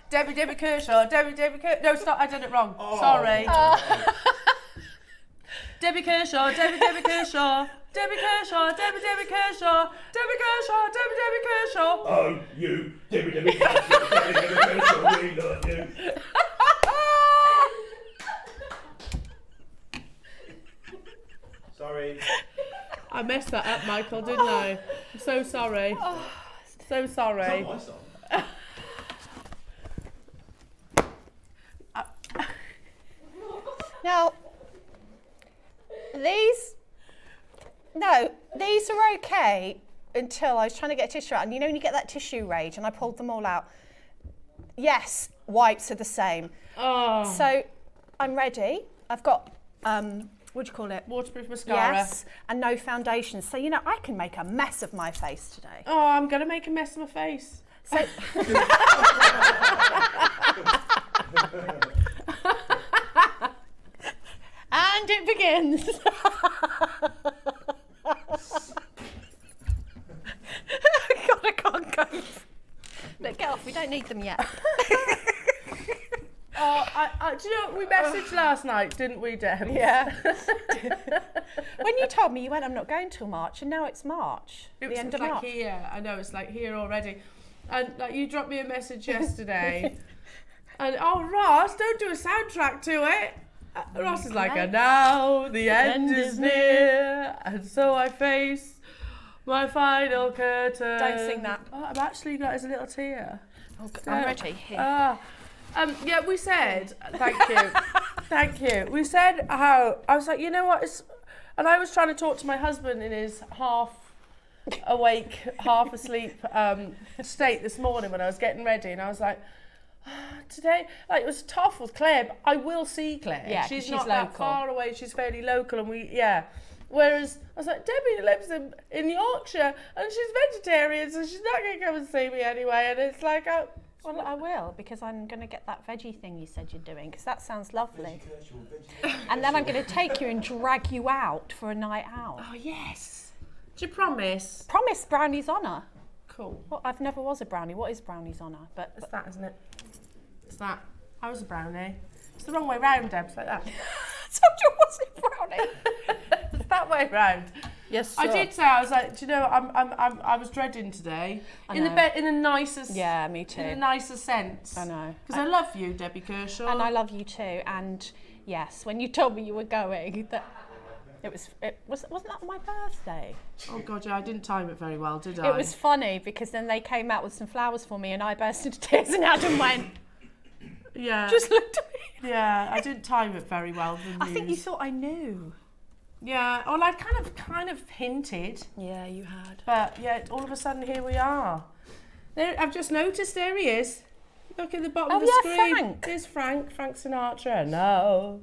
Debbie Kershaw. No, stop, I did it wrong. Oh. Sorry. Debbie Kershaw. Debbie Kershaw. Debbie Kershaw. Debbie Kershaw. Debbie Kershaw. Oh, you, Debbie Kershaw. Debbie Kershaw, we love you. Sorry. I messed that up, Michael, didn't I? I'm so sorry. So sorry. Not my song. Now, these are okay until I was trying to get a tissue out. And you know when you get that tissue rage, and I pulled them all out. Yes, wipes are the same. Oh. So I'm ready. I've got, what do you call it? Waterproof mascara. Yes, and no foundation. So, you know, I can make a mess of my face today. Oh, I'm going to make a mess of my face. So, and it begins. God, I can't go. Look, get off. We don't need them yet. Do you know what we messaged last night, didn't we, Deb? Yeah. When you told me, you went, I'm not going till March, and now it's March. It's the end of like March. here. I know, it's like here already. And like you dropped me a message yesterday. And Ross, don't do a soundtrack to it. Ross is like, and now the end is near, and so I face my final curtain. Don't sing that. Oh, I've actually got as a little tear. Oh, I'm ready. Here. Yeah, we said, thank you. We said how, I was like, you know what, and I was trying to talk to my husband in his half awake, half asleep state this morning when I was getting ready, and I was like, today, like, it was tough with Claire, but I will see Claire. Yeah, she's she's not local. that far away, she's fairly local, and whereas I was like, Debbie lives in Yorkshire, and she's vegetarian, so she's not going to come and see me anyway, and it's like, Well, I will, because I'm going to get that veggie thing you said you're doing, because that sounds lovely. And then I'm going to take you and drag you out for a night out. oh yes. Do you promise? Promise brownie's honour. Cool. Well, I've never was a brownie. What is brownie's honour? But It's that, isn't it? It's that. I was a brownie. It's the wrong way round, Deb. It's like that. told you I wasn't a brownie. It's that way round. Yes, I did say, I was like, do you know, I was dreading today. I in know. the nicest. Yeah, me too. In the nicest sense. I know. Because I love you, Debbie Kershaw. And I love you too. And yes, when you told me you were going, wasn't that my birthday? Oh God, yeah, I didn't time it very well, did I? It was funny because then they came out with some flowers for me, and I burst into tears, and Adam went, yeah. just looked at me. Yeah, I didn't time it very well. I think you thought I knew. Yeah, well, I kind of hinted. Yeah, you had. But yeah, all of a sudden here we are. There, I've just noticed there he is. Look at the bottom of the screen. Frank. There's Frank Sinatra. No,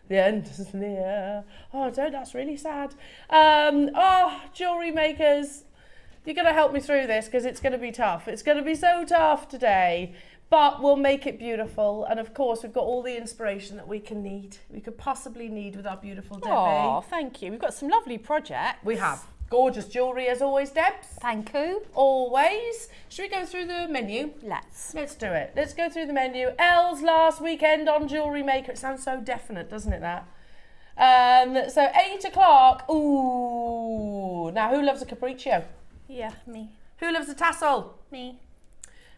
the end is near. Oh, that's really sad. Jewellery makers, you're going to help me through this because it's going to be tough. It's going to be so tough today. But we'll make it beautiful. And of course, we've got all the inspiration that we could possibly need with our beautiful Debbie. Oh, thank you. We've got some lovely projects. We have. Gorgeous jewellery as always, Debs. Thank you. Always. Should we go through the menu? Let's. Let's do it. Let's go through the menu. Elle's last weekend on JewelleryMaker. It sounds so definite, doesn't it, that? So 8 o'clock. Ooh. Now, who loves a capriccio? Yeah, me. Who loves a tassel? Me.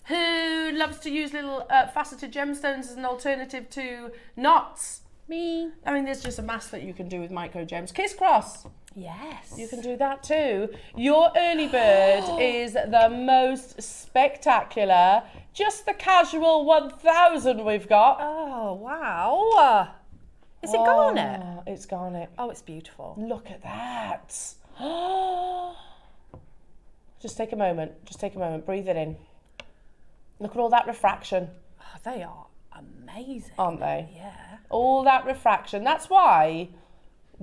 Who loves to use little faceted gemstones as an alternative to knots? Me. I mean, there's just a mass that you can do with micro gems. Kiss cross. Yes. You can do that too. Your early bird is the most spectacular. Just the casual 1,000 we've got. Oh, wow. Is it garnet? It's garnet. Oh, it's beautiful. Look at that. Just take a moment. Breathe it in. Look at all that refraction. Oh, they are amazing. Aren't they? Yeah. All that refraction. That's why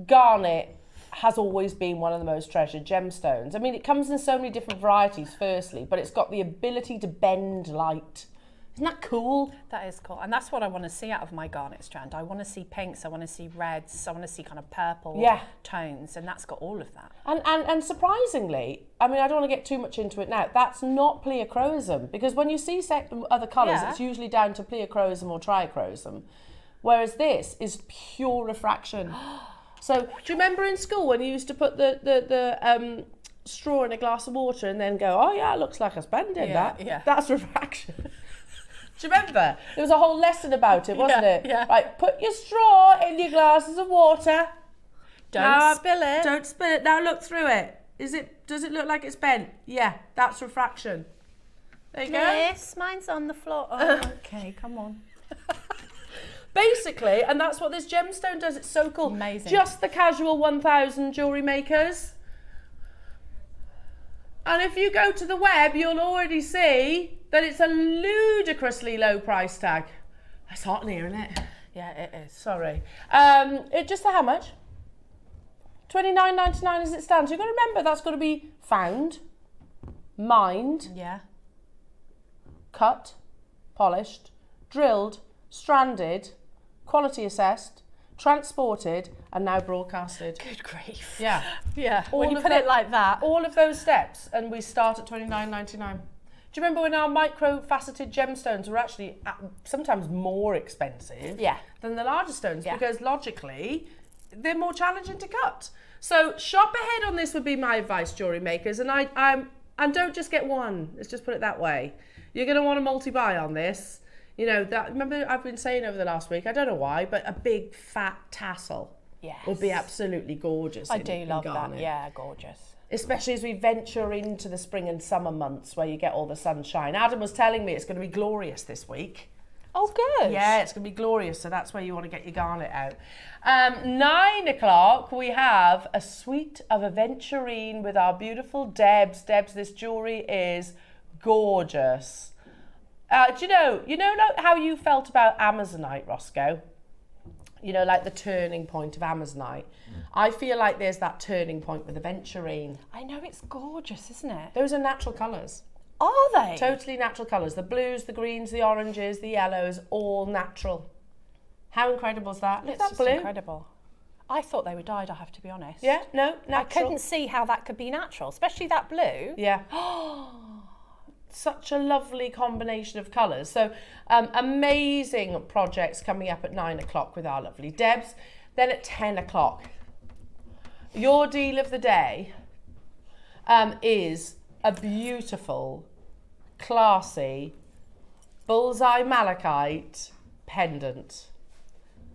garnet has always been one of the most treasured gemstones. I mean, it comes in so many different varieties, firstly, but it's got the ability to bend light. Isn't that cool? That is cool. And that's what I want to see out of my garnet strand. I want to see pinks, I want to see reds, I want to see kind of purple tones, and that's got all of that. And surprisingly, I mean, I don't want to get too much into it now, that's not pleochroism, because when you see other colours, it's usually down to pleochroism or trichroism, whereas this is pure refraction. So, do you remember in school when you used to put the straw in a glass of water and then go, oh yeah, it looks like a spending, that's refraction. Do you remember? There was a whole lesson about it, wasn't it? Yeah. Right, put your straw in your glasses of water. Don't spill it. Don't spill it. Now look through it. Does it look like it's bent? Yeah, that's refraction. There you go. Yes, mine's on the floor. Oh, okay, come on. Basically, and that's what this gemstone does. It's so cool. Amazing. Just the casual 1,000 jewellery makers. And if you go to the web, you'll already see that it's a ludicrously low price tag. It's hot in here, isn't it? Yeah, it is. Sorry. It just how much? $29.99 as it stands. You've got to remember that's got to be found, mined, cut, polished, drilled, stranded, quality assessed, transported, and now broadcasted. Good grief. Yeah. Yeah. All When you of put it like that. All of those steps, and we start at $29.99. Do you remember when our micro-faceted gemstones were actually sometimes more expensive than the larger stones? Yeah. Because logically, they're more challenging to cut. So shop ahead on this would be my advice, jewellery makers. And and don't just get one. Let's just put it that way. You're going to want to multi-buy on this. You know, remember I've been saying over the last week, I don't know why, but a big fat tassel would be absolutely gorgeous. I do love that. Yeah, gorgeous. Especially as we venture into the spring and summer months where you get all the sunshine. Adam was telling me it's going to be glorious this week. Oh, good. Yeah, it's going to be glorious, so that's where you want to get your garnet out. 9 o'clock, we have a suite of Aventurine with our beautiful Debs. Debs, this jewellery is gorgeous. Do you know like how you felt about Amazonite, Roscoe? You know, like the turning point of Amazonite. I feel like there's that turning point with Aventurine. I know, it's gorgeous, isn't it? Those are natural colours. Are they? Totally natural colours. The blues, the greens, the oranges, the yellows, all natural. How incredible is that? Look at that blue. Incredible. I thought they were dyed, I have to be honest. Yeah, no, natural. I couldn't see how that could be natural, especially that blue. Yeah. Such a lovely combination of colours. So amazing projects coming up at 9 o'clock with our lovely Debs. Then at 10 o'clock, your deal of the day is a beautiful, classy, bullseye malachite pendant.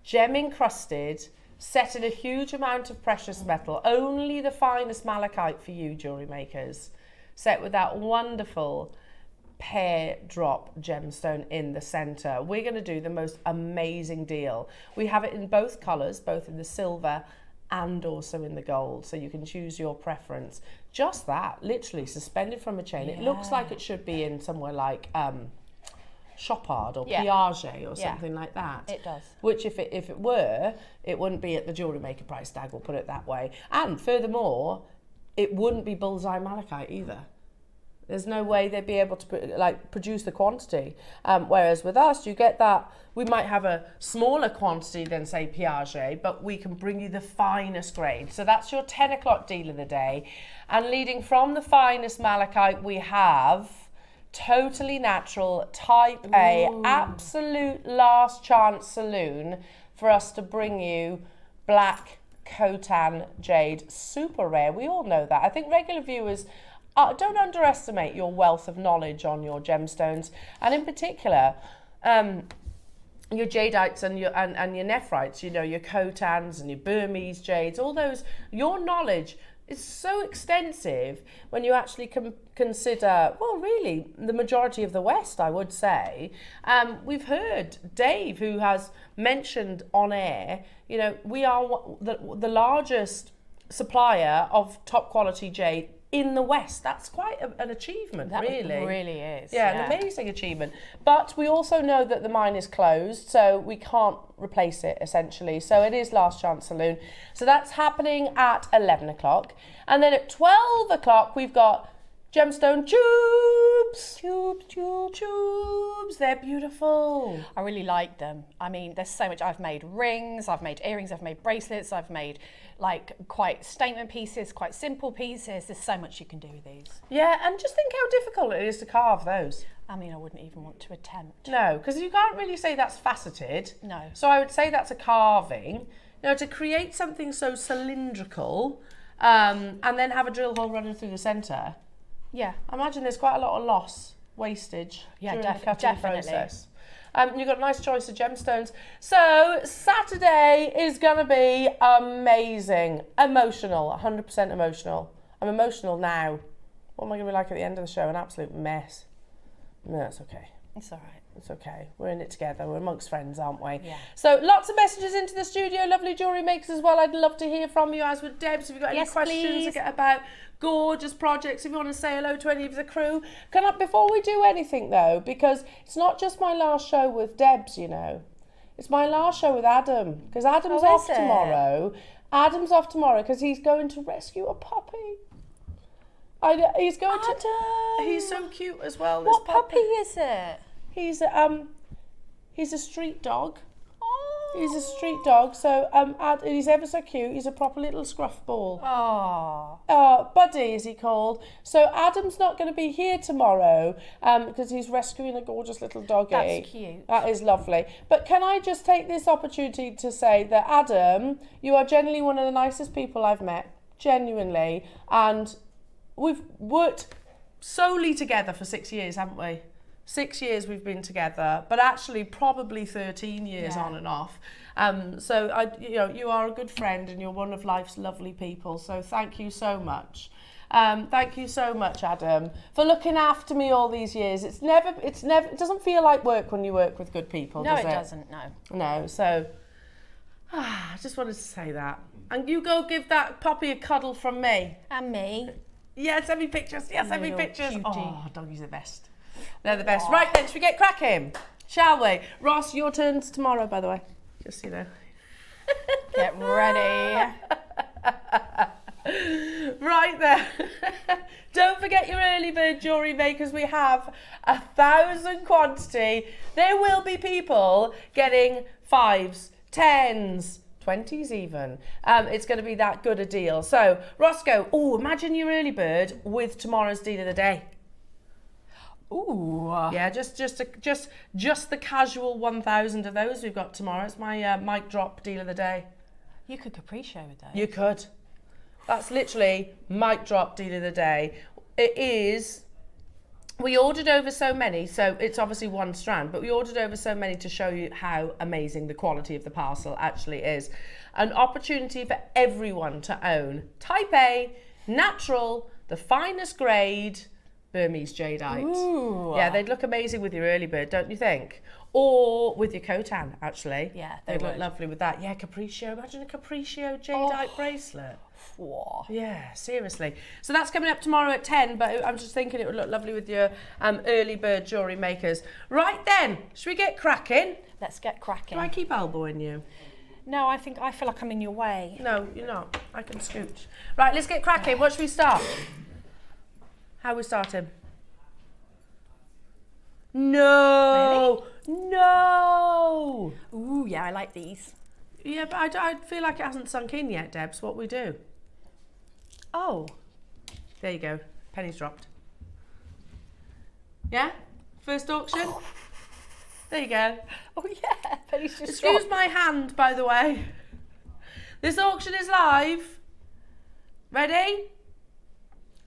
Gem encrusted, set in a huge amount of precious metal. Only the finest malachite for you, jewellery makers. Set with that wonderful pear drop gemstone in the centre. We're going to do the most amazing deal. We have it in both colours, both in the silver and also in the gold, so you can choose your preference. Just that, literally suspended from a chain. It looks like it should be in somewhere like Chopard or Piaget or something like that. It does. Which if it were, it wouldn't be at the Jewellery Maker price tag, we'll put it that way. And furthermore, it wouldn't be bullseye malachite either. There's no way they'd be able to produce the quantity. Whereas with us, you get that, we might have a smaller quantity than say Piaget, but we can bring you the finest grade. So that's your 10 o'clock deal of the day. And leading from the finest malachite, we have totally natural type A, absolute last chance saloon for us to bring you black Khotan jade, super rare. We all know that. I think regular viewers, don't underestimate your wealth of knowledge on your gemstones, and in particular, your jadites and your nephrites. You know, your Khotans and your Burmese jades. All those, your knowledge is so extensive when you actually consider, well, really, the majority of the West, I would say. We've heard Dave, who has mentioned on air, you know, we are the largest supplier of top quality jade in the West. That's quite an achievement, really. It really is. Yeah, an amazing achievement. But we also know that the mine is closed, so we can't replace it, essentially. So it is Last Chance Saloon. So that's happening at 11 o'clock. And then at 12 o'clock, we've got gemstone tubes. Tubes. They're beautiful. I really like them. I mean, there's so much. I've made rings, I've made earrings, I've made bracelets, I've made like quite statement pieces, quite simple pieces. There's so much you can do with these. Yeah, and just think how difficult it is to carve those. I mean, I wouldn't even want to attempt. No, because you can't really say that's faceted. No. So I would say that's a carving. You know, to create something so cylindrical, and then have a drill hole running through the centre. Yeah. I imagine there's quite a lot of loss, wastage during the cutting definitely. process. You've got a nice choice of gemstones. So Saturday is going to be amazing. Emotional, 100% emotional. I'm emotional now. What am I going to be like at the end of the show? An absolute mess. No, that's okay. It's all right. It's okay. We're in it together. We're amongst friends, aren't we? Yeah. So lots of messages into the studio. Lovely jewellery makers as well. I'd love to hear from you, as with Debs. If you've got any questions about gorgeous projects, if you want to say hello to any of the crew. Before we do anything though, because it's not just my last show with Debs, you know. It's my last show with Adam, because Adam's off tomorrow. Adam's off tomorrow because he's going to rescue a puppy. He's going to. He's so cute as well. What puppy is it? He's a street dog. He's a street dog. So he's ever so cute. He's a proper little scruff ball. Buddy is he called. So Adam's not going to be here tomorrow because he's rescuing a gorgeous little doggy. That's cute. That is lovely. But can I just take this opportunity to say that Adam, you are genuinely one of the nicest people I've met. Genuinely. And we've worked solely together for 6 years, haven't we? 6 years we've been together, but actually probably 13 years on and off. So you are a good friend and you're one of life's lovely people. So thank you so much. Thank you so much, Adam, for looking after me all these years. It doesn't feel like work when you work with good people, does it? No, it doesn't, no. No, so I just wanted to say that. And you go give that puppy a cuddle from me. And me. Yes, send me pictures. Yes, send me pictures. Cutie. Oh, doggies are the best. They're the best. Right then, should we get cracking? Shall we? Ross, your turn's tomorrow, by the way. Just, you know. Get ready. Right then. Don't forget your early bird jewellery makers. We have 1,000 quantity. There will be people getting 5s, 10s, 20s even. It's going to be that good a deal. So, Roscoe, imagine your early bird with tomorrow's deal of the day. Ooh. Yeah, just the casual 1,000 of those we've got tomorrow. It's my mic drop deal of the day. You could capriccio with those. You could. That's literally mic drop deal of the day. It is. We ordered over so many, so it's obviously one strand, but we ordered over so many to show you how amazing the quality of the parcel actually is. An opportunity for everyone to own Type A, natural, the finest grade, Burmese jadeite. Ooh. Yeah, they'd look amazing with your early bird, don't you think? Or with your Khotan, actually. Yeah, they'd look lovely with that. Yeah, capriccio. Imagine a capriccio jadeite bracelet. Whoa. Yeah, seriously. So that's coming up tomorrow at 10, but I'm just thinking it would look lovely with your early bird jewellery makers. Right then, should we get cracking? Let's get cracking. Do I keep elbowing you? No, I feel like I'm in your way. No, you're not. I can scooch. Right, let's get cracking. What should we start? How are we starting? No! Really? No! Ooh, yeah, I like these. Yeah, but I feel like it hasn't sunk in yet, Debs, what we do. Oh. There you go. Penny's dropped. Yeah? First auction? Oh. There you go. Oh, yeah. Penny's just Excuse dropped. my hand, by the way. This auction is live. Ready?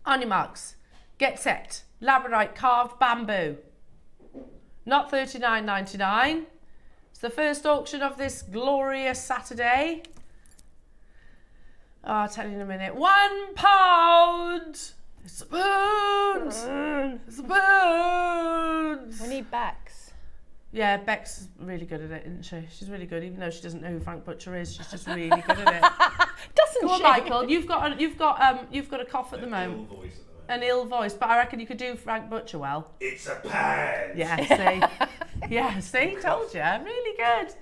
On your marks. Get set. Labradorite carved bamboo. Not $39.99. It's the first auction of this glorious Saturday. Oh, I'll tell you in a minute. £1. It's spoons. Spoons. We need Bex. Yeah, Beck's really good at it, isn't she? She's really good, even though she doesn't know who Frank Butcher is. She's just really good at it. Doesn't Come on, she? Michael. You've got a cough at the moment. An ill voice, but I reckon you could do Frank Butcher well. It's a pan. Yeah, see. Yeah, see, told you. Really good.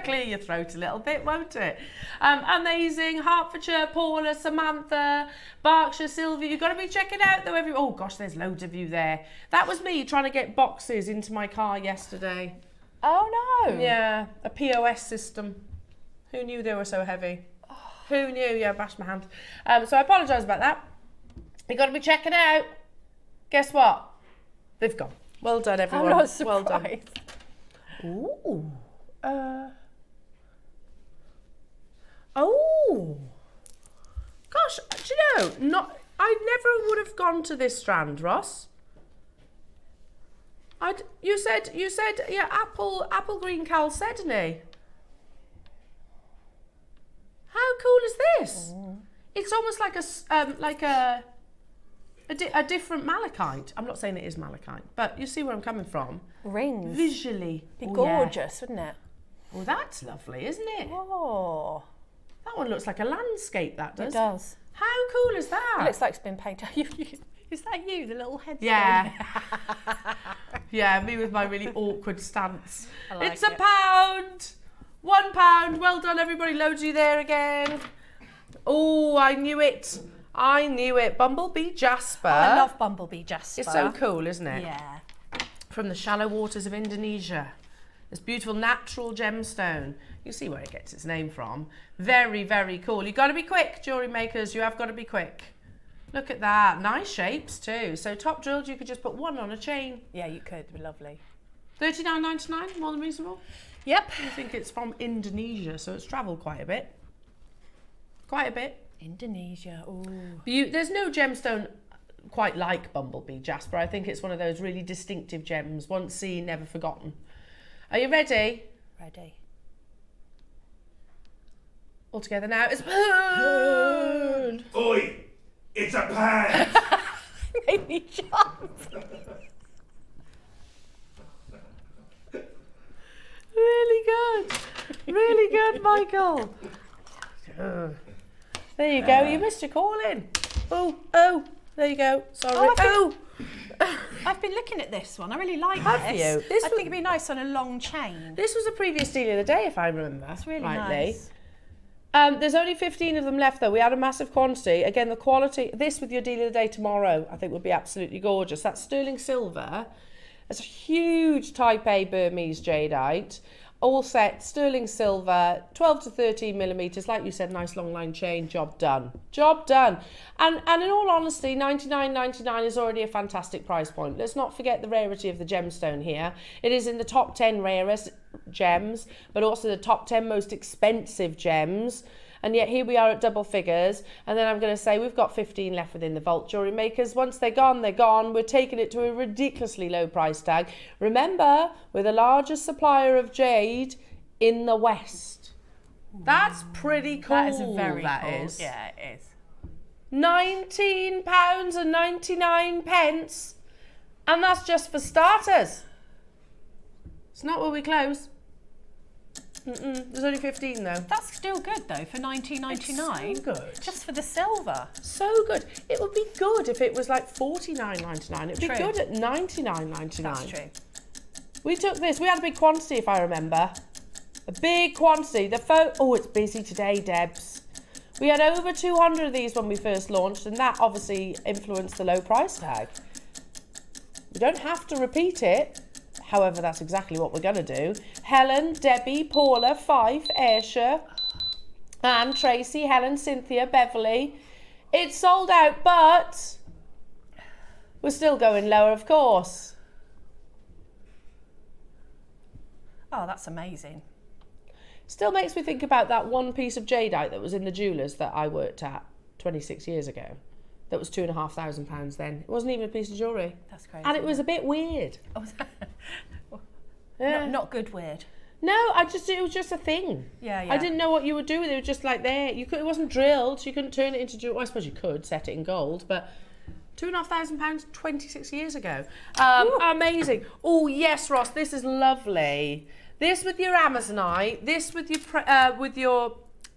Clear your throat a little bit, won't it? Amazing. Hertfordshire, Paula, Samantha, Berkshire, Sylvia. You've got to be checking out though. Oh gosh, there's loads of you there. That was me trying to get boxes into my car yesterday. Oh no. Yeah, a POS system. Who knew they were so heavy? Oh. Who knew? Yeah, I bashed my hand. So I apologise about that. You've got to be checking out. Guess what? They've gone. Well done, everyone. I'm not surprised. Well done. Ooh. Oh. Gosh, do you know, I never would have gone to this strand, Ross. You said, yeah, apple green chalcedony. How cool is this? It's almost like a different malachite. I'm not saying it is malachite, but you see where I'm coming from. Rings. Visually. Be gorgeous, wouldn't it? Well, that's lovely, isn't it? Oh. That one looks like a landscape, that does. It does. How cool is that? It looks like it's been painted. Is that you, the little headstone? Yeah. Yeah, me with my really awkward stance. Like it's £1. £1. Well done, everybody. Loads of you there again. Oh, I knew it. Bumblebee Jasper. I love Bumblebee Jasper. It's so cool, isn't it? Yeah. From the shallow waters of Indonesia. This beautiful natural gemstone. You see where it gets its name from. Very, very cool. You've got to be quick, jewellery makers. You have got to be quick. Look at that. Nice shapes too. So top drilled, you could just put one on a chain. Yeah, you could. It'd be lovely. $39.99, more than reasonable. Yep. I think it's from Indonesia, so it's travelled quite a bit. Quite a bit. Indonesia. Ooh. There's no gemstone quite like Bumblebee Jasper. I think it's one of those really distinctive gems. Once seen, never forgotten. Are you ready? Ready. All together now. It's pound. Oi! It's a pan! Made me jump. Really good. Really good, Michael. There you go. You missed your call in. Oh, there you go. Sorry. I've been looking at this one. I really like Have this. you? I think it'd be nice on a long chain. This was a previous deal of the day, if I remember. That's really rightly. nice. There's only 15 of them left, though. We had a massive quantity. Again, the quality. This with your deal of the day tomorrow, I think would be absolutely gorgeous. That's sterling silver. It's a huge Type A Burmese jadeite. All set, sterling silver, 12 to 13 millimetres. Like you said, nice long line chain. Job done. Job done. And in all honesty, $99.99 is already a fantastic price point. Let's not forget the rarity of the gemstone here. It is in the top 10 rarest gems, but also the top 10 most expensive gems. And yet here we are at double figures. And then I'm going to say we've got 15 left within the vault, jewellery makers. Once they're gone, they're gone. We're taking it to a ridiculously low price tag. Remember, we're the largest supplier of jade in the West. That's pretty cool. That is very that cool. is. Yeah, it is. £19.99. And that's just for starters. It's not where we close. There's only 15 though. That's still good though for $19.99. So good. Just for the silver. So good. It would be good if it was like $49.99. It'd be True. good at $99.99. That's true. We took this. We had a big quantity, if I remember. A big quantity. Oh, it's busy today, Debs. We had over 200 of these when we first launched, and that obviously influenced the low price tag. We don't have to repeat it. However, that's exactly what we're going to do. Helen, Debbie, Paula, Fife, Ayrshire, Anne, Tracy, Helen, Cynthia, Beverly. It's sold out, but we're still going lower, of course. Oh, that's amazing. Still makes me think about that one piece of jadeite that was in the jewellers that I worked at 26 years ago. That was £2,500 then. It wasn't even a piece of jewellery. That's crazy. And it was a bit weird. Oh, Yeah. not good weird. No, it was just a thing. Yeah, yeah. I didn't know what you would do with it. It was just like there. It wasn't drilled, so you couldn't turn it into jewellery. Well, I suppose you could set it in gold, but £2,500 26 years ago. Amazing. Oh yes, Ross, this is lovely. This with your Amazonite, this with your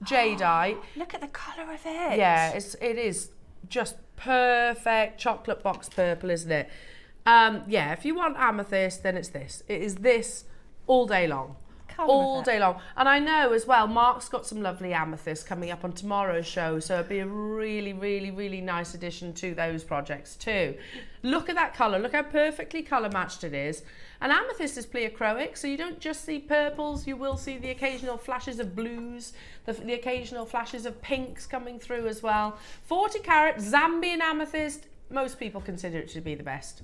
jadeite. Look at the colour of it. Yeah, it is just perfect chocolate box purple, isn't it? Yeah, if you want amethyst, then it's this. It is this all day long. All day long. And I know as well, Mark's got some lovely amethyst coming up on tomorrow's show, so it'd be a really, really, really nice addition to those projects too. Look at that colour. Look how perfectly colour matched it is. And amethyst is pleochroic, so you don't just see purples, you will see the occasional flashes of blues, the occasional flashes of pinks coming through as well. 40 carat Zambian amethyst, most people consider it to be the best.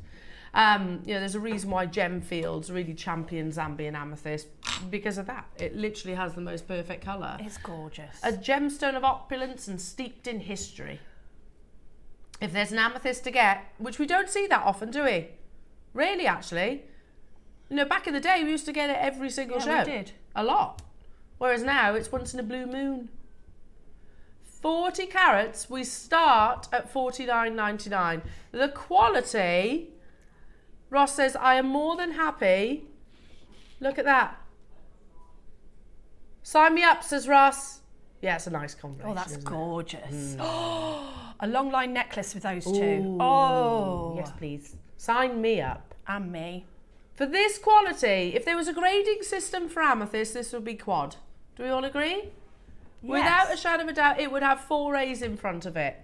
There's a reason why Gemfields really champion Zambian amethyst because of that. It literally has the most perfect colour. It's gorgeous. A gemstone of opulence and steeped in history. If there's an amethyst to get, which we don't see that often, do we? Really, actually. Back in the day, we used to get it every single show. We did. A lot. Whereas now, it's once in a blue moon. 40 carats, we start at $49.99. The quality... Ross says, I am more than happy. Look at that. Sign me up, says Ross. Yeah, it's a nice combination. Oh, that's gorgeous. Mm. A long line necklace with those two. Ooh. Oh. Yes, please. Sign me up. And me. For this quality, if there was a grading system for amethyst, this would be quad. Do we all agree? Yes. Without a shadow of a doubt, it would have 4 A's in front of it.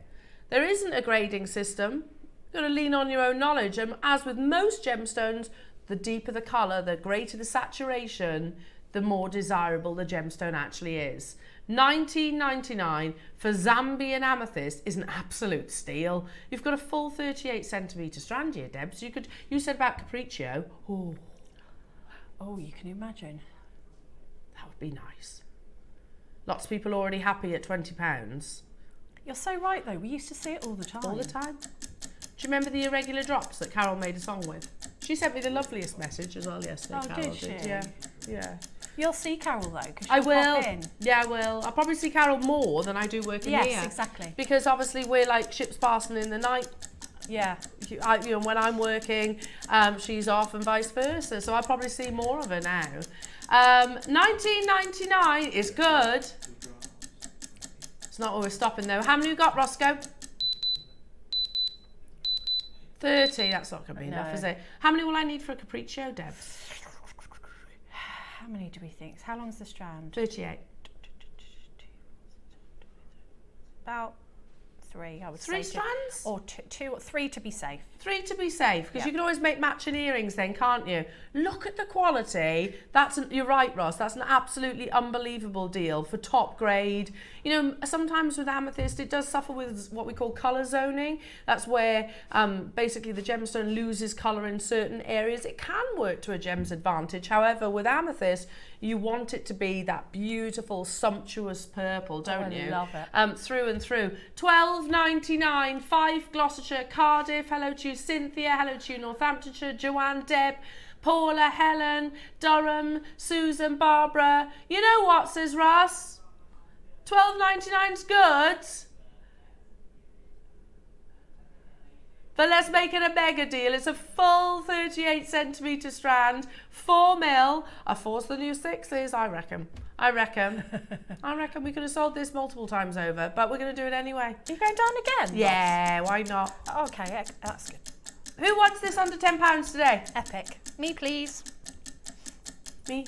There isn't a grading system. You've got to lean on your own knowledge, and as with most gemstones, the deeper the colour, the greater the saturation, the more desirable the gemstone actually is. $19.99 for Zambian amethyst is an absolute steal. You've got a full 38 centimetre strand here, Deb. So you said about Capriccio. Oh, you can imagine. That would be nice. Lots of people already happy at £20. You're so right though. We used to see it all the time. All the time. Do you remember the irregular drops that Carol made a song with? She sent me the loveliest message as well yesterday. Oh, Carol did she? Yeah. You'll see Carol though, because I will. Pop in. Yeah, I will. I'll probably see Carol more than I do working here. Yes, exactly. Because obviously we're like ships passing in the night. Yeah. When I'm working, she's off and vice versa. So I'll probably see more of her now. $19.99 is good. It's not where we're stopping though. How many you got, Roscoe? 30, that's not going to be enough, is it? How many will I need for a Capriccio, Deb? How many do we think? How long's the strand? 38. About 3, I would say. 3 strands? Or 2 or 3 to be safe. 3 to be safe, because Yeah. you can always make matching earrings then, can't you? Look at the quality. You're right, Ross. That's an absolutely unbelievable deal for top grade. Sometimes with amethyst, it does suffer with what we call colour zoning. That's where basically the gemstone loses colour in certain areas. It can work to a gem's advantage. However, with amethyst, you want it to be that beautiful, sumptuous purple, don't you? I love it. Through and through. $12.99, 5 Gloucestershire, Cardiff. Hello to you, Cynthia. Hello to you, Northamptonshire. Joanne, Deb, Paula, Helen, Durham, Susan, Barbara. You know what, says Russ? $12.99's good. But let's make it a mega deal. It's a full 38 centimetre strand, 4 mil. A 4's the new 6s, I reckon. I reckon we could have sold this multiple times over, but we're going to do it anyway. Are you going down again? Yeah, why not? Okay, that's good. Who wants this under £10 today? Epic. Me, please. Me.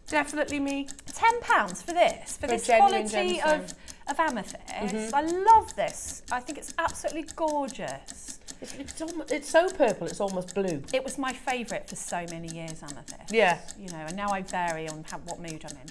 Definitely me. £10 for this, for this genuine quality gemstone. of amethyst. I love this. I think it's absolutely gorgeous. It's so purple, it's almost blue. It was my favourite for so many years, amethyst. Yeah. And now I vary on what mood I'm in.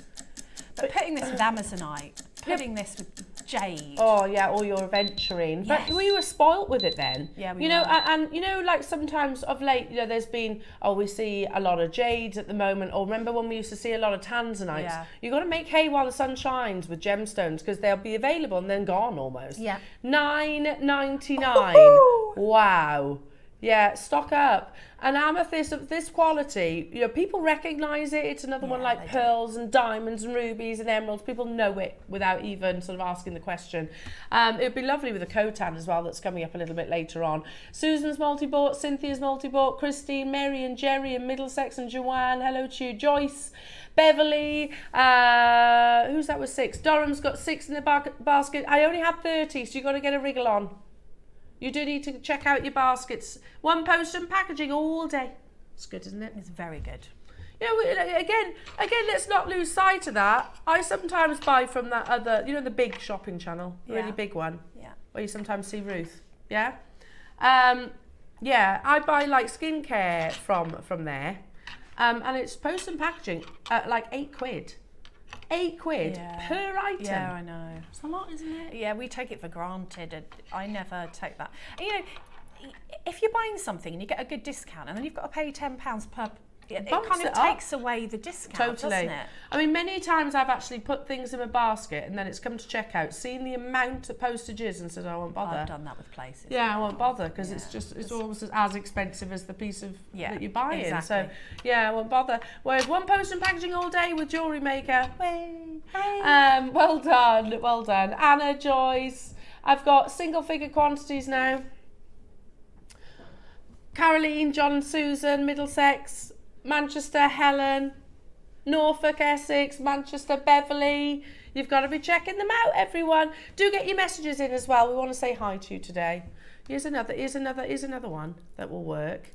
But putting this with Amazonite, putting this with jade. Oh yeah, or your Aventurine. Yes. But we were spoilt with it then. Yeah, we You know, were. and like sometimes of late, there's been, we see a lot of jades at the moment, or remember when we used to see a lot of tanzanites? Yeah. You've got to make hay while the sun shines with gemstones, because they'll be available and then gone almost. Yeah. $9.99. Wow. Yeah, stock up. An amethyst of this quality, people recognise it. It's another one like pearls and diamonds and rubies and emeralds. People know it without even sort of asking the question. It would be lovely with a cotan as well that's coming up a little bit later on. Susan's multi-bought, Cynthia's multi-bought, Christine, Mary and Jerry and Middlesex and Joanne. Hello to you, Joyce. Beverly, who's that with 6? Durham's got 6 in the basket. I only had 30, so you've got to get a wriggle on. You do need to check out your baskets. One post and packaging all day. It's good, isn't it? It's very good. Yeah, again, let's not lose sight of that. I sometimes buy from that other, you know, the big shopping channel, the really big one. Yeah. Where you sometimes see Ruth. Yeah? Yeah, I buy like skincare from there. And it's post and packaging at like £8. £8 per item. Yeah, I know. It's a lot, isn't it? Yeah, we take it for granted. And I never take that. And, you know, if you're buying something and you get a good discount and then you've got to pay £10 per... It kind of takes away the discount, doesn't it? I mean, many times I've actually put things in a basket and then it's come to checkout, seen the amount of postage is and said, I won't bother. I've done that with places. Yeah, I won't bother because it's almost as expensive as the piece of that you're buying. Exactly. So, yeah, I won't bother. Whereas one post and packaging all day with JewelleryMaker. Hey. Well done, well done. Anna, Joyce. I've got single figure quantities now. Caroline, John and Susan, Middlesex. Manchester, Helen, Norfolk, Essex, Manchester, Beverley. You've got to be checking them out, everyone. Do get your messages in as well. We want to say hi to you today. Here's another one that will work.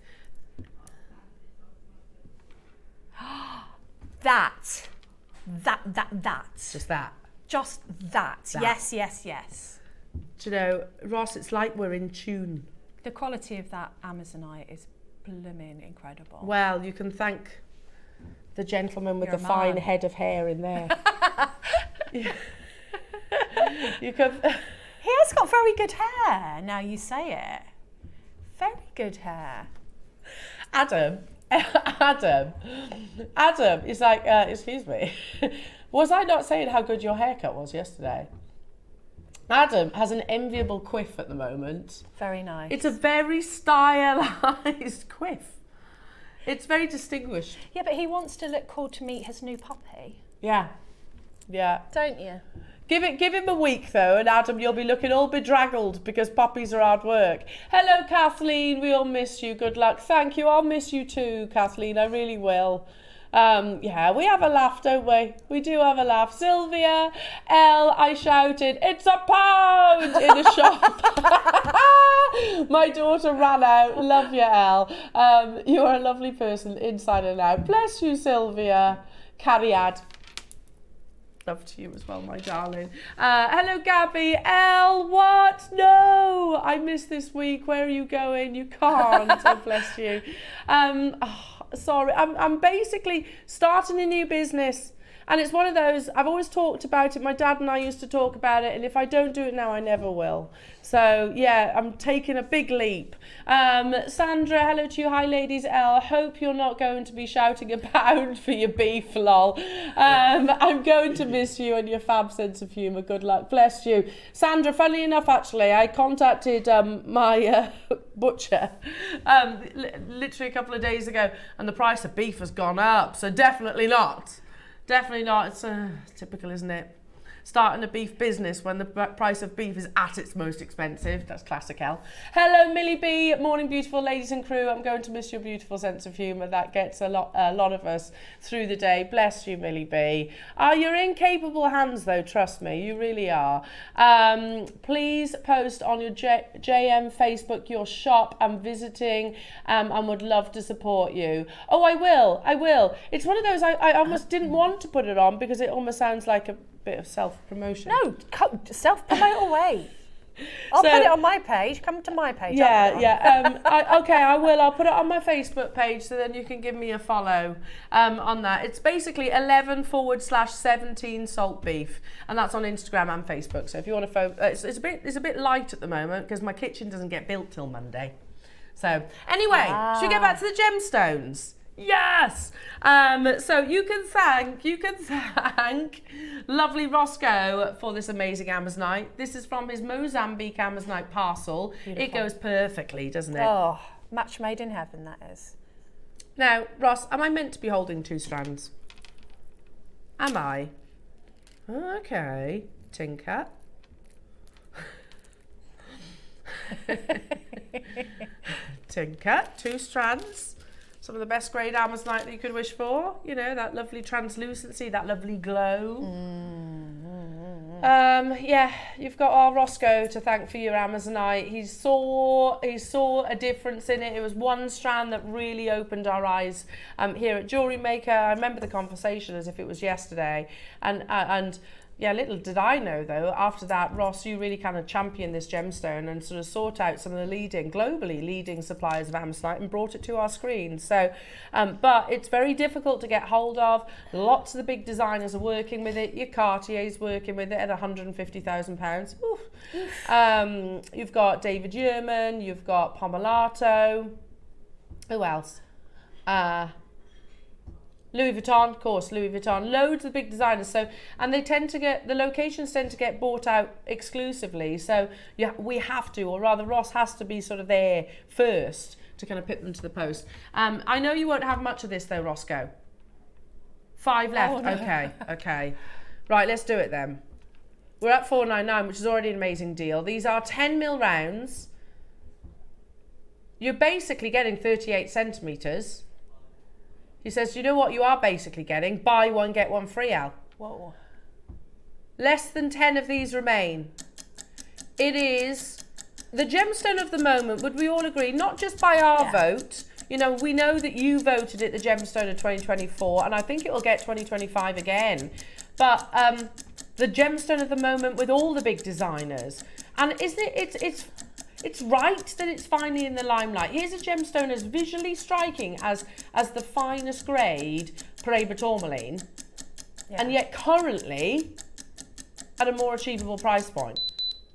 That. Just that. Just that. Yes. Do you know, Ross, it's like we're in tune. The quality of that Amazonite is blooming incredible. Well, you can thank the gentleman with the fine head of hair in there. You can. He has got very good hair. Now you say it. Very good hair. Adam is like, excuse me, was I not saying how good your haircut was yesterday? Adam has an enviable quiff at the moment. Very nice. It's a very stylised quiff. It's very distinguished. Yeah, but he wants to look cool to meet his new puppy. Yeah. Don't you? Give him a week though, and Adam, you'll be looking all bedraggled because puppies are hard work. Hello, Kathleen. We all miss you. Good luck. Thank you. I'll miss you too, Kathleen. I really will. Yeah, we have a laugh, don't we? We do have a laugh. Sylvia, I shouted, it's £1 in the shop. My daughter ran out. Love you, you are a lovely person inside and out. Bless you, Sylvia. Cariad. Love to you as well, my darling. Hello, Gabby. What? No, I missed this week. Where are you going? You can't. Oh, bless you. Sorry, I'm basically starting a new business, and it's one of those, I've always talked about it. My dad and I used to talk about it, and if I don't do it now, I never will. So yeah, I'm taking a big leap. Sandra, hello to you. Hi, ladies. Hope you're not going to be shouting £1 for your beef, lol. I'm going to miss you and your fab sense of humour. Good luck. Bless you. Sandra, funnily enough, actually, I contacted my butcher literally a couple of days ago, and the price of beef has gone up. So definitely not. Definitely not. It's typical, isn't it? Starting a beef business when the price of beef is at its most expensive. That's classic hell. Hello, Millie B. Morning, beautiful ladies and crew. I'm going to miss your beautiful sense of humour. That gets a lot of us through the day. Bless you, Millie B. You're in capable hands, though. Trust me, you really are. Please post on your JM Facebook your shop. I'm visiting and would love to support you. Oh, I will. It's one of those I almost didn't want to put it on because it almost sounds like a bit of self-promotion. No, self-promote away. I'll put it on my page. Come to my page. I will. I'll put it on my Facebook page so then you can give me a follow on that. It's basically 11/17 salt beef, and that's on Instagram and Facebook. So if you want to it's a bit light at the moment because my kitchen doesn't get built till Monday. So anyway, should we get back to the gemstones? Yes. So you can thank lovely Roscoe for this amazing Amazonite. This is from his Mozambique Amazonite parcel. Beautiful. It goes perfectly, doesn't it? Oh, match made in heaven, that is. Now, Ross, am I meant to be holding 2 strands? Am I? Okay, Tinker. Tinker, 2 strands. Some of the best grade Amazonite that you could wish for. You know, that lovely translucency, that lovely glow. Yeah, you've got our Roscoe to thank for your Amazonite. He saw a difference in it. It was one strand that really opened our eyes here at JewelleryMaker. I remember the conversation as if it was yesterday. And yeah, little did I know though, after that, Ross, you really kind of championed this gemstone and sort of sought out some of the globally leading suppliers of Amazonite and brought it to our screen. So, but it's very difficult to get hold of. Lots of the big designers are working with it. Your Cartier's working with it at £150,000. You've got David Yurman, you've got Pomelato. Who else? Louis Vuitton, of course, Louis Vuitton, loads of big designers. So, and they tend to get, the locations tend to get bought out exclusively. So yeah, we have to, or rather Ross has to be sort of there first to kind of put them to the post. I know you won't have much of this though, Roscoe. 5 left, oh, no. Okay. Right, let's do it then. We're at $4.99, which is already an amazing deal. These are 10mm rounds. You're basically getting 38 centimetres. He says, you know what you are basically getting? Buy one, get one free, Al. Whoa. Less than 10 of these remain. It is the gemstone of the moment, would we all agree? Not just by our vote. You know, we know that you voted it the gemstone of 2024, and I think it will get 2025 again. But the gemstone of the moment with all the big designers. And isn't it, it's right that it's finally in the limelight. Here's a gemstone as visually striking as the finest grade Paraiba tourmaline, and yet currently at a more achievable price point.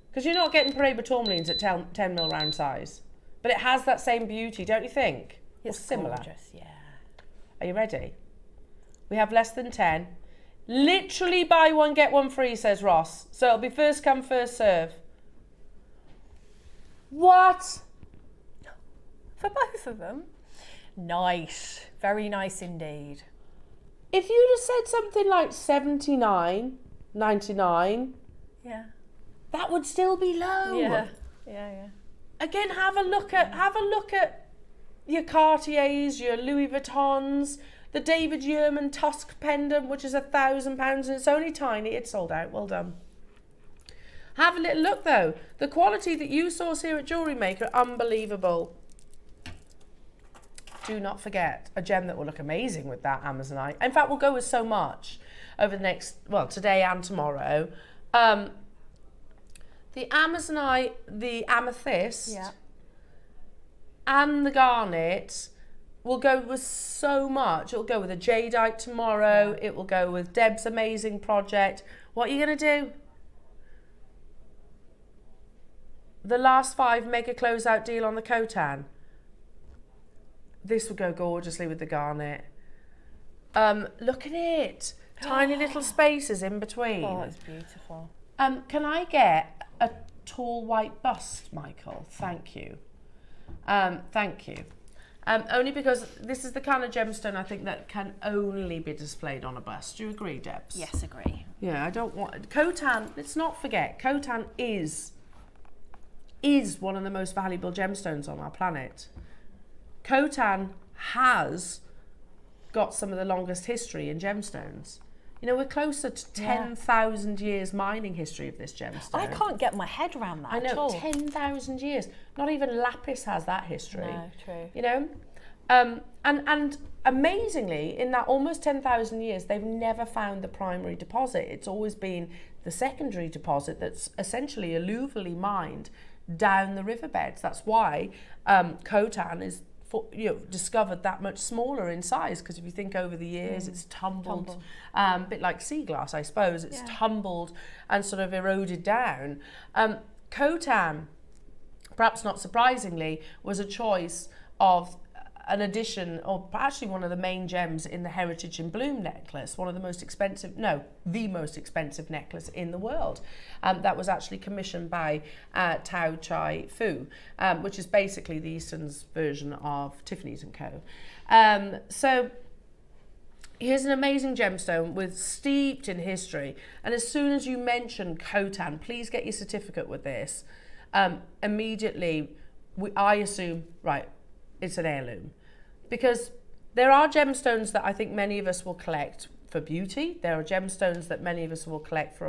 Because you're not getting Paraiba tourmalines at 10mm round size, but it has that same beauty, don't you think? It's similar. Gorgeous, yeah. Are you ready? We have less than 10. Literally buy one, get one free, says Ross. So it'll be first come, first serve. What? For both of them? Nice. Very nice indeed. If you'd have said something like $79.99, yeah, that would still be low. Yeah. Again, have a look at your Cartiers, your Louis Vuittons, the David Yurman Tusk pendant, which is £1,000 and it's only tiny. It's sold out. Well done. Have a little look though. The quality that you source here at JewelleryMaker, unbelievable. Do not forget a gem that will look amazing with that Amazonite. In fact, we'll go with so much over the next, well, today and tomorrow. The Amazonite, the amethyst, and the garnet will go with so much. It'll go with a jadeite tomorrow. It will go with Deb's amazing project. What are you going to do? The last 5 mega closeout deal on the Khotan. This would go gorgeously with the garnet. Look at it. Tiny little spaces in between. Oh, it's beautiful. Can I get a tall white bust, Michael? Thank you. Thank you. Only because this is the kind of gemstone I think that can only be displayed on a bust. Do you agree, Debs? Yes, agree. Yeah, I don't want... Khotan, let's not forget, Khotan is one of the most valuable gemstones on our planet. Khotan has got some of the longest history in gemstones. You know, we're closer to 10,000 years mining history of this gemstone. I can't get my head around that. I know, at all. 10,000 years. Not even lapis has that history. No, true. You know, and amazingly, in that almost 10,000 years, they've never found the primary deposit. It's always been the secondary deposit that's essentially alluvially mined down the riverbeds. That's why Khotan is discovered that much smaller in size, because if you think over the years it's tumbled. A bit like sea glass, I suppose. It's tumbled and sort of eroded down. Khotan, perhaps not surprisingly, was a choice of an addition, or actually one of the main gems in the Heritage in Bloom necklace, one of the most expensive, the most expensive necklace in the world. That was actually commissioned by Tao Chai Fu, which is basically the Easton's version of Tiffany's & Co. So here's an amazing gemstone with steeped in history. And as soon as you mention Khotan, please get your certificate with this. Immediately, I assume, right, it's an heirloom, because there are gemstones that I think many of us will collect for beauty. There are gemstones that many of us will collect for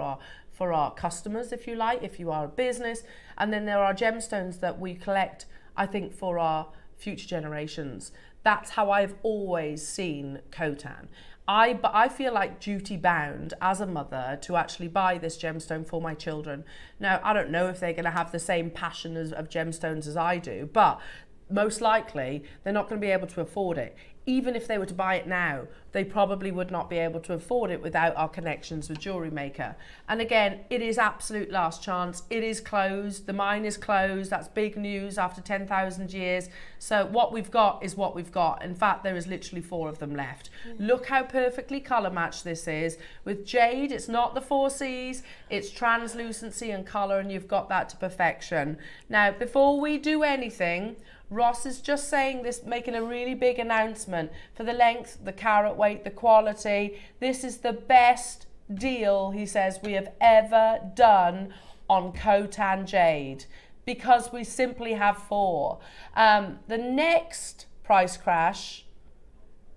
our customers, if you like, if you are a business. And then there are gemstones that we collect, I think, for our future generations. That's how I've always seen Khotan. But I feel like duty bound as a mother to actually buy this gemstone for my children. Now, I don't know if they're going to have the same passion of gemstones as I do, but most likely they're not going to be able to afford it. Even if they were to buy it now, they probably would not be able to afford it without our connections with JewelleryMaker. And again, it is absolute last chance. It is closed. The mine is closed. That's big news after 10,000 years. So what we've got is what we've got. In fact, there is literally 4 of them left. Look how perfectly colour matched this is. With jade, it's not the 4 C's. It's translucency and colour, and you've got that to perfection. Now, before we do anything, Ross is just saying this, making a really big announcement for the length, the carat weight, the quality. This is the best deal, he says, we have ever done on Khotan jade because we simply have 4. The next price crash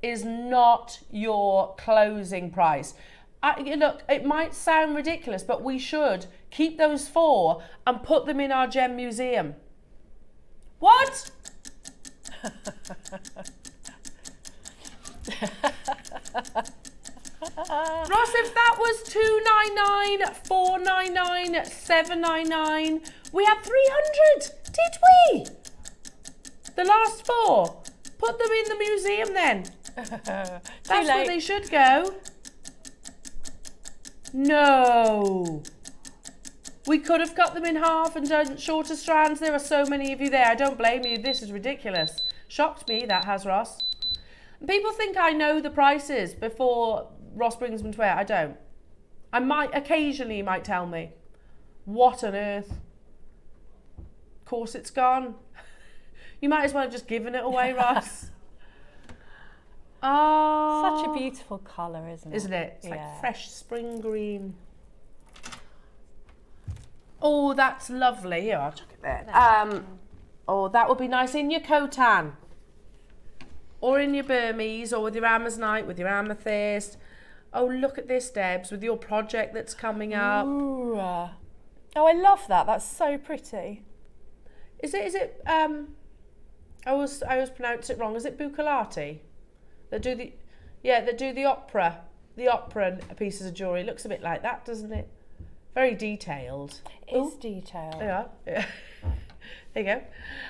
is not your closing price. Look, it might sound ridiculous, but we should keep those 4 and put them in our gem museum. What? Ross, if that was $299, $499, $799, we had 300, did we? The last 4. Put them in the museum then. That's where they should go. No. We could have cut them in half and done shorter strands. There are so many of you there. I don't blame you. This is ridiculous. Shocked me, that has, Ross. And people think I know the prices before Ross brings them to air. I don't. I might, occasionally he might tell me. What on earth? Of course it's gone. You might as well have just given it away, Ross. Oh. Such a beautiful colour, isn't it? Isn't it? It's like fresh spring green. Oh, that's lovely. Here, I'll chuck it there. Oh, that would be nice in your Khotan. Or in your Burmese, or with your Amazonite, with your amethyst. Oh, look at this, Debs, with your project that's coming up. Ooh. Oh, I love that. That's so pretty. Is it, I always pronounce it wrong. Is it Bucalati? That do the opera pieces of jewellery. It looks a bit like that, doesn't it? Very detailed. It is detailed. Yeah. There you go.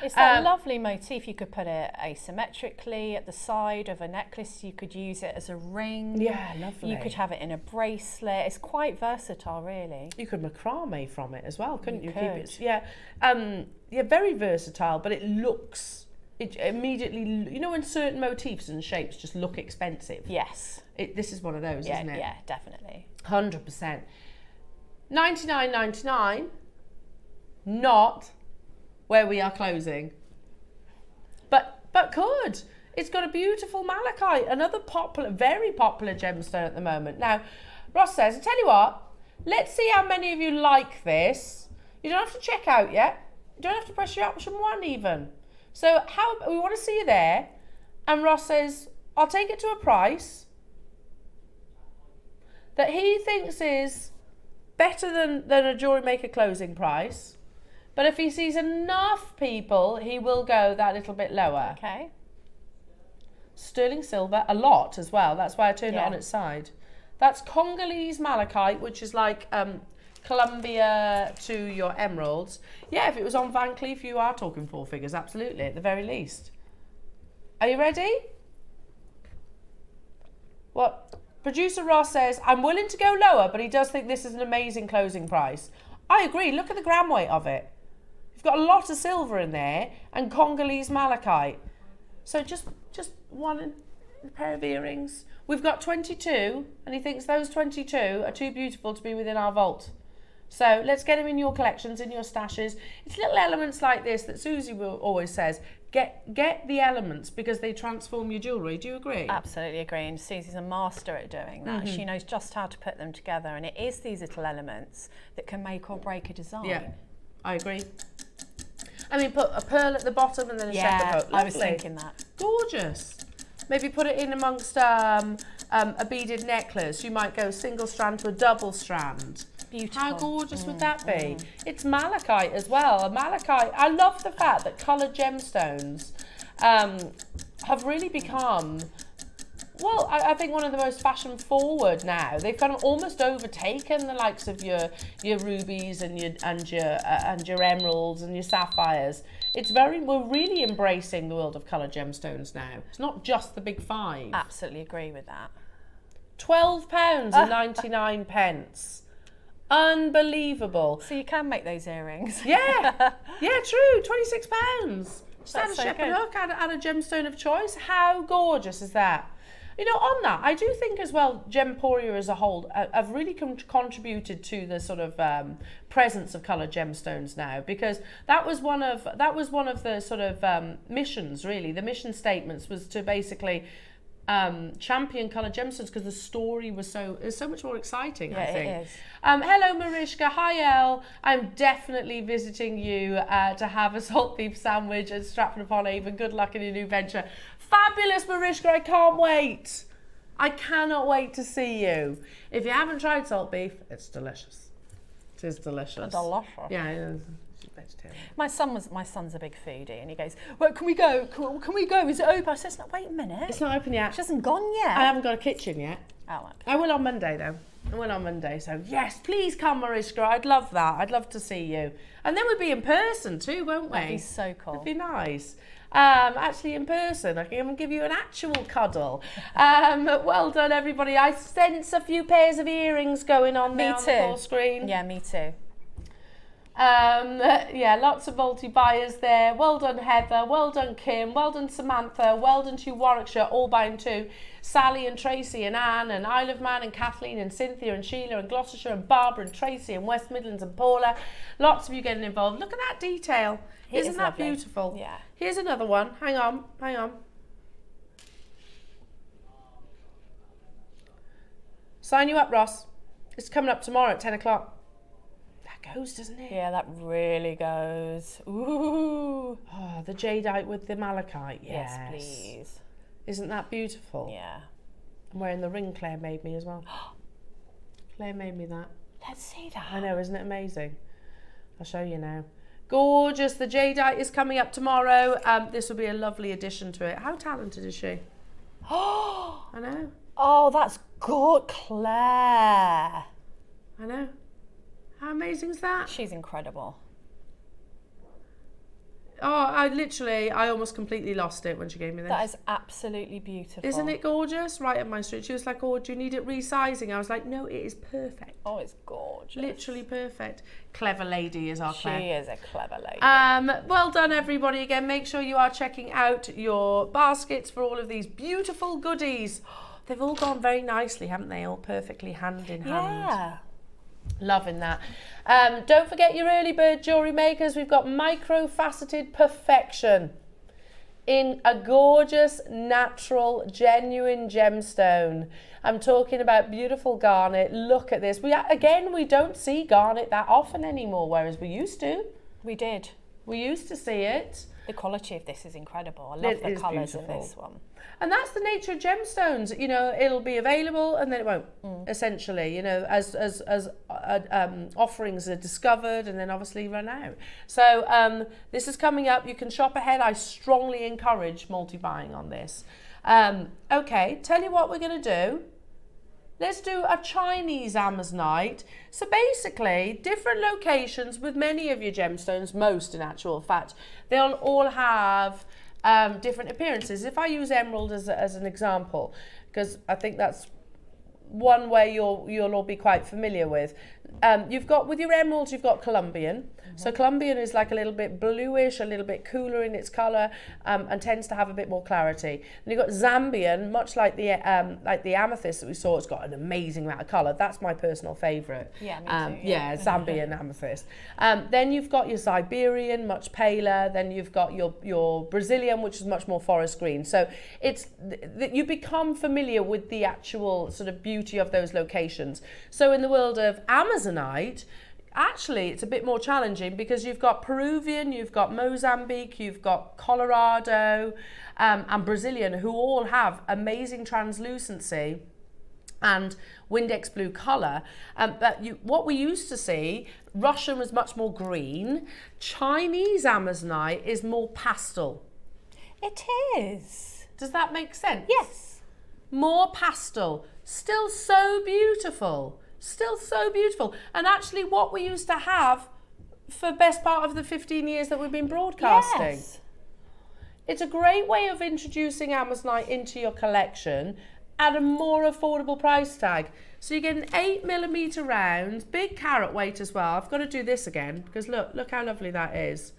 It's that lovely motif. You could put it asymmetrically at the side of a necklace. You could use it as a ring. Yeah, lovely. You could have it in a bracelet. It's quite versatile, really. You could macrame from it as well, couldn't you? Could. Keep it. Yeah, very versatile, but it looks. It immediately, you know, when certain motifs and shapes just look expensive. Yes. This is one of those, isn't it? Yeah, definitely. 100%. $99.99, not where we are closing. But could. It's got a beautiful malachite, another popular, very popular gemstone at the moment. Now, Ross says, I tell you what, let's see how many of you like this. You don't have to check out yet. You don't have to press your option 1 even. So we want to see you there. And Ross says, I'll take it to a price that he thinks is better than a JewelleryMaker closing price. But if he sees enough people, he will go that little bit lower. Okay. Sterling silver, a lot as well. That's why I turned it on its side. That's Congolese malachite, which is like Columbia to your emeralds. Yeah, if it was on Van Cleef, you are talking 4 figures, absolutely, at the very least. Are you ready? What? Producer Ross says, I'm willing to go lower, but he does think this is an amazing closing price. I agree. Look at the gram weight of it. You've got a lot of silver in there and Congolese malachite. So just one pair of earrings. We've got 22, and he thinks those 22 are too beautiful to be within our vault. So let's get them in your collections, in your stashes. It's little elements like this that Susie always says, get the elements because they transform your jewellery. Do you agree? Absolutely agree. And Susie's a master at doing that. She knows just how to put them together. And it is these little elements that can make or break a design. Yeah, I agree. I mean, put a pearl at the bottom and then a shepherd hook. I was thinking that. Gorgeous. Maybe put it in amongst a beaded necklace, you might go single strand to a double strand. Beautiful. How gorgeous would that be? It's malachite as well. A malachite, I love the fact that coloured gemstones have really become, well, I think one of the most fashion forward now. They've kind of almost overtaken the likes of your rubies and your emeralds and your sapphires. We're really embracing the world of coloured gemstones now. It's not just the big five. Absolutely agree with that. £12.99. Unbelievable. So you can make those earrings. Yeah, yeah, true. £26. Just add a so shepherd good. hook, add a gemstone of choice. How gorgeous is that? You know, on that, I do think as well, Gemporia as a whole have really contributed to the sort of presence of coloured gemstones now, because that was one of the sort of missions, really. The mission statements was to basically champion coloured gemstones because the story was so much more exciting. Yeah, I think. it is. Hello Mariska, hi Elle. I'm definitely visiting you to have a salt beef sandwich at Stratford-upon-Avon. Good luck in your new venture. Fabulous Mariska, I can't wait. I cannot wait to see you. If you haven't tried salt beef, it's delicious. It is delicious. Delicious. Yeah, it is. Vegetarian. My son's a big foodie, and he goes, "Well, can we go? Can we go? Is it open?" I said, "No, wait a minute. It's not open yet. She hasn't gone yet." I haven't got a kitchen yet. Oh, okay. I will on Monday though. I will on Monday. So yes, please come, Mariska. I'd love that. I'd love to see you. And then we'll be in person too, won't we? That'd be so cool. It'd be nice. Actually in person, I can give you an actual cuddle. Well done, everybody. I sense a few pairs of earrings going on there on the full screen. Yeah, me too. Yeah, lots of multi-buyers there. Well done, Heather. Well done, Kim. Well done, Samantha. Well done to Warwickshire, all buying two. Sally and Tracy and Anne and Isle of Man and Kathleen and Cynthia and Sheila and Gloucestershire and Barbara and Tracy and West Midlands and Paula. Lots of you getting involved. Look at that detail. Isn't that lovely. beautiful? Yeah. Here's another one. Hang on. Sign you up, Ross. It's coming up tomorrow at 10 o'clock. That goes, doesn't it? Yeah, that really goes. Ooh. Oh, the jadeite with the malachite. Yes, please. Isn't that beautiful? Yeah. I'm wearing the ring Claire made me as well. Claire made me that. Let's see that. I know, isn't it amazing? I'll show you now. Gorgeous. The jadeite is coming up tomorrow. This will be a lovely addition to it. How talented is she? Oh, I know. oh, that's good, Claire. I know. How amazing is that? She's incredible. Oh, I almost completely lost it when she gave me this. That is absolutely beautiful. Isn't it gorgeous? Right up my street. She was like, oh, do you need it resizing? I was like, no, it is perfect. Oh, it's gorgeous. Literally perfect. Clever lady is our Claire. She is a clever lady. Well done, everybody. Again, make sure you are checking out your baskets for all of these beautiful goodies. They've all gone very nicely, haven't they? All perfectly hand in hand. Yeah. Loving that. Don't forget your early bird jewellery makers. We've got micro-faceted perfection in a gorgeous, natural, genuine gemstone. I'm talking about beautiful garnet. Look at this. We don't see garnet that often anymore, whereas we used to. We did. We used to see it. The quality of this is incredible. I love the colours in this one. And that's the nature of gemstones. You know, it'll be available and then it won't. Essentially, you know, as offerings are discovered and then obviously run out. So this is coming up. You can shop ahead. I strongly encourage multi-buying on this. Okay, tell you what we're going to do. Let's do a Chinese Amazonite. So basically, different locations with many of your gemstones, most in actual fact, they'll all have different appearances. If I use emerald as an example, because I think that's one way you'll all be quite familiar with. You've got, with your emeralds, you've got Colombian. So Colombian is like a little bit bluish, a little bit cooler in its colour, and tends to have a bit more clarity. And you've got Zambian, much like the amethyst that we saw. It's got an amazing amount of colour. That's my personal favourite. Yeah, me too. Yeah, Zambian amethyst. Then you've got your Siberian, much paler. Then you've got your Brazilian, which is much more forest green. So it's you become familiar with the actual sort of beauty of those locations. So in the world of Amazonite, actually it's a bit more challenging because you've got Peruvian, you've got Mozambique, you've got Colorado and Brazilian, who all have amazing translucency and Windex blue colour. But what we used to see, Russian was much more green. Chinese Amazonite is more pastel. It is. Does that make sense? Yes. More pastel. Still so beautiful. Still so beautiful. And actually what we used to have for best part of the 15 years that we've been broadcasting. Yes. It's a great way of introducing Amazonite into your collection at a more affordable price tag. So you get an 8mm round, big carat weight as well. I've got to do this again because look how lovely that is.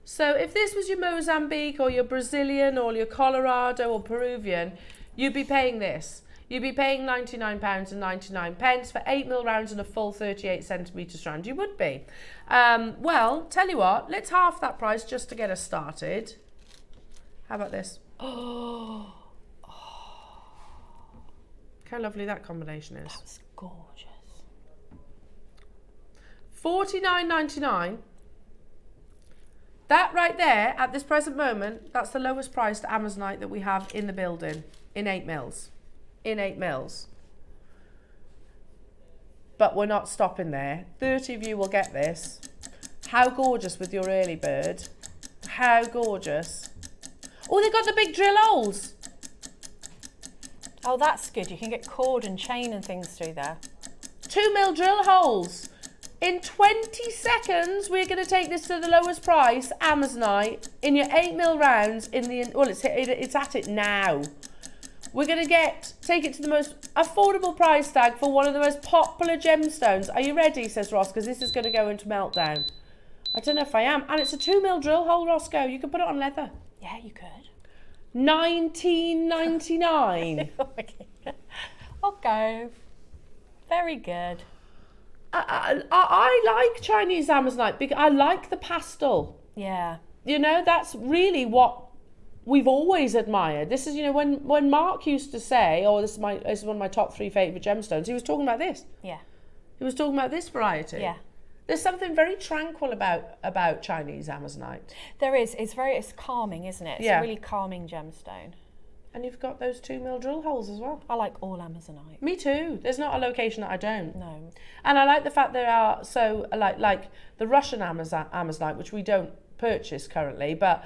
So if this was your Mozambique or your Brazilian or your Colorado or Peruvian, you'd be paying this. You'd be paying £99.99 for 8mm rounds and a full 38cm strand. You would be. Well, tell you what, let's half that price just to get us started. How about this? Oh. Look how lovely that combination is. That's gorgeous. $49.99. That right there, at this present moment, that's the lowest priced Amazonite that we have in the building, in 8mm. In 8mm. But we're not stopping there. 30 of you will get this. How gorgeous with your early bird. How gorgeous. Oh, they've got the big drill holes. Oh, that's good. You can get cord and chain and things through there. 2mm drill holes. In 20 seconds, we're going to take this to the lowest price, Amazonite, in your 8mm rounds. Well, it's at it now. We're going to take it to the most affordable price tag for one of the most popular gemstones. Are you ready, says Ross, because this is going to go into meltdown. I don't know if I am. And it's a 2mm drill hole, Roscoe. You can put it on leather. Yeah, you could. $19.99. Okay. Very good. I like Chinese Amazonite because I like the pastel. Yeah. You know, that's really what we've always admired. This is, you know, when Mark used to say, oh, this is one of my top 3 favourite gemstones, he was talking about this. Yeah. He was talking about this variety. Yeah. There's something very tranquil about Chinese Amazonite. There is. It's calming, isn't it? It's a really calming gemstone. And you've got those 2mm drill holes as well. I like all Amazonite. Me too. There's not a location that I don't. No. And I like the fact there are so like the Russian Amazonite, which we don't purchase currently, but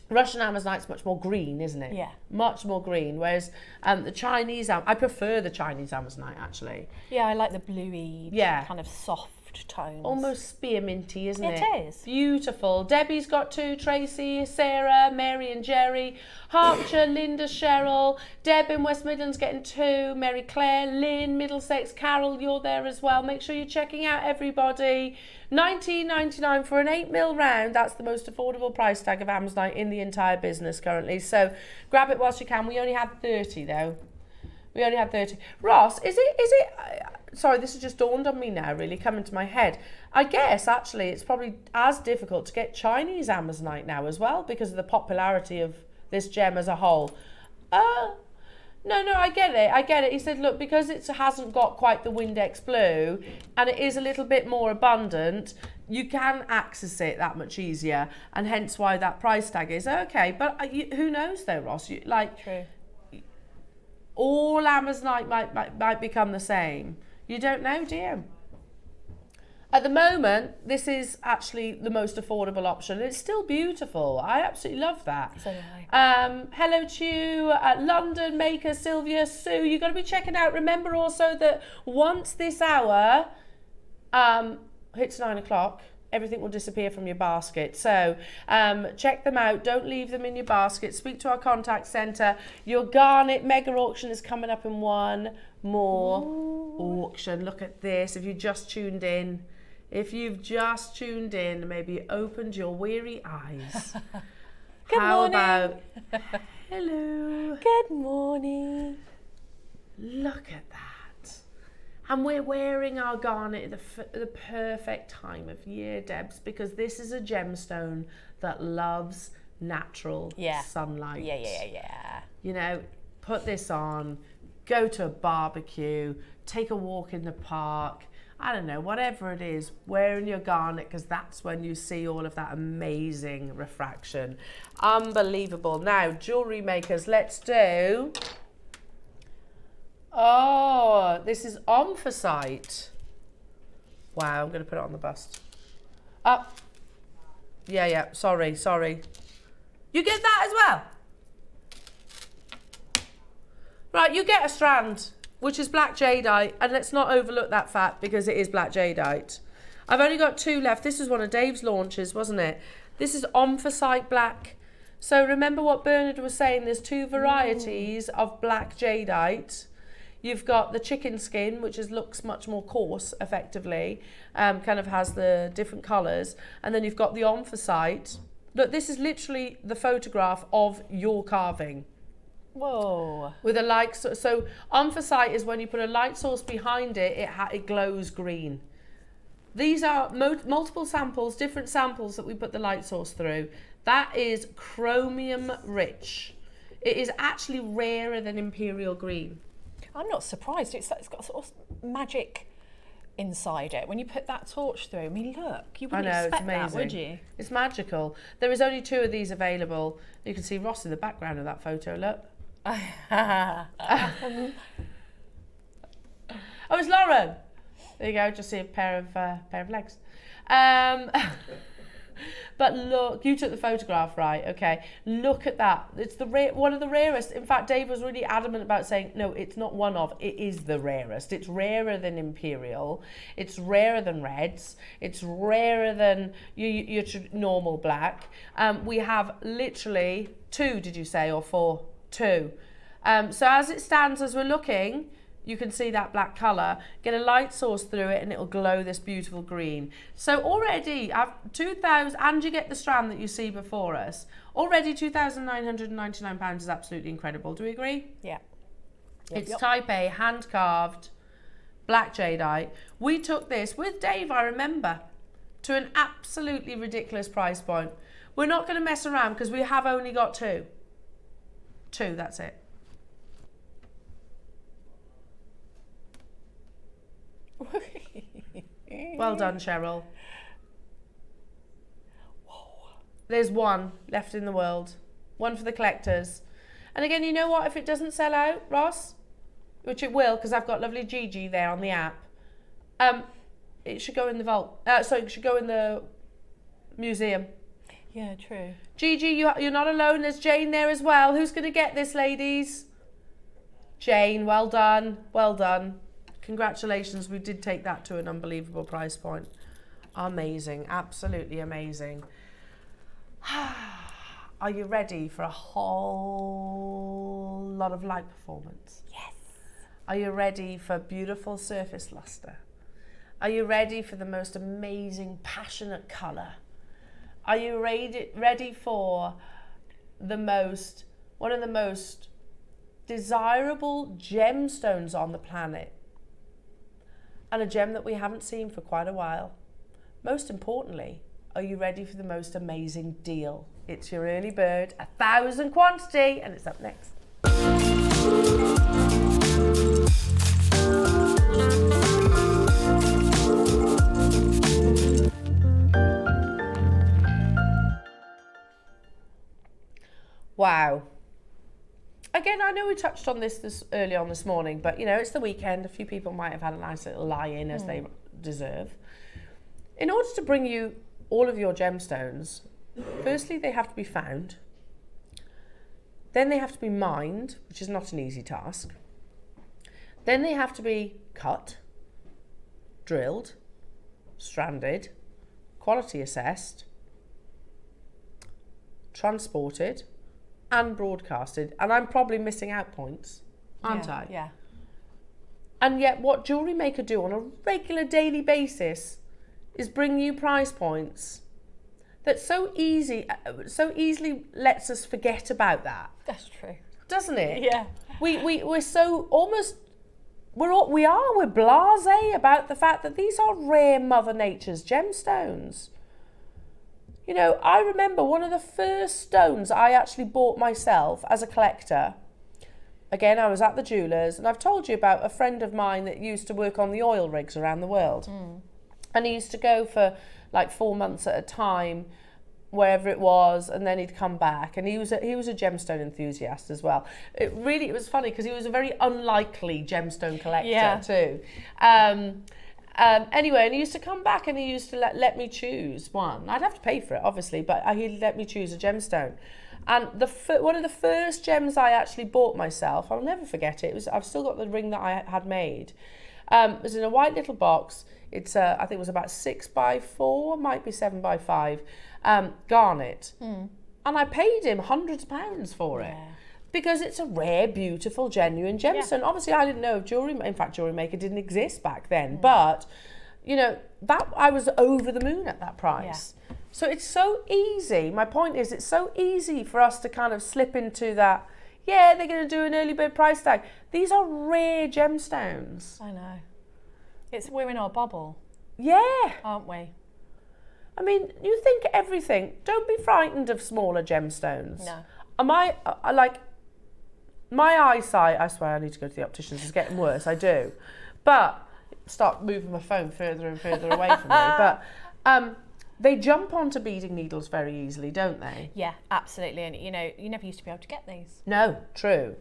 Russian Amazonite's much more green, isn't it? Yeah. Much more green, whereas the Chinese, I prefer the Chinese Amazonite actually. Yeah, I like the bluey, kind of soft tones. Almost spearminty, isn't it? It is. Beautiful. Debbie's got 2, Tracy, Sarah, Mary and Jerry, Hertfordshire, Linda, Cheryl, Deb in West Midlands getting 2, Mary Claire, Lynn, Middlesex, Carol, you're there as well. Make sure you're checking out everybody. $19.99 for an 8mm round. That's the most affordable price tag of Amazonite in the entire business currently. So grab it whilst you can. We only had 30 though. We only had 30. Ross, is it sorry, this has just dawned on me now, really coming to my head. I guess actually it's probably as difficult to get Chinese Amazonite now as well because of the popularity of this gem as a whole. No, I get it. He said, look, because it hasn't got quite the Windex blue and it is a little bit more abundant, you can access it that much easier, and hence why that price tag is okay. But who knows though, Ross? True. All Amazonite might become the same. You don't know, do you? At the moment, this is actually the most affordable option. It's still beautiful. I absolutely love that. So do I. Hello to you, London, Maker, Sylvia, Sue. You've got to be checking out. Remember also that once this hour hits 9 o'clock, everything will disappear from your basket. So check them out. Don't leave them in your basket. Speak to our contact centre. Your Garnet mega auction is coming up in one more auction. Look at this. If you just tuned in, maybe opened your weary eyes. Good morning. About hello. Good morning. Look at that. And we're wearing our garnet at the perfect time of year, Debs, because this is a gemstone that loves natural sunlight. Yeah. You know, put this on, go to a barbecue, take a walk in the park, I don't know, whatever it is, wearing your garnet, because that's when you see all of that amazing refraction. Unbelievable. Now, jewellery makers, let's do... Oh, this is Omphacite. Wow, I'm going to put it on the bust. Up. Yeah, sorry. You get that as well? Right, you get a strand, which is black jadeite, and let's not overlook that fact because it is black jadeite. I've only got 2 left. This was one of Dave's launches, wasn't it? This is Omphacite black. So remember what Bernard was saying, there's 2 varieties of black jadeite. You've got the chicken skin, which looks much more coarse, effectively, kind of has the different colours. And then you've got the Omphacite. Look, this is literally the photograph of your carving. Whoa. With a light, so Omphacite is when you put a light source behind it, it glows green. These are multiple samples, different samples that we put the light source through. That is chromium rich. It is actually rarer than imperial green. I'm not surprised. It's got sort of magic inside it. When you put that torch through, I mean, look, you wouldn't expect that, would you? It's magical. There is only 2 of these available. You can see Ross in the background of that photo, look. Oh, it's Lauren. There you go, just see a pair of legs. But look, you took the photograph, right? Okay, look at that. It's one of the rarest. In fact, Dave was really adamant about saying, no, it's not one of, it is the rarest. It's rarer than imperial. It's rarer than reds. It's rarer than your normal black. We have literally 2, did you say, or 4? 2. So as it stands, as we're looking, you can see that black colour. Get a light source through it and it'll glow this beautiful green. So already, I've 2,000, and you get the strand that you see before us. Already £2,999 is absolutely incredible. Do we agree? Yeah. It's type A, hand carved, black jadeite. We took this with Dave, I remember, to an absolutely ridiculous price point. We're not going to mess around because we have only got 2. 2, that's it. Well done, Cheryl. Whoa. There's 1 left in the world. 1 for the collectors. And again, you know what? If it doesn't sell out, Ross, which it will, because I've got lovely Gigi there on the app, it should go in the vault. It should go in the museum. Yeah, true. Gigi, you're not alone. There's Jane there as well. Who's going to get this, ladies? Jane, well done. Well done. Congratulations, we did take that to an unbelievable price point. Amazing, absolutely amazing. Are you ready for a whole lot of light performance? Yes. Are you ready for beautiful surface luster? Are you ready for the most amazing, passionate colour? Are you ready for one of the most desirable gemstones on the planet? And a gem that we haven't seen for quite a while. Most importantly, are you ready for the most amazing deal? It's your early bird, 1,000 quantity, and it's up next. Wow. Again, I know we touched on this early on this morning, but you know, it's the weekend. A few people might have had a nice little lie-in as they deserve. In order to bring you all of your gemstones, firstly, they have to be found. Then they have to be mined, which is not an easy task. Then they have to be cut, drilled, stranded, quality assessed, transported, and broadcasted, and I'm probably missing out points, aren't I? Yeah. And yet what JewelleryMaker do on a regular daily basis is bring you price points that so easily lets us forget about that. That's true. Doesn't it? Yeah. We're so almost, we're blasé about the fact that these are rare Mother Nature's gemstones. You know, I remember one of the first stones I actually bought myself as a collector. Again, I was at the jewellers, and I've told you about a friend of mine that used to work on the oil rigs around the world. And he used to go for like 4 months at a time wherever it was, and then he'd come back, and he was a gemstone enthusiast as well. It was funny because he was a very unlikely gemstone collector too. Anyway, and he used to come back and he used to let me choose one. I'd have to pay for it, obviously, but he'd let me choose a gemstone. And one of the first gems I actually bought myself, I'll never forget it. I've still got the ring that I had made. It was in a white little box. It's I think it was about 6x4, might be 7x5, garnet. And I paid him hundreds of pounds for it. Because it's a rare, beautiful, genuine gemstone. Obviously, I didn't know if JewelleryMaker didn't exist back then. But, you know, that I was over the moon at that price. Yeah. So it's so easy. My point is, it's so easy for us to kind of slip into that, yeah, they're going to do an early bird price tag. These are rare gemstones. I know. We're in our bubble. Yeah. Aren't we? I mean, you think everything. Don't be frightened of smaller gemstones. No. My eyesight, I swear I need to go to the opticians, it's getting worse, I do. But, start moving my phone further and further away from me. But they jump onto beading needles very easily, don't they? Yeah, absolutely. And, you know, you never used to be able to get these. No, true.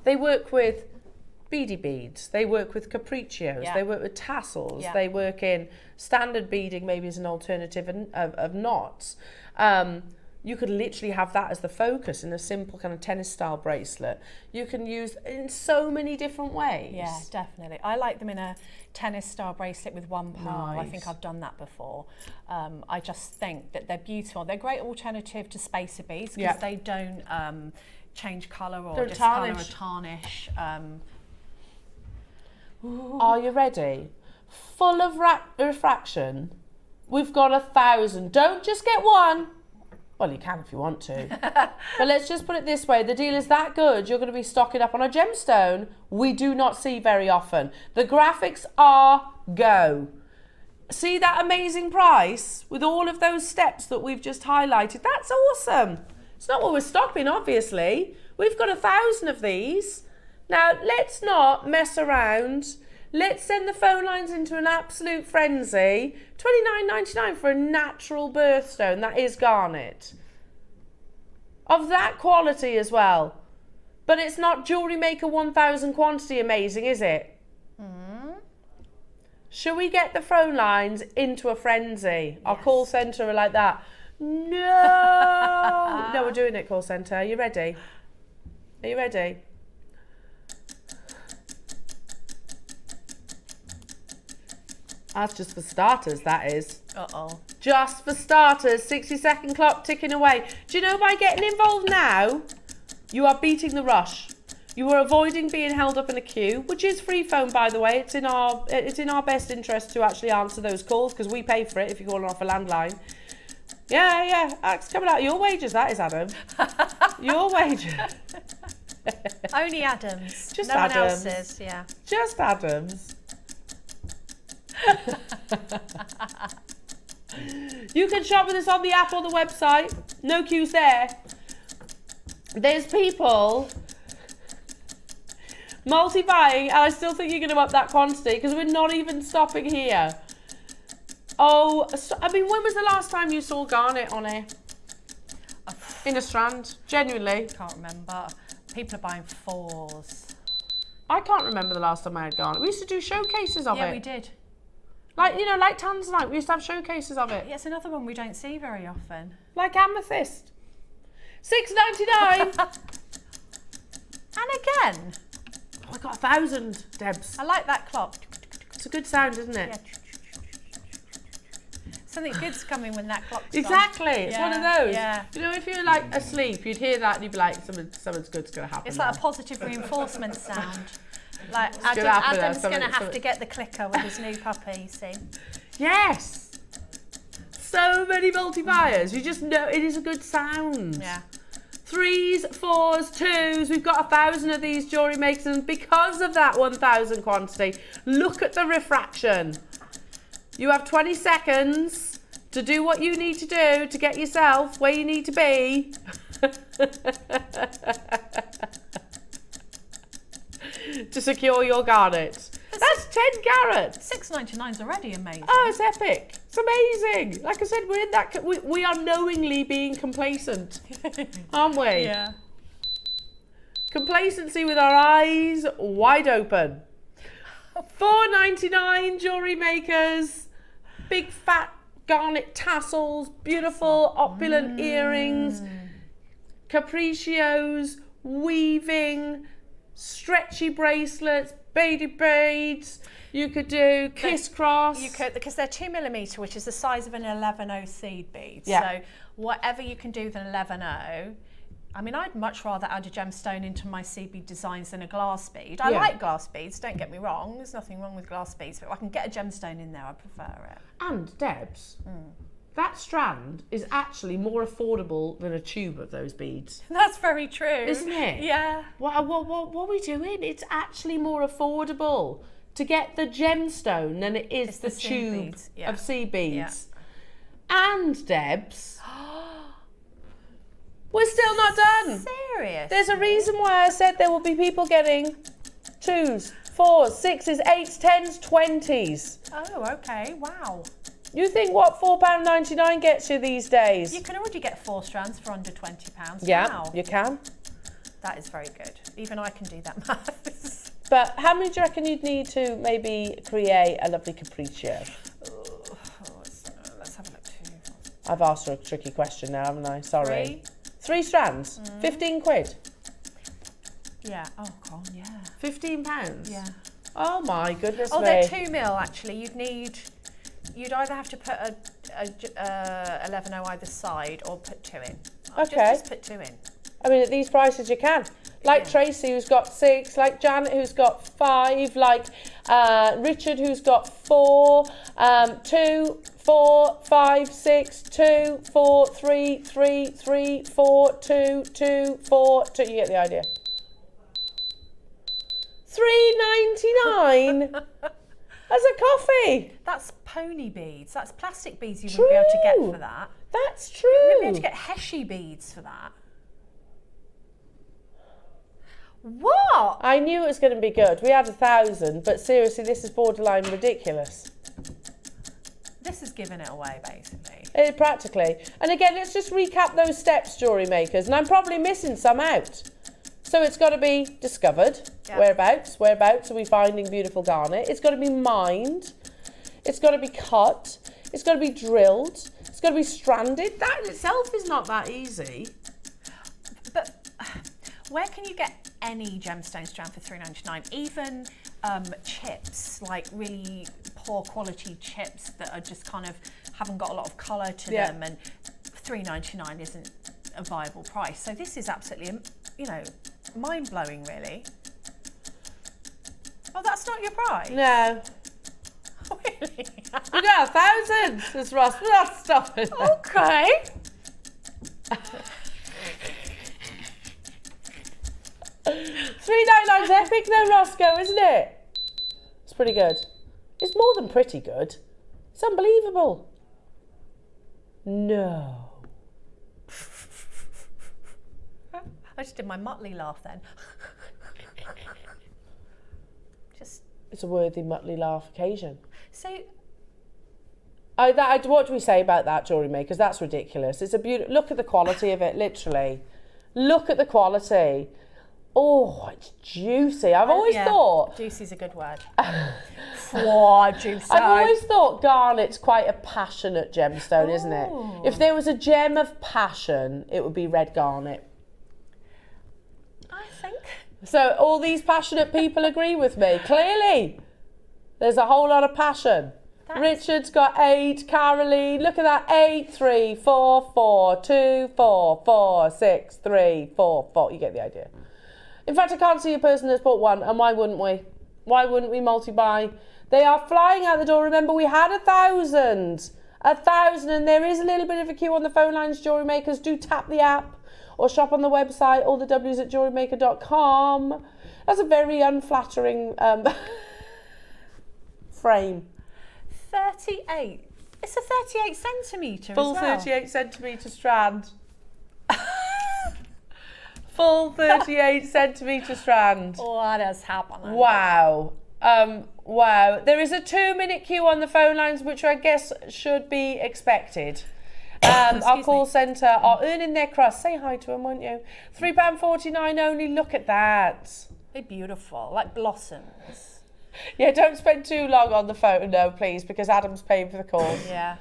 They work with beady beads, they work with capriccios, they work with tassels, they work in standard beading, maybe as an alternative of knots. You could literally have that as the focus in a simple kind of tennis style bracelet. You can use in so many different ways. Yeah, definitely. I like them in a tennis style bracelet with one pearl. Nice. I think I've done that before. I just think that they're beautiful. They're a great alternative to spacer beads because they don't change colour or discolour or tarnish. Are you ready? Full of refraction. We've got 1,000. Don't just get one. Well, you can if you want to. But let's just put it this way. The deal is that good, you're going to be stocking up on a gemstone we do not see very often. The graphics are go. See that amazing price with all of those steps that we've just highlighted? That's awesome. It's not what we're stopping, obviously. We've got 1,000 of these. Now, let's not mess around. Let's send the phone lines into an absolute frenzy. $29.99 for a natural birthstone. That is garnet. Of that quality as well. But it's not JewelleryMaker 1000 quantity amazing, is it? Should we get the phone lines into a frenzy? Our call centre are like that. No! No, we're doing it, call centre. Are you ready? Are you ready? That's just for starters, that is. Uh-oh. Just for starters, 60-second clock ticking away. Do you know, by getting involved now, you are beating the rush. You are avoiding being held up in a queue, which is free phone, by the way. It's in our best interest to actually answer those calls because we pay for it if you're calling off a landline. Yeah, it's coming out of your wages, that is, Adam. Your wages. Only Adam's. Just no Adam's. one else's, yeah. Just Adam's. You can shop with us on the app or the website. No queues there. There's people multi-buying, and I still think you're going to up that quantity because we're not even stopping here. Oh, I mean, when was the last time you saw garnet on air? In a strand, genuinely. Can't remember. People are buying 4s. I can't remember the last time I had garnet. We used to do showcases of it. Yeah, we did. Like, you know, like Tanzanite, we used to have showcases of it. Yeah, it's another one we don't see very often. Like amethyst. $6.99. And again. Oh, I got 1,000, Debs. I like that clock. It's a good sound, isn't it? Yeah. Something good's coming when that clock's Exactly. on. It's one of those. Yeah. You know, if you're like asleep, you'd hear that and you'd be like, something's good's going to happen. It's now. like a positive reinforcement sound. Like gonna happen now, Adam's going to have something- to get the clicker with his new puppy, you see. Yes. So many multi-buyers. You just know it is a good sound. Yeah. 3s, 4s, 2s. We've got 1,000 of these JewelleryMakers, and because of that 1,000 quantity, look at the refraction. You have 20 seconds to do what you need to do to get yourself where you need to be. To secure your garnet. That's 10 carats. $6.99 is already amazing. Oh, it's epic. It's amazing. Like I said, we're in that. We are knowingly being complacent, aren't we? Yeah. Complacency with our eyes wide open. $4.99 jewellery makers, big fat garnet tassels, beautiful opulent earrings, capriccios, weaving, stretchy bracelets, baby beads. You could do kiss-cross. You could, because they're 2mm, which is the size of an 11.0 seed bead. Yeah. So whatever you can do with an 11.0. I mean, I'd much rather add a gemstone into my seed bead designs than a glass bead. I like glass beads, don't get me wrong. There's nothing wrong with glass beads, but if I can get a gemstone in there, I prefer it. And Debs, that strand is actually more affordable than a tube of those beads. That's very true. Isn't it? Yeah. What are we doing? It's actually more affordable to get the gemstone than it is the tube of seed beads. Yeah. And Debs, we're still not done. Serious? There's a reason why I said there will be people getting 2s, 4s, 6s, 8s, 10s, 20s. Oh, okay. Wow. You think what £4.99 gets you these days? You can already get 4 strands for under £20. Yeah, wow. you can. That is very good. Even I can do that maths. But how many do you reckon you'd need to maybe create a lovely capriccio? Let's have a look. I've asked her a tricky question now, haven't I? Sorry. 3 strands, 15 quid. Yeah. Oh God. Yeah. £15. Yeah. Oh my goodness me. They're 2mm actually. You'd either have to put a 11.0 either side or put 2 in. Okay. Just put 2 in. I mean, at these prices you can. Like Tracy, who's got 6, like Janet, who's got 5, like Richard, who's got 4, 2, 4, 5, 6, 2, 4, 3, 3, 3, 4, 2, 2, 4, 2. You get the idea. $3.99 as a coffee. That's pony beads. That's plastic beads you wouldn't be able to get for that. That's true. You wouldn't be able to get Heshy beads for that. What? I knew it was going to be good. We had 1,000, but seriously, this is borderline ridiculous. This is giving it away, basically. Practically. And again, let's just recap those steps, jewellery makers. And I'm probably missing some out. So it's got to be discovered. Yep. Whereabouts are we finding beautiful garnet? It's got to be mined. It's got to be cut. It's got to be drilled. It's got to be stranded. That in itself is not that easy. But where can you get any gemstone strand for $3.99? Even chips, like really poor quality chips that are just kind of haven't got a lot of colour to them, and $3.99 isn't a viable price. So this is absolutely, mind-blowing, really. Oh, that's not your price? No. Really? We got 1,000. This Ross, that's stuff. Okay. $3.99's epic though, Roscoe, isn't it? It's pretty good. It's more than pretty good. It's unbelievable. No. I just did my Muttley laugh then. It's a worthy Muttley laugh occasion. So. What do we say about that, jewellery makers? That's ridiculous. It's a beautiful. Look at the quality of it, literally. Look at the quality. Oh, it's juicy. I've always thought... Juicy's a good word. Oh, juicy. I've always thought garnet's quite a passionate gemstone, isn't it? If there was a gem of passion, it would be red garnet. I think. So all these passionate people agree with me. Clearly, there's a whole lot of passion. Richard's got 8. Caroline, look at that. 8, 3, 4, 4, 2, 4, 4, 6, 3, 4, 4. You get the idea. In fact, I can't see a person that's bought one, and why wouldn't we? Why wouldn't we multi-buy? They are flying out the door. Remember, we had 1,000. 1,000, and there is a little bit of a queue on the phone lines, jewellery makers. Do tap the app or shop on the website, all the W's at jewellerymaker.com. That's a very unflattering frame. 38. It's a 38 centimetre Full as well. 38 centimetre strand. Full 38 centimetre strand. What has happened? Wow. Wow. There is a 2-minute queue on the phone lines, which I guess should be expected. Our call centre are earning their crust. Say hi to them, won't you? £3.49 only. Look at that. They're beautiful, like blossoms. Yeah, don't spend too long on the phone, no, please, because Adam's paying for the call. Yeah.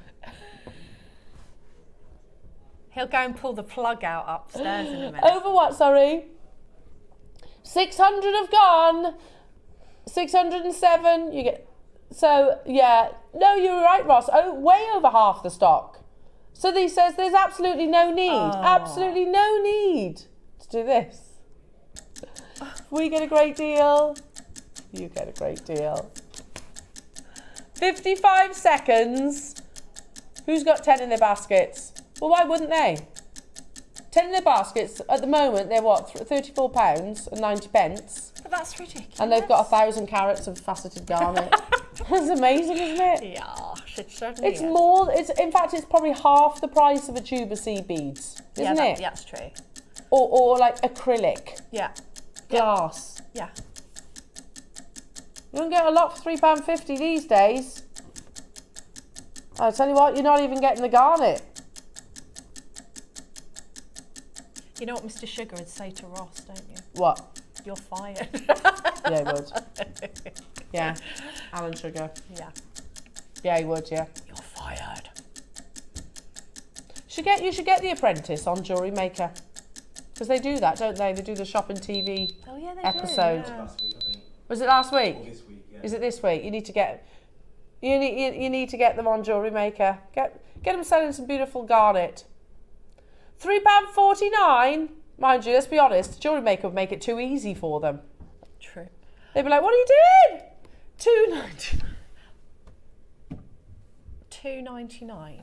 He'll go and pull the plug out upstairs in a minute. Over what, sorry? 600 have gone. 607, you get... So, yeah. No, you were right, Ross. Oh, way over half the stock. So he says there's absolutely no need. Absolutely no need to do this. We get a great deal. You get a great deal. 55 seconds. Who's got 10 in their baskets? Well, why wouldn't they? 10 in their baskets, at the moment, they're what, £34.90. But that's ridiculous. And they've got 1,000 carats of faceted garnet. That's amazing, isn't it? Yeah, it certainly It's is. more, in fact, it's probably half the price of a tube of seed beads, isn't it? Yeah, that's true. Or like acrylic, Yeah, glass. yeah. You don't get a lot for £3.50 these days. I tell you what, you're not even getting the garnet. You know what Mr. Sugar would say to Ross, don't you? What? You're fired. Yeah, he would. Yeah, Alan Sugar. Yeah. Yeah, he would, yeah. You're fired. You should get The Apprentice on JewelleryMaker. Because they do that, don't they? They do the shopping TV Oh yeah, they episode. do. Yeah. Last week, I think. Was it last week? Or this week, yeah. Is it this week? You need to get you need to get them on JewelleryMaker. Get them selling some beautiful garnet. £3.49. Mind you, let's be honest, JewelleryMaker would make it too easy for them. True. They'd be like, what are you doing? £2.99. £2.99.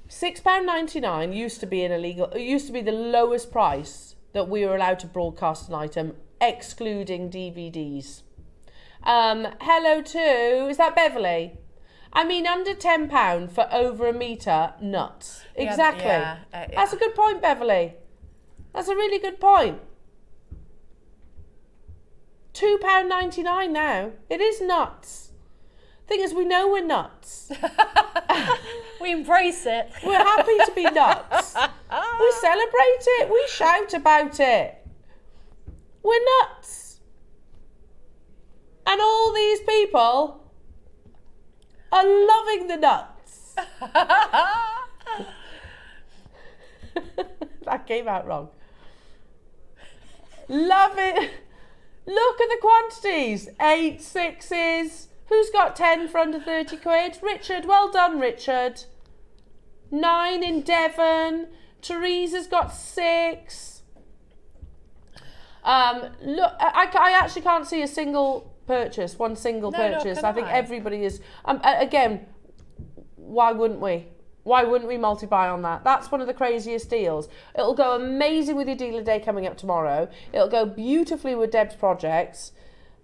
£6.99 used to be an illegal. It used to be the lowest price that we were allowed to broadcast an item, excluding DVDs. Hello to, is that Beverly? I mean, under £10 for over a metre, nuts. Yeah, Exactly. yeah, That's a good point, Beverly. That's a really good point. £2.99 now. It is nuts. Thing is, we know we're nuts. We embrace it. We're happy to be nuts. We celebrate it. We shout about it. We're nuts. And all these people are loving the nuts. That came out wrong. Love it. Look at the quantities. 8 6s. Who's got 10 for under 30 quid? Richard, well done, Richard. 9 in Devon. Teresa's got 6. Look, I actually can't see a single purchase, one single purchase. I think everybody is. Again, why wouldn't we? Why wouldn't we multi-buy on that? That's one of the craziest deals. It'll go amazing with your dealer day coming up tomorrow. It'll go beautifully with Deb's projects.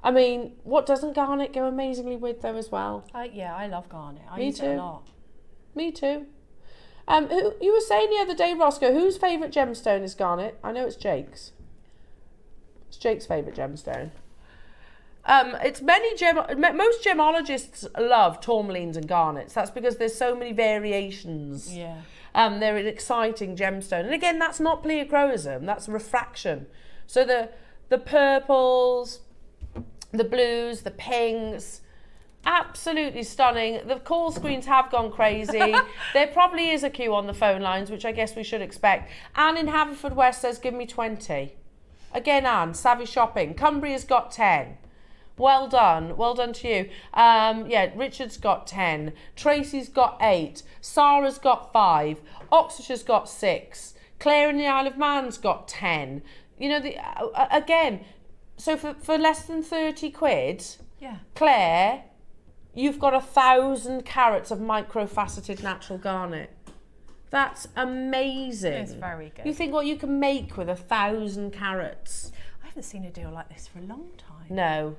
I mean, what doesn't garnet go amazingly with though as well? Yeah, I love garnet. I Me use too. it a lot. Me too. Who, you were saying the other day, Roscoe, whose favourite gemstone is garnet? I know it's Jake's. It's Jake's favourite gemstone. It's most gemologists love tourmalines and garnets. That's because there's so many variations. Yeah. They're an exciting gemstone. And again, that's not pleochroism, that's refraction. So the purples, the blues, the pinks, absolutely stunning. The call screens have gone crazy. There probably is a queue on the phone lines, which I guess we should expect. Anne in Haverfordwest says, give me 20. Again, Anne, savvy shopping. Cumbria's got 10. Well done to you. Yeah, Richard's got 10. Tracy's got 8. Sarah's got 5. Oxfordshire's got 6. Claire in the Isle of Man's got 10. You know, again, so for less than 30 quid, Yeah. Claire, you've got 1,000 carats of micro-faceted natural garnet. That's amazing. It's very good. You think what you can make with 1,000 carats? I haven't seen a deal like this for a long time. No,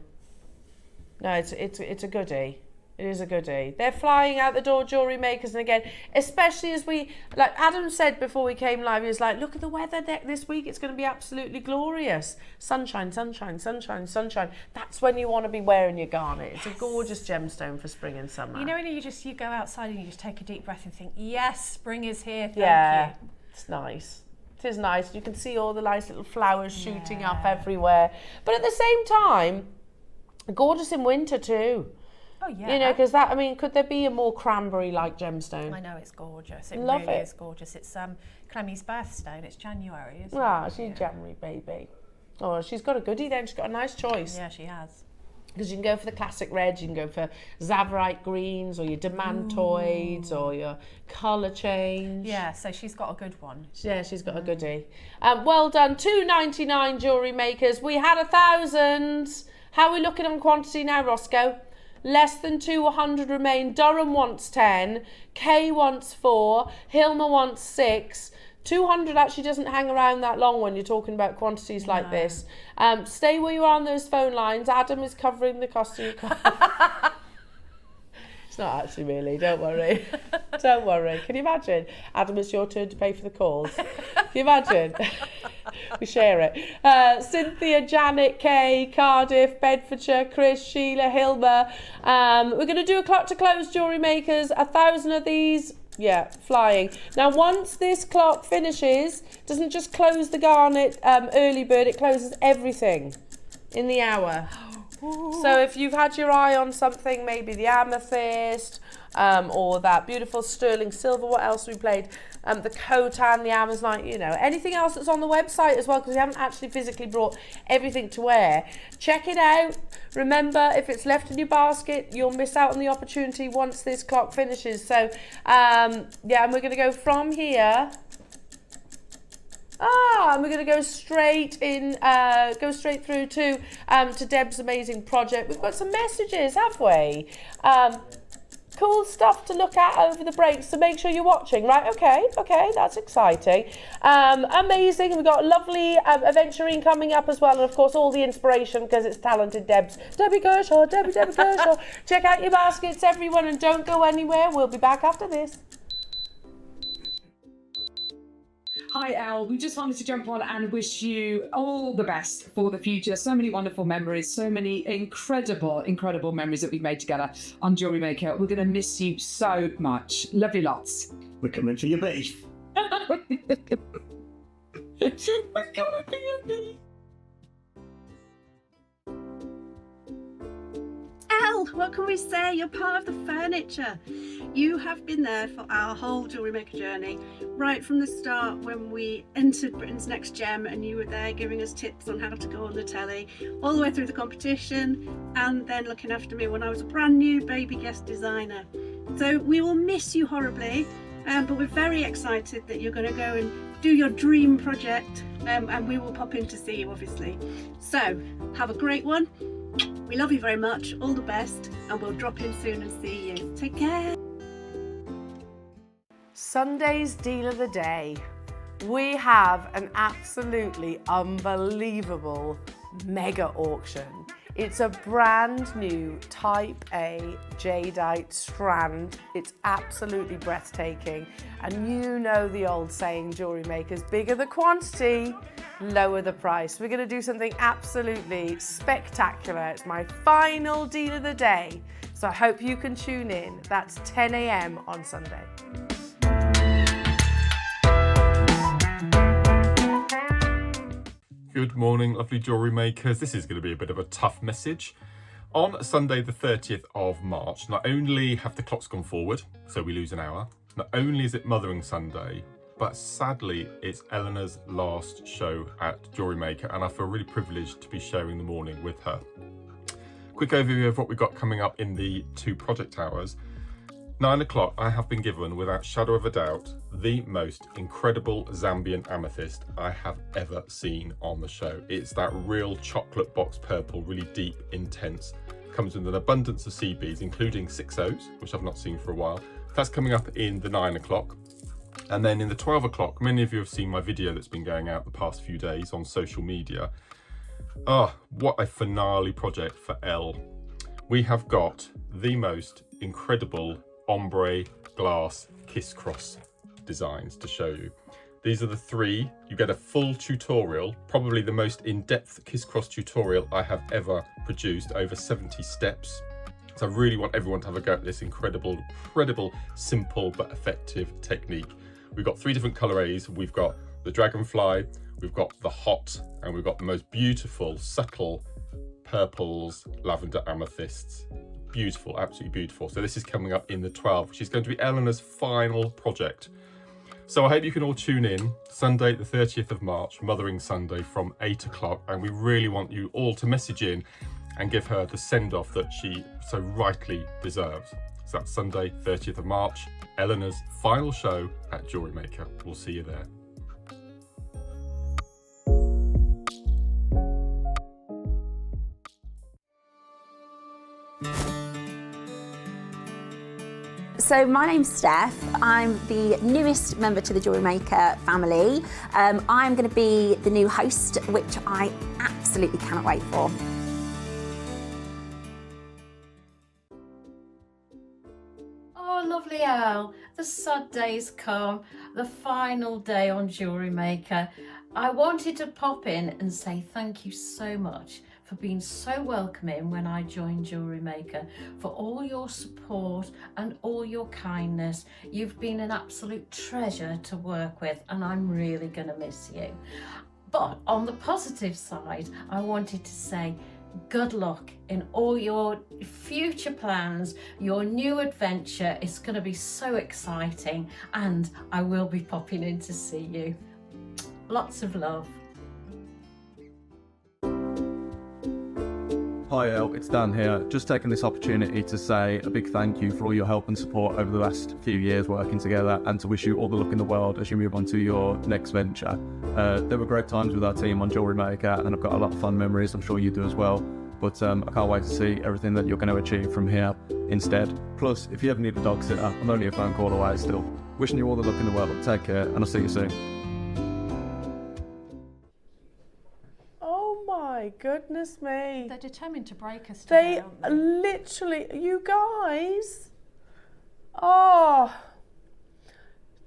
it's a goodie. It It is a goodie. They're flying out the door, jewellery makers, and again, especially as we, like Adam said before we came live, he was like, look at the weather this week, it's going to be absolutely glorious. Sunshine, sunshine, sunshine, sunshine. That's when you want to be wearing your garnet. It's a gorgeous gemstone for spring and summer. You know when you go outside and you just take a deep breath and think, yes, spring is here, thank you. It's nice. It is nice. You can see all the nice little flowers shooting up everywhere. But at the same time, gorgeous in winter too. Oh yeah. You know, because that, I mean, could there be a more cranberry-like gemstone? I know, it's gorgeous. It Love really it. is gorgeous. It's Clemmie's birthstone. It's January, isn't Ah, it? she's a January baby. Oh, she's got a goodie then. She's got a nice choice. Yeah, she has. Because you can go for the classic reds, you can go for Zavarite greens, or your Demantoids, or your colour change. Yeah, so she's got a good one. Yeah, she's got a goodie. Well done. $2.99 jewellery makers. We had 1,000. How are we looking on quantity now, Roscoe? Less than 200 remain. Durham wants 10. Kay wants 4. Hilma wants 6. 200 actually doesn't hang around that long when you're talking about quantities like this. Stay where you are on those phone lines. Adam is covering the cost of your car. It's not actually really, don't worry. Don't worry. Can you imagine? Adam, it's your turn to pay for the calls. Can you imagine? We share it. Cynthia, Janet, Kay, Cardiff, Bedfordshire, Chris, Sheila, Hilma. We're going to do a clock to close, jewellery makers. 1,000 of these. Yeah, flying. Now, once this clock finishes, it doesn't just close the garnet early bird, it closes everything in the hour. So if you've had your eye on something, maybe the amethyst, or that beautiful sterling silver, what else we played? The Khotan, the Amazonite, you know, anything else that's on the website as well, because we haven't actually physically brought everything to wear. Check it out. Remember, if it's left in your basket, you'll miss out on the opportunity once this clock finishes. So, yeah, and we're going to go from here. And we're going to go straight in, go straight through to Deb's amazing project. We've got some messages, have we? Cool stuff to look at over the break, so make sure you're watching. Right, okay, that's exciting. Amazing. We've got lovely Aventurine coming up as well, and of course all the inspiration, because it's talented Debbie Kershaw, Debbie Kershaw. Check out your baskets, everyone, and don't go anywhere. We'll be back after this. Hi Elle, we just wanted to jump on and wish you all the best for the future. So many wonderful memories, so many incredible memories that we've made together on Jewellery Maker. We're going to miss you so much. Love you lots. We're coming for your beef. We're coming for your beef. Elle, what can we say? You're part of the furniture. You have been there for our whole Jewellery Maker journey, right from the start when we entered Britain's Next Gem, and you were there giving us tips on how to go on the telly, all the way through the competition, and then looking after me when I was a brand new baby guest designer. So we will miss you horribly, but we're very excited that you're going to go and do your dream project, and we will pop in to see you, obviously. So have a great one. We love you very much, all the best, and we'll drop in soon and see you. Take care. Sunday's deal of the day. We have an absolutely unbelievable mega auction. It's a brand new Type A jadeite strand. It's absolutely breathtaking. And you know the old saying, jewellery makers, bigger the quantity, lower the price. We're going to do something absolutely spectacular. It's my final deal of the day. So I hope you can tune in. That's 10 a.m. on Sunday. Good morning, lovely jewellery makers. This is going to be a bit of a tough message. On Sunday the 30th of March, not only have the clocks gone forward, so we lose an hour, not only is it Mothering Sunday, but sadly it's Elena's last show at Jewellery Maker, and I feel really privileged to be sharing the morning with her. Quick overview of what we've got coming up in the 2 project hours. 9 o'clock, I have been given, without shadow of a doubt, the most incredible Zambian amethyst I have ever seen on the show. It's that real chocolate box purple, really deep, intense. Comes with an abundance of sea beads, including 6 O's, which I've not seen for a while. That's coming up in the 9 o'clock. And then in the 12 o'clock, many of you have seen my video that's been going out the past few days on social media. Oh, what a finale project for Elle. We have got the most incredible ombre glass kiss cross designs to show you. These are the 3. You get a full tutorial, probably the most in-depth kiss cross tutorial I have ever produced, over 70 steps. So I really want everyone to have a go at this incredible, simple but effective technique. We've got 3 different colours. We've got the dragonfly, we've got the hot, and we've got the most beautiful, subtle purples, lavender amethysts. Beautiful, absolutely beautiful. So this is coming up in the 12th, which is going to be Elena's final project. So I hope you can all tune in Sunday the 30th of March, Mothering Sunday, from 8 o'clock, and we really want you all to message in and give her the send-off that she so rightly deserves. So that's Sunday 30th of March, Elena's final show at JewelleryMaker. We'll see you there. So my name's Steph. I'm the newest member to the JewelleryMaker family. I'm going to be the new host, which I absolutely cannot wait for. Oh, lovely Al. The sad day's come, the final day on JewelleryMaker. I wanted to pop in and say thank you so much for being so welcoming when I joined JewelleryMaker, for all your support and all your kindness. You've been an absolute treasure to work with, and I'm really going to miss you. But on the positive side, I wanted to say good luck in all your future plans, your new adventure. It's going to be so exciting, and I will be popping in to see you. Lots of love. Hi Elle, it's Dan here. Just taking this opportunity to say a big thank you for all your help and support over the last few years working together, and to wish you all the luck in the world as you move on to your next venture. There were great times with our team on JewelleryMaker, and I've got a lot of fun memories. I'm sure you do as well. But I can't wait to see everything that you're going to achieve from here instead. Plus, if you ever need a dog sitter, I'm only a phone call away still. Wishing you all the luck in the world. Take care, and I'll see you soon. My goodness me. They're determined to break us today, aren't they? Literally, you guys. Oh,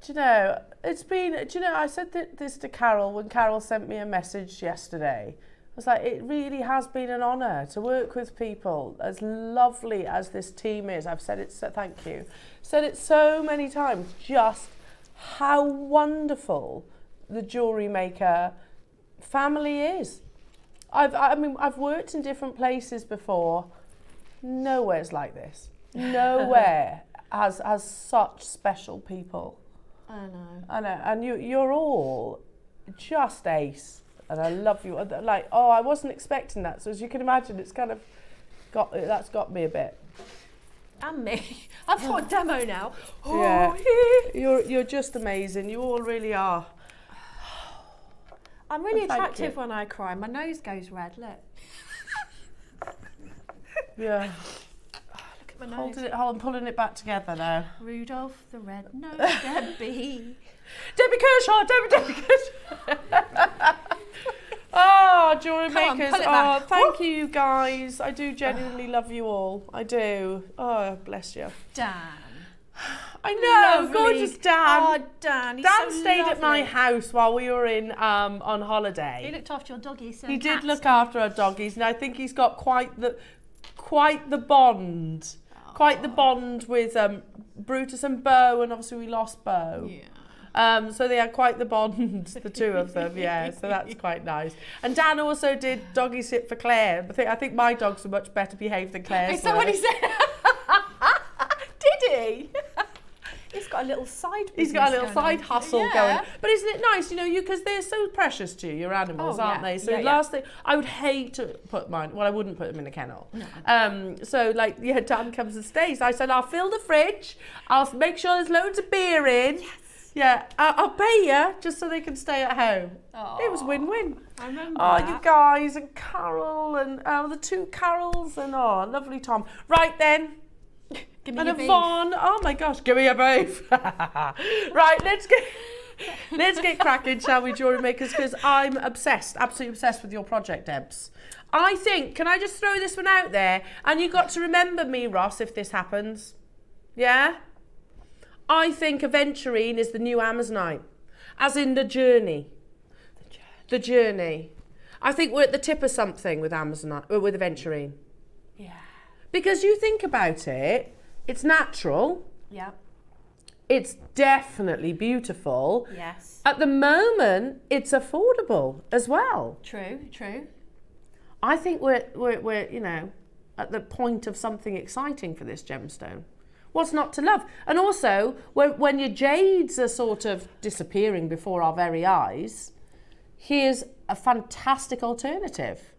do you know, it's been, I said this to Carol when Carol sent me a message yesterday. I was like, it really has been an honour to work with people as lovely as this team is. I've said it, so thank you. Said it so many times, just how wonderful the JewelleryMaker family is. I've worked in different places before. Nowhere's like this. Nowhere has such special people. I know. And you're all just ace. And I love you. Like, oh, I wasn't expecting that. So as you can imagine, it's kind of that's got me a bit. And me. I've got a demo now. Yeah. You're just amazing. You all really are. I'm really Thank attractive you. when I cry. My nose goes red, look. Yeah. Look at my nose. I'm pulling it back together now. Rudolph the Red-Nosed Debbie. Debbie Kershaw, Debbie Kershaw. Oh, JewelleryMakers. pull it Oh, back. thank you guys. I do genuinely love you all. I do. Oh, bless you. Dan. I know, Lovely. gorgeous Dan. Oh, Dan. He's Dan so stayed at my lovely. house while we were in on holiday. He looked after your doggies. He did look after our doggies, and I think he's got quite the bond. Quite the bond with Brutus and Bo, and obviously we lost Bo. Yeah. So they had quite the bond, the two of them, yeah, so that's quite nice. And Dan also did doggy sit for Claire. I think my dogs were much better behaved than Claire's. Is that what he said? Did he? He's got a little side business. He's got a little side on. hustle Yeah. going. But isn't it nice, because they're so precious to you, your animals, Oh, aren't yeah. they? So Yeah, last thing, I would hate to put mine, well, I wouldn't put them in a kennel. No. So Dan comes and stays. I said, I'll fill the fridge. I'll make sure there's loads of beer in. Yes. Yeah, I'll pay you just so they can stay at home. Oh, It was win-win. I remember Oh, that. you guys, and Carol, and the two Carols, and lovely Tom. Right then. Give me And your beef. Yvonne, oh my gosh, give me a beef. Right, let's get cracking, shall we, JewelleryMakers? Because I'm obsessed, absolutely obsessed with your project, Debs. I think, can I just throw this one out there? And you've got to remember me, Ross, if this happens. Yeah? I think Aventurine is the new Amazonite, as in the journey. The journey. I think we're at the tip of something with with Aventurine. Yeah. Because you think about it, it's natural. Yeah. It's definitely beautiful. Yes. At the moment, it's affordable as well. True, true. I think we're you know, at the point of something exciting for this gemstone. What's not to love? And also, when your jades are sort of disappearing before our very eyes, here's a fantastic alternative.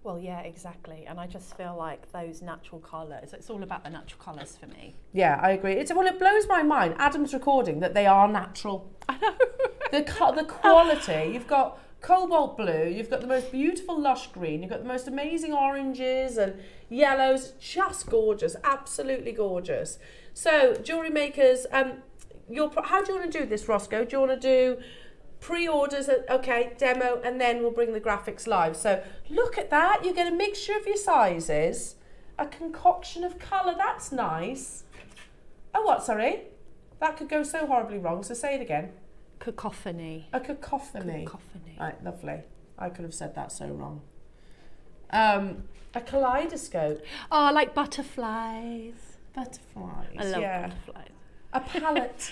Well, yeah, exactly. And I just feel like those natural colours, it's all about the natural colours for me. Yeah, I agree. It blows my mind, Adam's recording, that they are natural. I know. The quality, you've got cobalt blue, you've got the most beautiful lush green, you've got the most amazing oranges and yellows, just gorgeous, absolutely gorgeous. So, jewellery makers, how do you want to do this, Roscoe? Do you want to do pre-orders, okay, demo, and then we'll bring the graphics live? So, look at that, you get a mixture of your sizes, a concoction of colour, that's nice. Oh, what, sorry? That could go so horribly wrong, so say it again. Cacophony. A cacophony. Cacophony. Right, lovely. I could have said that so wrong. A kaleidoscope. Oh, I like butterflies. Butterflies. I love yeah. butterflies. A palette.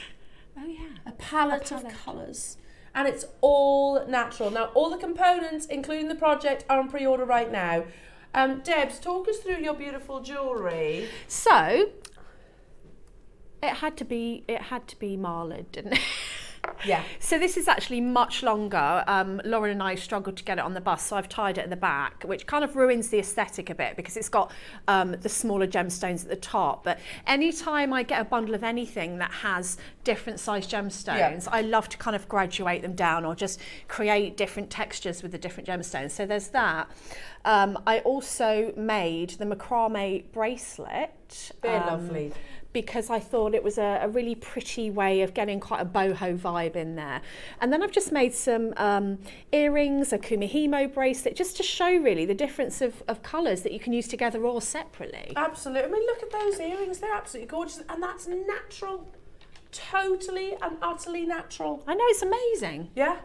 Oh, yeah. A palette of colours. And it's all natural. Now, all the components, including the project, are on pre-order right now. Debs, talk us through your beautiful jewellery. So, it had to be marled, didn't it? Yeah. So this is actually much longer. Lauren and I struggled to get it on the bus, so I've tied it at the back, which kind of ruins the aesthetic a bit because it's got the smaller gemstones at the top. But anytime I get a bundle of anything that has different size gemstones, I love to kind of graduate them down or just create different textures with the different gemstones. So there's that. I also made the macrame bracelet. They're lovely. Because I thought it was a really pretty way of getting quite a boho vibe in there. And then I've just made some earrings, a kumihimo bracelet, just to show really the difference of colours that you can use together or separately. Absolutely. I mean, look at those earrings. They're absolutely gorgeous. And that's natural. Totally and utterly natural. I know, it's amazing. Yeah.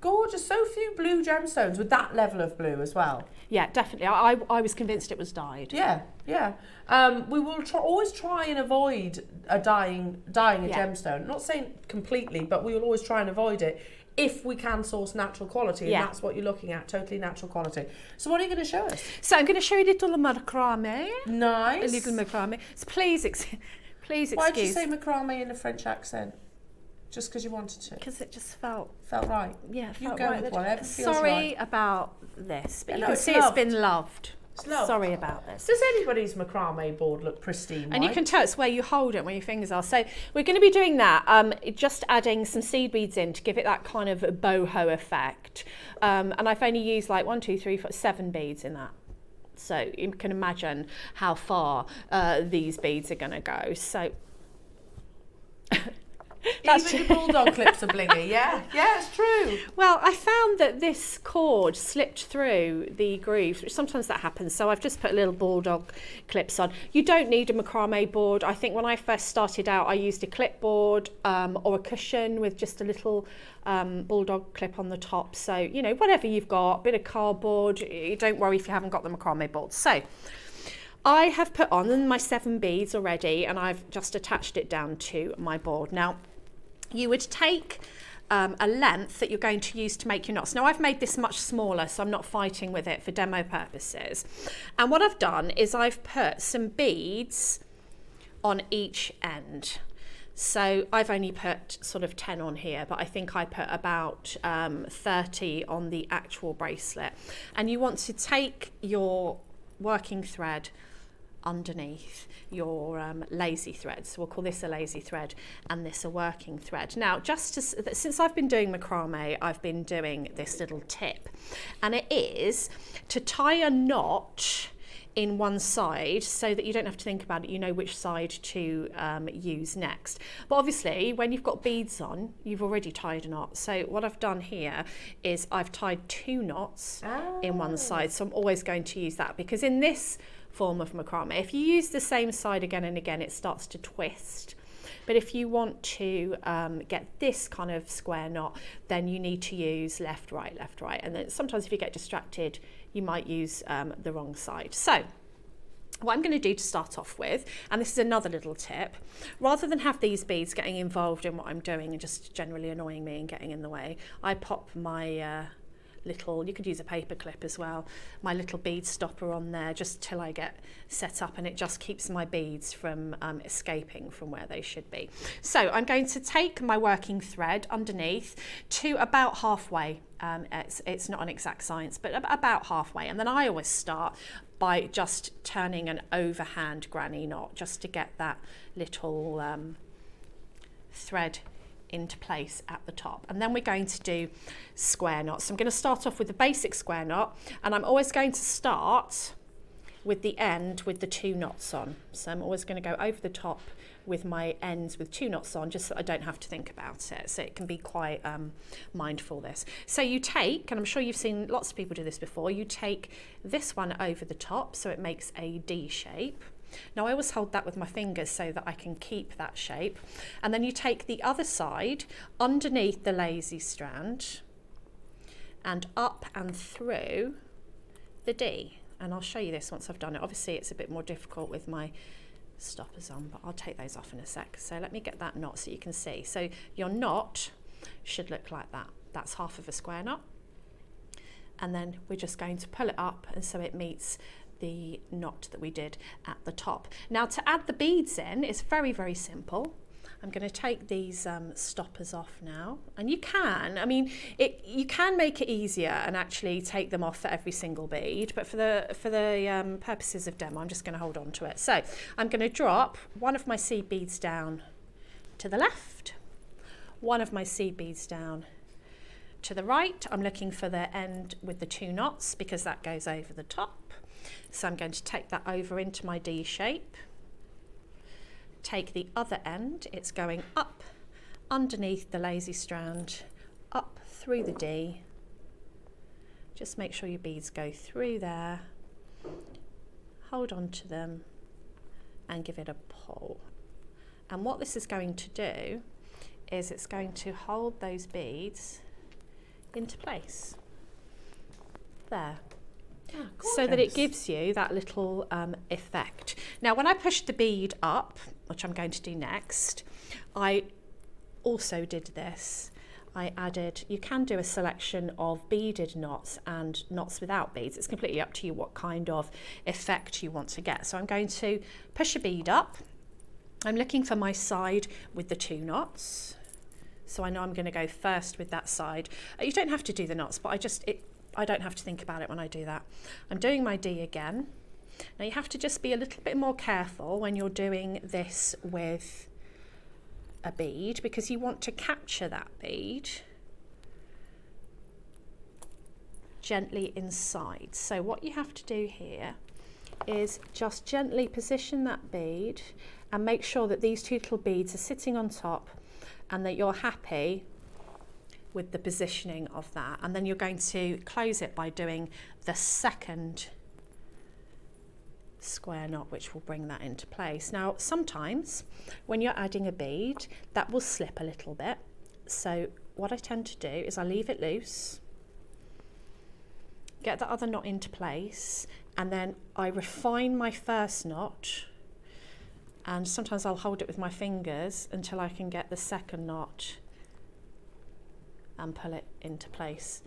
Gorgeous. So few blue gemstones with that level of blue as well. Yeah, definitely. I was convinced it was dyed. Yeah, yeah. We will always try and avoid dyeing a gemstone. I'm not saying completely, but we will always try and avoid it if we can source natural quality, and that's what you're looking at, totally natural quality. So what are you going to show us? So I'm going to show you a little macrame. Nice. A little macrame. So please excuse. Why did you say macrame in a French accent? Just because you wanted to? Because it just felt right. Yeah, you felt go right. with whatever feels Sorry right. about this, but Yeah, you no, can it's see loved. it's been loved. It's loved. Sorry about this. Does anybody's macrame board look pristine? And you can tell it's where you hold it, where your fingers are. So we're going to be doing that, just adding some seed beads in to give it that kind of boho effect. And I've only used like 7 beads in that. So you can imagine how far these beads are going to go. So Even your bulldog clips are blingy, yeah? Yeah, it's true. Well, I found that this cord slipped through the grooves, which sometimes that happens, so I've just put little bulldog clips on. You don't need a macrame board. I think when I first started out, I used a clipboard or a cushion with just a little bulldog clip on the top. So, you know, whatever you've got, a bit of cardboard, don't worry if you haven't got the macrame board. So, I have put on my 7 beads already, and I've just attached it down to my board. Now, you would take a length that you're going to use to make your knots. Now, I've made this much smaller, so I'm not fighting with it for demo purposes. And what I've done is I've put some beads on each end. So I've only put sort of 10 on here, but I think I put about 30 on the actual bracelet. And you want to take your working thread underneath your lazy thread. So we'll call this a lazy thread and this a working thread. Now, since I've been doing macrame, I've been doing this little tip, and it is to tie a knot in one side so that you don't have to think about it, you know which side to use next. But obviously, when you've got beads on, you've already tied a knot. So what I've done here is I've tied 2 knots in one side. So I'm always going to use that, because in this form of macrame. If you use the same side again and again, it starts to twist. But if you want to get this kind of square knot, then you need to use left, right, and then sometimes if you get distracted, you might use the wrong side. So what I'm going to do to start off with, and this is another little tip, rather than have these beads getting involved in what I'm doing and just generally annoying me and getting in the way, I pop my little, you could use a paper clip as well, my little bead stopper on there just till I get set up, and it just keeps my beads from escaping from where they should be. So I'm going to take my working thread underneath to about halfway. It's not an exact science, but about halfway, and then I always start by just turning an overhand granny knot just to get that little thread into place at the top. And then we're going to do square knots. So I'm going to start off with the basic square knot, and I'm always going to start with the end with the 2 knots on. So I'm always going to go over the top with my ends with 2 knots on, just so I don't have to think about it. So it can be quite mindful, this. So you take, and I'm sure you've seen lots of people do this before, you take this one over the top so it makes a D shape. Now I always hold that with my fingers so that I can keep that shape, and then you take the other side underneath the lazy strand and up and through the D, and I'll show you this once I've done it. Obviously it's a bit more difficult with my stoppers on, but I'll take those off in a sec. So let me get that knot so you can see. So your knot should look like that. That's half of a square knot, and then we're just going to pull it up and so it meets the knot that we did at the top. Now to add the beads in, it's very, very simple. I'm going to take these stoppers off now, and you can, I mean, you can make it easier and actually take them off for every single bead, but for the purposes of demo, I'm just going to hold on to it. So I'm going to drop one of my seed beads down to the left, one of my seed beads down to the right. I'm looking for the end with the 2 knots because that goes over the top. So I'm going to take that over into my D shape, take the other end, it's going up underneath the lazy strand, up through the D. Just make sure your beads go through there, hold on to them and give it a pull. And what this is going to do is it's going to hold those beads into place. There. So that it gives you that little effect. Now when I push the bead up, which I'm going to do next, I also did this. I added, you can do a selection of beaded knots and knots without beads. It's completely up to you what kind of effect you want to get. So I'm going to push a bead up. I'm looking for my side with the 2 knots. So I know I'm going to go first with that side. You don't have to do the knots, but I don't have to think about it when I do that. I'm doing my D again. Now you have to just be a little bit more careful when you're doing this with a bead, because you want to capture that bead gently inside. So what you have to do here is just gently position that bead and make sure that these 2 little beads are sitting on top and that you're happy with the positioning of that. And then you're going to close it by doing the second square knot, which will bring that into place. Now sometimes when you're adding a bead, that will slip a little bit. So what I tend to do is I leave it loose, get the other knot into place, and then I refine my first knot, and sometimes I'll hold it with my fingers until I can get the second knot and pull it into place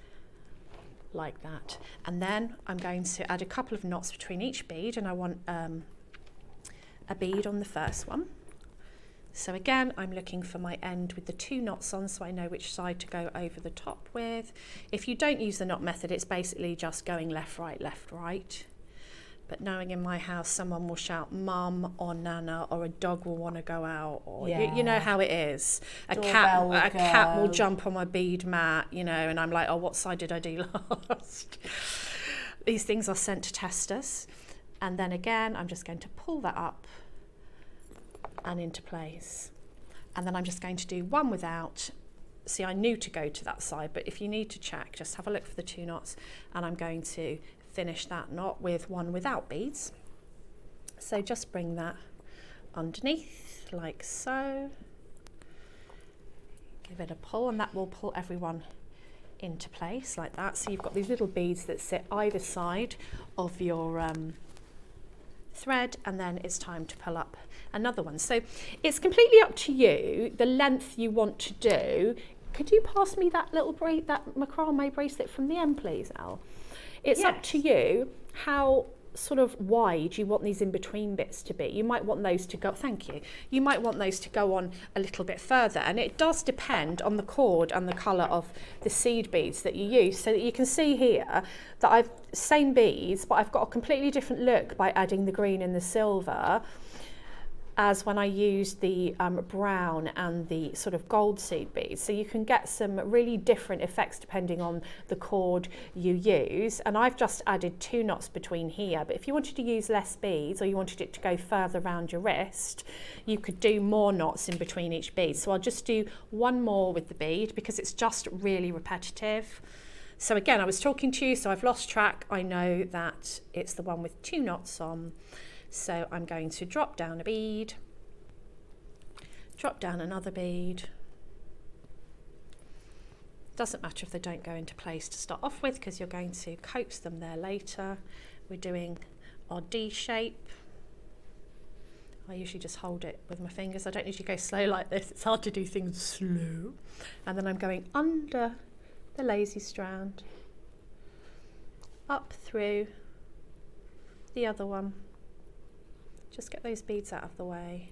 like that. And then I'm going to add a couple of knots between each bead, and I want a bead on the first one. So again, I'm looking for my end with the 2 knots on so I know which side to go over the top with. If you don't use the knot method, it's basically just going left, right. But knowing in my house, someone will shout mum or nana, or a dog will want to go out, or you know how it is. A cat will jump on my bead mat, you know, and I'm like, oh, what side did I do last? These things are sent to test us. And then again, I'm just going to pull that up and into place. And then I'm just going to do one without. See, I knew to go to that side, but if you need to check, just have a look for the 2 knots, and I'm going to finish that knot with one without beads. So just bring that underneath like so. Give it a pull, and that will pull everyone into place like that. So you've got these little beads that sit either side of your thread, and then it's time to pull up another one. So it's completely up to you the length you want to do. Could you pass me that little that macrame bracelet from the end, please, Al? It's up to you how sort of wide you want these in between bits to be. You might want those to go, thank you, you might want those to go on a little bit further, and it does depend on the cord and the colour of the seed beads that you use. So that you can see here that I've same beads, but I've got a completely different look by adding the green and the silver as when I used the brown and the sort of gold seed beads. So you can get some really different effects depending on the cord you use. And I've just added 2 knots between here, but if you wanted to use less beads or you wanted it to go further around your wrist, you could do more knots in between each bead. So I'll just do 1 more with the bead because it's just really repetitive. So again, I was talking to you, so I've lost track. I know that it's the one with 2 knots on. So I'm going to drop down a bead, drop down another bead. Doesn't matter if they don't go into place to start off with because you're going to coax them there later. We're doing our D shape. I usually just hold it with my fingers. I don't usually go slow like this. It's hard to do things slow. And then I'm going under the lazy strand, up through the other one. Just get those beads out of the way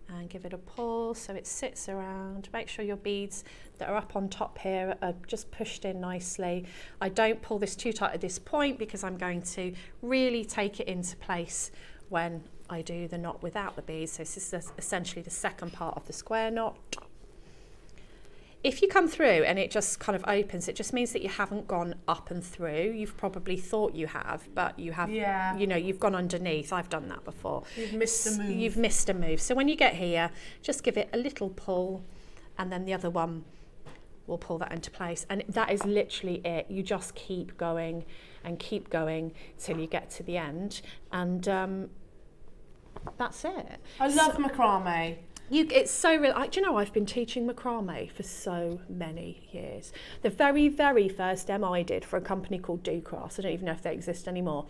and give it a pull so it sits around. Make sure your beads that are up on top here are just pushed in nicely. I don't pull this too tight at this point because I'm going to really take it into place when I do the knot without the beads. So this is essentially the second part of the square knot. If you come through and it just kind of opens, it just means that you haven't gone up and through. You've probably thought you have, but you have, you know, you've gone underneath. I've done that before. You've missed a move. You've missed a move. So when you get here, just give it a little pull, and then the other one will pull that into place. And that is literally it. You just keep going and keep going till you get to the end. And that's it. I love macrame. It's so real. Do you know, I've been teaching macrame for so many years. The very, very first demo I did for a company called Do Crafts, I don't even know if they exist anymore,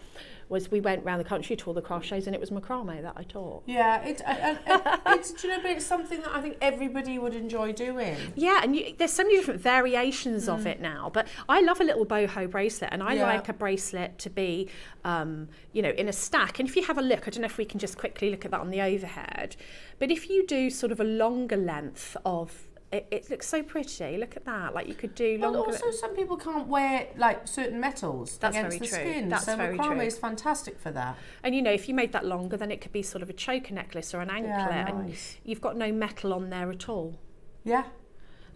was we went around the country to all the craft shows and it was macrame that I taught. Yeah, it's do you know, but it's something that I think everybody would enjoy doing. Yeah, and there's so many different variations of it now, but I love a little boho bracelet, and I like a bracelet to be, you know, in a stack. And if you have a look, I don't know if we can just quickly look at that on the overhead, but if you do sort of a longer length of it looks so pretty. Look at that. Like you could do longer. Well, also some people can't wear like certain metals against the skin. That's so very macrame true. is fantastic for that. And you know, if you made that longer, then it could be sort of a choker necklace or an anklet, and you've got no metal on there at all. Yeah,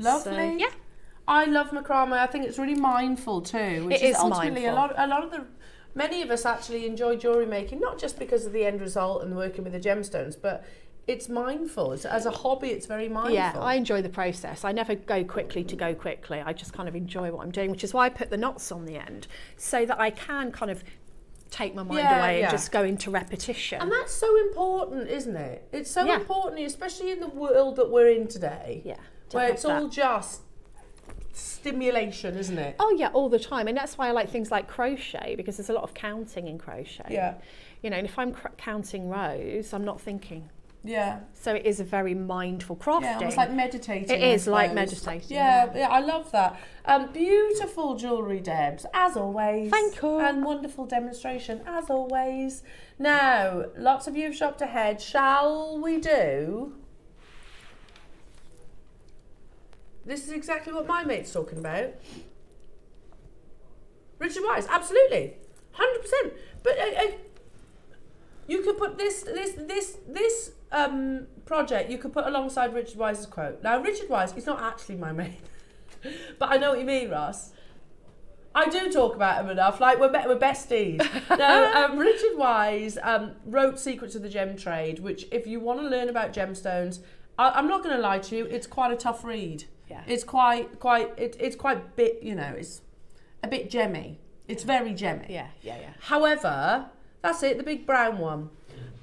lovely. So, yeah, I love macrame. I think it's really mindful too, which is ultimately mindful. a lot of the. Many of us actually enjoy jewellery making, not just because of the end result and working with the gemstones, but it's mindful. As a hobby, it's very mindful. Yeah, I enjoy the process. I never go quickly to go quickly. I just kind of enjoy what I'm doing, which is why I put the knots on the end, so that I can kind of take my mind away and just go into repetition. And that's so important, isn't it? It's so important, especially in the world that we're in today. Yeah. Where it's all just stimulation, isn't it? Oh yeah, all the time. And that's why I like things like crochet, because there's a lot of counting in crochet. Yeah. You know, and if I'm counting rows, I'm not thinking. Yeah. So it is a very mindful crafting. Yeah, almost like meditating. It is like meditating. Yeah, I love that. Beautiful jewellery, Debs, as always. Thank you. And wonderful demonstration, as always. Now, lots of you have shopped ahead. Shall we do? This is exactly what my mate's talking about. Richard Wise, absolutely, 100%. But you could put this project, you could put alongside Richard Wise's quote. Now, Richard Wise is not actually my mate, but I know what you mean, Ross. I do talk about him enough, like we're besties. No, Richard Wise wrote Secrets of the Gem Trade, which if you want to learn about gemstones, I'm not going to lie to you, it's quite a tough read. Yeah. It's quite bit, you know, it's a bit gemmy. It's very gemmy. Yeah. However, that's it, the big brown one.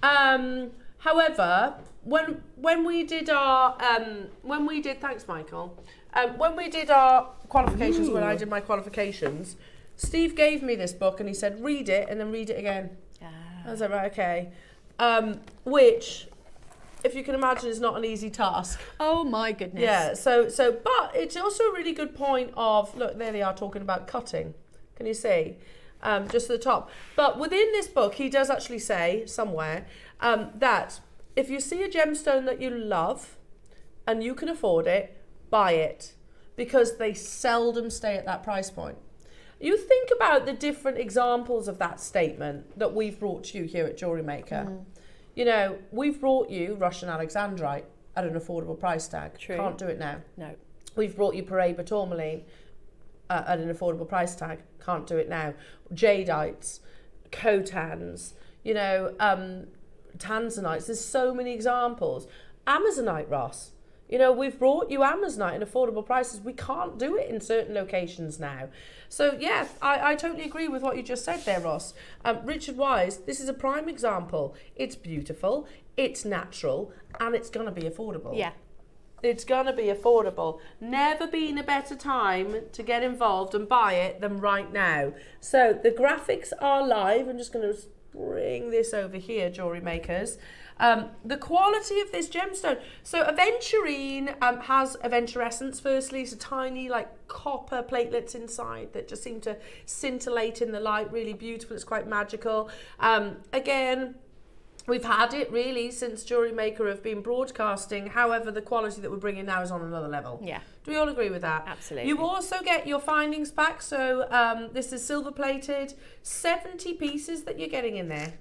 However, when we did our thanks, Michael. When we did our qualifications, when I did my qualifications, Steve gave me this book and he said, read it and then read it again. I was like, right, okay. Which, if you can imagine, is not an easy task. Oh my goodness. Yeah, but it's also a really good point of, look, there they are talking about cutting. Can you see? Just at the top. But within this book, he does actually say somewhere that if you see a gemstone that you love and you can afford it, buy it, because they seldom stay at that price point. You think about the different examples of that statement that we've brought to you here at Jewellery Maker. You know, we've brought you Russian Alexandrite at an affordable price tag. True. Can't do it now. No. We've brought you Paraiba tourmaline at an affordable price tag. Can't do it now. Jadeites, cotans, you know, tanzanites. There's so many examples. Amazonite, Ross. You know, we've brought you Amazonite at affordable prices. We can't do it in certain locations now. So, yeah, I totally agree with what you just said there, Ross. Richard Wise, this is a prime example. It's beautiful, it's natural, and it's going to be affordable. Yeah. It's going to be affordable. Never been a better time to get involved and buy it than right now. So, the graphics are live. I'm just going to bring this over here, Jewellery Makers. The quality of this gemstone. So Aventurine has aventurescence firstly, so tiny like copper platelets inside that just seem to scintillate in the light, really beautiful, it's quite magical. Again, we've had it really since Jewellery Maker have been broadcasting, however the quality that we're bringing now is on another level. Yeah. Do we all agree with that? Absolutely. You also get your findings back, so this is silver plated, 70 pieces that you're getting in there.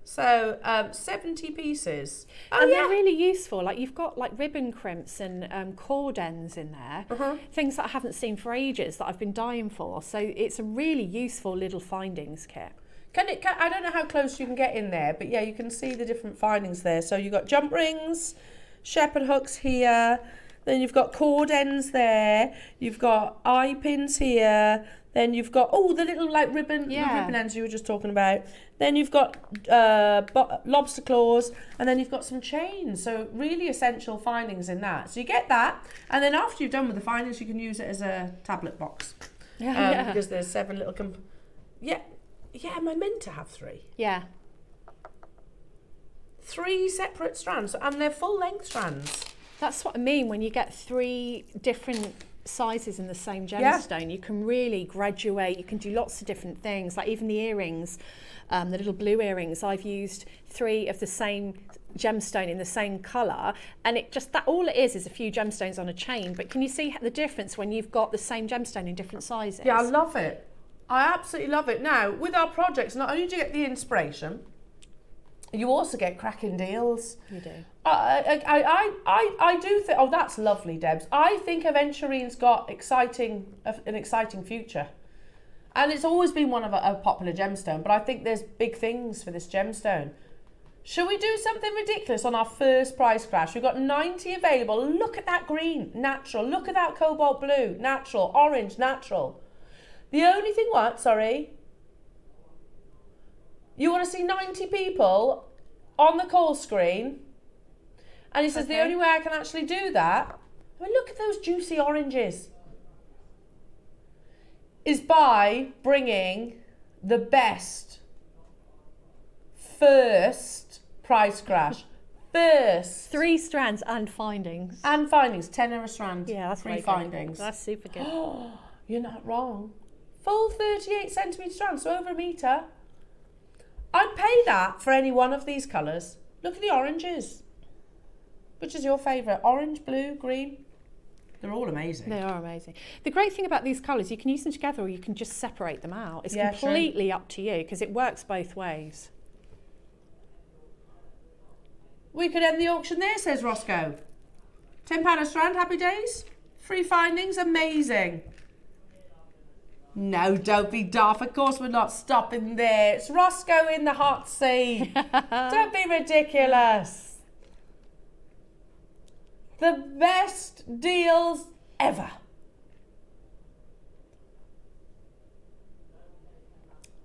So 70 pieces. Oh, and yeah. they're really useful. Like you've got like ribbon crimps and cord ends in there, things that I haven't seen for ages that I've been dying for. So it's a really useful little findings kit. I don't know how close you can get in there, but yeah, you can see the different findings there. So you've got jump rings, shepherd hooks here, then you've got cord ends there, you've got eye pins here, then you've got, the little like ribbon, the ribbon ends you were just talking about. Then you've got lobster claws, and then you've got some chains. So really essential findings in that. So you get that, and then after you've done with the findings, you can use it as a tablet box. Because there's 7 little... am I meant to have 3? Yeah. 3 separate strands, and they're full length strands. That's what I mean when you get 3 different sizes in the same gemstone. You can really graduate, you can do lots of different things, like even the earrings, the little blue earrings. I've used 3 of the same gemstone in the same colour, and it just, that all it is a few gemstones on a chain. But can you see the difference when you've got the same gemstone in different sizes? Yeah, I love it. I absolutely love it. Now, with our projects, not only do you get the inspiration, you also get cracking deals. You do. I do think, that's lovely, Debs. I think Aventurine's got an exciting future. And it's always been one of a popular gemstone, but I think there's big things for this gemstone. Should we do something ridiculous on our first price crash? We've got 90 available. Look at that green, natural. Look at that cobalt blue, natural. Orange, natural. The only thing, you want to see 90 people on the call screen, and he says the only way I can actually do that, I mean, look at those juicy oranges, is by bringing the best first price crash. First. 3 strands and findings. And findings, 10 a strand. Yeah, that's 3 findings. That's super good. You're not wrong. Full 38 centimetre strand, so over a metre. I'd pay that for any one of these colours. Look at the oranges. Which is your favourite? Orange, blue, green? They're all amazing. They are amazing. The great thing about these colours, you can use them together or you can just separate them out. It's completely up to you because it works both ways. We could end the auction there, says Roscoe. £10 a strand, happy days. 3 findings, amazing. No, don't be daft. Of course we're not stopping there. It's Roscoe in the hot seat. Don't be ridiculous. The best deals ever.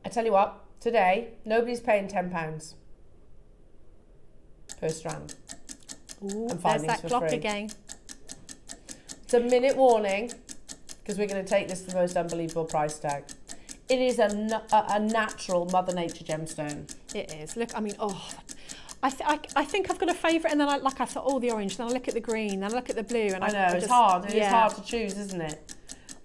I tell you what, today, nobody's paying £10. per strand. Ooh, And there's findings that for clock free. again. It's a minute warning, because we're going to take this to the most unbelievable price tag. It is a natural Mother Nature gemstone. It is. Look, I mean, I think I've got a favourite, and then I thought, oh, the orange, then I look at the green, then I look at the blue, and I know, it's just, hard. It's yeah. hard to choose, isn't it?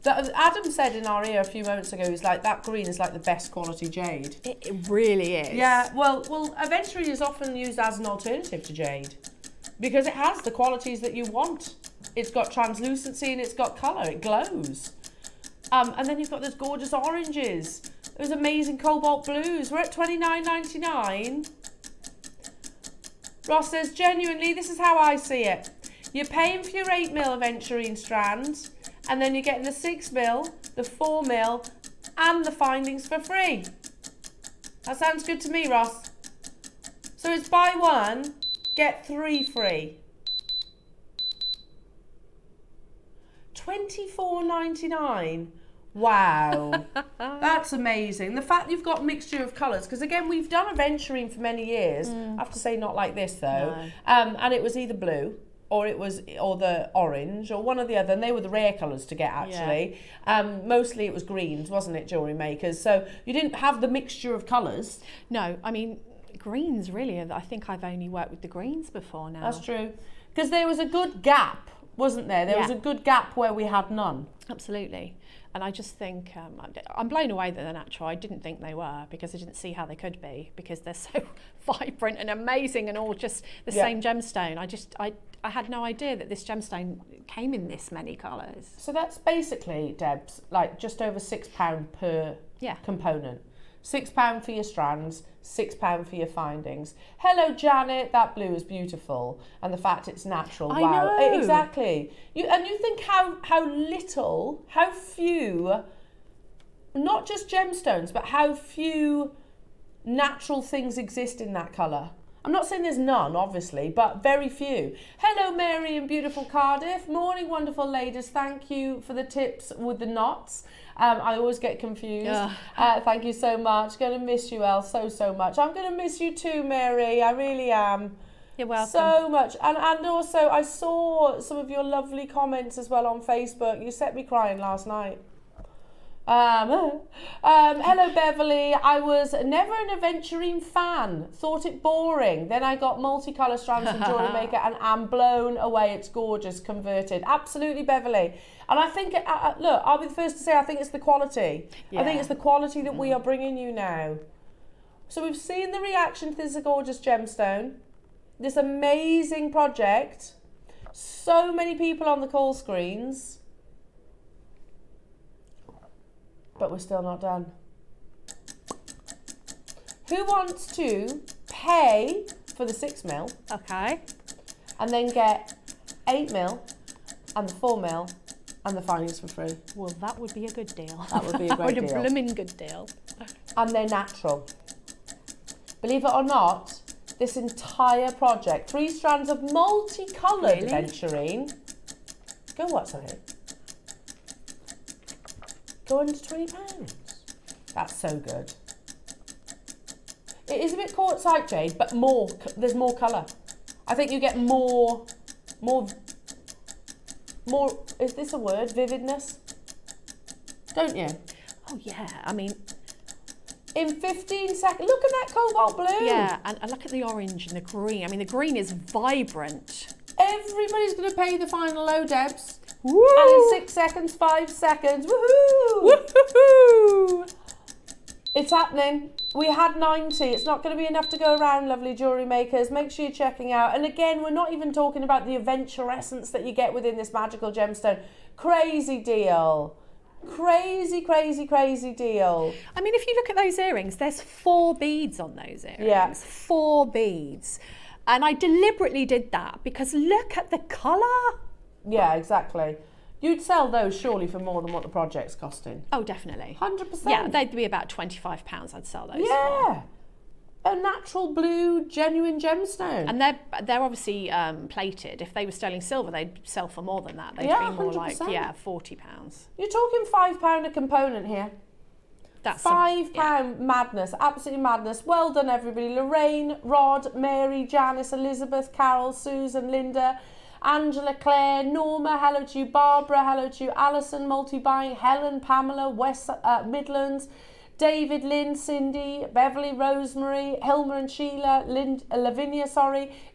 Adam said in our ear a few moments ago, he's like, that green is like the best quality jade. It really is. Yeah, well, Aventurine is often used as an alternative to jade because it has the qualities that you want. It's got translucency and it's got colour. It glows. And then you've got those gorgeous oranges. Those amazing cobalt blues. We're at $29.99. Ross says, genuinely, this is how I see it. You're paying for your 8mm Aventurine strand, and then you're getting the 6mm, the 4mm, and the findings for free. That sounds good to me, Ross. So it's buy one, get 3 free. $24.99. Wow, that's amazing. The fact you've got mixture of colours, because again, we've done Aventurine for many years. I have to say, not like this though. No. And it was either blue or the orange or one or the other, and they were the rare colours to get actually. Yeah. Mostly it was greens, wasn't it, Jewellery Makers? So you didn't have the mixture of colours. No, I mean, greens really. I think I've only worked with the greens before now. That's true, because there was a good gap, wasn't there? There was a good gap where we had none. Absolutely. And I just think, I'm blown away that they're natural. I didn't think they were, because I didn't see how they could be, because they're so vibrant and amazing and all just the same gemstone. I had no idea that this gemstone came in this many colours. So that's basically, Debs, like just over £6 per component. £6 for your strands, £6 for your findings. Hello, Janet, that blue is beautiful. And the fact it's natural, I wow. know. Exactly. You think how few, not just gemstones, but how few natural things exist in that colour. I'm not saying there's none, obviously, but very few. Hello, Mary in beautiful Cardiff. Morning, wonderful ladies. Thank you for the tips with the knots. I always get confused. Thank you so much. Going to miss you, Elle, so much. I'm going to miss you too, Mary. I really am. You're welcome. So much. And also, I saw some of your lovely comments as well on Facebook. You set me crying last night. Hello, Beverly. I was never an Aventurine fan. Thought it boring. Then I got multicolour strands from Jewellery Maker and am blown away. It's gorgeous. Converted. Absolutely, Beverly. And I think, look, I'll be the first to say, I think it's the quality. I think it's the quality that we are bringing you now. So we've seen the reaction to this gorgeous gemstone. This amazing project. So many people on the call screens. But we're still not done. Who wants to pay for the 6mm? Okay. And then get 8mm and the 4mm and the findings for free. Well, that would be a good deal. That would be a great deal. A blooming good deal. And they're natural. Believe it or not, this entire project, 3 strands of multicoloured Aventurine. Go what, sorry? Go under £20. That's so good. It is a bit quartzite jade, but there's more colour. I think you get more, is this a word? Vividness? Don't you? Oh yeah, I mean, in 15 seconds, look at that cobalt blue. Yeah, and look at the orange and the green. I mean, the green is vibrant. Everybody's going to pay the final low, Debs. Woo! And in 6 seconds, 5 seconds, woohoo! Woohoo! It's happening. We had 90. It's not going to be enough to go around, lovely jewellery makers. Make sure you're checking out. And again, we're not even talking about the adventurescence that you get within this magical gemstone. Crazy deal. Crazy, crazy, crazy deal. I mean, if you look at those earrings, there's 4 beads on those earrings. Yeah. 4 beads. And I deliberately did that because look at the colour. Yeah, exactly. You'd sell those surely for more than what the project's costing. Oh, definitely. 100%. Yeah, they'd be about £25 I'd sell those Yeah. for. A natural blue, genuine gemstone. And they're obviously plated. If they were sterling silver, they'd sell for more than that. They'd Yeah, be more 100%. like, £40. You're talking £5 a component here. That's £5 madness, absolutely madness. Well done, everybody. Lorraine, Rod, Mary, Janice, Elizabeth, Carol, Susan, Linda, Angela, Claire, Norma, hello to you. Barbara, hello to you. Alison, multi-buying. Helen, Pamela, West Midlands, David, Lynn, Cindy, Beverly, Rosemary, Hilma and Sheila, Lavinia,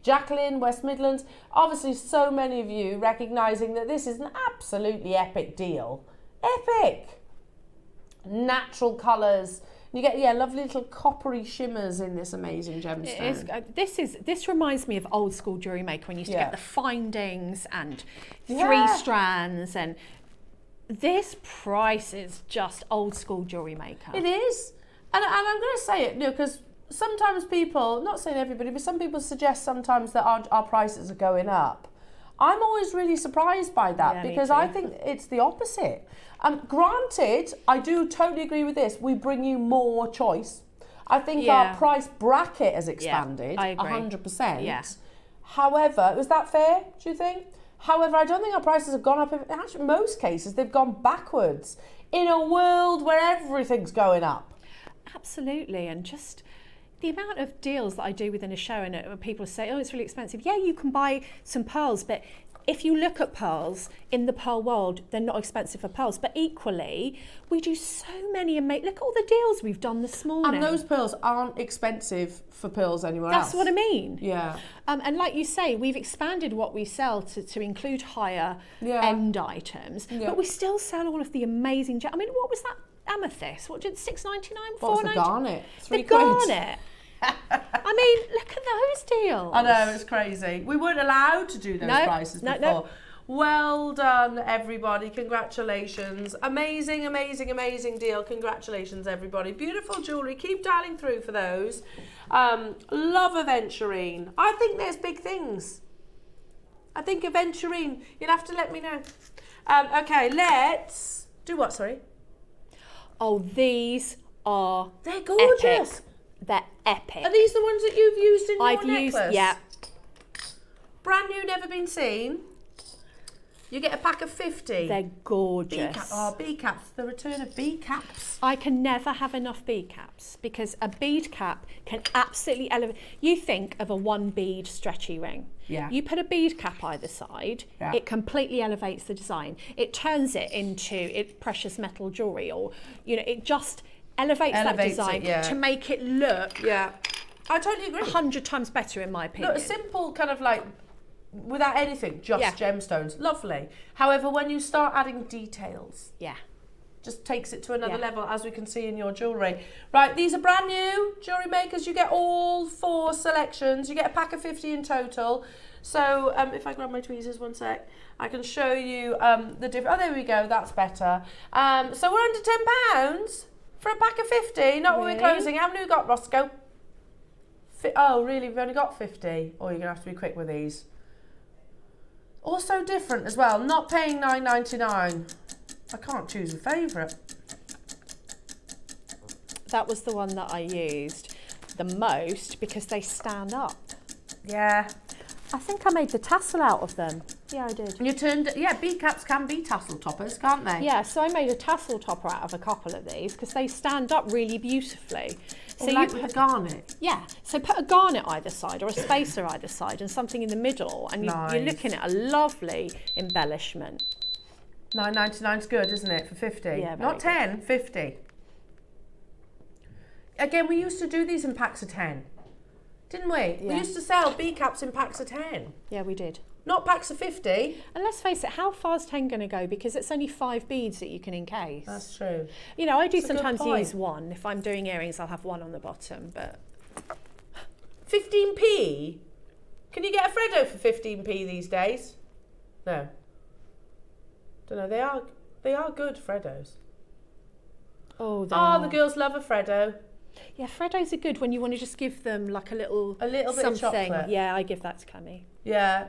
Jacqueline, West Midlands. Obviously, so many of you recognising that this is an absolutely epic deal. Epic! Natural colours. You get, lovely little coppery shimmers in this amazing gemstone. This reminds me of old school jewellery maker when you used to get the findings and 3 strands, and this price is just old school jewellery maker. It is. And I'm going to say it, because sometimes people, not saying everybody, but some people suggest sometimes that our prices are going up. I'm always really surprised by that, because I think it's the opposite. Granted, I do totally agree with this. We bring you more choice. I think our price bracket has expanded, I agree. 100%. Yeah. However, was that fair, do you think? However, I don't think our prices have gone up. In actually, most cases, they've gone backwards in a world where everything's going up. Absolutely, and just the amount of deals that I do within a show, and people say, oh, it's really expensive. Yeah, you can buy some pearls, but if you look at pearls in the pearl world, they're not expensive for pearls. But equally, we do so many amazing. Look at all the deals we've done this morning. And those pearls aren't expensive for pearls anywhere else. That's what I mean. Yeah. And like you say, we've expanded what we sell to include higher end items, but we still sell all of the amazing. I mean, what was that amethyst? What did $6.99? What was the garnet? The garnet. I mean, look at those deals. I know, it's crazy. We weren't allowed to do those prices before. No. Well done, everybody. Congratulations. Amazing, amazing, amazing deal. Congratulations, everybody. Beautiful jewellery. Keep dialing through for those. Love Aventurine. I think there's big things. I think Aventurine. You'll have to let me know. Okay, let's do what, sorry? Oh, these are They're gorgeous. Epic. They're epic. Are these the ones that you've used in your necklace? Used, yeah. Brand new, never been seen. You get a pack of 50. They're gorgeous. Bead caps. The return of bead caps. I can never have enough bead caps, because a bead cap can absolutely elevate. You think of a 1 bead stretchy ring. Yeah. You put a bead cap either side, it completely elevates the design. It turns it into precious metal jewellery, or, it just elevates that design to make it look I totally agree. 100 times better, in my opinion. Look, a simple kind of like, without anything, just gemstones, lovely. However, when you start adding details, just takes it to another level, as we can see in your jewellery. Right, these are brand new jewellery makers. You get all 4 selections. You get a pack of 50 in total. So if I grab my tweezers 1 sec, I can show you the different. Oh, there we go. That's better. So we're under £10 for a pack of 50. Not when we're closing. How many we got, Roscoe? Oh, really? We've only got 50. Oh, you're gonna have to be quick with these. Also different as well. Not paying $9.99. I can't choose a favourite. That was the one that I used the most, because they stand up. Yeah. I think I made the tassel out of them. Yeah, I did. You turned, bead caps can be tassel toppers, can't they? Yeah, so I made a tassel topper out of a couple of these, because they stand up really beautifully. So like with a garnet? Yeah, so put a garnet either side, or a spacer either side, and something in the middle, and you're looking at a lovely embellishment. $9.99's good, isn't it, for 50? Yeah, not 10, 50. Again, we used to do these in packs of 10, didn't we? Yeah. We used to sell bead caps in packs of 10. Yeah, we did. Not packs of 50. And let's face it, how far is 10 going to go? Because it's only 5 beads that you can encase. That's true. I do sometimes use 1. If I'm doing earrings, I'll have 1 on the bottom, but... 15p? Can you get a Freddo for 15p these days? No. Don't know. They are good Freddos. Oh, the girls love a Freddo. Yeah, Freddos are good when you want to just give them like a little bit something. of chocolate. Yeah, I give that to Cami. Yeah,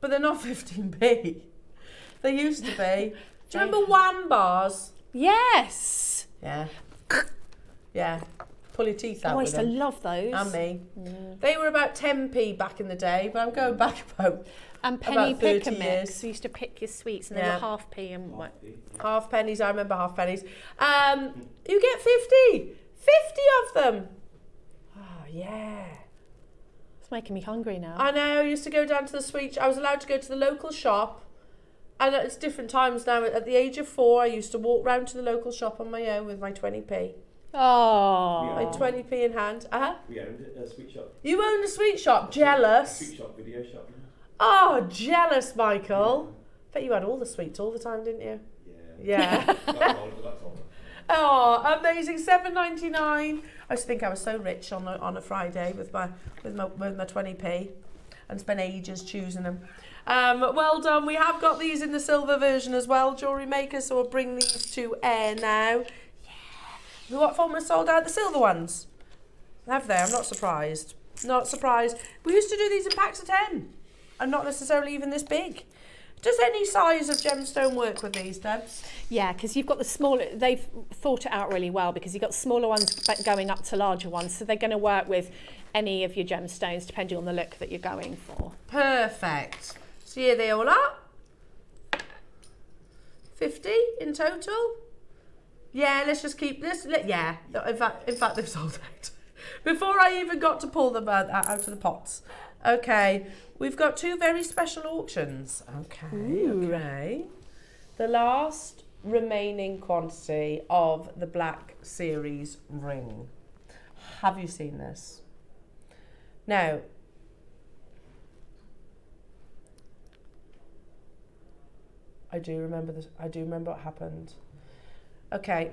but they're not 15p. They used to be. Do you remember Wham bars? Yes. Yeah. Yeah. pull your teeth out Oh, I with used to them. love those. And me. They were about 10p back in the day, but I'm going back about And penny about 30 pick and years. mix. We used to pick your sweets, and they Yeah. were half p and what? Half pennies, I remember half pennies. You get 50 of them. Oh, yeah. It's making me hungry now. I know, I used to go down to the sweet, I was allowed to go to the local shop, and it's different times now. At the age of 4, I used to walk round to the local shop on my own with my 20p. Oh. My 20p in hand. We owned a sweet shop. You owned a sweet shop, jealous. Sweet shop, video shop. Oh, jealous, Michael. Bet you had all the sweets all the time, didn't you? Yeah. That's all. Oh, amazing! $7.99. I used to think I was so rich on a Friday with my 20p, and spent ages choosing them. Well done. We have got these in the silver version as well, Jewellery Maker. So we'll bring these to air now. Yeah. What form was sold out? The silver ones. Have they? I'm not surprised. Not surprised. We used to do these in packs of 10, and not necessarily even this big. Does any size of gemstone work with these, Debs? Yeah, because you've got the smaller, they've thought it out really well, because you've got smaller ones going up to larger ones, so they're going to work with any of your gemstones depending on the look that you're going for. Perfect. So here they all are. 50 in total. Yeah, let's just keep this. Yeah, in fact, they've sold out before I even got to pull them out of the pots. Okay, we've got 2 very special auctions. Okay. The last remaining quantity of the Black Series ring. Have you seen this? Now, I do remember this. I do remember what happened. Okay.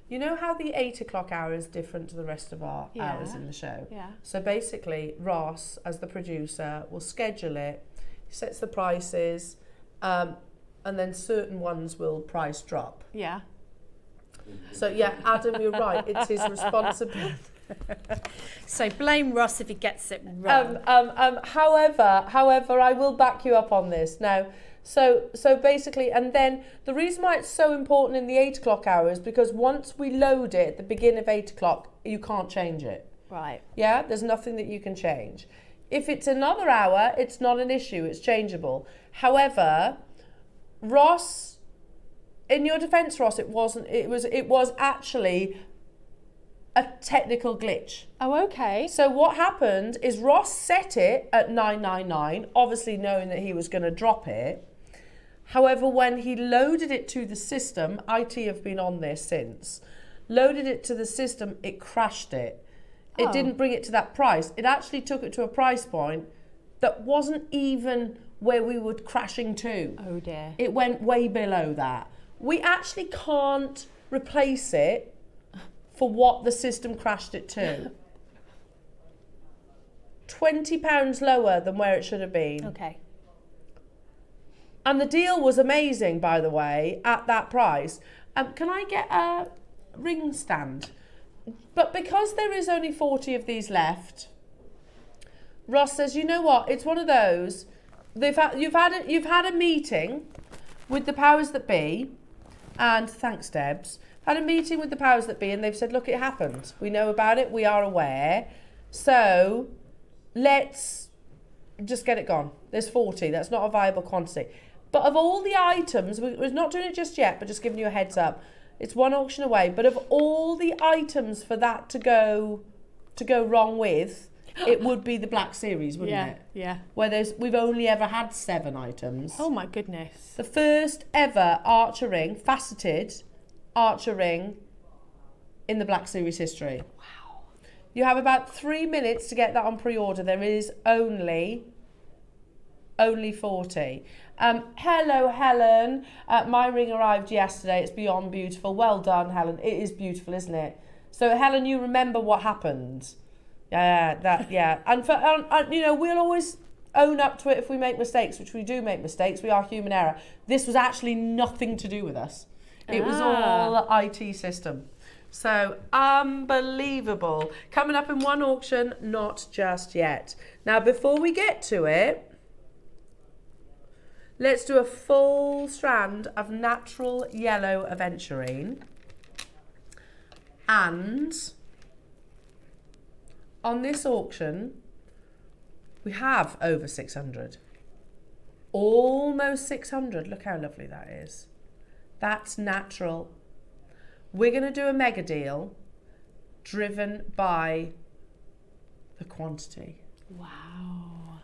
You know how the 8 o'clock hour is different to the rest of our hours in the show? Yeah. So basically, Ross, as the producer, will schedule it, he sets the prices, and then certain ones will price drop. Yeah. So yeah, Adam, you're right. It's his responsibility. So blame Ross if he gets it wrong. However, I will back you up on this now. So basically, and then the reason why it's so important in the 8 o'clock hour is because once we load it at the beginning of 8 o'clock, you can't change it. Right. Yeah, there's nothing that you can change. If it's another hour, it's not an issue, it's changeable. However, Ross, in your defense, Ross, it was actually a technical glitch. Oh, okay. So what happened is Ross set it at 999, obviously knowing that he was going to drop it. However, when he loaded it to the system, IT have been on this since, loaded it to the system, it crashed it. It didn't bring it to that price. It actually took it to a price point that wasn't even where we were crashing to. Oh dear. It went way below that. We actually can't replace it for what the system crashed it to. £20 lower than where it should have been. Okay. And the deal was amazing, by the way, at that price. Can I get a ring stand? But because there is only 40 of these left, Ross says, you know what? It's one of those. You've had a meeting with the powers that be, and thanks, Debs. Had a meeting with the powers that be, and they've said, look, it happened. We know about it. We are aware. So let's just get it gone. There's 40. That's not a viable quantity. But of all the items, we're not doing it just yet, but just giving you a heads up. It's one auction away. But of all the items for that to go wrong with, it would be the Black Series, wouldn't it? Yeah. Where we've only ever had 7 items. Oh my goodness. The first ever archer ring, faceted archer ring in the Black Series history. Wow. You have about 3 minutes to get that on pre-order. There is only 40. Hello, Helen. My ring arrived yesterday. It's beyond beautiful. Well done, Helen. It is beautiful, isn't it? So, Helen, you remember what happened? Yeah. And we'll always own up to it if we make mistakes, which we do make mistakes. We are human error. This was actually nothing to do with us. It was all IT system. So, unbelievable. Coming up in one auction, not just yet. Now, before we get to it, let's do a full strand of natural yellow aventurine and on this auction, we have over 600. Almost 600. Look how lovely that is. That's natural. We're going to do a mega deal driven by the quantity. Wow.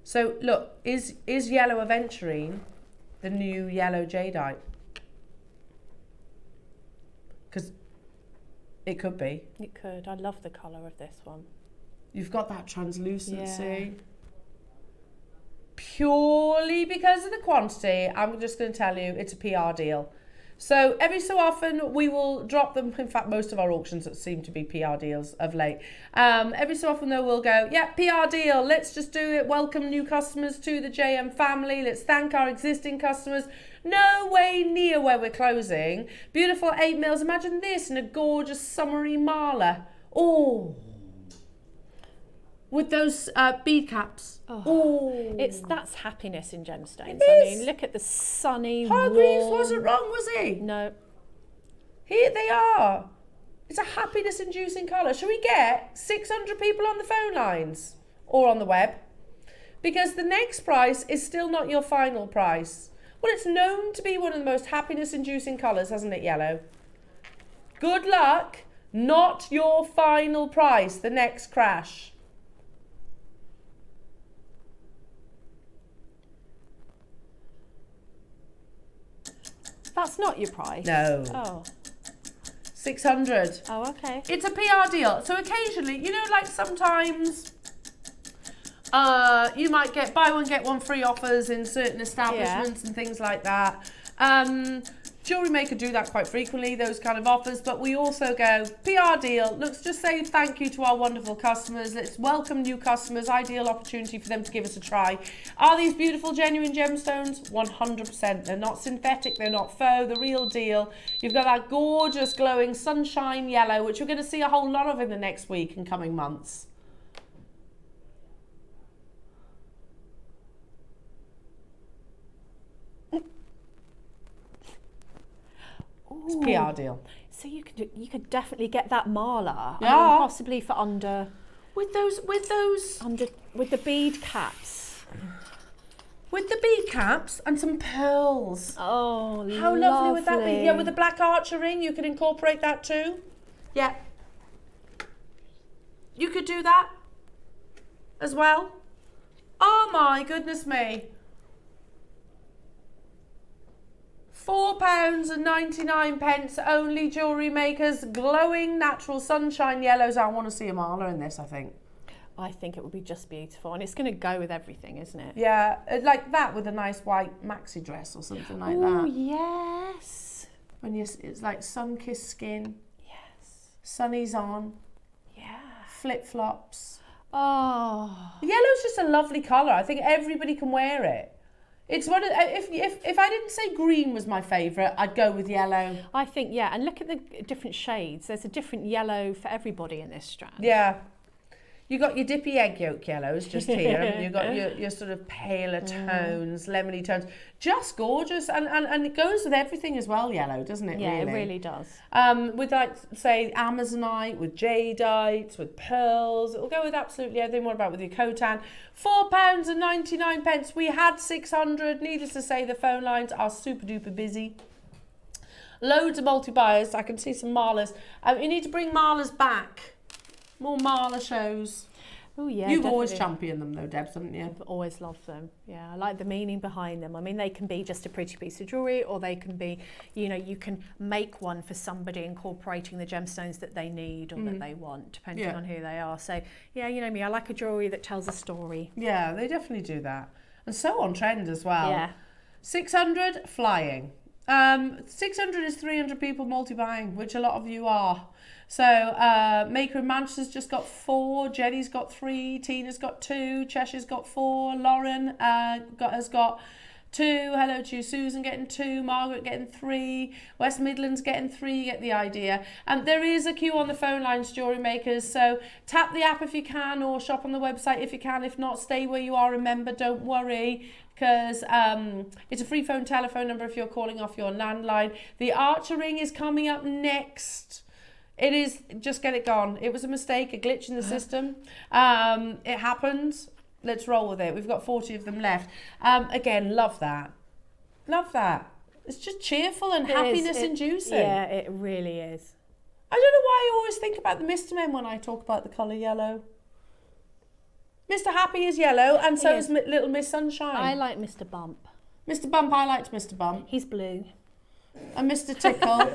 So look, is yellow Aventurine the new yellow jadeite? Because it could be. It could. I love the colour of this one. You've got that translucency. Yeah. Purely because of the quantity, I'm just going to tell you it's a PR deal. So every so often we will drop them. In fact, most of our auctions seem to be PR deals of late. Every so often though, we'll go, yeah, PR deal. Let's just do it. Welcome new customers to the JM family. Let's thank our existing customers. No way near where we're closing. Beautiful 8 mils. Imagine this in a gorgeous summery mala. Oh, with those bead caps. Oh. That's happiness in gemstones. It I is. mean, look at the sunny, Hargreaves warm... wasn't wrong, was he? No. Here they are. It's a happiness-inducing colour. Should we get 600 people on the phone lines or on the web? Because the next price is still not your final price. Well, it's known to be one of the most happiness-inducing colours, hasn't it, yellow? Good luck. Not your final price, the next crash. That's not your price? No. Oh. 600. Oh, okay. It's a PR deal. So occasionally, you know, like sometimes you might get buy one, get one free offers in certain establishments and things like that. JewelleryMaker do that quite frequently, those kind of offers, but we also go, PR deal, let's just say thank you to our wonderful customers, let's welcome new customers, ideal opportunity for them to give us a try. Are these beautiful, genuine gemstones? 100%. They're not synthetic, they're not faux, the real deal. You've got that gorgeous, glowing sunshine yellow, which we're going to see a whole lot of in the next week and coming months. It's a PR deal. So you could definitely get that mala. Yeah. I mean, possibly for under With those with the bead caps. With the bead caps and some pearls. Oh, How lovely would that be? Yeah, with the black archer ring, you could incorporate that too. Yeah. You could do that as well. Oh my goodness me. £4.99 only. JewelleryMaker's glowing natural sunshine yellows. I want to see a mala in this, I think. I think it would be just beautiful, and it's going to go with everything, isn't it? Yeah, like that with a nice white maxi dress or something like that. Oh yes. When it's like sun-kissed skin, Yes. sunnies on, Yeah. flip-flops. Oh. The yellow's just a lovely colour. I think everybody can wear it. It's one of if I didn't say green was my favourite, I'd go with yellow. I think, yeah, and look at the different shades. There's a different yellow for everybody in this strand. Yeah. You got your dippy egg yolk yellows just here. You got your sort of paler tones, lemony tones. Just gorgeous. And it goes with everything as well, yellow, doesn't it? Yeah, really? it really does. With like, say, Amazonite, with jadeites, with pearls. It'll go with absolutely everything. What about with your Khotan? £4.99. We had 600. Needless to say, the phone lines are super duper busy. Loads of multi-buyers. I can see some malas. You need to bring malas back. More mala shows. Oh yeah, You've always definitely. championed them though, Debs, haven't you? I've always loved them. Yeah, I like the meaning behind them. I mean, they can be just a pretty piece of jewellery, or they can be, you know, you can make one for somebody incorporating the gemstones that they need or that they want, depending on who they are. So yeah, you know me, I like a jewellery that tells a story. Yeah, they definitely do that. And so on trend as well. Yeah. 600, flying. 600 is 300 people multi-buying, which a lot of you are. So Maker in Manchester's just got 4, Jenny's got 3, Tina's got 2, Cheshire's got 4, Lauren has got 2, hello to you, Susan getting 2, Margaret getting 3, West Midlands getting 3, you get the idea. And there is a queue on the phone lines, JewelleryMakers, so tap the app if you can, or shop on the website if you can. If not, stay where you are, remember, don't worry, because it's a free phone telephone number if you're calling off your landline. The Archer ring is coming up next. It is, just get it gone. It was a mistake, a glitch in the system. It happened. Let's roll with it. We've got 40 of them left. Again, love that. Love that. It's just cheerful and happiness inducing. Yeah, it really is. I don't know why I always think about the Mr. Men when I talk about the colour yellow. Mr. Happy is yellow, and so is Little Miss Sunshine. I like Mr. Bump. Mr. Bump, I liked Mr. Bump. He's blue. And Mr. Tickle.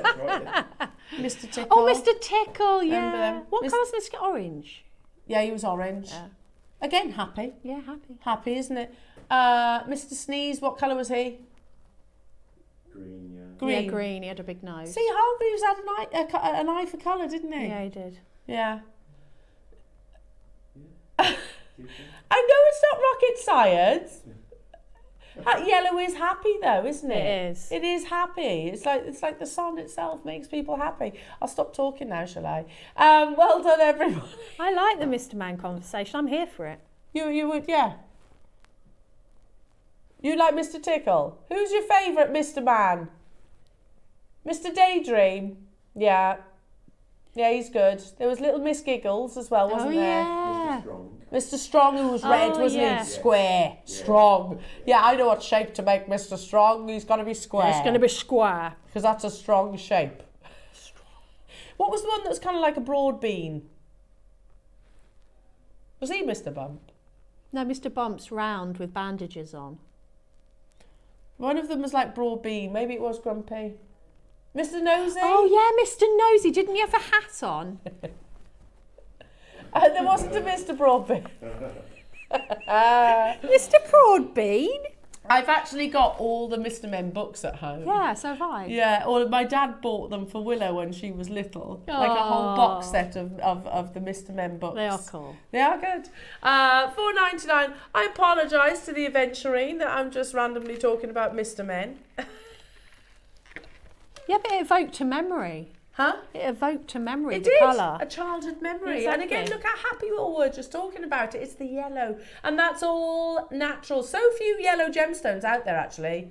Mr. Tickle. Oh, Mr. Tickle, yeah. Remember? What colour's Mr. Orange? Yeah, he was orange. Yeah. Again, happy. Yeah, happy. Happy, isn't it? Mr. Sneeze, what colour was he? Green, yeah. Green. Yeah, green. He had a big nose. See, Hargreaves had an eye for colour, didn't he? Yeah, he did. Yeah. I know it's not rocket science. Yellow is happy though, isn't it? It is. It is happy. It's like the sun itself makes people happy. I'll stop talking now, shall I? Well done, everybody. I like the Mr. Man conversation. I'm here for it. You would, yeah. You like Mr. Tickle? Who's your favourite Mr. Man? Mr. Daydream? Yeah. Yeah, he's good. There was Little Miss Giggles as well, wasn't there? Yeah. Mr. Strong. Mr. Strong, who was red, wasn't yeah. he? Square. Strong. Yeah, I know what shape to make Mr. Strong. He's got to be square. It's going to be square. Because that's a strong shape. What was the one that was kind of like a broad bean? Was he Mr. Bump? No, Mr. Bump's round with bandages on. One of them was like broad bean. Maybe it was Grumpy. Mr. Nosy? Oh, yeah, Mr. Nosy. Didn't he have a hat on? There wasn't a Mr. Broadbean. Mr. Broadbean? I've actually got all the Mr. Men books at home. Yeah, so have I. Yeah, or my dad bought them for Willow when she was little. Like a whole box set of the Mr. Men books. They are cool. They are good. $4.99. I apologise to the Aventurine that I'm just randomly talking about Mr. Men. Yeah, but it evoked a memory. Huh? It evoked a memory, It the did. colour. A childhood memory. Exactly. And again, look how happy we all were just talking about it. It's the yellow. And that's all natural. So few yellow gemstones out there, actually.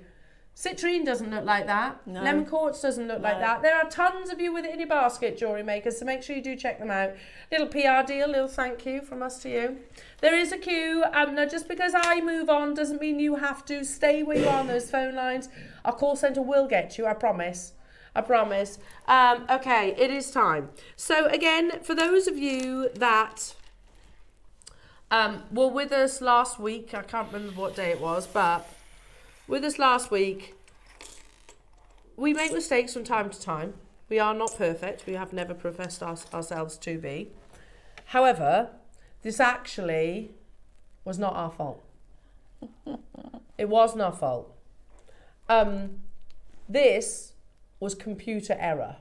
Citrine doesn't look like that. No. Lemon quartz doesn't look like that. There are tons of you with it in your basket, jewellery makers, so make sure you do check them out. Little PR deal, little thank you from us to you. There is a queue. Now, just because I move on doesn't mean you have to stay where you are on those phone lines. Our call centre will get you, I promise. I promise. Okay, it is time. So again, for those of you that were with us last week, I can't remember what day it was, but with us last week, we make mistakes from time to time. We are not perfect. We have never professed ourselves to be. However, this actually was not our fault. It wasn't our fault. This was computer error.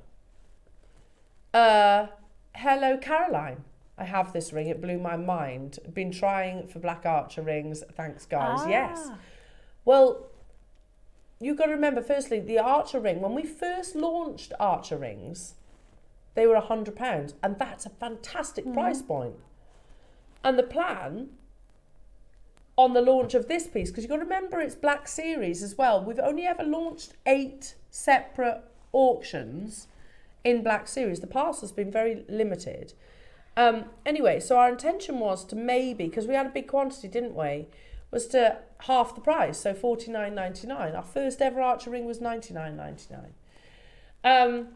Hello, Caroline. I have this ring. It blew my mind. Been trying for black archer rings. Thanks, guys. Yes. Well, you've got to remember, firstly, the archer ring, when we first launched archer rings, they were £100, and that's a fantastic price point. And the plan on the launch of this piece, because you've got to remember it's Black Series as well. We've only ever launched 8 separate auctions in Black Series. The past has been very limited. Anyway, so our intention was to maybe, because we had a big quantity, didn't we, was to half the price, so $49.99. Our first ever archer ring was $99.99.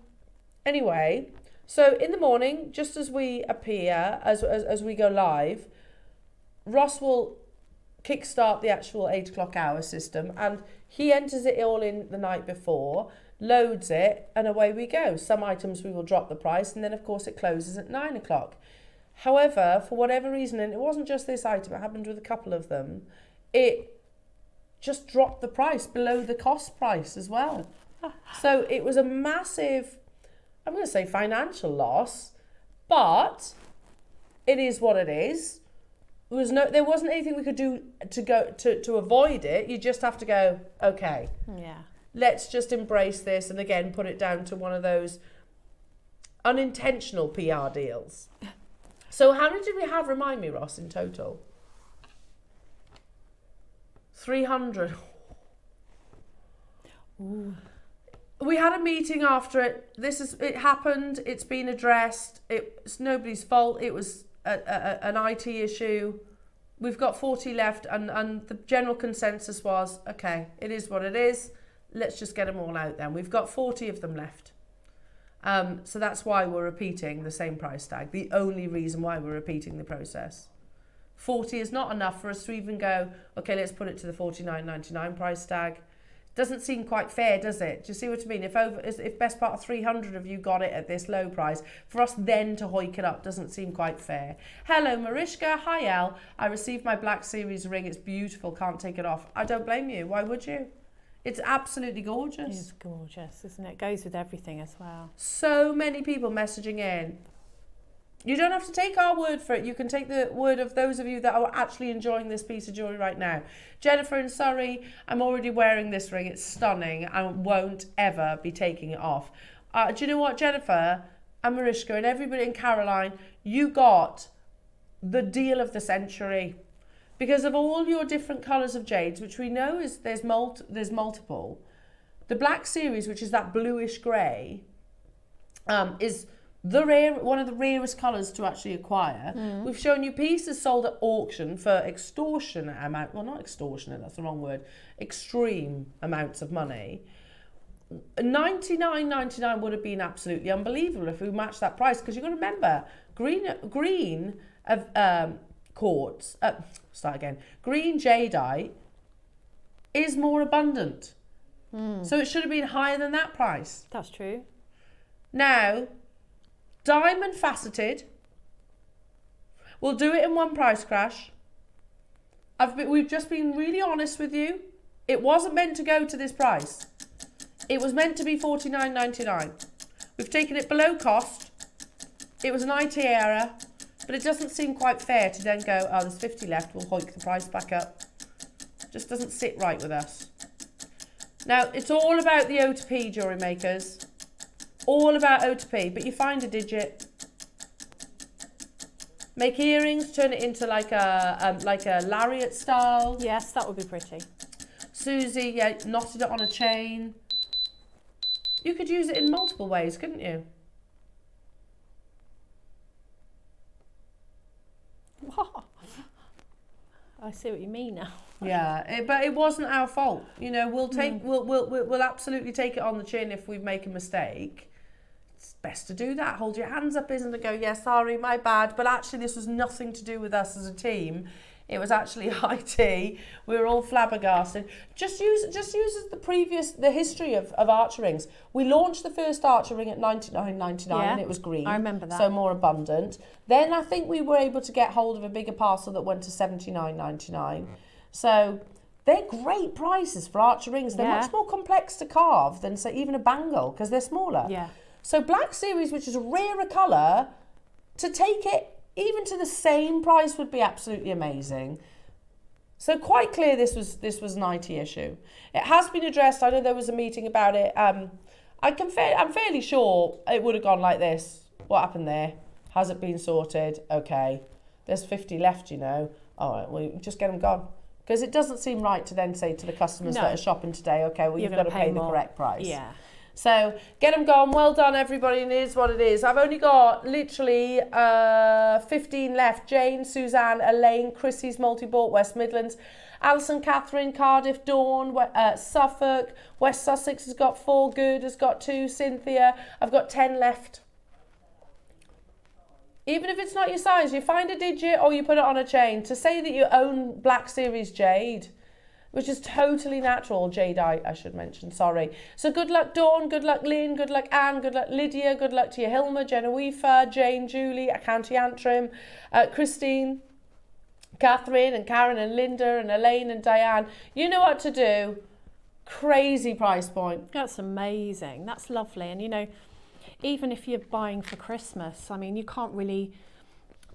Anyway, so in the morning, just as we appear, as we go live, Ross will kickstart the actual 8 o'clock hour system, and he enters it all in the night before, loads it, and away we go. Some items we will drop the price, and then of course it closes at 9 o'clock. However, for whatever reason, and it wasn't just this item, it happened with a couple of them, it just dropped the price below the cost price as well. So it was a massive, I'm going to say financial loss, but it is what it is. There wasn't anything we could do to avoid it. You just have to go, okay. Yeah. Let's just embrace this, and again put it down to one of those unintentional PR deals. So how many did we have, remind me, Ross, in total? 300. Ooh. We had a meeting after it. It happened. It's been addressed. It's nobody's fault. It was an IT issue. We've got 40 left, and the general consensus was, okay, it is what it is. Let's just get them all out then. We've got 40 of them left. So that's why we're repeating the same price tag. The only reason why we're repeating the process. 40 is not enough for us to even go, okay, let's put it to the $49.99 price tag. Doesn't seem quite fair, does it? Do you see what I mean? If best part of 300 of you got it at this low price, for us then to hoik it up doesn't seem quite fair. Hello, Mariska. Hi, Elle. I received my Black Series ring. It's beautiful. Can't take it off. I don't blame you. Why would you? It's absolutely gorgeous. It's gorgeous, isn't it? Goes with everything as well. So many people messaging in. You don't have to take our word for it. You can take the word of those of you that are actually enjoying this piece of jewellery right now. Jennifer in Surrey, I'm already wearing this ring. It's stunning. I won't ever be taking it off. Do you know what, Jennifer and Mariska and everybody in Caroline, you got the deal of the century. Because of all your different colours of jades, which we know is there's multiple, the Black Series, which is that bluish grey, is one of the rarest colours to actually acquire. We've shown you pieces sold at auction for extortionate amount. Well, not extortionate, that's the wrong word. Extreme amounts of money. $99.99 would have been absolutely unbelievable if we matched that price. Because you've got to remember, green quartz. Green jadeite is more abundant. So it should have been higher than that price. That's true. Now, diamond faceted, we'll do it in one price crash. We've just been really honest with you. It wasn't meant to go to this price. It was meant to be $49.99. We've taken it below cost. It was an IT error, but it doesn't seem quite fair to then go, oh, there's 50 left, we'll hoik the price back up. Just doesn't sit right with us. Now, it's all about the O to P, jewellery makers. All about O to P, but you find a digit. Make earrings, turn it into like a lariat style. Yes, that would be pretty. Susie, yeah, knotted it on a chain. You could use it in multiple ways, couldn't you? What? I see what you mean now. Yeah, but it wasn't our fault. You know, we'll absolutely take it on the chin if we make a mistake. It's best to do that. Hold your hands up, isn't it? Go, yeah, sorry, my bad. But actually, this was nothing to do with us as a team. It was actually IT. We were all flabbergasted. Just use the history of Archer rings. We launched the first Archer ring at $99.99 and it was green. I remember that. So more abundant. Then I think we were able to get hold of a bigger parcel that went to $79.99. So they're great prices for Archer rings. They're much more complex to carve than, say, even a bangle because they're smaller. Yeah. So Black Series, which is a rarer colour, to take it even to the same price would be absolutely amazing. So quite clear this was an IT issue. It has been addressed. I know there was a meeting about it. I'm fairly sure it would have gone like this. What happened there? Has it been sorted? Okay. There's 50 left, you know. All right, well, just get them gone. Because it doesn't seem right to then say to the customers that are shopping today, okay, well, you've got to pay the correct price. Yeah. So get them gone. Well done, everybody. And it is what it is. I've only got literally 15 left. Jane, Suzanne, Elaine, Chrissy's multi-bought, West Midlands, Alison, Catherine, Cardiff, Dawn, Suffolk, West Sussex has got 4, Good has got 2, Cynthia. I've got 10 left. Even if it's not your size, you find a digit or you put it on a chain to say that you own Black Series jade, which is totally natural. Jadeite, I should mention, sorry. So good luck, Dawn, good luck, Lynn, good luck, Anne, good luck, Lydia, good luck to you, Hilma, Genevieve, Jane, Julie, County Antrim, Christine, Catherine and Karen and Linda and Elaine and Diane. You know what to do. Crazy price point. That's amazing. That's lovely. And, you know, even if you're buying for Christmas, I mean, you can't really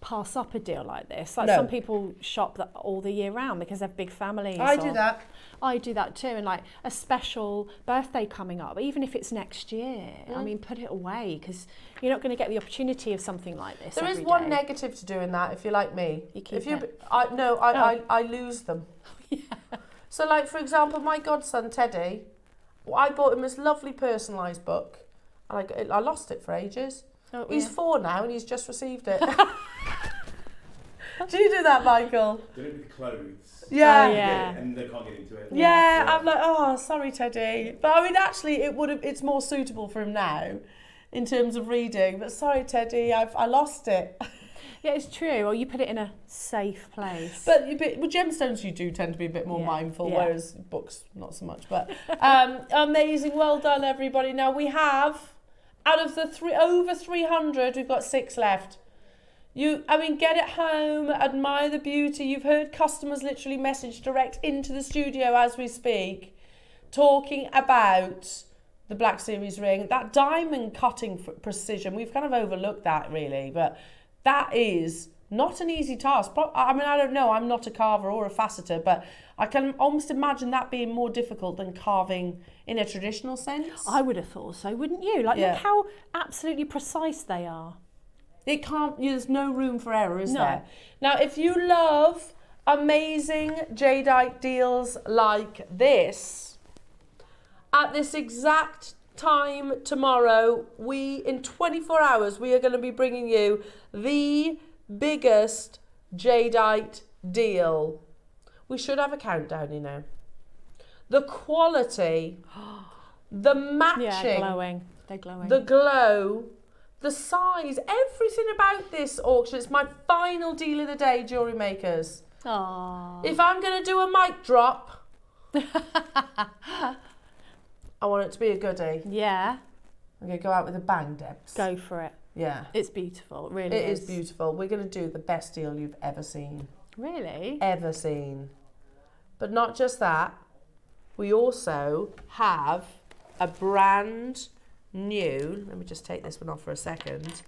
pass up a deal like this. Like some people shop that all the year round because they have big families. I do that. I do that too. And like a special birthday coming up, even if it's next year, I mean, put it away because you're not going to get the opportunity of something like this. There is one negative to doing that if you're like me. You keep it. I lose them. Yeah. So like, for example, my godson Teddy, I bought him this lovely personalised book, and I lost it for ages. Oh, He's yeah. 4 now, and he's just received it. Do you do that, Michael? Do it with clothes. Yeah. Oh, yeah. And they can't get into it. Yeah, I'm like, oh, sorry, Teddy. But I mean, actually, it's more suitable for him now in terms of reading. But sorry, Teddy, I lost it. Yeah, it's true. Or you put it in a safe place. But with gemstones, you do tend to be a bit more mindful, yeah. whereas books, not so much. But amazing, well done, everybody. Now we have, out of the over 300, we've got 6 left. Get it home, admire the beauty. You've heard customers literally message direct into the studio as we speak, talking about the Black Series ring, that diamond cutting precision. We've kind of overlooked that really, but that is not an easy task. I mean, I don't know, I'm not a carver or a faceter, but I can almost imagine that being more difficult than carving in a traditional sense. I would have thought so, wouldn't you? Like, look how absolutely precise they are. It can't, there's no room for error, is there? Now, if you love amazing jadeite deals like this, at this exact time tomorrow, in 24 hours, we are going to be bringing you the biggest jadeite deal. We should have a countdown, you know. The quality, the matching. Yeah, glowing. They're glowing. The glow, the size, everything about this auction. It's my final deal of the day, jewellery makers. Aww. If I'm going to do a mic drop, I want it to be a goodie. Yeah. I'm going to go out with a bang, Debs. Go for it. Yeah. It's beautiful. It really It is beautiful. We're going to do the best deal you've ever seen. Really? Ever seen. But not just that. We also have a brand new, let me just take this one off for a second,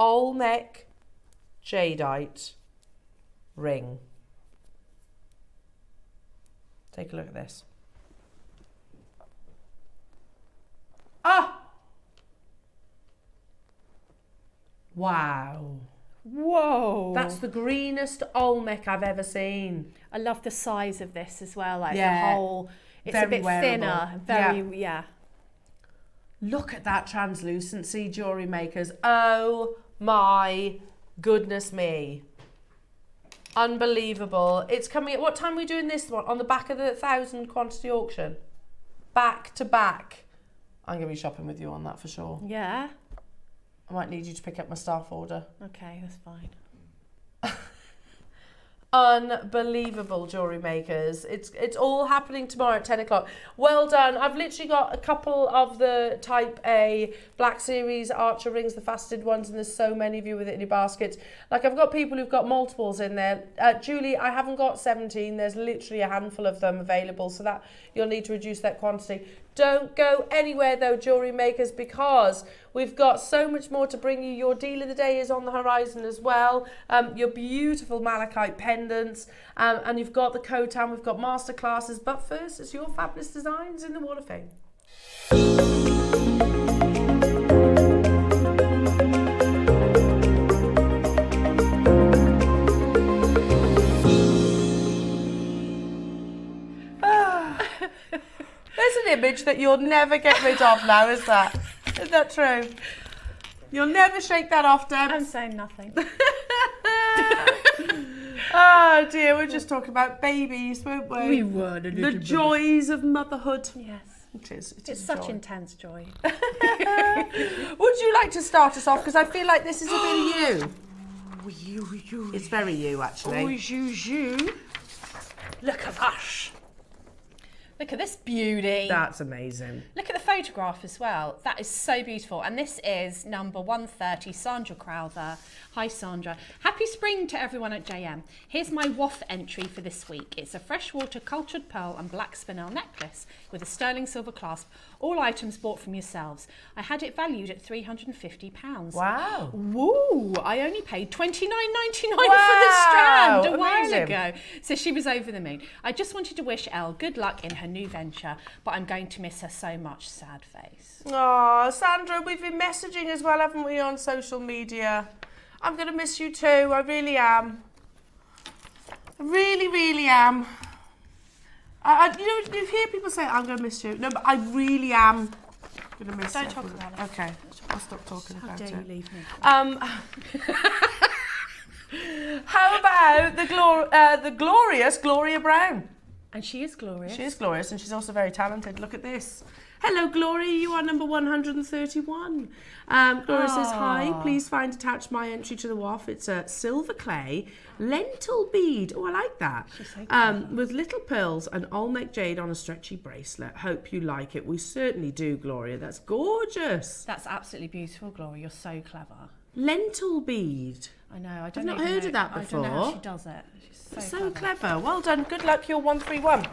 Olmec jadeite ring. Take a look at this. Ah! Wow. Whoa. That's the greenest Olmec I've ever seen. I love the size of this as well. Like Yeah. the whole, it's Very a bit wearable. thinner. Very, yeah. Look at that translucency, jewellery makers. Oh my goodness me. Unbelievable. It's coming at, what time are we doing this one? On the back of the 1,000 quantity auction. Back to back. I'm going to be shopping with you on that for sure. Yeah. I might need you to pick up my staff order. Okay, that's fine. Unbelievable, jewellery makers. It's all happening tomorrow at 10 o'clock. Well done. I've literally got a couple of the type A Black Series Archer rings, the faceted ones, and there's so many of you with it in your baskets. Like, I've got people who've got multiples in there. Julie, I haven't got 17. There's literally a handful of them available, so that you'll need to reduce that quantity. Don't go anywhere though, jewellery makers, because we've got so much more to bring you. Your deal of the day is on the horizon as well. Your beautiful malachite pendants, and you've got the Khotan, we've got masterclasses. But first, it's your fabulous designs in the Wall of Fame. There's an image that you'll never get rid of now, is that? Is that true? You'll never shake that off, Deb. I'm saying nothing. Oh dear, we're just talking about babies, weren't we? We were. The joys of motherhood. Yes. It is. It It's is a such joy. intense joy. Would you like to start us off? Because I feel like this is a bit of you. It's very you, actually. Look at that. Look at this beauty. That's amazing. Look at the photograph as well. That is so beautiful. And this is number 130, Sandra Crowther. Hi, Sandra. Happy spring to everyone at JM. Here's my WAF entry for this week. It's a freshwater cultured pearl and black spinel necklace with a sterling silver clasp. All items bought from yourselves. I had it valued at £350. Wow. Woo! I only paid $29.99 for the Wow, strand a while amazing. ago. So she was over the moon. I just wanted to wish Elle good luck in her new venture, but I'm going to miss her so much. Sad face. Oh, Sandra, we've been messaging as well, haven't we, on social media? I'm going to miss you too. I really am. I really, really am. You hear people say, I'm going to miss you. No, but I really am going to miss you. Don't talk about it. Okay, I'll stop talking about it. How dare you leave me? How about the glorious Gloria Brown? And she is glorious. She is glorious, and she's also very talented. Look at this. Hello, Gloria. You are number 131. Gloria says, hi. Please find attached my entry to the WAF. It's a silver clay lentil bead. Oh, I like that. With little pearls and Olmec jade on a stretchy bracelet. Hope you like it. We certainly do, Gloria. That's gorgeous. That's absolutely beautiful, Gloria. You're so clever. Lentil bead. I know. I've not heard of that before. I don't know how she does it. She's so clever. Well done. Good luck. You're 131.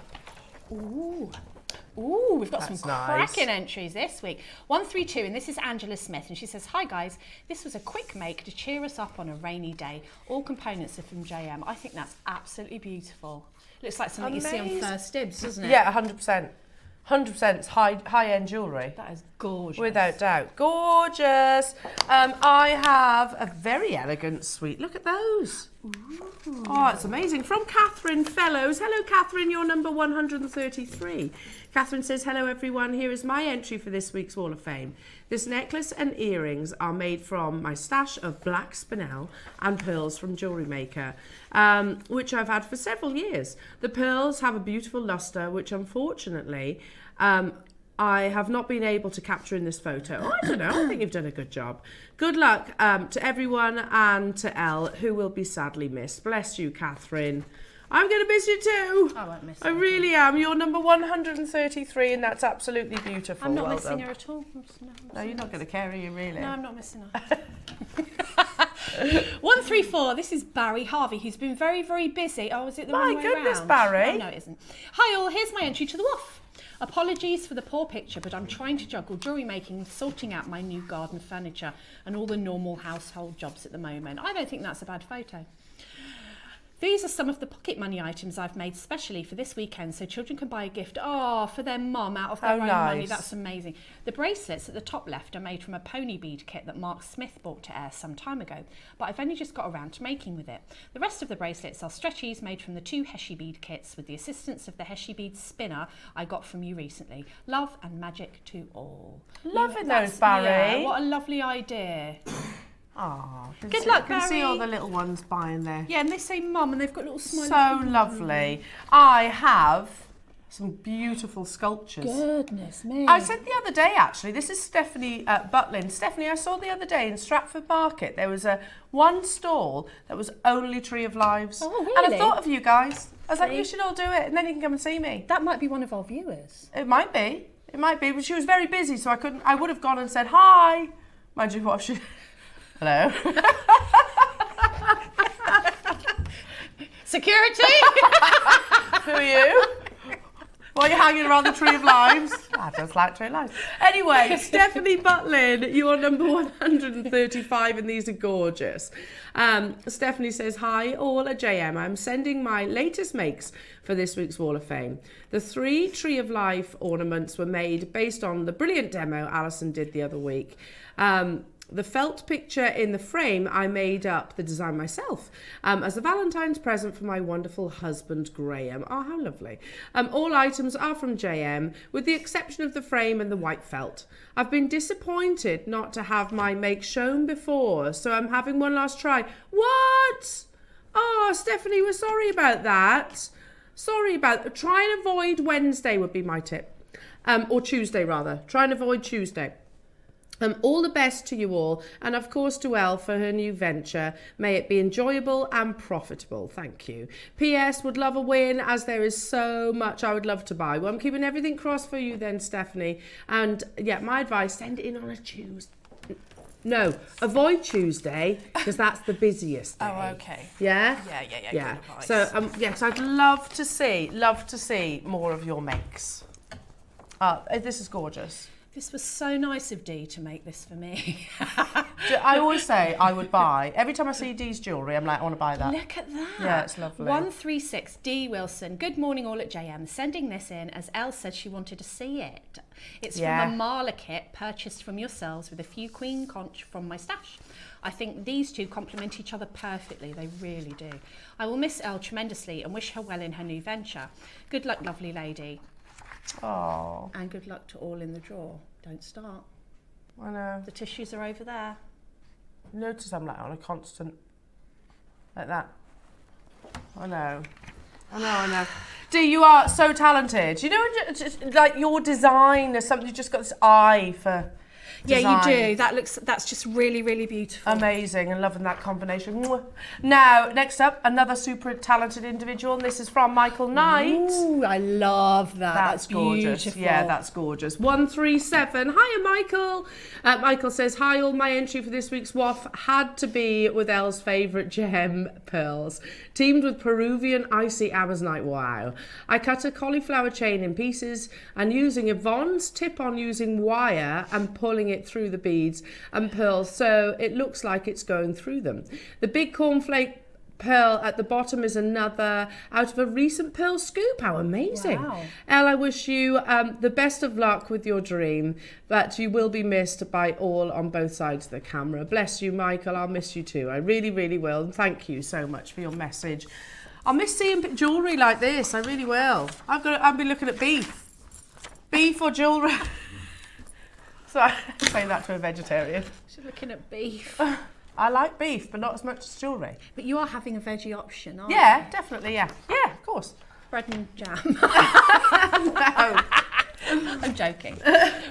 Ooh, we've got some nice. cracking entries this week. 132, and this is Angela Smith, and she says, hi guys, this was a quick make to cheer us up on a rainy day. All components are from JM. I think that's absolutely beautiful. Looks like something you see on First Dibs, doesn't it? Yeah, 100%. 100%. It's high-end jewellery. That is gorgeous. Without doubt. Gorgeous. I have a very elegant suite. Look at those. Ooh. Oh, it's amazing. From Catherine Fellows. Hello, Catherine. You're number 133. Catherine says, hello, everyone. Here is my entry for this week's Wall of Fame. This necklace and earrings are made from my stash of black spinel and pearls from JewelleryMaker, which I've had for several years. The pearls have a beautiful luster, which unfortunately I have not been able to capture in this photo. Oh, I don't know. I think you've done a good job. Good luck to everyone and to Elle, who will be sadly missed. Bless you, Catherine. I'm going to miss you too. I won't miss you. I really am. You're number 133 and that's absolutely beautiful. I'm not missing her at all. No, you're not going to care, are you, really? No, I'm not missing her. 134, this is Barry Harvey, who's been very, very busy. Oh, is it the wrong way around? My goodness, Barry. No, it isn't. Hi all, here's my entry to the WAF. Apologies for the poor picture, but I'm trying to juggle jewellery making, sorting out my new garden furniture and all the normal household jobs at the moment. I don't think that's a bad photo. These are some of the pocket money items I've made specially for this weekend so children can buy a gift for their mum out of their own money. That's amazing. The bracelets at the top left are made from a pony bead kit that Mark Smith bought to Air some time ago, but I've only just got around to making with it. The rest of the bracelets are stretchies made from the 2 Heshy bead kits with the assistance of the Heshy bead spinner I got from you recently. Love and magic to all. Loving those, Barry. Yeah, what a lovely idea. Oh, good luck, Barry. You can see all the little ones buying there. Yeah, and they say mum, and they've got little smiles. So lovely. I have some beautiful sculptures. Goodness me. I said the other day, actually, this is Stephanie Butlin. Stephanie, I saw the other day in Stratford Market, there was one stall that was only Tree of Lives. Oh, really? And I thought of you guys. I was like, you should all do it, and then you can come and see me. That might be one of our viewers. It might be. It might be, but she was very busy, so I would have gone and said, hi. Mind you, what she... Hello. Security? Who are you? Why are you hanging around the Tree of Lives? I just like Tree of Lives. Anyway, Stephanie Butlin, you are number 135 and these are gorgeous. Stephanie says, hi all at JM. I'm sending my latest makes for this week's Wall of Fame. The 3 Tree of Life ornaments were made based on the brilliant demo Alison did the other week. The felt picture in the frame, I made up the design myself as a Valentine's present for my wonderful husband, Graham. Oh, how lovely. All items are from JM, with the exception of the frame and the white felt. I've been disappointed not to have my make shown before, so I'm having one last try. What? Oh, Stephanie, we're sorry about that. Try and avoid Wednesday would be my tip. Or Tuesday, rather. Try and avoid Tuesday. All the best to you all, and of course to Elle for her new venture. May it be enjoyable and profitable. Thank you. P.S. Would love a win, as there is so much I would love to buy. Well, I'm keeping everything crossed for you then, Stephanie. And yeah, my advice, send it in on a Tuesday. No, avoid Tuesday, because that's the busiest day. Oh, okay. Yeah? Yeah. So, yes, I'd love to see more of your makes. This is gorgeous. This was so nice of Dee to make this for me. I always say I would buy. Every time I see Dee's jewellery, I'm like, I want to buy that. Look at that. Yeah, it's lovely. 136 D Wilson. Good morning, all at JM. Sending this in as Elle said she wanted to see it. It's from a Marla kit purchased from yourselves with a few queen conch from my stash. I think these two complement each other perfectly. They really do. I will miss Elle tremendously and wish her well in her new venture. Good luck, lovely lady. Oh. And good luck to all in the drawer. Don't start. I know. The tissues are over there. Notice I'm like on a constant, like that. I know. I know. Dee, you are so talented. You know, just, like your design is something, you've just got this eye for design. Yeah, you do. That's just really, really beautiful. Amazing, and loving that combination. Mwah. Now, next up, another super talented individual, and this is from Michael Knight. Ooh, I love that. That's gorgeous. Beautiful. Yeah, that's gorgeous. 137. Hiya, Michael. Michael says, hi, all my entry for this week's WAF had to be with Elle's favourite gem pearls, teamed with Peruvian icy amazonite. Wow. I cut a cauliflower chain in pieces and using Yvonne's tip on using wire and pulling it through the beads and pearls so it looks like it's going through them. The big cornflake pearl at the bottom is another out of a recent pearl scoop. How amazing. Wow. Elle, I wish you the best of luck with your dream, but you will be missed by all on both sides of the camera. Bless you, Michael. I'll miss you too. I really, really will. And thank you so much for your message. I'll miss seeing jewellery like this. I really will. I'll be looking at beef. Beef or jewellery. So I'm saying that to a vegetarian. She's looking at beef. I like beef, but not as much as jewellery. But you are having a veggie option, aren't you? Yeah, definitely, yeah. Yeah, of course. Bread and jam. No. I'm joking.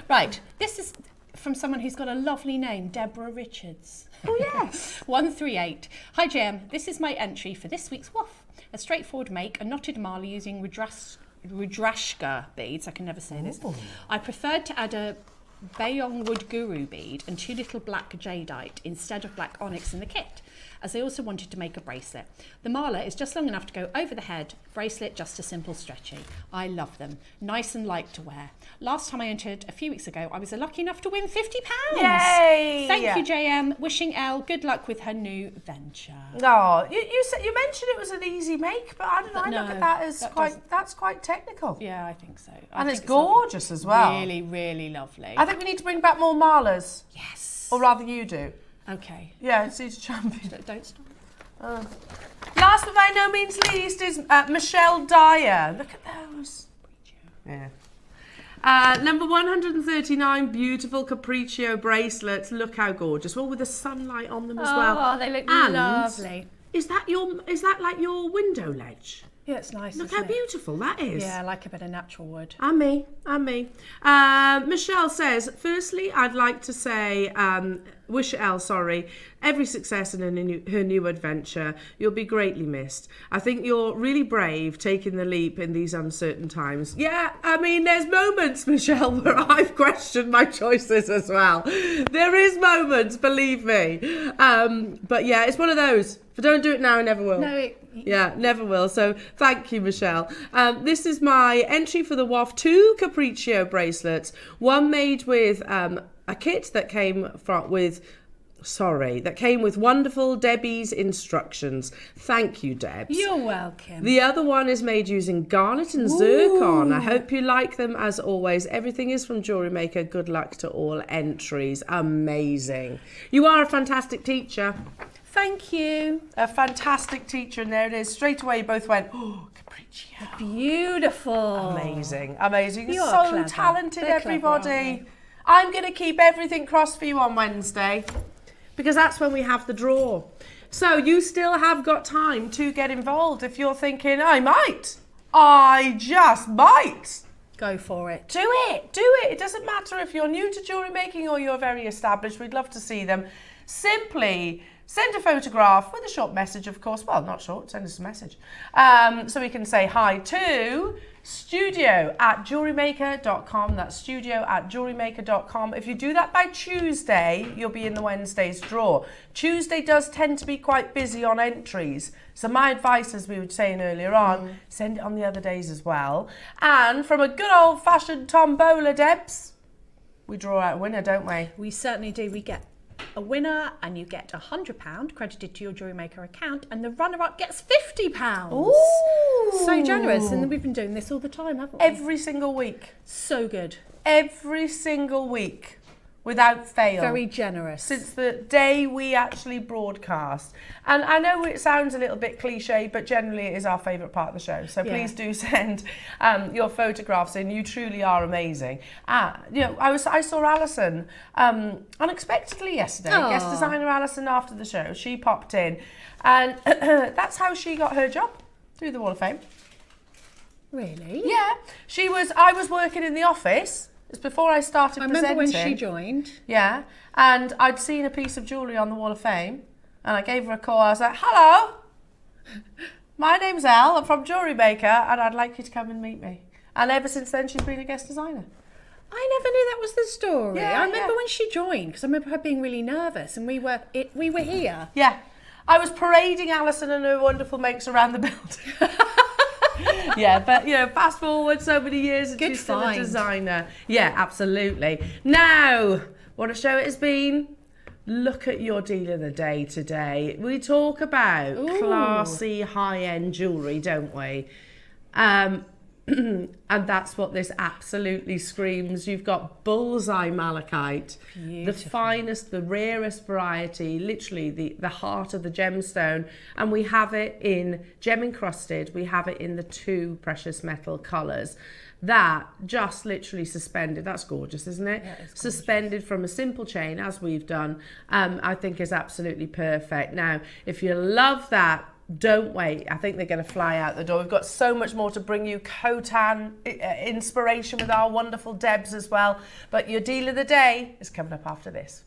Right, this is from someone who's got a lovely name, Deborah Richards. Oh, yes. 138. Hi, Jem. This is my entry for this week's WAF. A straightforward make, a knotted mala using Rudrashka beads. I can never say this. Ooh. I preferred to add a Bayong Wood Guru bead and 2 little black jadeite instead of black onyx in the kit, as I also wanted to make a bracelet. The mala is just long enough to go over the head, bracelet just a simple stretchy. I love them, nice and light to wear. Last time I entered a few weeks ago, I was lucky enough to win £50. Yay! Thank you, JM. Wishing Elle good luck with her new venture. No, you said, you mentioned it was an easy make, but I don't know. I look no, at that as that that's quite technical. Yeah, I think so. And it's think gorgeous lovely. as well. Really, really lovely. I think we need to bring back more malas. Yes. Or rather, you do. Okay. Yeah, it's each champion. Don't stop. Last but by no means least is Michelle Dyer. Look at those. Yeah. Number 139, beautiful Capriccio bracelets. Look how gorgeous. Well, with the sunlight on them as well. Oh, they look And lovely. Is that like your window ledge? Yeah, it's nice. Look isn't how it? beautiful that is. Yeah, I like a bit of natural wood. And me. Michelle says, firstly, I'd like to say, wish Elle, every success in her new adventure. You'll be greatly missed. I think you're really brave taking the leap in these uncertain times. Yeah, I mean, there's moments, Michelle, where I've questioned my choices as well. There is moments, believe me. But yeah, it's one of those. If I don't do it now, I never will. Yeah, never will. So thank you, Michelle. This is my entry for the WAF 2 Capriccio bracelets. One made with a kit that came with wonderful Debbie's instructions. Thank you, Debs. You're welcome. The other one is made using garnet and zircon. I hope you like them as always. Everything is from JewelleryMaker. Good luck to all entries. Amazing. You are a fantastic teacher. Thank you. A fantastic teacher, and there it is. Straight away, you both went, oh, Capriccio. Beautiful. Amazing, amazing. You are so clever. talented, They're everybody. clever, aren't they? I'm going to keep everything crossed for you on Wednesday, because that's when we have the draw. So you still have got time to get involved. If you're thinking, I just might. Go for it. Do it. It doesn't matter if you're new to jewellery making or you're very established. We'd love to see them. Simply send a photograph with a short message, of course. Well, not short, send us a message. So we can say hi to studio@jewellerymaker.com. That's studio@jewellerymaker.com. If you do that by Tuesday, you'll be in the Wednesday's draw. Tuesday does tend to be quite busy on entries. So my advice, as we were saying earlier on, send it on the other days as well. And from a good old-fashioned tombola, Debs, we draw out a winner, don't we? We certainly do. We get a winner and you get £100 credited to your JewelleryMaker account, and the runner-up gets £50. Ooh. So generous, and we've been doing this all the time, haven't we? Every single week. So good. Every single week. Without fail. Very generous. Since the day we actually broadcast. And I know it sounds a little bit cliche, but generally it is our favourite part of the show. So please do send your photographs in. You truly are amazing. You know, I saw Alison unexpectedly yesterday. Guest designer Alison after the show. She popped in, and that's how she got her job, through the Wall of Fame. Really? Yeah. I was working in the office. It's before I started presenting. I remember when she joined. Yeah, and I'd seen a piece of jewellery on the Wall of Fame, and I gave her a call. I was like, hello, my name's Elle, I'm from JewelleryMaker, and I'd like you to come and meet me. And ever since then, she's been a guest designer. I never knew that was the story. Yeah, I remember when she joined, because I remember her being really nervous, and we were here. Yeah, I was parading Alison and her wonderful makes around the building. Yeah, but you know, fast forward so many years and she's still a designer. Yeah, absolutely. Now, what a show it has been. Look at your deal of the day today. We talk about classy, high-end jewellery, don't we? And that's what this absolutely screams. You've got bullseye malachite, the finest, the rarest variety, literally the heart of the gemstone. And we have it in gem encrusted. We have it in the 2 precious metal colours. That just literally suspended. That's gorgeous, isn't it? Yeah, it's suspended from a simple chain, as we've done, I think is absolutely perfect. Now, if you love that, don't wait. I think they're going to fly out the door. We've got so much more to bring you. Khotan inspiration with our wonderful Debs as well. But your deal of the day is coming up after this.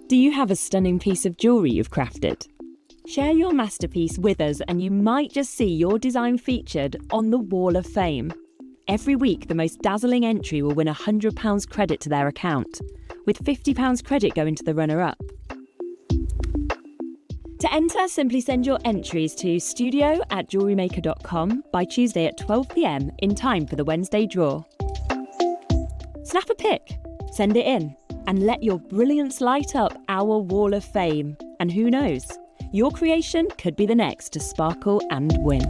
Do you have a stunning piece of jewellery you've crafted? Share your masterpiece with us and you might just see your design featured on the Wall of Fame. Every week, the most dazzling entry will win £100 credit to their account, with £50 credit going to the runner-up. To enter, simply send your entries to studio@jewellerymaker.com by Tuesday at 12 p.m. in time for the Wednesday draw. Snap a pic, send it in, and let your brilliance light up our Wall of Fame. And who knows, your creation could be the next to sparkle and win.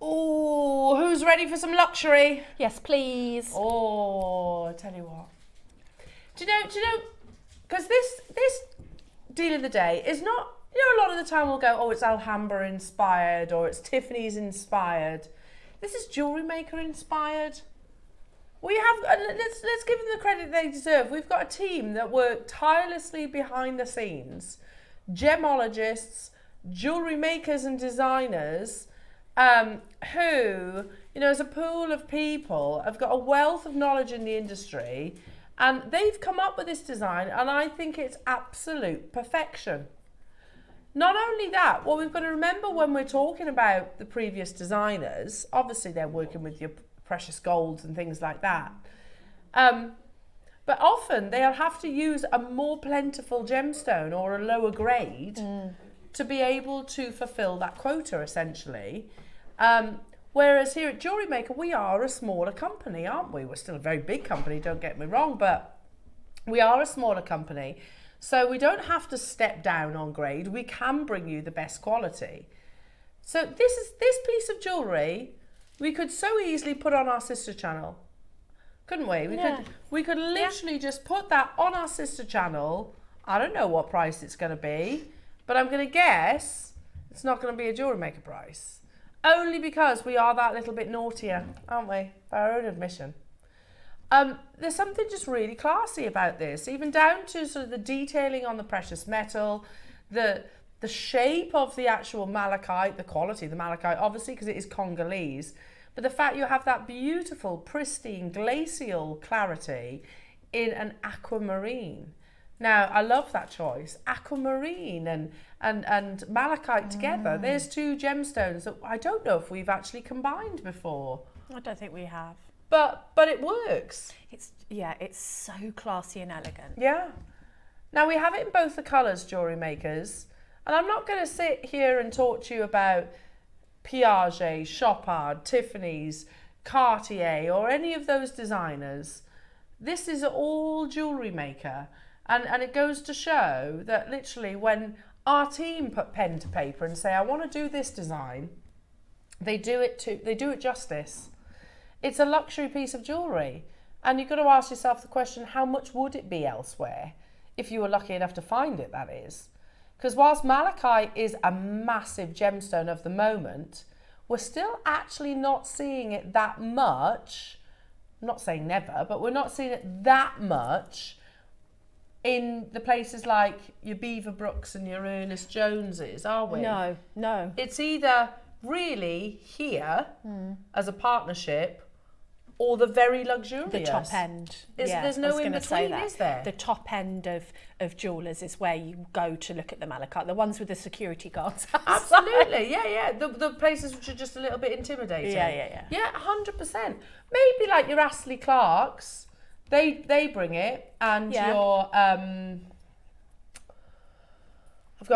Oh, who's ready for some luxury? Yes, please. Oh, I tell you what. Do you know? Because this deal of the day is not, you know, a lot of the time we'll go, oh, it's Alhambra inspired or it's Tiffany's inspired. This is JewelleryMaker inspired. We have, let's give them the credit they deserve. We've got a team that work tirelessly behind the scenes. Gemologists, jewellery makers and designers who, you know, as a pool of people have got a wealth of knowledge in the industry. And they've come up with this design, and I think it's absolute perfection. Not only that, what we've got to remember when we're talking about the previous designers, obviously they're working with your precious golds and things like that. But often they'll have to use a more plentiful gemstone or a lower grade to be able to fulfill that quota, essentially. Whereas here at JewelleryMaker, we are a smaller company, aren't we? We're still a very big company, don't get me wrong, but we are a smaller company. So we don't have to step down on grade. We can bring you the best quality. So this piece of jewellery, we could so easily put on our sister channel, couldn't we? We could literally just put that on our sister channel. I don't know what price it's going to be, but I'm going to guess it's not going to be a JewelleryMaker price. Only because we are that little bit naughtier, aren't we? By our own admission. There's something just really classy about this, even down to sort of the detailing on the precious metal, the the shape of the actual malachite, the quality of the malachite, obviously, because it is Congolese, but the fact you have that beautiful, pristine, glacial clarity in an aquamarine. Now, I love that choice. Aquamarine and malachite together. There's two gemstones that I don't know if we've actually combined before. I don't think we have. But it works. It's so classy and elegant. Yeah. Now, we have it in both the colours, jewellery makers. And I'm not going to sit here and talk to you about Piaget, Chopard, Tiffany's, Cartier, or any of those designers. This is all Jewellery Maker. And it goes to show that literally when our team put pen to paper and say, I want to do this design, they do it justice. It's a luxury piece of jewellery. And you've got to ask yourself the question, how much would it be elsewhere? If you were lucky enough to find it, that is. Because whilst malachite is a massive gemstone of the moment, we're still actually not seeing it that much. I'm not saying never, but we're not seeing it that much in the places like your Beaver Brooks and your Ernest Joneses, are we? No. It's either really here as a partnership or the very luxurious. The top end. There's no in between, is there? The top end of jewellers is where you go to look at the malachite, the ones with the security guards outside. Absolutely, yeah. The places which are just a little bit intimidating. Yeah. Yeah, 100%. Maybe like your Astley Clarks, they bring it, and your I've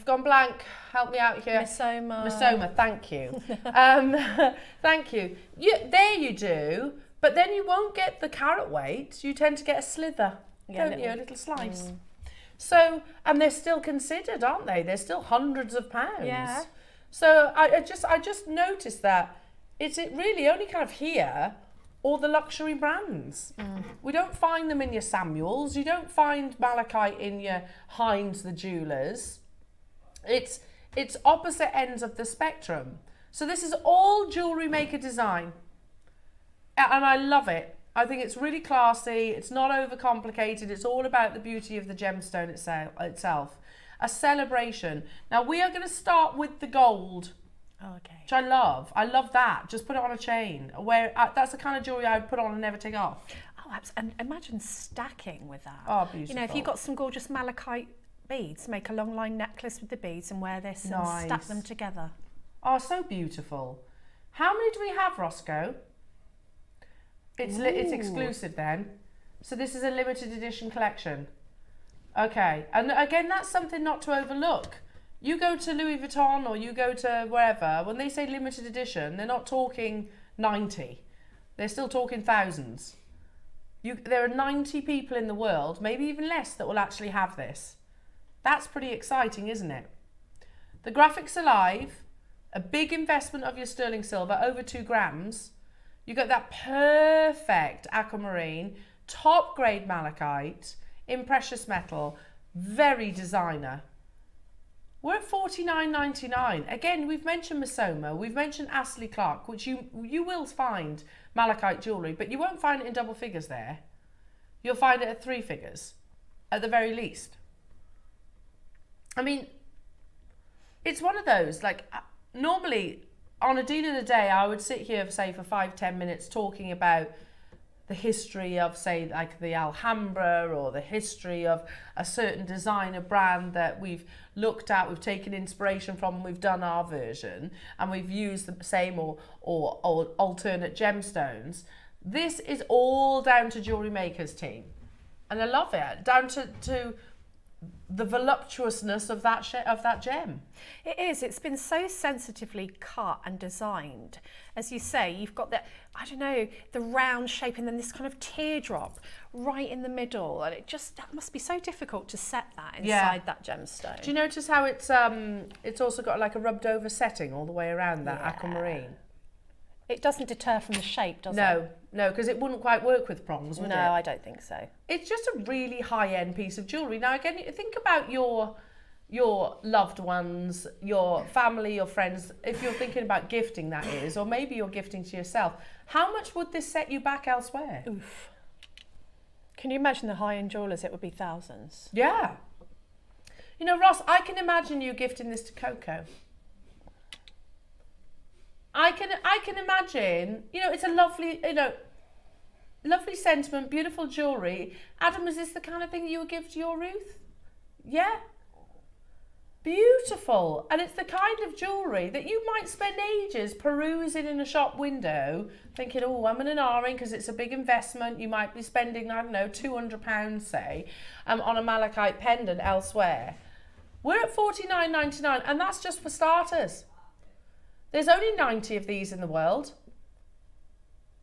gone blank. Help me out here. Misoma, thank you. Thank you. There you do, but then you won't get the carat weight. You tend to get a slither, don't you? A little slice. So, and they're still considered, aren't they? They're still hundreds of pounds. Yeah. So I just noticed that it's really only kind of here, or the luxury brands. We don't find them in your Samuels. You don't find malachite in your Heinz the jewelers. It's opposite ends of the spectrum. So this is all Jewellery Maker design. And I love it. I think it's really classy. It's not overcomplicated. It's all about the beauty of the gemstone itself. A celebration. Now we are going to start with the gold. Oh, okay. Which I love. I love that. Just put it on a chain. That's the kind of jewellery I would put on and never take off. Oh, and imagine stacking with that. Oh, beautiful. You know, if you've got some gorgeous malachite beads, make a long line necklace with the beads and wear this and stack them together. Oh, so beautiful. How many do we have, Roscoe? It's exclusive then. So this is a limited edition collection. Okay. And again, that's something not to overlook. You go to Louis Vuitton or you go to wherever, when they say limited edition, they're not talking 90. They're still talking thousands. There are 90 people in the world, maybe even less, that will actually have this. That's pretty exciting, isn't it? The graphic's alive, a big investment of your sterling silver, over 2 grams. You got that perfect aquamarine, top grade malachite, in precious metal, very designer. We're at $49.99. Again, we've mentioned Misoma, we've mentioned Astley Clark, which you will find malachite jewellery, but you won't find it in double figures there. You'll find it at 3 figures, at the very least. I mean, it's one of those, like, normally on a deal of the day, I would sit here, say, for 5-10 minutes talking about the history of, say, like the Alhambra, or the history of a certain designer brand that we've looked at, we've taken inspiration from, and we've done our version, and we've used the same or alternate gemstones. This is all down to Jewellery Maker's team. And I love it, down to the voluptuousness of that gem. It is. It's been so sensitively cut and designed. As you say, you've got that, I don't know, the round shape and then this kind of teardrop right in the middle. And that must be so difficult to set that inside that gemstone. Do you notice how it's also got like a rubbed over setting all the way around that aquamarine? It doesn't deter from the shape, does it? No, because it wouldn't quite work with prongs, would it? No, I don't think so. It's just a really high-end piece of jewellery. Now, again, think about your loved ones, your family, your friends, if you're thinking about gifting, that is, or maybe you're gifting to yourself. How much would this set you back elsewhere? Oof. Can you imagine the high-end jewellers? It would be thousands. Yeah. You know, Ross, I can imagine you gifting this to Coco. I can imagine, you know, it's a lovely, you know, lovely sentiment, beautiful jewellery. Adam, is this the kind of thing you would give to your Ruth? Yeah? Beautiful. And it's the kind of jewellery that you might spend ages perusing in a shop window, thinking, oh, I'm in an R-ring because it's a big investment. You might be spending, I don't know, £200, say, on a malachite pendant elsewhere. We're at $49.99, and that's just for starters. There's only 90 of these in the world.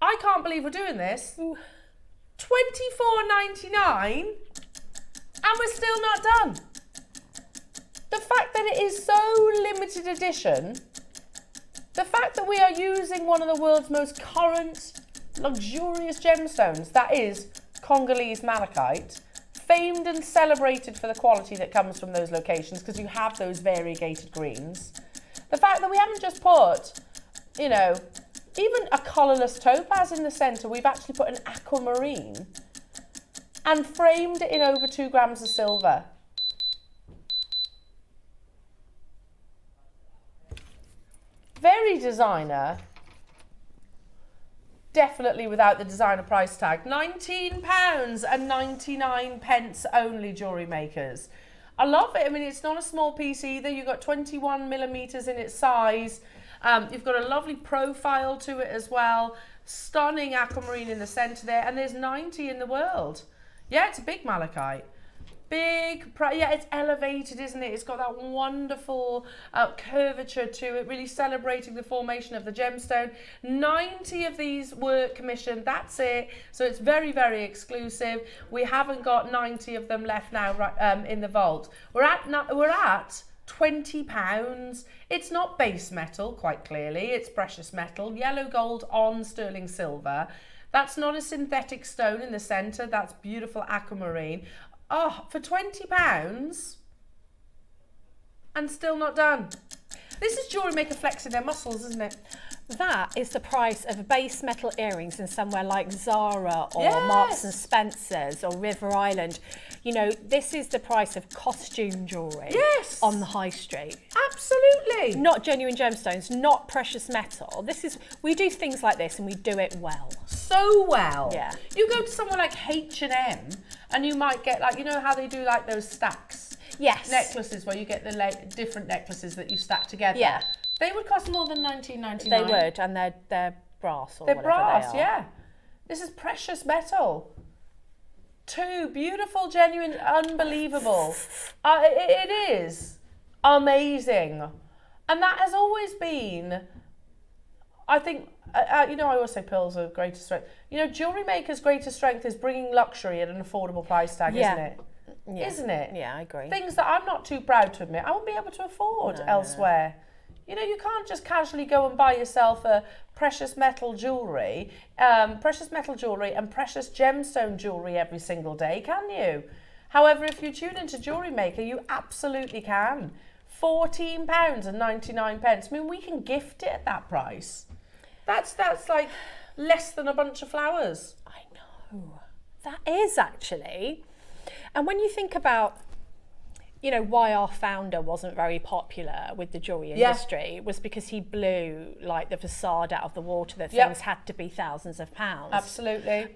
I can't believe we're doing this. $24.99, and we're still not done. The fact that it is so limited edition, the fact that we are using one of the world's most current, luxurious gemstones, that is Congolese malachite, famed and celebrated for the quality that comes from those locations, because you have those variegated greens. The fact that we haven't just put, you know, even a colourless topaz in the centre, we've actually put an aquamarine and framed it in over 2 grams of silver. Very designer. Definitely without the designer price tag. £19.99 only, jewellery makers. I love it. I mean, it's not a small piece either. You've got 21 millimetres in its size. You've got a lovely profile to it as well. Stunning aquamarine in the centre there. And there's 90 in the world. Yeah, it's a big malachite. Yeah, it's elevated, isn't it? It's got that wonderful curvature to it, really celebrating the formation of the gemstone. 90 of these were commissioned, that's it. So it's very, very exclusive. We haven't got 90 of them left now in the vault. We're at £20. It's not base metal, quite clearly. It's precious metal, yellow gold on sterling silver. That's not a synthetic stone in the centre. That's beautiful aquamarine. Oh, for £20 and still not done. This is Jewellery Maker flexing their muscles, isn't it? That is the price of base metal earrings in somewhere like Zara or Yes. Marks and Spencer's or River Island. You know, this is the price of costume jewellery Yes. on the high street. Absolutely. Not genuine gemstones, not precious metal. We do things like this and we do it well. So well. Yeah. You go to somewhere like H&M and you might get, like, you know how they do like those stacks? Yes. Necklaces where you get the different necklaces that you stack together. Yeah. They would cost more than $19.99. They would, and they're brass or They're whatever brass, they are. yeah. This is precious metal. 2 beautiful, genuine, unbelievable. It is amazing. And that has always been, I think, you know, I always say pearls are greatest strength. You know, Jewellery Maker's greatest strength is bringing luxury at an affordable price tag, isn't it? Yeah. Isn't it? Yeah, I agree. Things that I'm not too proud to admit I won't be able to afford elsewhere. You know, you can't just casually go and buy yourself a precious metal jewellery and precious gemstone jewellery every single day, can you? However, if you tune into Jewellery Maker, you absolutely can. £14.99. I mean, we can gift it at that price. That's like less than a bunch of flowers. I know. That is actually. And when you think about, you know, why our founder wasn't very popular with the jewellery industry, was because he blew like the facade out of the water that things had to be thousands of pounds. Absolutely.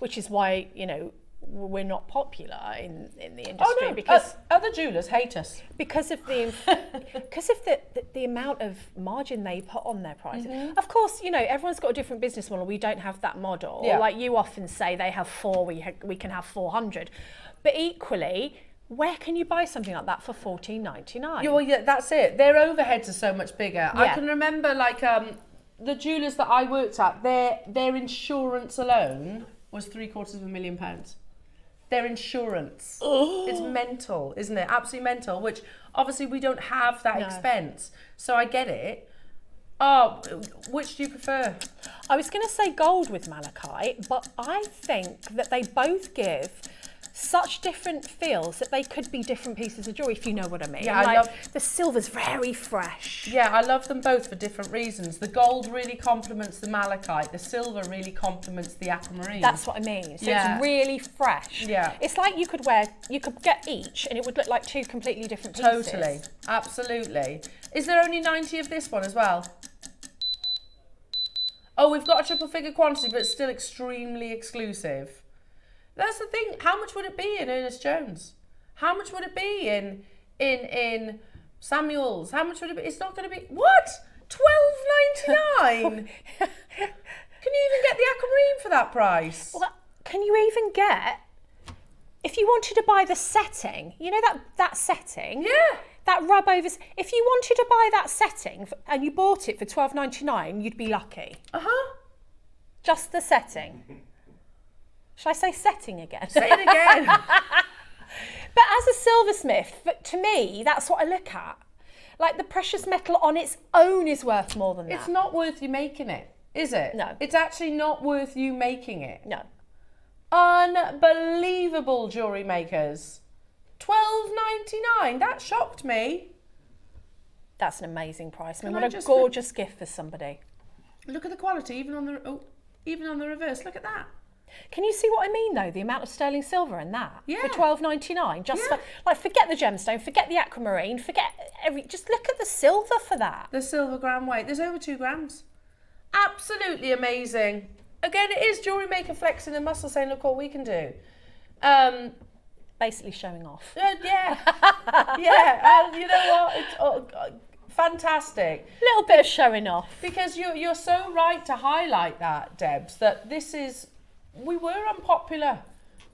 Which is why, you know, we're not popular in the industry because other jewellers hate us because of the amount of margin they put on their prices. Of course, you know, everyone's got a different business model. We don't have that model. Like you often say, they have 4, we can have 400, but equally, where can you buy something like that for $14.99? Well, yeah, that's it. Their overheads are so much bigger. I can remember, like, the jewellers that I worked at, their insurance alone was £750,000. Their insurance. It's mental, isn't it? Absolutely mental, which obviously we don't have that expense. So I get it. Oh, which do you prefer? I was going to say gold with malachite, but I think that they both give such different feels that they could be different pieces of jewellery, if you know what I mean. Yeah, And I like, love- the silver's very fresh. Yeah, I love them both for different reasons. The gold really complements the malachite. The silver really complements the aquamarine. That's what I mean. So Yeah. it's really fresh. Yeah. It's like you could get each and it would look like two completely different pieces. Totally, absolutely. Is there only 90 of this one as well? Oh, we've got a triple figure quantity, but it's still extremely exclusive. That's the thing. How much would it be in Ernest Jones? How much would it be in Samuel's? How much would it be? It's not going to be what? $12.99. Can you even get the aquamarine for that price? Well, can you even get, if you wanted to buy the setting, you know that setting? Yeah. That rub over, if you wanted to buy that setting and you bought it for $12.99, you'd be lucky. Uh-huh. Just the setting. Shall I say setting again? Say it again. But as a silversmith, to me, that's what I look at. Like the precious metal on its own is worth more than that. It's not worth you making it, is it? No. It's actually not worth you making it. No. Unbelievable, jewellery makers. $12.99. That shocked me. That's an amazing price. I mean, Can I what a just gorgeous gift for somebody. Look at the quality, even on the reverse. Look at that. Can you see what I mean, though? The amount of sterling silver in that Yeah. for $12.99. Just Yeah. for, like, forget the gemstone, forget the aquamarine, forget just look at the silver for that. The silver gram weight. There's over 2 grams. Absolutely amazing. Again, it is Jewellery Maker flexing their muscle, saying, "Look what we can do." Basically showing off. Yeah, yeah. You know what? It's fantastic. Little bit of showing off. Because you're so right to highlight that, Debs, that this is, we were unpopular.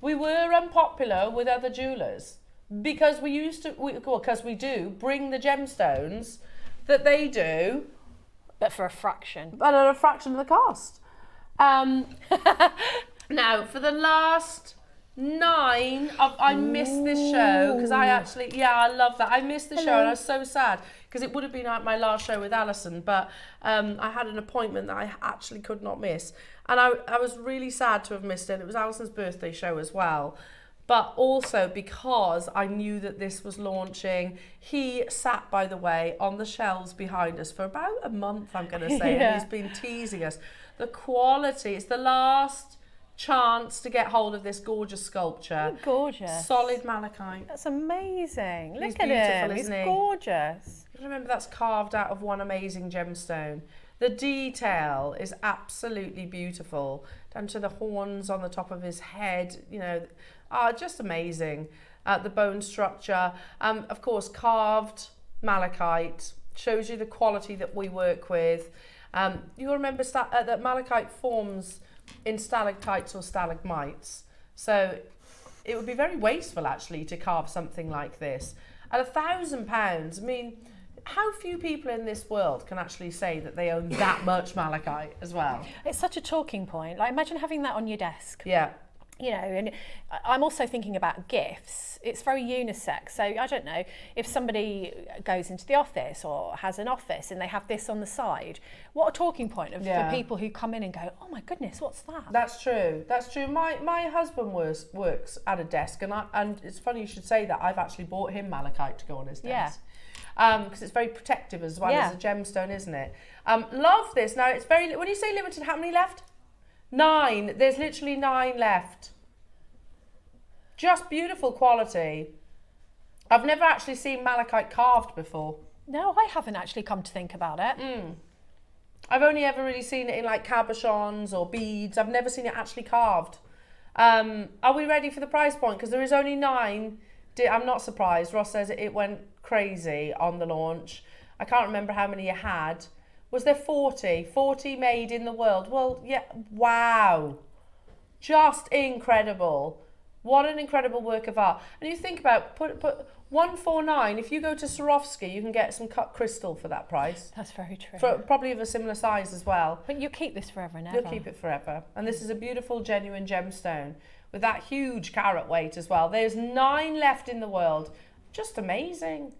We were unpopular with other jewellers because because we do bring the gemstones that they do, But for a fraction. but at a fraction of the cost. Now, for the last 9, I missed this show because I love that. I missed the show and I was so sad because it would have been my last show with Alison, but I had an appointment that I actually could not miss. And I was really sad to have missed it. It was Alison's birthday show as well. But also because I knew that this was launching. He sat, by the way, on the shelves behind us for about a month, I'm going to say, and he's been teasing us. The quality, it's the last chance to get hold of this gorgeous sculpture. Gorgeous. Solid malachite. That's amazing. He's Look at beautiful, him. He's isn't he? gorgeous. Remember, that's carved out of one amazing gemstone. The detail is absolutely beautiful, down to the horns on the top of his head, you know, just amazing. The bone structure, of course, carved malachite, shows you the quality that we work with. You remember that malachite forms in stalactites or stalagmites, so it would be very wasteful actually to carve something like this. At £1,000, I mean, how few people in this world can actually say that they own that much malachite as well? It's such a talking point. Like, imagine having that on your desk. Yeah. You know, and I'm also thinking about gifts. It's very unisex. So I don't know, if somebody goes into the office or has an office and they have this on the side, what a talking point for people who come in and go, "Oh my goodness, what's that?" That's true. That's true. My husband works at a desk, and it's funny you should say that. I've actually bought him malachite to go on his desk. Because it's very protective as well as a gemstone, isn't it? Love this. Now, it's very, when you say limited, how many left? 9. There's literally 9 left. Just beautiful quality. I've never actually seen malachite carved before. No, I haven't actually come to think about it. I've only ever really seen it in like cabochons or beads. I've never seen it actually carved. Are we ready for the price point? Because there is only 9. I'm not surprised. Ross says it went crazy on the launch. I can't remember how many you had. Was there 40? 40 made in the world. Well, yeah, wow. Just incredible. What an incredible work of art. And you think about, put 149, if you go to Swarovski, you can get some cut crystal for that price. That's very true. Probably of a similar size as well. But you'll keep this forever and ever. You'll keep it forever. And this is a beautiful, genuine gemstone with that huge carat weight as well. There's 9 left in the world. Just amazing.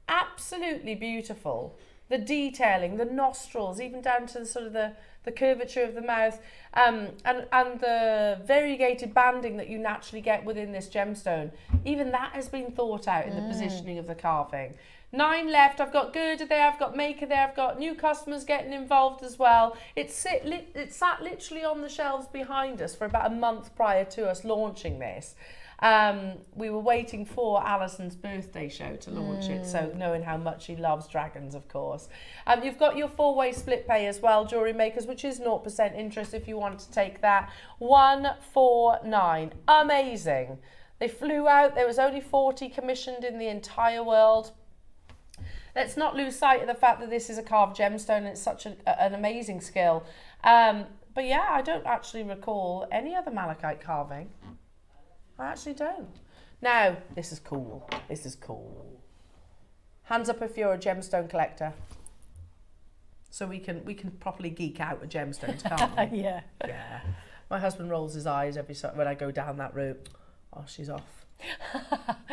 Absolutely beautiful. The detailing, the nostrils, even down to the sort of the the curvature of the mouth, and the variegated banding that you naturally get within this gemstone. Even that has been thought out in the positioning of the carving. 9 left. I've got Girder there, I've got Maker there, I've got new customers getting involved as well. It sat literally on the shelves behind us for about a month prior to us launching this. We were waiting for Alison's birthday show to launch it, so knowing how much she loves dragons, of course. You've got your 4-way split pay as well, Jewellery Makers, which is 0% interest if you want to take that. 149. Amazing. They flew out. There was only 40 commissioned in the entire world. Let's not lose sight of the fact that this is a carved gemstone and it's such an amazing skill. But yeah, I don't actually recall any other malachite carving. I actually don't. Now, this is cool. This is cool. Hands up if you're a gemstone collector. So we can properly geek out with gemstones, can't we? Yeah. Yeah. My husband rolls his eyes when I go down that route. Oh, she's off.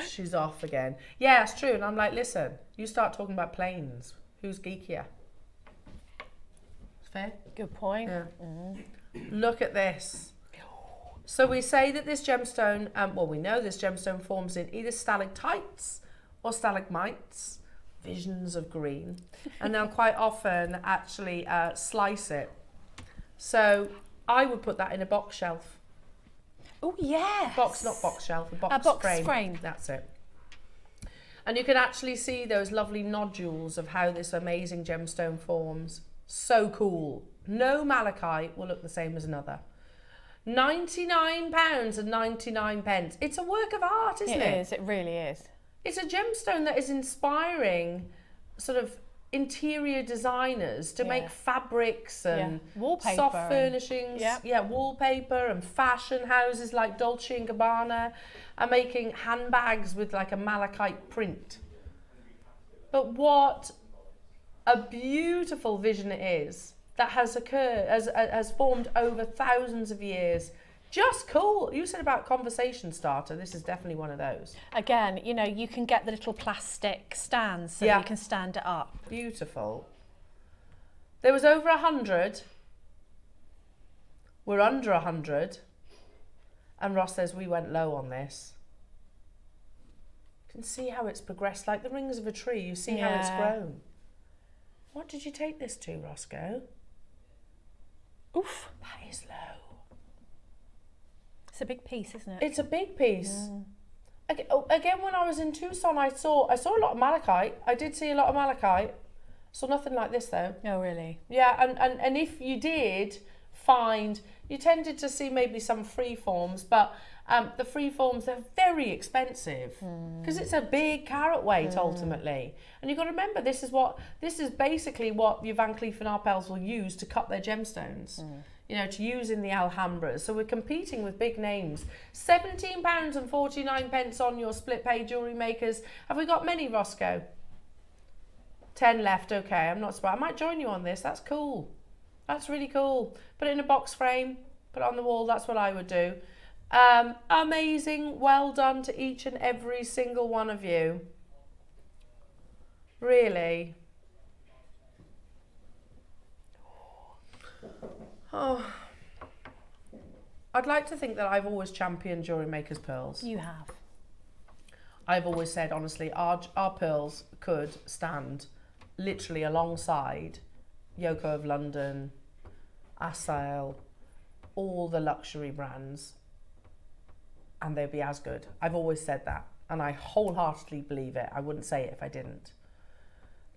She's off again. Yeah, it's true. And I'm like, listen, you start talking about planes. Who's geekier? Fair? Good point. Yeah. Look at this. So we say that this gemstone, we know this gemstone forms in either stalactites or stalagmites, visions of green, and they'll quite often actually slice it. So I would put that in a box shelf. Oh, yeah. Not box shelf, a box frame. That's it. And you can actually see those lovely nodules of how this amazing gemstone forms. So cool. No malachite will look the same as another. £99 and 99 pence. It's a work of art, isn't it? It is, it really is. It's a gemstone that is inspiring sort of interior designers to make fabrics and wallpaper, soft furnishings, wallpaper, and fashion houses like Dolce & Gabbana are making handbags with like a malachite print. But what a beautiful vision it is that has occurred, has formed over thousands of years. Just cool. You said about conversation starter. This is definitely one of those. Again, you know, you can get the little plastic stands so that you can stand it up. Beautiful. There was over 100. We're under 100. And Ross says we went low on this. You can see how it's progressed, like the rings of a tree. You see how it's grown. What did you take this to, Roscoe? Oof. That is low. It's a big piece, isn't it? It's a big piece. Again, when I was in Tucson, I saw a lot of malachite. I did see a lot of malachite. Saw nothing like this though. Oh, really? Yeah, and if you did find, you tended to see maybe some free forms, but the free forms, they're very expensive because it's a big carat weight ultimately. And you've got to remember, this is basically what your Van Cleef & Arpels will use to cut their gemstones. You know, to use in the Alhambras. So we're competing with big names. £17 and 49 pence on your split pay, Jewellery Makers. Have we got many, Roscoe? 10 left, okay, I'm not surprised. I might join you on this, that's cool. That's really cool. Put it in a box frame, put it on the wall, that's what I would do. Amazing, well done to each and every single one of you. Really. Oh, I'd like to think that I've always championed Jewellery Makers pearls. You have. I've always said, honestly, our pearls could stand literally alongside Yoko of London, Asail, all the luxury brands, and they'd be as good. I've always said that, and I wholeheartedly believe it. I wouldn't say it if I didn't.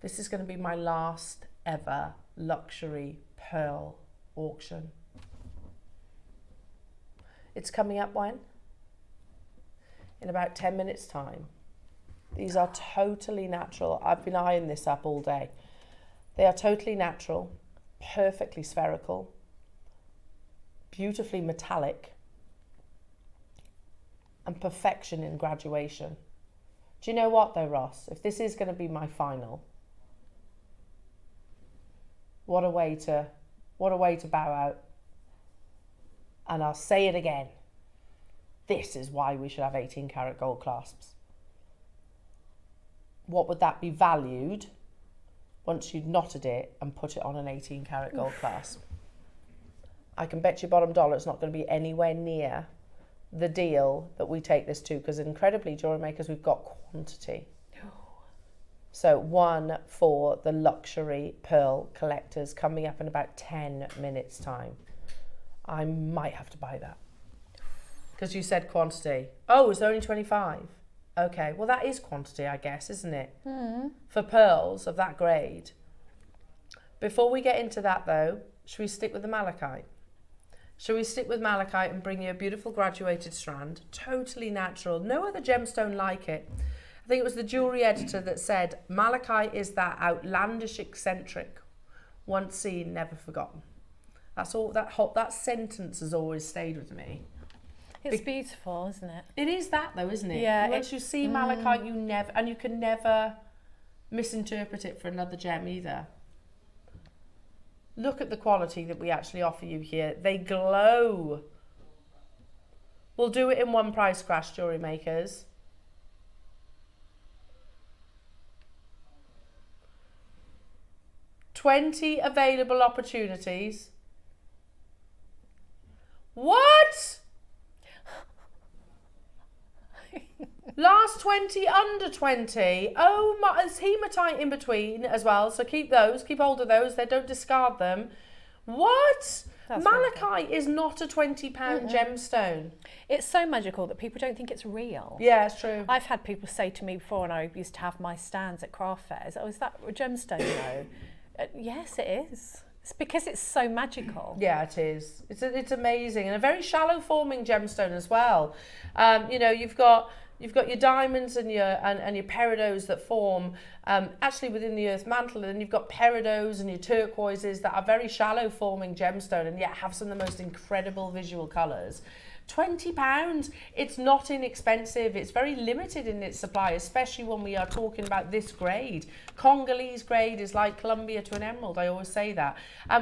This is going to be my last ever luxury pearl auction. It's coming up when? In about 10 minutes time. These are totally natural. I've been eyeing this up all day. They are totally natural, perfectly spherical, beautifully metallic, and perfection in graduation. Do you know what though, Ross? If this is going to be my final, what a way to bow out. And I'll say it again. This is why we should have 18 karat gold clasps. What would that be valued once you'd knotted it and put it on an 18 karat gold clasp? I can bet you bottom dollar it's not going to be anywhere near the deal that we take this to, because incredibly, jewellery makers, we've got quantity. So one for the luxury pearl collectors coming up in about 10 minutes time. I might have to buy that. Because you said quantity. Oh, it's only 25. Okay, well that is quantity, I guess, isn't it? For pearls of that grade. Before we get into that though, should we stick with the malachite? Shall we stick with malachite and bring you a beautiful graduated strand? Totally natural. No other gemstone like it. I think it was the jewellery editor that said, malachite is that outlandish eccentric, once seen, never forgotten. That's all. That sentence has always stayed with me. It's beautiful, isn't it? It is that though, isn't it? Yeah. Once you see malachite, you can never misinterpret it for another gem either. Look at the quality that we actually offer you here. They glow. We'll do it in one price crash, jewellery makers. $20 available opportunities. What? Last 20, under 20. Oh my, there's hematite in between as well, so keep hold of those, don't discard them. What? That's Malachite is not a £20 gemstone. It's so magical that people don't think it's real. Yeah, it's true. I've had people say to me before, and I used to have my stands at craft fairs, oh, is that a gemstone though? Yes, it is. It's because it's so magical. Yeah, it is. It's amazing, and a very shallow forming gemstone as well. You know, you've got your diamonds and your peridots that form actually within the earth mantle, and then you've got peridots and your turquoises that are very shallow forming gemstone, and yet have some of the most incredible visual colours. £20, it's not inexpensive. It's very limited in its supply, especially when we are talking about this grade. Congolese grade is like Columbia to an emerald, I always say that.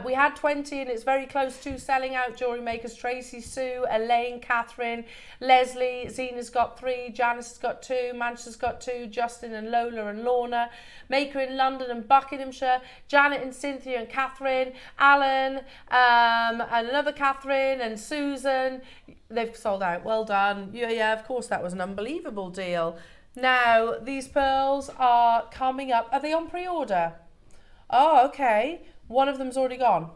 We had 20 and it's very close to selling out. Jewellery makers Tracy, Sue, Elaine, Catherine, Leslie, Zena's got 3, Janice has got 2, Manchester's got 2, Justin and Lola and Lorna, Maker in London and Buckinghamshire, Janet and Cynthia and Catherine, Alan, and another Catherine and Susan. They've sold out. Well done. Yeah, of course, that was an unbelievable deal. Now, these pearls are coming up. Are they on pre-order? Oh, okay. One of them's already gone.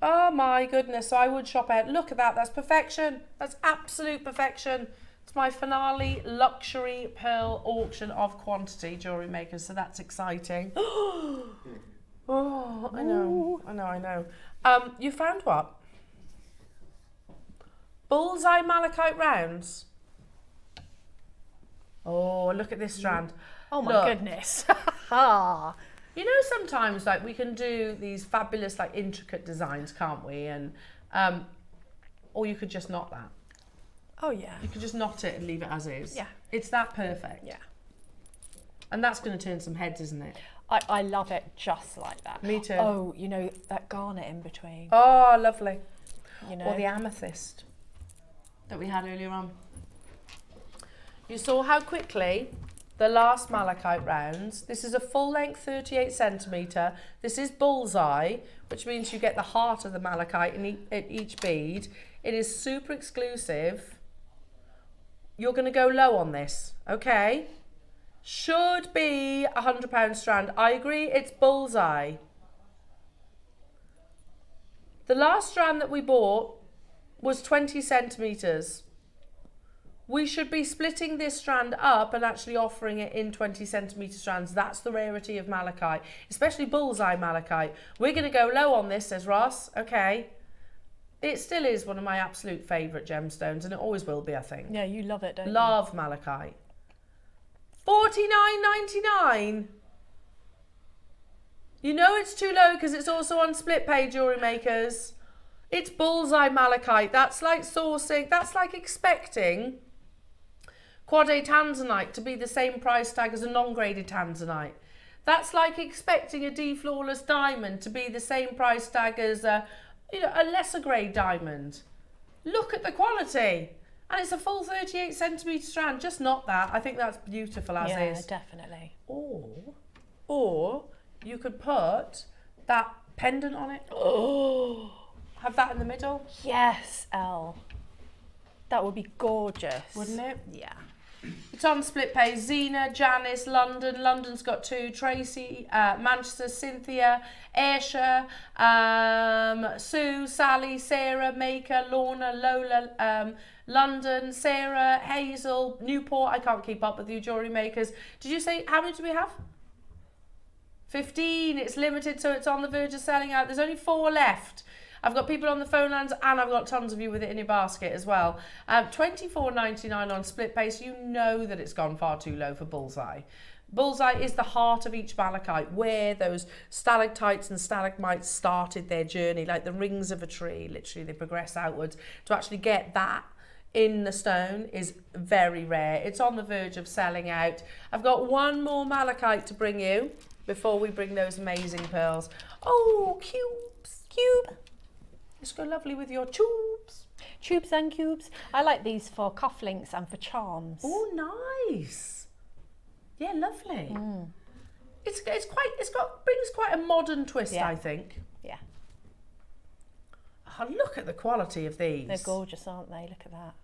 Oh, my goodness. So I would shop out. Look at that. That's perfection. That's absolute perfection. It's my finale luxury pearl auction of quantity, jewellery makers. So that's exciting. Oh, I know. You found what? Bullseye malachite rounds. Oh, look at this strand. Oh my goodness. You know, sometimes like we can do these fabulous like intricate designs, can't we? And or you could just knot that. Oh yeah. You could just knot it and leave it as is. Yeah. It's that perfect. Yeah. And that's going to turn some heads, isn't it? I love it just like that. Me too. Oh, you know, that garnet in between. Oh, lovely. You know. Or the amethyst that we had earlier on. You saw how quickly the last malachite rounds, this is a full length 38 centimetre, this is bullseye, which means you get the heart of the malachite in each bead. It is super exclusive. You're going to go low on this, okay? Should be a £100 strand. I agree, it's bullseye. The last strand that we bought was 20 centimetres. We should be splitting this strand up and actually offering it in 20 centimetre strands. That's the rarity of malachite, especially bullseye malachite. We're going to go low on this, says Ross. Okay. It still is one of my absolute favourite gemstones, and it always will be, I think. Yeah, you love it, don't you? Love malachite. $49.99. You know it's too low because it's also on split pay, jewellery makers. It's bullseye malachite. That's like sourcing. That's like expecting quad A tanzanite to be the same price tag as a non-graded tanzanite. That's like expecting a D flawless diamond to be the same price tag as a lesser grade diamond. Look at the quality. And it's a full 38 centimetre strand. Just not that. I think that's beautiful as is. Yeah, definitely. Or you could put that pendant on it. Oh, have that in the middle, Yes, Elle. That would be gorgeous. wouldn't it? Yeah. It's on split pay. Zena, Janice, London. London's got 2. Tracy, Manchester, Cynthia, Aisha, Sue, Sally, Sarah, Maker, Lorna, Lola, London, Sarah, Hazel, Newport. I can't keep up with you, jewellery makers. Did you say, how many do we have? 15. It's limited, so it's on the verge of selling out. There's only 4 left. I've got people on the phone lines and I've got tons of you with it in your basket as well. $24.99 on split pay, so you know that it's gone far too low for Bullseye. Bullseye is the heart of each malachite, where those stalactites and stalagmites started their journey, like the rings of a tree. Literally, they progress outwards. To actually get that in the stone is very rare. It's on the verge of selling out. I've got one more malachite to bring you before we bring those amazing pearls. Oh, cubes, cube. It's go lovely with your tubes. Tubes and cubes. I like these for cufflinks and for charms. Oh, nice. Yeah, lovely. It's brings quite a modern twist, Yeah. I think. Yeah. Oh, look at the quality of these. They're gorgeous, aren't they? Look at that.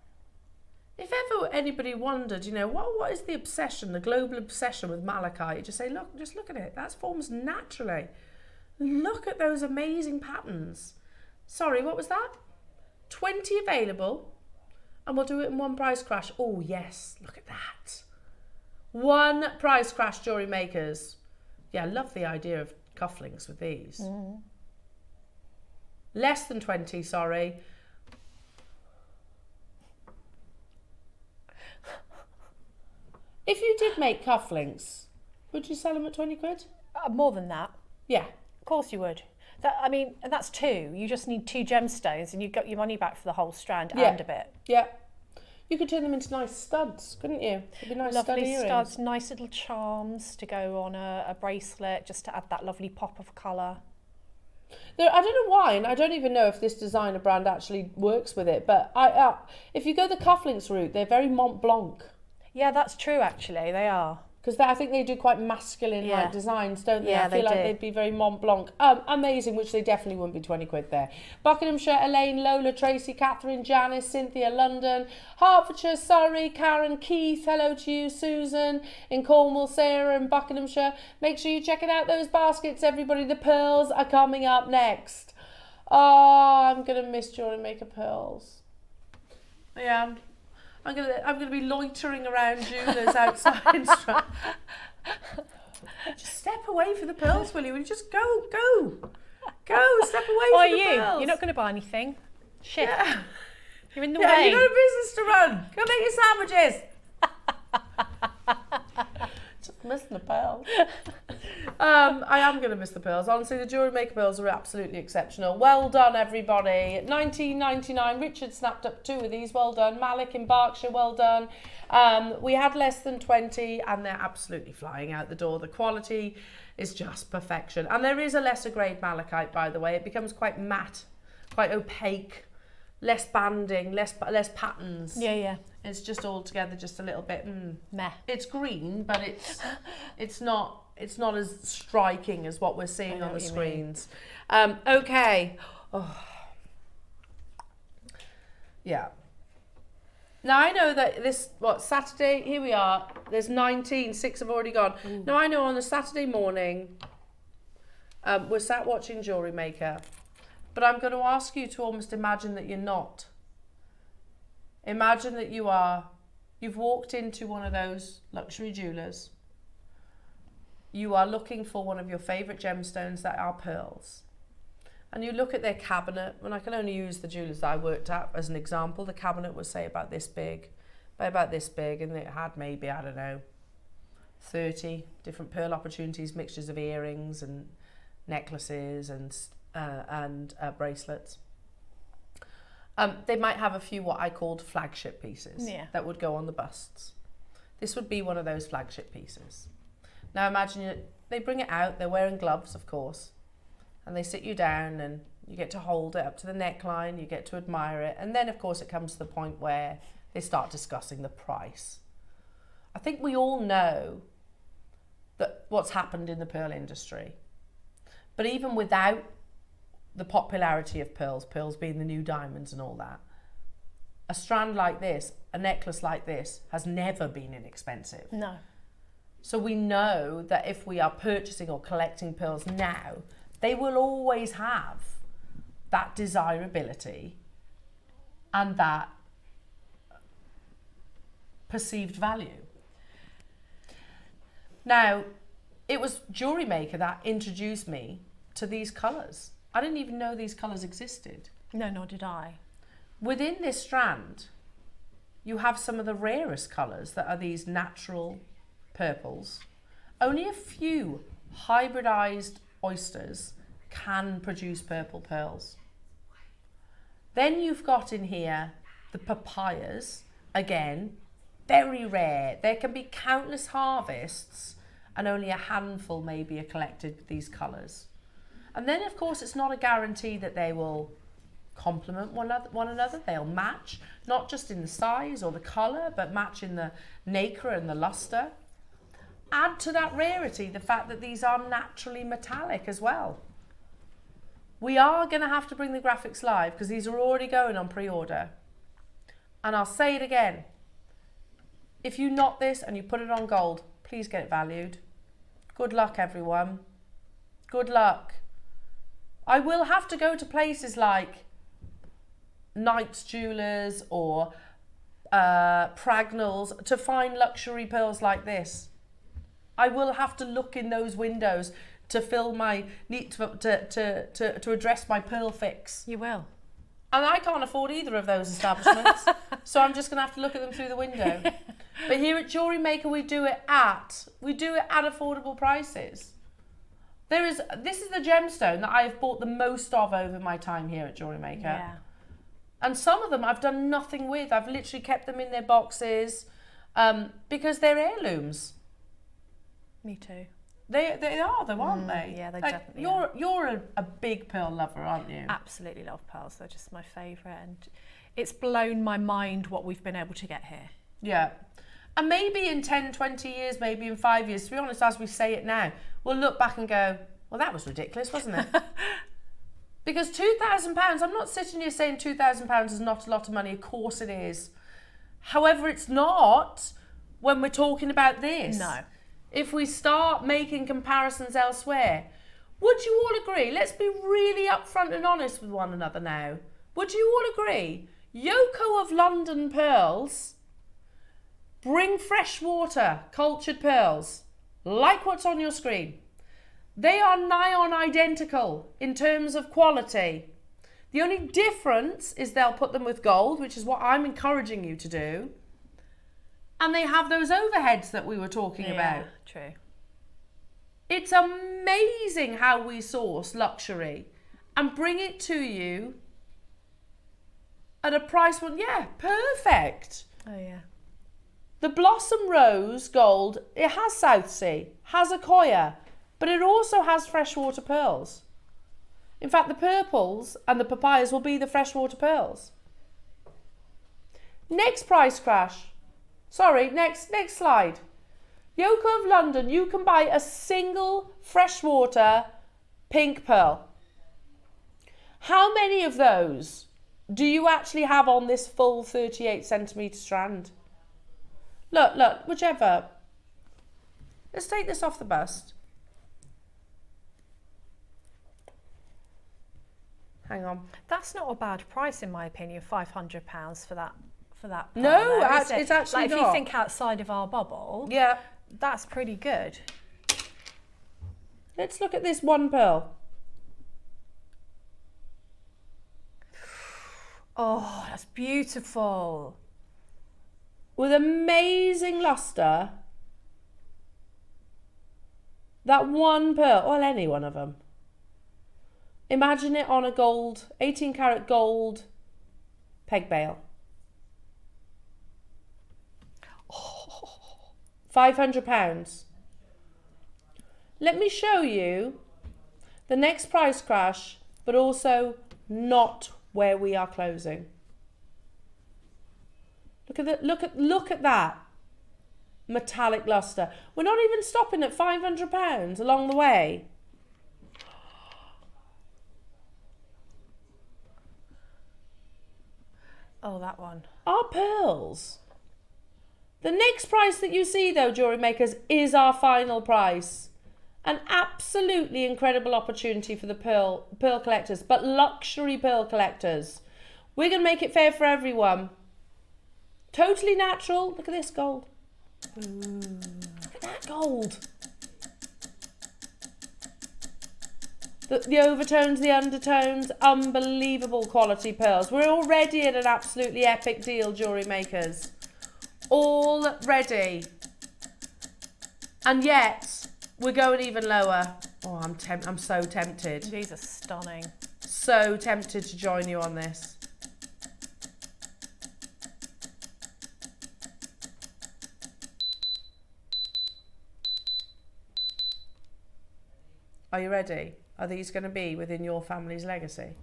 If ever anybody wondered, you know, what is the obsession, the global obsession with malachite? Just say, look, just look at it. That forms naturally. Look at those amazing patterns. Sorry, what was that? 20 available, and we'll do it in one price crash. Oh, yes, look at that. One price crash, jewellery makers. Yeah, I love the idea of cufflinks with these. Less than 20, sorry. If you did make cufflinks, would you sell them at 20 quid? More than that. Yeah. Of course you would. I mean, that's 2. You just need 2 gemstones and you got your money back for the whole strand and a bit. Yeah. You could turn them into nice studs, couldn't you? It'd be nice stud Lovely earrings. studs, nice little charms to go on a bracelet, just to add that lovely pop of colour. I don't know why, and I don't even know if this designer brand actually works with it, but if you go the cufflinks route, they're very Mont Blanc. Yeah, that's true, actually. They are. Because I think they do quite masculine like designs, don't they? Yeah, I feel they like do. they'd be very Mont Blanc. Amazing, which they definitely wouldn't be 20 quid there. Buckinghamshire, Elaine, Lola, Tracy, Catherine, Janice, Cynthia, London, Hertfordshire, Surrey, Karen, Keith, hello to you, Susan, in Cornwall, Sarah, in Buckinghamshire. Make sure you're checking out those baskets, everybody. The pearls are coming up next. Oh, I'm going to miss Jewellery Maker pearls. I am. I'm gonna be loitering around jewellers outside. Just step away from the pearls, will you? And just go. Step away from the pearls. You're not going to buy anything. Shit. Yeah. You're in the Yeah, way. you've got a business to run. Go make your sandwiches. Just missing the pearls. I am going to miss the pearls. Honestly, the Jewellery Maker pearls are absolutely exceptional. Well done, everybody. $19.99. Richard snapped up 2 of these. Well done. Malik in Berkshire. Well done. We had less than 20, and they're absolutely flying out the door. The quality is just perfection. And there is a lesser grade malachite, by the way. It becomes quite matte, quite opaque, less banding, less patterns. Yeah. It's just all together just a little bit meh. It's green, but it's not as striking as what we're seeing on the screens. Okay. Oh. Yeah. Now I know that Saturday, here we are, there's 19, 6 have already gone. Now I know on a Saturday morning, we're sat watching Jewellery Maker, but I'm going to ask you to almost imagine that you're not. Imagine that you've walked into one of those luxury jewellers. You are looking for one of your favourite gemstones that are pearls. And you look at their cabinet, and I can only use the jewellers that I worked at as an example. The cabinet was, say, about this big, and it had maybe, I don't know, 30 different pearl opportunities, mixtures of earrings and necklaces and bracelets. They might have a few what I called flagship pieces that would go on the busts. This would be one of those flagship pieces. Now imagine they bring it out, they're wearing gloves, of course, and they sit you down and you get to hold it up to the neckline, you get to admire it, and then of course it comes to the point where they start discussing the price. I think we all know that what's happened in the pearl industry, but even without the popularity of pearls being the new diamonds and all that, a strand like this, a necklace like this, has never been inexpensive. No. So we know that if we are purchasing or collecting pearls now, they will always have that desirability and that perceived value. Now, it was JewelleryMaker that introduced me to these colours. I didn't even know these colours existed. No, nor did I. Within this strand, you have some of the rarest colours that are these natural purples. Only a few hybridized oysters can produce purple pearls. Then you've got in here the papayas, again, very rare. There can be countless harvests and only a handful maybe are collected with these colours. And then of course it's not a guarantee that they will complement one another. They'll match, not just in the size or the colour, but match in the nacre and the lustre. Add to that rarity the fact that these are naturally metallic as well. We are going to have to bring the graphics live because these are already going on pre-order. And I'll say it again. If you knot this and you put it on gold, please get it valued. Good luck, everyone. Good luck. I will have to go to places like Knight's Jewellers or Pragnell's to find luxury pearls like this. I will have to look in those windows to fill my need to address my pearl fix. You will. And I can't afford either of those establishments, so I'm just going to have to look at them through the window. But here at JewelleryMaker, we do it at affordable prices. This is the gemstone that I've bought the most of over my time here at JewelleryMaker. Yeah. And some of them I've done nothing with. I've literally kept them in their boxes because they're heirlooms. Me too. They are though, aren't they? Yeah, they like, definitely are. You're a big pearl lover, aren't you? Absolutely love pearls. They're just my favourite, and it's blown my mind what we've been able to get here. Yeah. And maybe in 10, 20 years, maybe in 5 years, to be honest, as we say it now, we'll look back and go, well, that was ridiculous, wasn't it? Because £2,000, I'm not sitting here saying £2,000 is not a lot of money. Of course it is. However, it's not when we're talking about this. No. If we start making comparisons elsewhere, would you all agree? Let's be really upfront and honest with one another now. Would you all agree? Yoko of London pearls bring freshwater cultured pearls, like what's on your screen. They are nigh on identical in terms of quality. The only difference is they'll put them with gold, which is what I'm encouraging you to do. And they have those overheads that we were talking about. True. It's amazing how we source luxury and bring it to you at a price point. Yeah, perfect. Oh yeah. The Blossom Rose Gold, it has South Sea, has Akoya, but it also has freshwater pearls. In fact, the purples and the papayas will be the freshwater pearls. Next price crash. Sorry, next slide. Yoko of London, you can buy a single freshwater pink pearl. How many of those do you actually have on this full 38 centimetre strand? Look, whichever. Let's take this off the bust. Hang on. That's not a bad price in my opinion, £500 for that pearl, No, though, is it's it? actually like, not. if you think outside of our bubble, Yeah. that's pretty good. Let's look at this one pearl. Oh, that's beautiful. With amazing lustre. That one pearl, well, any one of them. Imagine it on a gold, 18 karat gold peg bail. £500. Let me show you the next price crash, but also not where we are closing. Look at that metallic lustre. We're not even stopping at £500 along the way. Oh, that one. Our pearls. The next price that you see, though, jewellery makers, is our final price. An absolutely incredible opportunity for the pearl collectors, but luxury pearl collectors. We're going to make it fair for everyone. Totally natural. Look at this gold. Ooh. Look at that gold. The overtones, the undertones, unbelievable quality pearls. We're already at an absolutely epic deal, jewellery makers. Already. And yet, we're going even lower. Oh, I'm so tempted. These are stunning. So tempted to join you on this. Are you ready? Are these going to be within your family's legacy?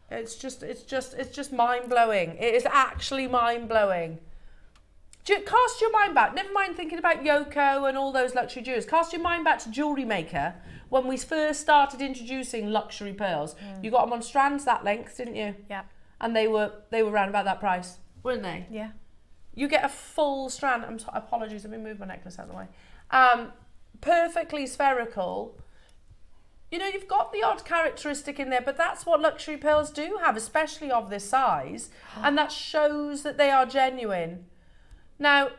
It's just mind-blowing. It is actually mind-blowing. Cast your mind back. Never mind thinking about Yoko and all those luxury jewelers. Cast your mind back to JewelleryMaker when we first started introducing luxury pearls. You got them on strands that length, didn't you? Yeah. And they were around about that price, weren't they? Yeah. You get a full strand. Apologies, let me move my necklace out of the way. Perfectly spherical. You know, you've got the odd characteristic in there, but that's what luxury pearls do have, especially of this size. And that shows that they are genuine. Now,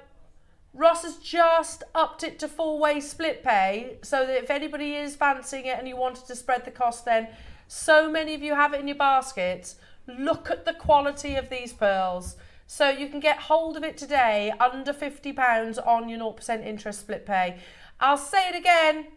Ross has just upped it to 4-way split pay, so that if anybody is fancying it and you wanted to spread the cost, then so many of you have it in your baskets. Look at the quality of these pearls. So you can get hold of it today under £50 on your 0% interest split pay. I'll say it again,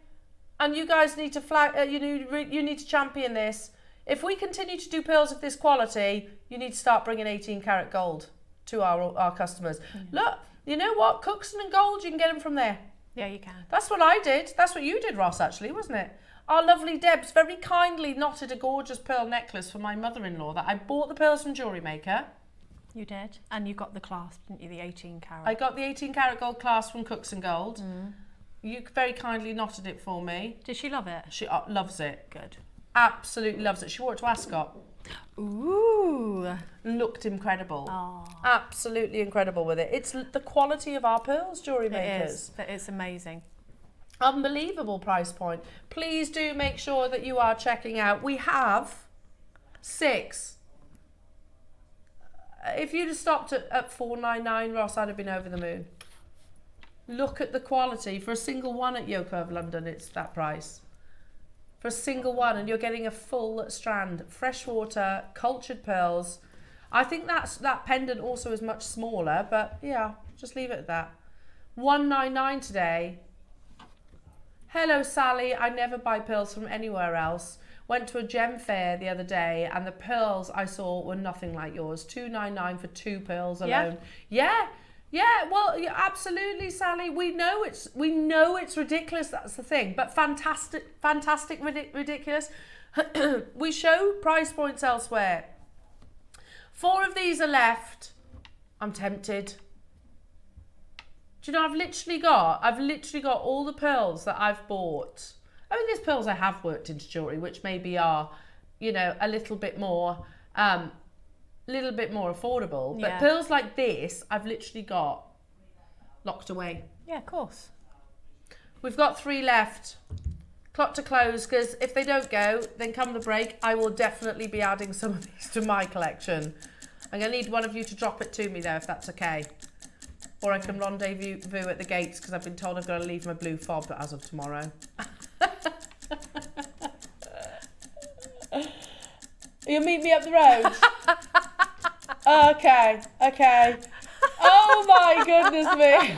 and you guys need to you need to champion this. If we continue to do pearls of this quality, you need to start bringing 18 karat gold to our customers. Look, you know what? Cookson and Gold, you can get them from there. Yeah, you can. That's what I did. That's what you did, Ross, actually, wasn't it? Our lovely Debs very kindly knotted a gorgeous pearl necklace for my mother-in-law that I bought the pearls from JewelleryMaker. You did. And you got the clasp, didn't you? The 18 carat. I got the 18 karat gold clasp from Cookson Gold. You very kindly knotted it for me. Did she love it? She loves it. Good. Absolutely loves it. She wore it to Ascot. Ooh. Looked incredible. Oh. Absolutely incredible with it. It's the quality of our pearls, jewellery makers. It's amazing. Unbelievable price point. Please do make sure that you are checking out. We have 6. If you'd have stopped at $4.99, Ross, I'd have been over the moon. Look at the quality. For a single one at Yoko of London, it's that price. For a single one, and you're getting a full strand, freshwater, cultured pearls. I think that pendant also is much smaller, but yeah, just leave it at that. $1.99 today. Hello, Sally. I never buy pearls from anywhere else. Went to a gem fair the other day, and the pearls I saw were nothing like yours. $2.99 for 2 pearls alone. Yeah. Well, yeah, absolutely, Sally. We know it's ridiculous. That's the thing. But fantastic, ridiculous. We show price points elsewhere. 4 of these are left. I'm tempted. Do you know, I've literally got all the pearls that I've bought. I mean, there's pearls I have worked into jewellery, which maybe are, you know, a little bit more affordable. But pearls like this, I've literally got locked away. Yeah, of course. We've got 3 left. Clock to close, because if they don't go, then come the break, I will definitely be adding some of these to my collection. I'm going to need one of you to drop it to me, though, if that's okay. Or I can rendezvous at the gates, because I've been told I've got to leave my blue fob as of tomorrow. You'll meet me up the road? Okay. Oh my goodness me.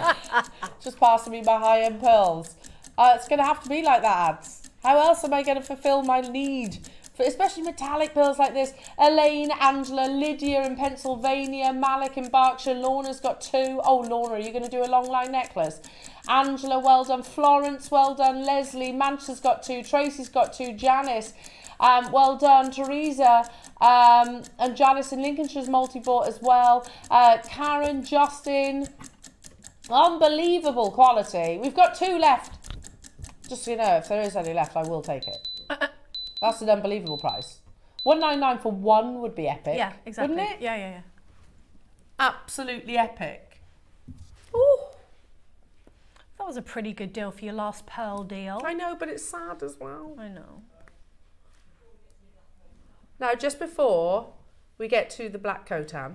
Just passing me my high-end pearls. It's going to have to be like that. How else am I going to fulfill my need? For especially metallic pearls like this. Elaine, Angela, Lydia in Pennsylvania, Malik in Berkshire, Lorna's got 2. Oh, Lorna, are you going to do a long line necklace? Angela, well done. Florence, well done. Leslie, Manchester's got 2. Tracy's got 2. Janice, well done. Teresa, and Janice in Lincolnshire's multi-bought as well. Karen, Justin, unbelievable quality. We've got 2 left. Just so you know, if there is any left, I will take it. That's an unbelievable price. $199 for one would be epic. Yeah, exactly. Wouldn't it? Yeah. Absolutely epic. Ooh. That was a pretty good deal for your last pearl deal. I know, but it's sad as well. I know. Now, just before we get to the black cotan,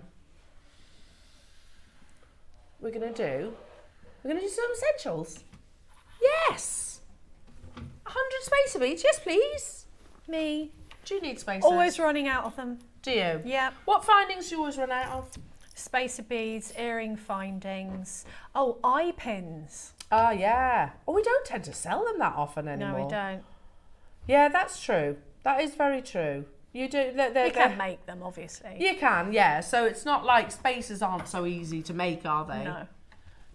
we're gonna do some essentials. Yes. 100 spacer beads, yes please. Me. Do you need spacers? Always running out of them. Do you? Yeah. What findings do you always run out of? Spacer beads, earring findings. Oh, eye pins. Oh yeah. Oh, we don't tend to sell them that often anymore. No, we don't. Yeah, that's true. That is very true. You do. You can make them, obviously. You can, yeah. So it's not like spacers aren't so easy to make, are they? No.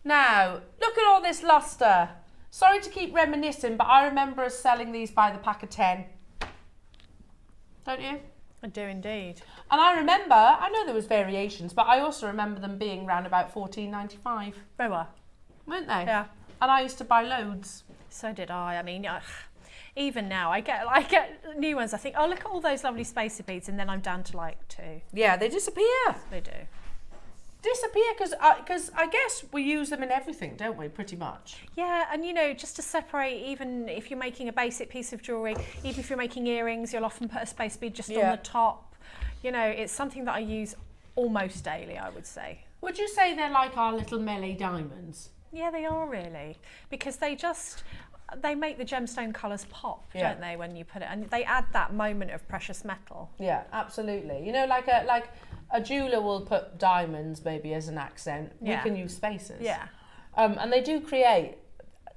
Now, look at all this luster. Sorry to keep reminiscing, but I remember us selling these by the pack of 10. Don't you? I do indeed. And I remember, I know there was variations, but I also remember them being around about $14.95. They were. Weren't they? Yeah. And I used to buy loads. So did I. I mean, even now, I get new ones. I think, oh, look at all those lovely spacer beads, and then I'm down to like 2. Yeah, they disappear. They do. Disappear because I guess we use them in everything, don't we, pretty much? Yeah, and just to separate, even if you're making a basic piece of jewellery, even if you're making earrings, you'll often put a spacer bead just on the top. It's something that I use almost daily, I would say. Would you say they're like our little melee diamonds? Yeah, they are really, because they make the gemstone colours pop, don't they, when you put it, and they add that moment of precious metal. Yeah, absolutely. Like a jeweler will put diamonds maybe as an accent. Yeah. We can use spacers. Yeah. And they do create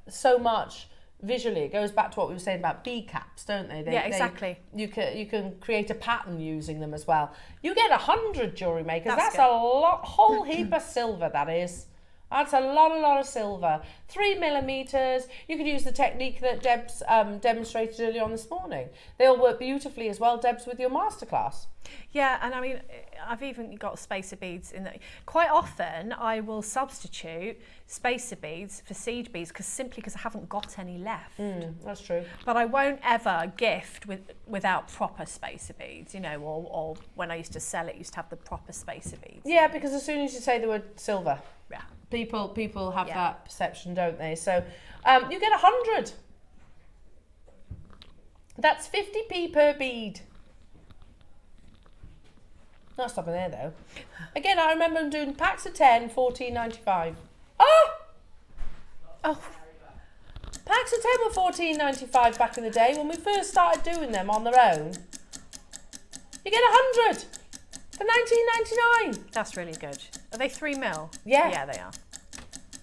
so much visually. It goes back to what we were saying about bead caps, don't they? Yeah, exactly. You can create a pattern using them as well. You get 100 jewellery makers. That's good. a whole heap of silver, that is. That's a lot of silver. 3mm. You could use the technique that Deb's demonstrated earlier on this morning. They'll work beautifully as well, Deb's, with your masterclass. Yeah, and I mean, I've even got spacer beads in that. Quite often, I will substitute spacer beads for seed beads simply because I haven't got any left. That's true. But I won't ever gift without proper spacer beads, or when I used to sell it, used to have the proper spacer beads. Yeah, because as soon as you say the word silver, yeah, people have that perception, don't they? So you get 100. That's 50p per bead. Not stopping there though. Again, I remember them doing packs of 10, $14.95. Oh! Packs of 10 were $14.95 back in the day when we first started doing them on their own. You get 100 for $19.99. That's really good. Are they 3mm? Yeah. Yeah, they are.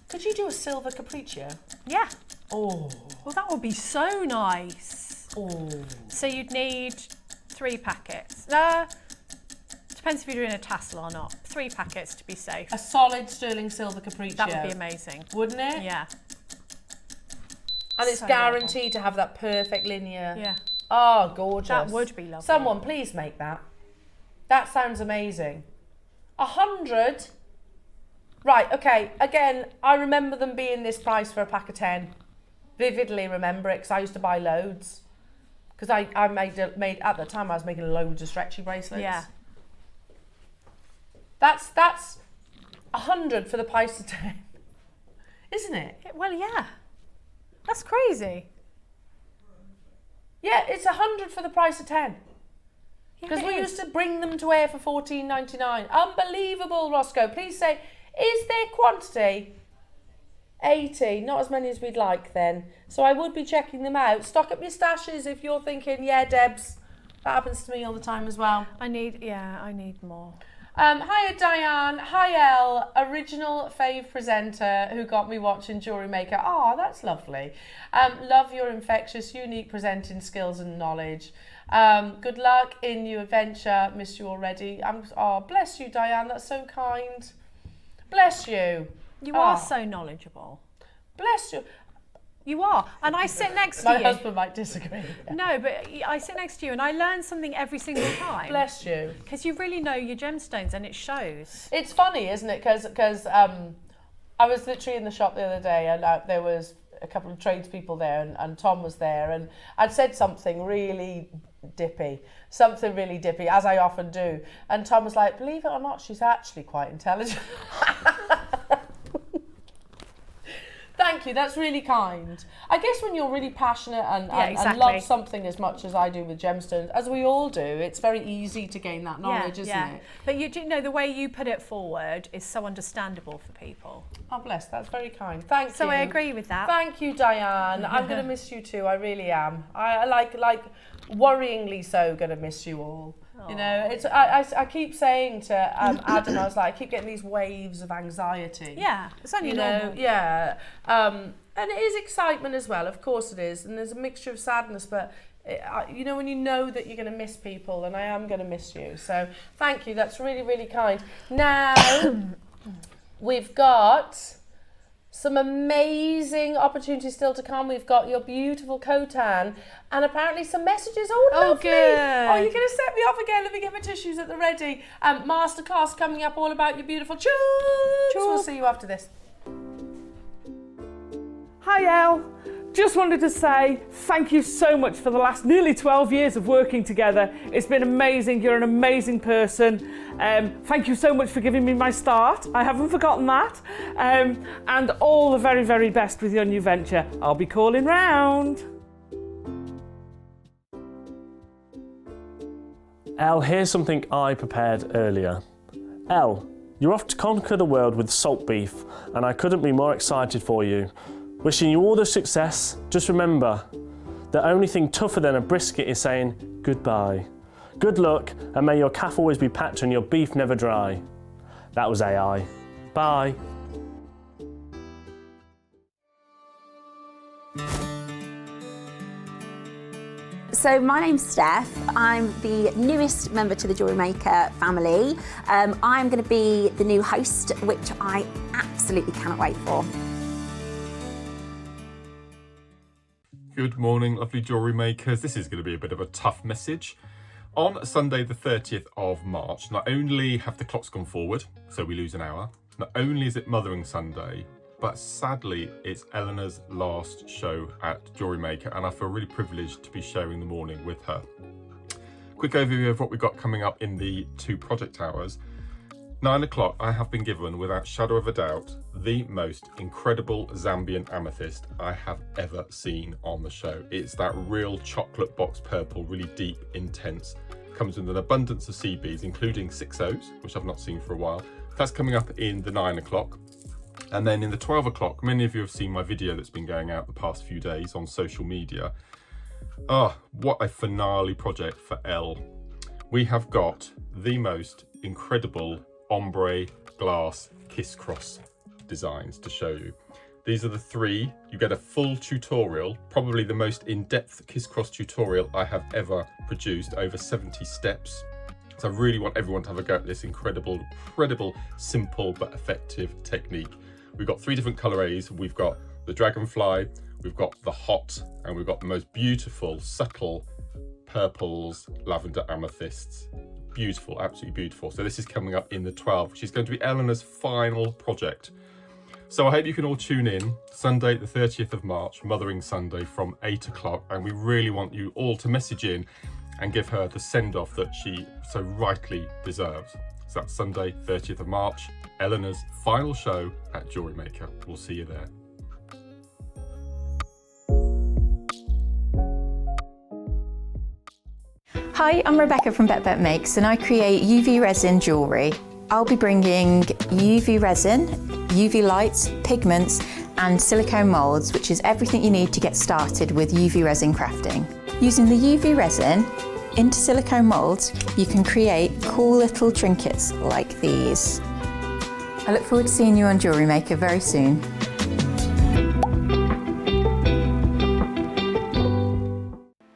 Could you do a silver capriccio? Yeah. Oh. Well, that would be so nice. Oh. So you'd need 3 packets. Depends if you're doing a tassel or not. 3 packets to be safe. A solid sterling silver capriccio. That would be amazing. Wouldn't it? Yeah. And it's So guaranteed to have that perfect linear. Yeah. Oh, gorgeous. That would be lovely. Someone please make that. That sounds amazing. 100. Right, okay. Again, I remember them being this price for a pack of 10. Vividly remember it because I used to buy loads. Because I made at the time I was making loads of stretchy bracelets. Yeah. That's 100 for the price of 10. Isn't it? Well, yeah. That's crazy. Yeah, it's 100 for the price of 10. Because Yeah, we it used is. to bring them to air for $14.99. Unbelievable, Roscoe. Please say, is there quantity? 80, not as many as we'd like then. So I would be checking them out. Stock up your stashes if you're thinking, yeah, Debs, that happens to me all the time as well. I need more. Hiya Diane, hi Elle, original fave presenter who got me watching Jewellery Maker. Oh, that's lovely. Love your infectious, unique presenting skills and knowledge. Good luck in your adventure. Missed you already. Oh, bless you, Diane. That's so kind. Bless you. You are so knowledgeable. Bless you. You are. And I sit next to My you. husband might disagree. No, but I sit next to you and I learn something every single time. Bless you. Because you really know your gemstones and it shows. It's funny, isn't it? Because I was literally in the shop the other day and there was a couple of tradespeople there and Tom was there and I'd said something really dippy, something really dippy, as I often do. And Tom was like, believe it or not, she's actually quite intelligent. Thank you, that's really kind. I guess when you're really passionate and love something as much as I do with gemstones, as we all do, it's very easy to gain that knowledge, isn't it? But you do know the way you put it forward is so understandable for people. Oh, bless, that's very kind. Thank you. So I agree with that. Thank you, Diane. I'm going to miss you too, I really am. I like worryingly so going to miss you all. Aww. You know, it's I keep saying to Adam, I was like, I keep getting these waves of anxiety. Yeah, it's only normal. Yeah. And it is excitement as well, of course it is. And there's a mixture of sadness, but you know, when you know that you're going to miss people, and I am going to miss you. So thank you, that's really, really kind. Now, we've got some amazing opportunities still to come. We've got your beautiful Khotan and apparently some messages. Oh, lovely. Good. Oh, you're going to set me off again. Let me get my tissues at the ready. Masterclass coming up all about your beautiful jewels. We'll see you after this. Hi, Elle. Just wanted to say thank you so much for the last nearly 12 years of working together. It's been amazing. You're an amazing person. Thank you so much for giving me my start. I haven't forgotten that. And all the very, very best with your new venture. I'll be calling round. Elle, here's something I prepared earlier. Elle, you're off to conquer the world with salt beef, and I couldn't be more excited for you. Wishing you all the success. Just remember, the only thing tougher than a brisket is saying goodbye. Good luck, and may your calf always be packed and your beef never dry. That was AI. Bye. So my name's Steph. I'm the newest member to the JewelleryMaker family. I'm going to be the new host, which I absolutely cannot wait for. Good morning, lovely jewellery makers. This is going to be a bit of a tough message. On Sunday the 30th of March, not only have the clocks gone forward, so we lose an hour, not only is it Mothering Sunday, but sadly it's Elena's last show at JewelleryMaker, and I feel really privileged to be sharing the morning with her. Quick overview of what we've got coming up in the 2 project hours. 9 o'clock, I have been given, without shadow of a doubt, the most incredible Zambian amethyst I have ever seen on the show. It's that real chocolate box purple, really deep, intense. Comes with an abundance of CBs, including 6Os, which I've not seen for a while. That's coming up in the 9 o'clock. And then in the 12 o'clock, many of you have seen my video that's been going out the past few days on social media. Oh, what a finale project for Elle. We have got the most incredible ombre glass kiss cross designs to show you. These are the 3. You get a full tutorial, probably the most in-depth kiss cross tutorial I have ever produced, over 70 steps. So I really want everyone to have a go at this incredible, simple but effective technique. We've got 3 different colours. We've got the dragonfly, we've got the hot, and we've got the most beautiful, subtle purples, lavender amethysts. Beautiful, absolutely beautiful. So this is coming up in the 12, which is going to be Elena's final project. So I hope you can all tune in Sunday the 30th of March, Mothering Sunday, from 8 o'clock, and we really want you all to message in and give her the send-off that she so rightly deserves. So that's Sunday 30th of March, Elena's final show at JewelleryMaker. We'll see you there. Hi, I'm Rebecca from Bet Makes, and I create UV resin jewellery. I'll be bringing UV resin, UV lights, pigments, and silicone moulds, which is everything you need to get started with UV resin crafting. Using the UV resin into silicone moulds, you can create cool little trinkets like these. I look forward to seeing you on JewelleryMaker very soon.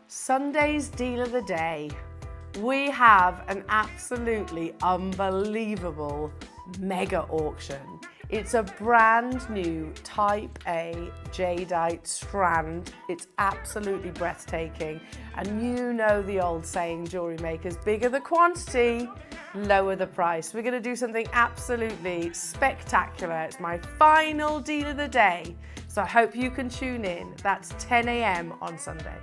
Sunday's deal of the day. We have an absolutely unbelievable mega auction. It's a brand new Type A jadeite strand. It's absolutely breathtaking. And you know the old saying, jewellery makers, bigger the quantity, lower the price. We're gonna do something absolutely spectacular. It's my final deal of the day. So I hope you can tune in. That's 10 a.m. on Sunday.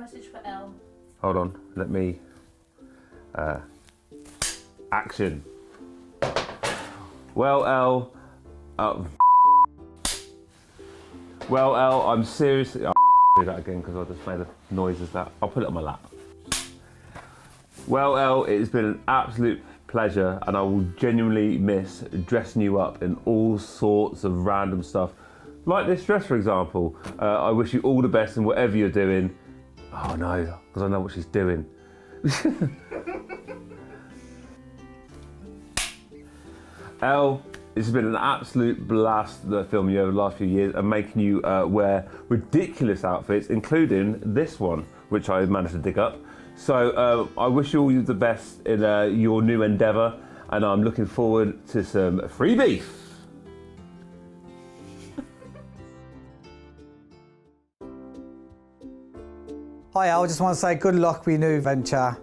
message for Elle. Hold on, let me... action. Well, Elle... well, Elle, I'm seriously... I'll do that again because I just made the noises that... I'll put it on my lap. Well, Elle, it's been an absolute pleasure, and I will genuinely miss dressing you up in all sorts of random stuff. Like this dress, for example. I wish you all the best in whatever you're doing. Oh no, because I know what she's doing. Elle, it's been an absolute blast filming you over the last few years and making you wear ridiculous outfits, including this one, which I managed to dig up. So I wish you all the best in your new endeavour, and I'm looking forward to some free beef. Hi Al, just want to say good luck with your new venture.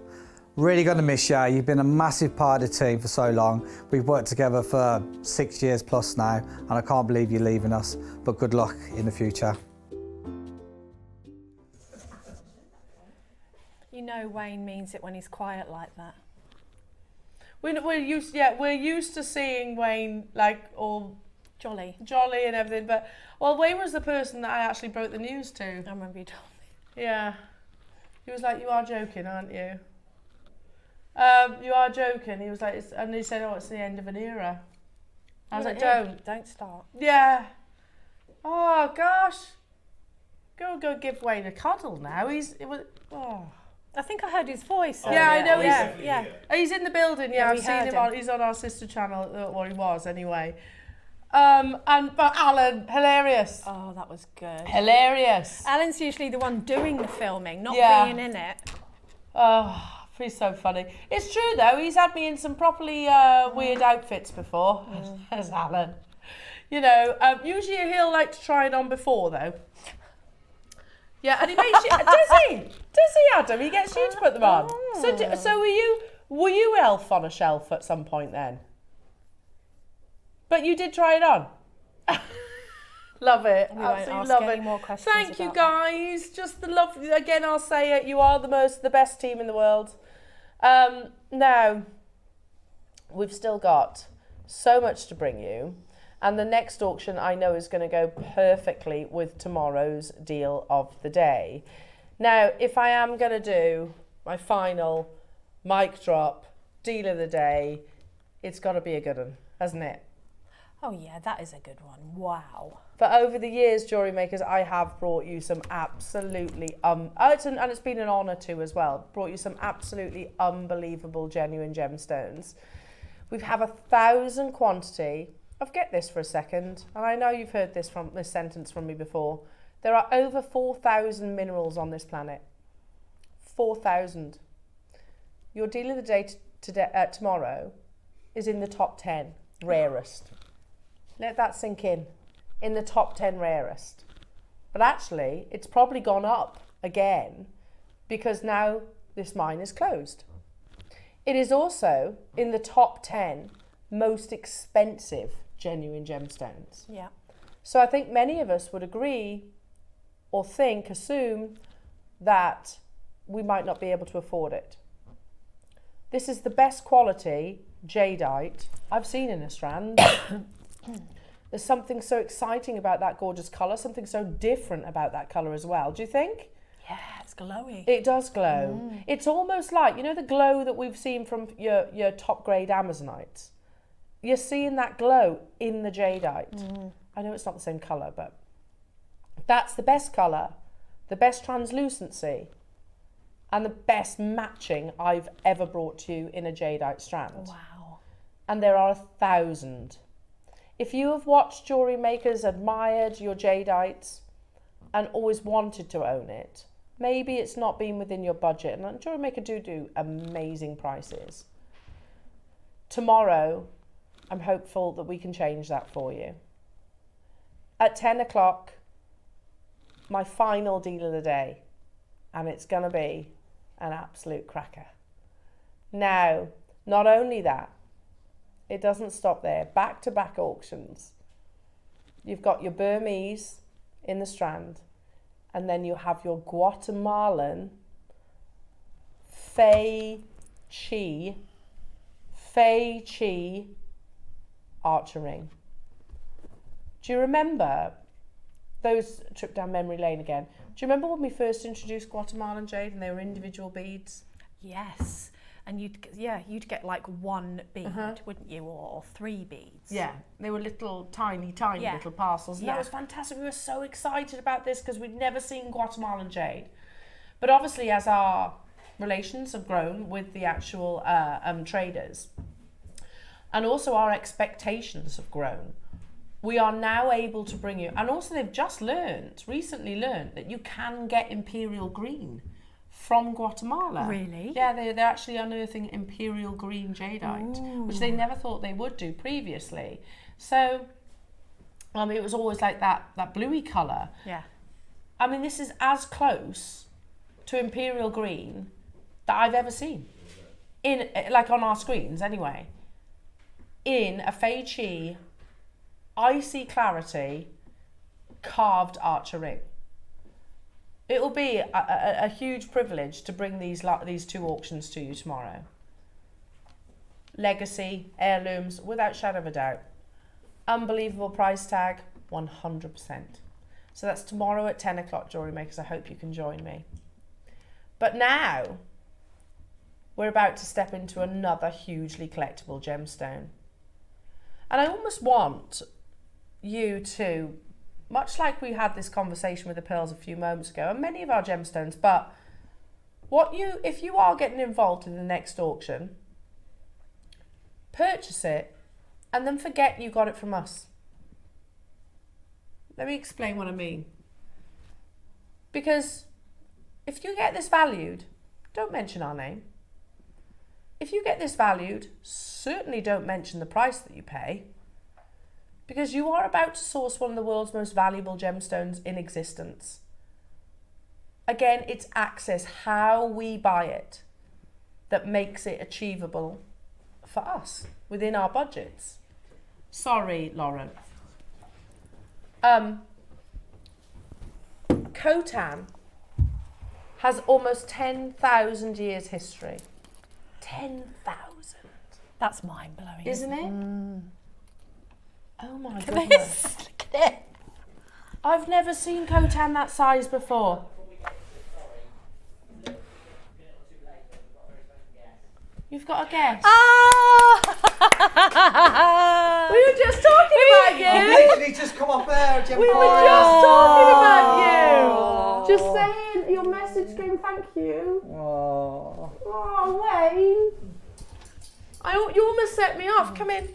Really going to miss you. You've been a massive part of the team for so long. We've worked together for 6 years plus now, and I can't believe you're leaving us, but good luck in the future. You know Wayne means it when he's quiet like that. We're used to seeing Wayne like all jolly and everything, but Wayne was the person that I actually broke the news to. I remember you told me. Yeah, he was like, "You are joking, aren't you? You are joking." He was like, and he said, "Oh, it's the end of an era." I was like, "Don't start." Yeah. Oh gosh. Go give Wayne a cuddle now. I think I heard his voice. Yeah, I know. Yeah. He's in the building. Yeah, I've seen him. He's on our sister channel. Well, he was anyway. But Alan, hilarious. Oh, that was good. Hilarious. Alan's usually the one doing the filming, not being in it. Oh, he's so funny. It's true though. He's had me in some properly weird outfits before. As Alan, you know. Usually he'll like to try it on before though. Yeah, and he makes you. Does he, Adam? He gets you to put them on. So were you elf on a shelf at some point then? But you did try it on. Love it. Absolutely love it. More questions. Thank you guys. Just the love. Again, I'll say it. You are the best team in the world. Now, we've still got so much to bring you. And the next auction I know is going to go perfectly with tomorrow's deal of the day. Now, if I am going to do my final mic drop deal of the day, it's got to be a good one, hasn't it? Oh yeah, that is a good one. Wow. But over the years, Jewellery Makers, I have brought you some absolutely, and it's been an honour too as well, brought you some absolutely unbelievable genuine gemstones. We have 1,000 quantity. Get this for a second, and I know you've heard this sentence from me before. There are over 4,000 minerals on this planet. 4,000. Your deal of the day tomorrow is in the top 10 rarest. Let that sink in. In the top 10 rarest. But actually, it's probably gone up again because now this mine is closed. It is also in the top 10 most expensive genuine gemstones. Yeah. So I think many of us would agree or assume that we might not be able to afford it. This is the best quality jadeite I've seen in a strand. There's something so exciting about that gorgeous colour, something so different about that colour as well. Do you think? Yeah, it's glowy. It does glow. It's almost like, you know, the glow that we've seen from your top grade Amazonites. You're seeing that glow in the jadeite. I know it's not the same colour, but that's the best colour, the best translucency, and the best matching I've ever brought to you in a jadeite strand. Wow. And there are 1,000. If you have watched Jewellery Makers, admired your jadeites, and always wanted to own it, maybe it's not been within your budget. And Jewellery Maker do amazing prices. Tomorrow, I'm hopeful that we can change that for you. At 10 o'clock, my final deal of the day, and it's going to be an absolute cracker. Now, not only that, it doesn't stop there. Back-to-back auctions. You've got your Burmese in the strand, and then you have your Guatemalan Fei Chi archer ring. Do you remember those trip down memory lane again? Do you remember when we first introduced Guatemalan jade and they were individual beads? Yes. And you'd get like one bead, wouldn't you, or 3 beads? Yeah, they were little, tiny little parcels. And that was fantastic. We were so excited about this because we'd never seen Guatemalan jade. But obviously, as our relations have grown with the actual traders, and also our expectations have grown, we are now able to bring you, and also they've just recently learned that you can get imperial green from Guatemala. Really? Yeah, they're actually unearthing imperial green jadeite, which they never thought they would do previously. So, I mean, it was always like that bluey colour. Yeah. I mean, this is as close to imperial green that I've ever seen, like on our screens anyway, in a Fei Chi icy clarity carved archer ring. It will be a huge privilege to bring these 2 auctions to you tomorrow. Legacy, heirlooms, without shadow of a doubt. Unbelievable price tag, 100%. So that's tomorrow at 10 o'clock, Jewellery Makers. I hope you can join me. But now, we're about to step into another hugely collectible gemstone. And I almost want you to, much like we had this conversation with the pearls a few moments ago, and many of our gemstones, but if you are getting involved in the next auction, purchase it and then forget you got it from us. Let me explain what I mean. Because if you get this valued, don't mention our name. If you get this valued, certainly don't mention the price that you pay, because you are about to source one of the world's most valuable gemstones in existence. Again, it's access, how we buy it, that makes it achievable for us within our budgets. Sorry, Lauren. Khotan has almost 10,000 years history. 10,000. That's mind-blowing, Isn't it? Oh my goodness. Look at it. I've never seen Khotan that size before. You've got a guess? We were just talking about you. I've literally just come off there, Jim. We were just talking about you. Just saying, your message came, thank you. Oh, Wayne. You almost set me off. Come in.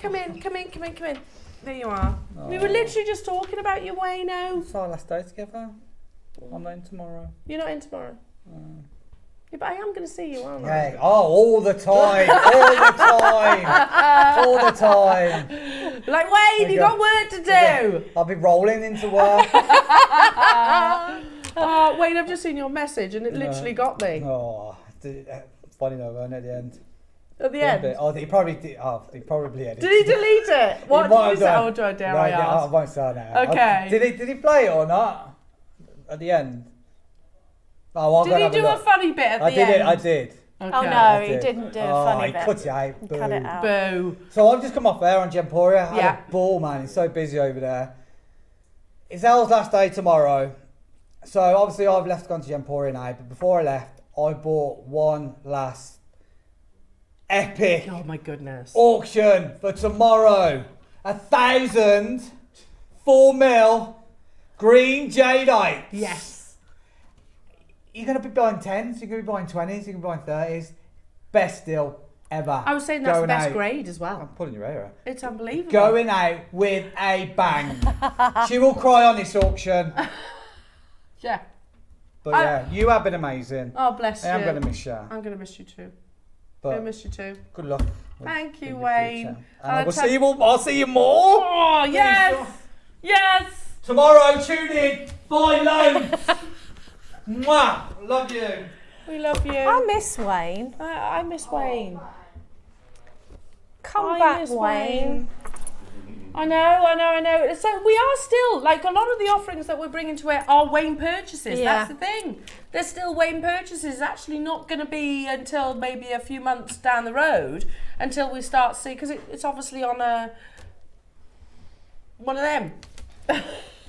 There you are. We were literally just talking about you, Wayno. It's our last day together. I'm not in tomorrow. You're not in tomorrow? Yeah, but I am going to see you, aren't I? Hey, all the time. All the time. Like, Wayne, you got work to do. I'll be rolling into work. Wayne, I've just seen your message and it literally got me. Oh, funny though, wasn't it, at the end? At the end? Oh, he probably did. Oh, he probably edited. Did he delete it? What did you say? Oh, dare I ask? I won't say now. Okay. Did he play it or not? At the end? Oh, did he do a funny bit at the end? I did. Okay. Oh no, he didn't do a funny bit. He cut it out. Cut it out. Boo. So I've just come off there on Gemporia. I had a ball, man. It's so busy over there. It's Elle's last day tomorrow. So obviously I've gone to Gemporia now, but before I left, I bought one last epic auction for tomorrow. 1,000 4mm green jadeite. Yes. You're going to be buying 10s, you're going to be buying 20s, you're going to be buying 30s. Best deal ever. I was saying that's the best grade as well. I'm pulling your hair out. It's unbelievable. Going out with a bang. She will cry on this auction. Yeah. But yeah, you have been amazing. Oh, bless you. I'm going to miss you. I'm going to miss you too. But I miss you too. Good luck. Thank you, Wayne. I'll see you more. Oh, yes. Yes. Tomorrow, tune in. Buy loads. Mwah. Love you. We love you. I miss Wayne. I miss Wayne. Come back, Wayne. I know. So we are still, like, a lot of the offerings that we're bringing to it are Wayne purchases. Yeah. That's the thing. They're still Wayne purchases. It's actually not going to be until maybe a few months down the road until we start seeing, because it's obviously on one of them. Yeah.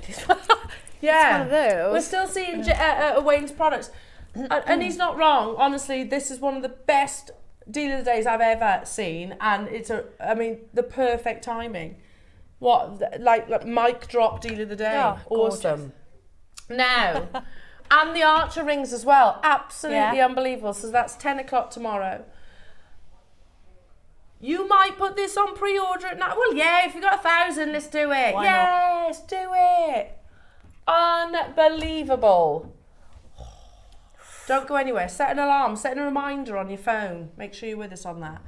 It's one of those. We're still seeing Wayne's products. And he's not wrong. Honestly, this is one of the best deal of the days I've ever seen. And it's, the perfect timing. What, like mic drop deal of the day. Oh, awesome. Now, and the Archer rings as well. Absolutely unbelievable. So that's 10 o'clock tomorrow. You might put this on pre-order at night. Well, yeah, if you've got 1,000, let's do it. Why Yes, do it. Unbelievable. Don't go anywhere. Set an alarm, set a reminder on your phone. Make sure you're with us on that.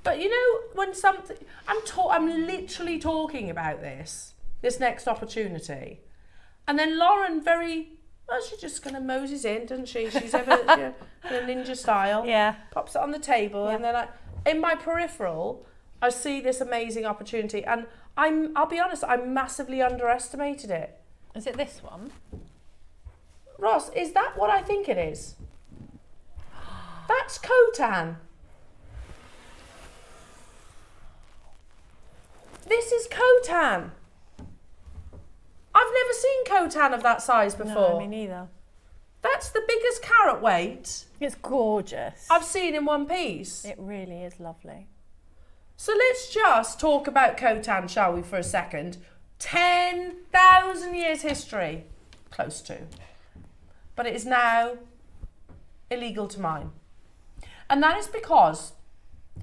But you know, when something, I'm literally talking about this next opportunity. And then Lauren she's just going to moses in, doesn't she? She's ever in a ninja style. Yeah. Pops it on the table, and then in my peripheral, I see this amazing opportunity, and I'll be honest, I massively underestimated it. Is it this one? Ross, is that what I think it is? That's Khotan. This is Khotan. I've never seen Khotan of that size before. No, me neither. That's the biggest carat weight It's gorgeous. I've seen in one piece. It really is lovely. So let's just talk about Khotan, shall we, for a second? 10,000 years history, close to. But it is now illegal to mine. And that is because,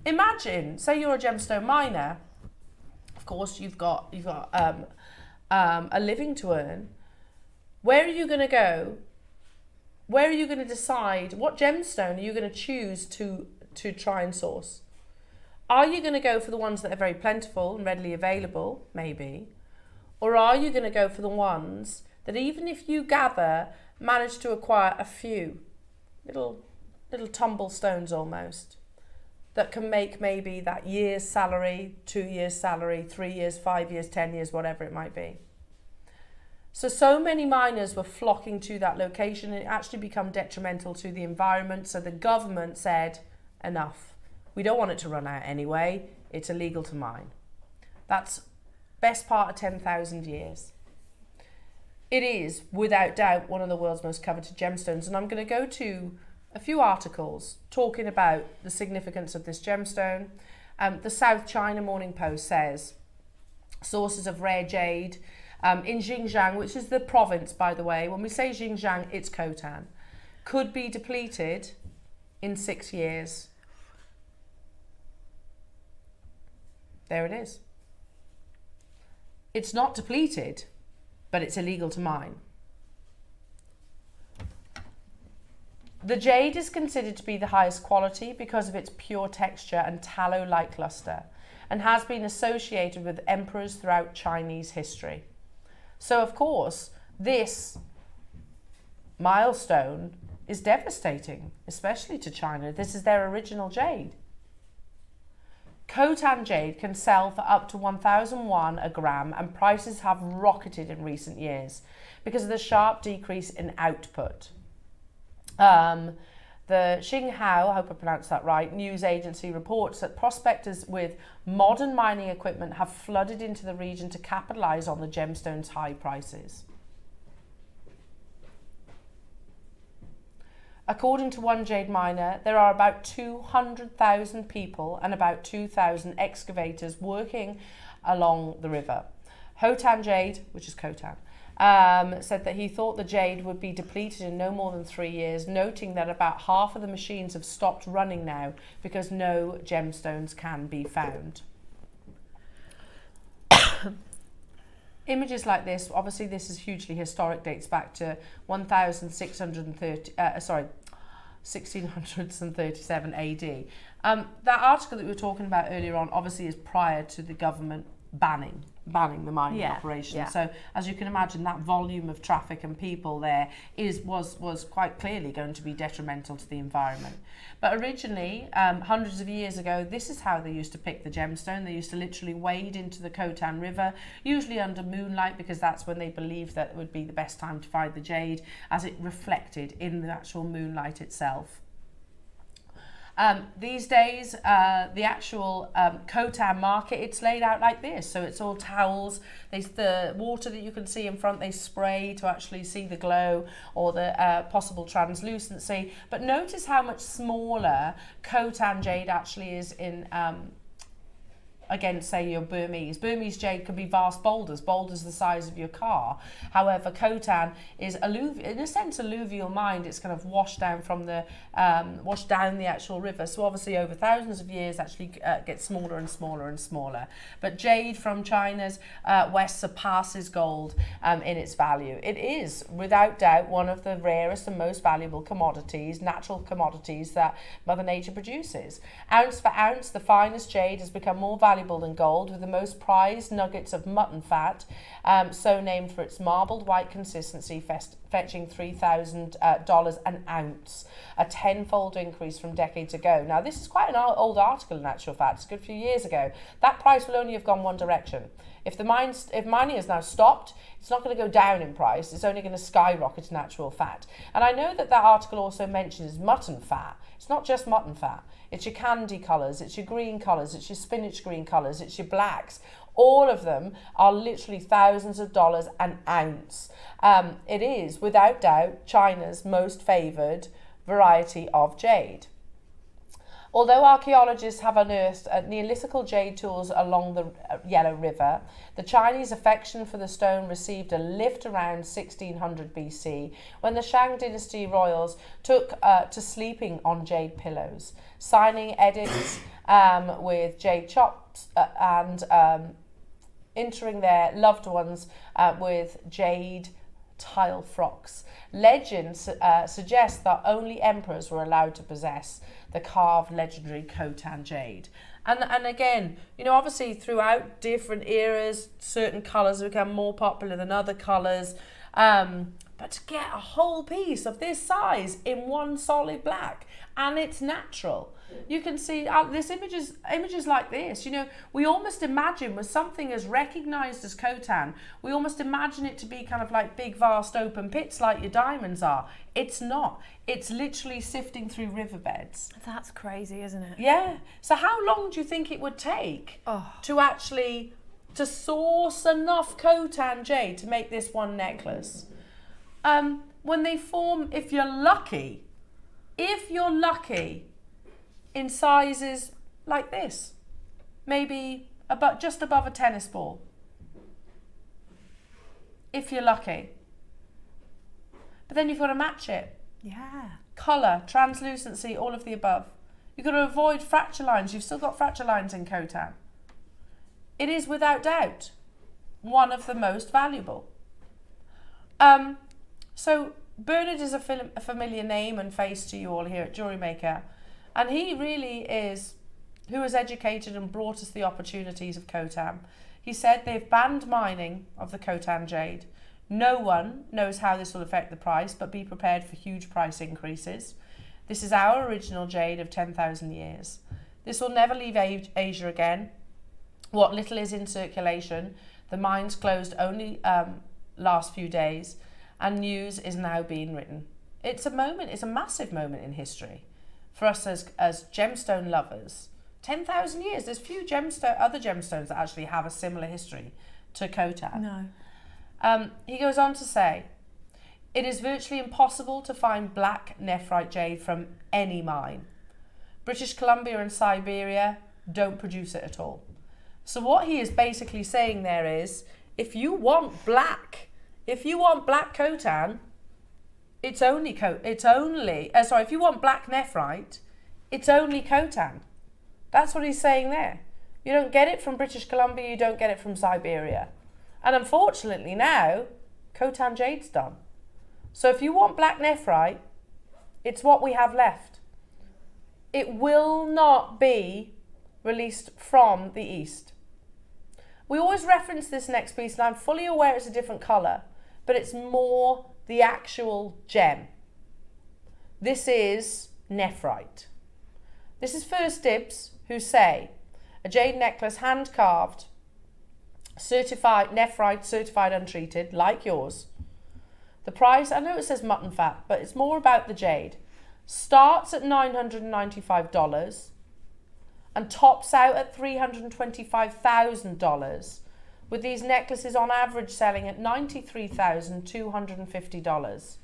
imagine, say you're a gemstone miner, of course you've got a living to earn. Where are you going to go? Where are you going to decide what gemstone are you going to choose to try and source? Are you going to go for the ones that are very plentiful and readily available? Maybe. Or are you going to go for the ones that, even if you manage to acquire a few little tumble stones almost, that can make maybe that year's salary, 2 years salary, 3 years, 5 years, 10 years, whatever it might be. So many miners were flocking to that location, and it actually became detrimental to the environment. So the government said, enough. We don't want it to run out anyway. It's illegal to mine. That's best part of 10,000 years. It is, without doubt, one of the world's most coveted gemstones. And I'm going to go to a few articles talking about the significance of this gemstone. The South China Morning Post says, sources of rare jade in Xinjiang, which is the province, by the way. When we say Xinjiang, it's Khotan, could be depleted in 6 years. There it is. It's not depleted, but it's illegal to mine. The jade is considered to be the highest quality because of its pure texture and tallow-like luster, and has been associated with emperors throughout Chinese history. So, of course, this milestone is devastating, especially to China. This is their original jade. Khotan jade can sell for up to 1,001 a gram, and prices have rocketed in recent years because of the sharp decrease in output. The Xinhua, I hope I pronounced that right, news agency reports that prospectors with modern mining equipment have flooded into the region to capitalise on the gemstone's high prices. According to one jade miner, there are about 200,000 people and about 2,000 excavators working along the river. Khotan jade, which is Khotan, said that he thought the jade would be depleted in no more than 3 years, noting that about half of the machines have stopped running now because no gemstones can be found. Images like this, obviously this is hugely historic, dates back to 1637 AD. That article that we were talking about earlier on obviously is prior to the government banning banning the mining Yeah, operation. yeah. So as you can imagine, that volume of traffic and people there was quite clearly going to be detrimental to the environment. But originally, hundreds of years ago, this is how they used to pick the gemstone. They used to literally wade into the Khotan River, usually under moonlight, because that's when they believed that it would be the best time to find the jade, as it reflected in the actual moonlight itself. These days, the actual Khotan market, it's laid out like this. So it's all towels. The water that you can see in front, they spray to actually see the glow or the possible translucency. But notice how much smaller Khotan jade actually is in against, say, your Burmese. Burmese jade can be vast boulders the size of your car. However, Khotan is in a sense alluvial mined. It's kind of washed down from the washed down the actual river. So obviously over thousands of years actually gets smaller and smaller and smaller. But jade from China's west surpasses gold in its value. It is without doubt one of the rarest and most valuable commodities, natural commodities that Mother Nature produces. Ounce for ounce, the finest jade has become more valuable than gold, with the most prized nuggets of mutton fat, so named for its marbled white consistency, fetching $3,000 an ounce, a tenfold increase from decades ago. Now, this is quite an old article in actual fact. It's a good few years ago. That price will only have gone one direction. If mining has now stopped, it's not going to go down in price. It's only going to skyrocket in actual fact. And I know that article also mentions mutton fat. It's not just mutton fat. It's your candy colours, it's your green colours, it's your spinach green colours, it's your blacks. All of them are literally thousands of dollars an ounce. It is, without doubt, China's most favoured variety of jade. Although archaeologists have unearthed Neolithical jade tools along the Yellow River, the Chinese affection for the stone received a lift around 1600 BC when the Shang dynasty royals took to sleeping on jade pillows, signing edicts with jade chops and entering their loved ones with jade tile frocks. Legends suggest that only emperors were allowed to possess the carved legendary Khotan jade. And again, you know, obviously throughout different eras, certain colours become more popular than other colours. But to get a whole piece of this size in one solid black, and it's natural. You can see this images like this. You know, we almost imagine with something as recognised as Khotan, we almost imagine it to be kind of like big, vast open pits like your diamonds are. It's not. It's literally sifting through riverbeds. That's crazy, isn't it? Yeah. So how long do you think it would take to actually source enough Khotan jade to make this one necklace? When they form, if you're lucky, in sizes like this, maybe just above a tennis ball, if you're lucky. But then you've got to match it. Yeah. Colour, translucency, all of the above. You've got to avoid fracture lines. You've still got fracture lines in Khotan. It is without doubt one of the most valuable. So Bernard is a familiar name and face to you all here at JewelleryMaker, and he really is who has educated and brought us the opportunities of Khotan. He said they've banned mining of the Khotan jade. No one knows how this will affect the price, but be prepared for huge price increases. This is our original jade of 10,000 years. This will never leave Asia again. What little is in circulation, the mines closed only last few days, and news is now being written. It's a massive moment in history for us as gemstone lovers. 10,000 years, there's few other gemstones that actually have a similar history to Khotan. No. He goes on to say, it is virtually impossible to find black nephrite jade from any mine. British Columbia and Siberia don't produce it at all. So what he is basically saying there is, if you want black Khotan, if you want black nephrite, it's only Khotan. That's what he's saying there. You don't get it from British Columbia, you don't get it from Siberia. And unfortunately now, Khotan jade's done. So if you want black nephrite, it's what we have left. It will not be released from the East. We always reference this next piece, and I'm fully aware it's a different colour, but it's more the actual gem. This is nephrite. This is First Dibs, who say, a jade necklace hand carved, certified, nephrite certified untreated, like yours. The price, I know it says mutton fat, but it's more about the jade. Starts at $995 and tops out at $325,000, with these necklaces on average selling at $93,250.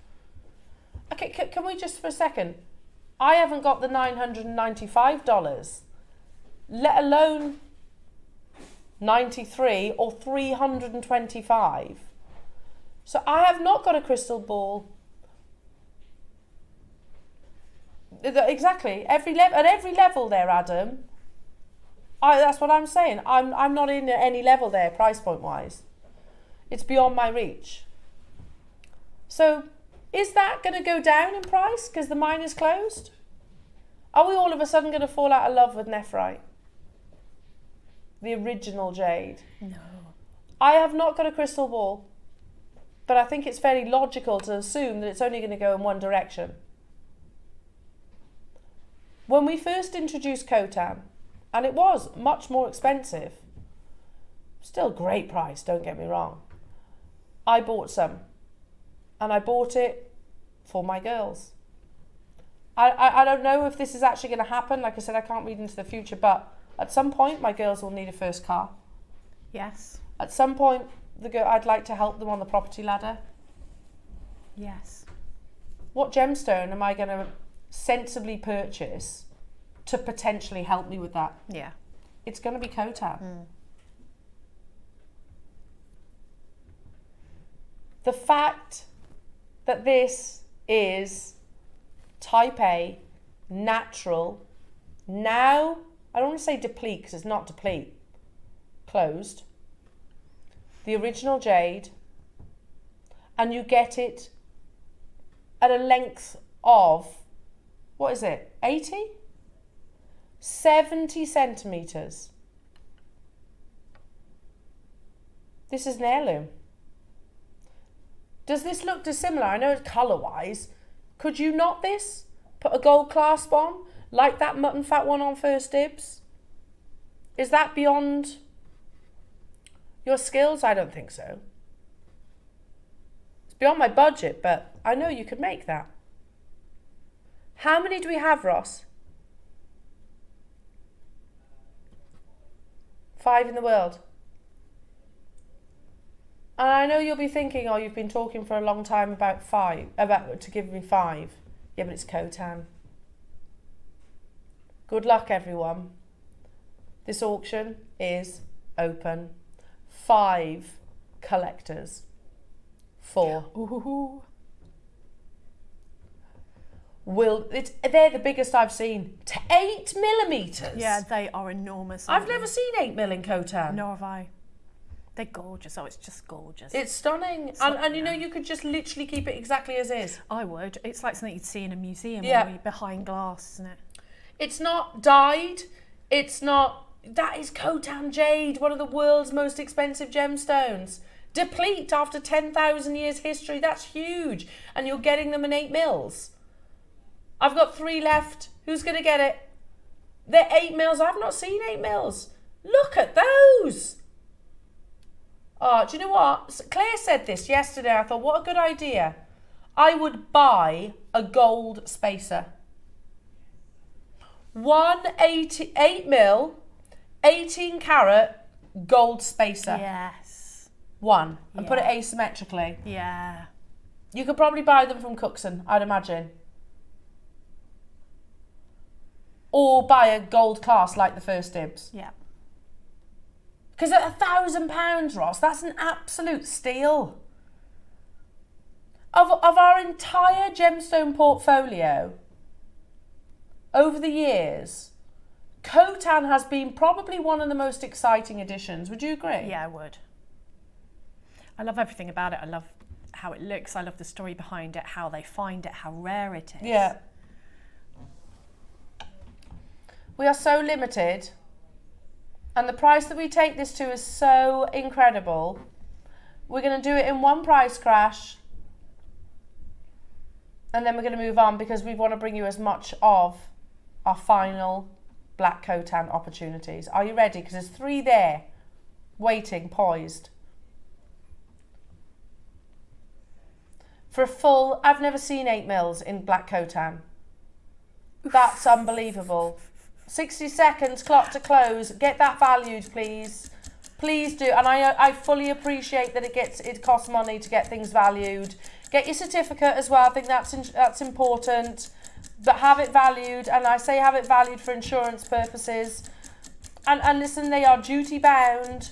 Okay, can we just for a second? I haven't got the $995, let alone 93 or 325. So I have not got a crystal ball. Exactly, at every level there, Adam. That's what I'm saying. I'm not in any level there, price point wise. It's beyond my reach. So, is that going to go down in price because the mine is closed? Are we all of a sudden going to fall out of love with nephrite? The original jade? No. I have not got a crystal ball, but I think it's fairly logical to assume that it's only going to go in one direction. When we first introduced Khotan, and it was much more expensive, still great price, don't get me wrong, I bought some, and I bought it for my girls. I don't know if this is actually going to happen. Like I said, I can't read into the future, but at some point my girls will need a first car. Yes. At some point I'd like to help them on the property ladder. Yes. What gemstone am I going to sensibly purchase to potentially help me with that? Yeah. It's going to be Khotan. The fact that this is type A, natural, now, I don't want to say deplete because it's not deplete, closed, the original jade, and you get it at a length of, what is it, 80? 70 centimetres. This is an heirloom. Does this look dissimilar? I know it's colour-wise. Could you knot this? Put a gold clasp on? Like that mutton fat one on First Dibs? Is that beyond your skills? I don't think so. It's beyond my budget, but I know you could make that. How many do we have, Ross? 5 in the world. And I know you'll be thinking, oh, you've been talking for a long time about 5, to give me 5. Yeah, but it's Khotan. Good luck, everyone. This auction is open. 5 collectors. 4. Ooh. They're the biggest I've seen. To 8 millimetres. Yeah, they are enormous. I've never seen 8 mil in Khotan. Nor have I. They're gorgeous. Oh, it's just gorgeous. It's stunning. And you know, you could just literally keep it exactly as is. I would. It's like something you'd see in a museum Yeah. or behind glass, isn't it? It's not dyed. It's not... That is Khotan jade, one of the world's most expensive gemstones. Deplete after 10,000 years history. That's huge. And you're getting them in 8 mils. I've got 3 left. Who's going to get it? They're 8 mils. I've not seen 8 mils. Look at those. Oh, do you know what? Claire said this yesterday. I thought, what a good idea. I would buy a gold spacer. 8 mil, 18 carat gold spacer. Yes. One. And put it asymmetrically. Yeah. You could probably buy them from Cookson, I'd imagine. Or buy a gold class like the First Dibs. Yeah. Because at £1,000, Ross, that's an absolute steal. Of our entire gemstone portfolio, over the years, Khotan has been probably one of the most exciting additions. Would you agree? Yeah, I would. I love everything about it. I love how it looks. I love the story behind it, how they find it, how rare it is. Yeah. We are so limited And the price that we take this to is so incredible. We're going to do it in one price crash. And then we're going to move on because we want to bring you as much of our final black Khotan opportunities. Are you ready? Because there's 3 there, waiting, poised. For a full, I've never seen 8 mils in black Khotan. That's unbelievable. 60 seconds, clock to close. Get that valued, please. Please do. And I fully appreciate that it costs money to get things valued. Get your certificate as well. I think that's important. But have it valued, and I say have it valued for insurance purposes. And listen, they are duty bound.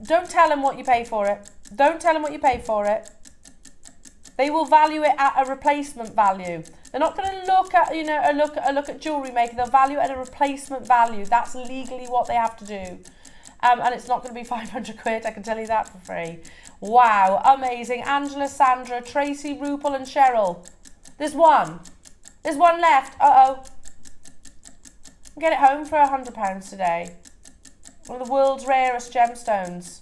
Don't tell them what you pay for it. Don't tell them what you pay for it. They will value it at a replacement value. They're not going to look at, you know, a look at JewelleryMaker. They'll value it at a replacement value. That's legally what they have to do. And it's not going to be 500 quid, I can tell you that for free. Wow, amazing. Angela, Sandra, Tracy, Rupal and Cheryl. There's one. There's one left. Uh-oh. Get it home for £100 today. One of the world's rarest gemstones.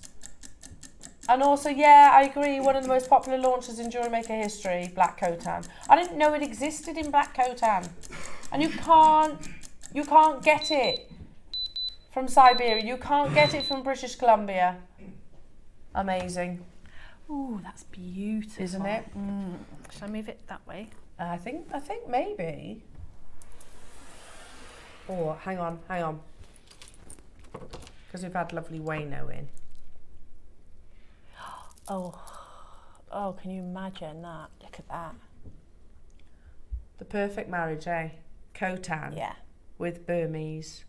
And also, yeah, I agree, one of the most popular launches in JewelleryMaker history, Black Khotan. I didn't know it existed in Black Khotan. And you can't get it from Siberia. You can't get it from British Columbia. Amazing. Ooh, that's beautiful. Isn't it? Should I move it that way? I think maybe. Oh, hang on. Because we've had lovely Wayno in. Oh, can you imagine that? Look at that. The perfect marriage, eh? Khotan. Yeah. With Burmese.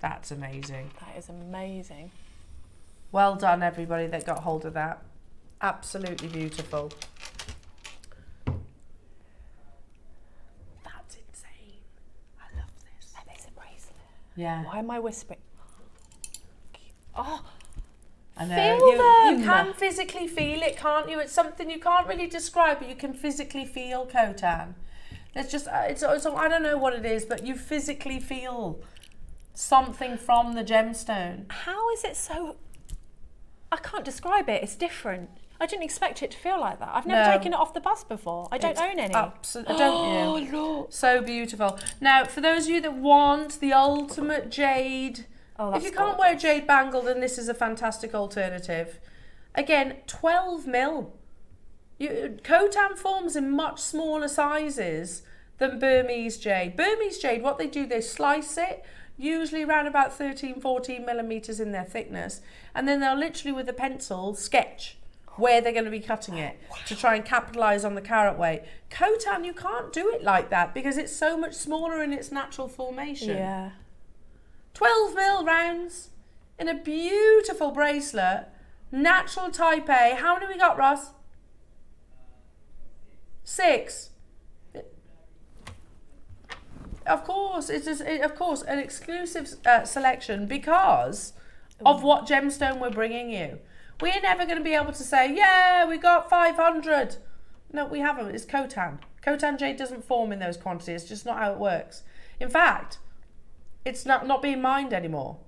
That's amazing. That is amazing. Well done, everybody that got hold of that. Absolutely beautiful. That's insane. I love this. And it's a bracelet. Yeah. Why am I whispering? Oh, I know. feel them. You can physically feel it, can't you? It's something you can't really describe, but you can physically feel Khotan. It's just, it's I don't know what it is, but you physically feel something from the gemstone. How is it so? I can't describe it. It's different. I didn't expect it to feel like that. I've never taken it off the bus before. I don't own any. Absolutely, don't you? Lord. So beautiful. Now, for those of you that want the ultimate jade, if you can't wear a jade bangle, then this is a fantastic alternative. Again, 12 mil. Khotan forms in much smaller sizes than Burmese jade. Burmese jade, what they do, they slice it, usually around about 13, 14 millimeters in their thickness, and then they'll literally with a pencil sketch where they're going to be cutting it to try and capitalize on the carat weight. Khotan, you can't do it like that because it's so much smaller in its natural formation. Yeah. 12 mil rounds in a beautiful bracelet, natural type A. How many we got, Ross? 6. Of course, it's just, of course an exclusive selection because of what gemstone we're bringing you. We're never going to be able to say, yeah, we got 500. No, we haven't. It's Khotan. Khotan jade doesn't form in those quantities. It's just not how it works. In fact, it's not being mined anymore.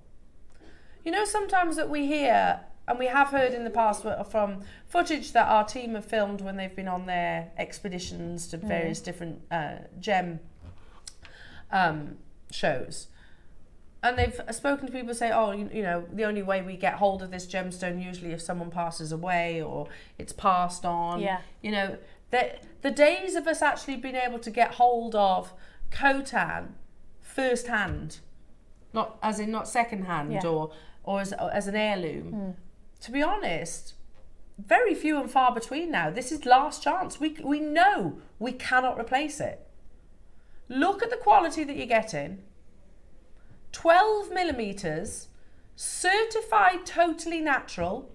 You know, sometimes that we hear, and we have heard in the past from footage that our team have filmed when they've been on their expeditions to various different gem shows. And they've spoken to people say, oh, you know, the only way we get hold of this gemstone usually if someone passes away or it's passed on. Yeah. You know, the days of us actually being able to get hold of Khotan first hand, not second hand or as an heirloom. To be honest, very few and far between now. This is last chance. We know we cannot replace it. Look at the quality that you're getting. 12 millimeters, certified totally natural.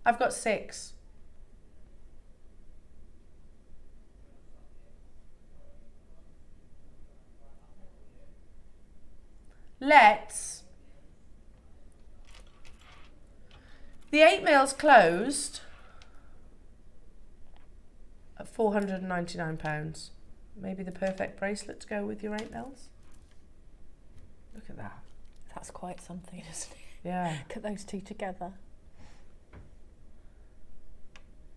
I've got 6. The 8 mils closed at £499. Maybe the perfect bracelet to go with your 8 mils. Look at that. That's quite something, isn't it? Yeah. Look at those two together.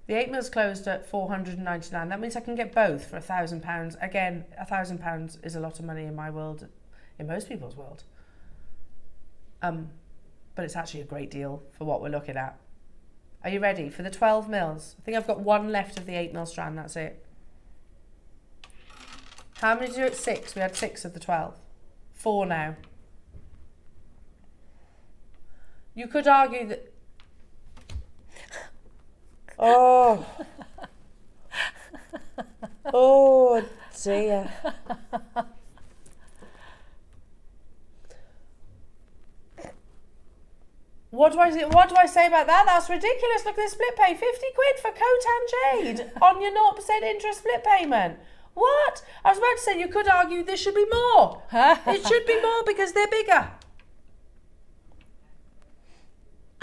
The 8 mils closed at £499. That means I can get both for £1,000. Again, £1,000 is a lot of money in my world, in most people's world. But it's actually a great deal for what we're looking at. Are you ready for the 12 mils? I think I've got one left of the 8 mil strand, that's it. How many did you do at 6? We had 6 of the 12. 4 now. You could argue that... Oh. Oh dear. What do I say about that? That's ridiculous. Look at this split pay. 50 quid for Khotan Jade on your 0% interest split payment. What? I was about to say you could argue this should be more. It should be more because they're bigger.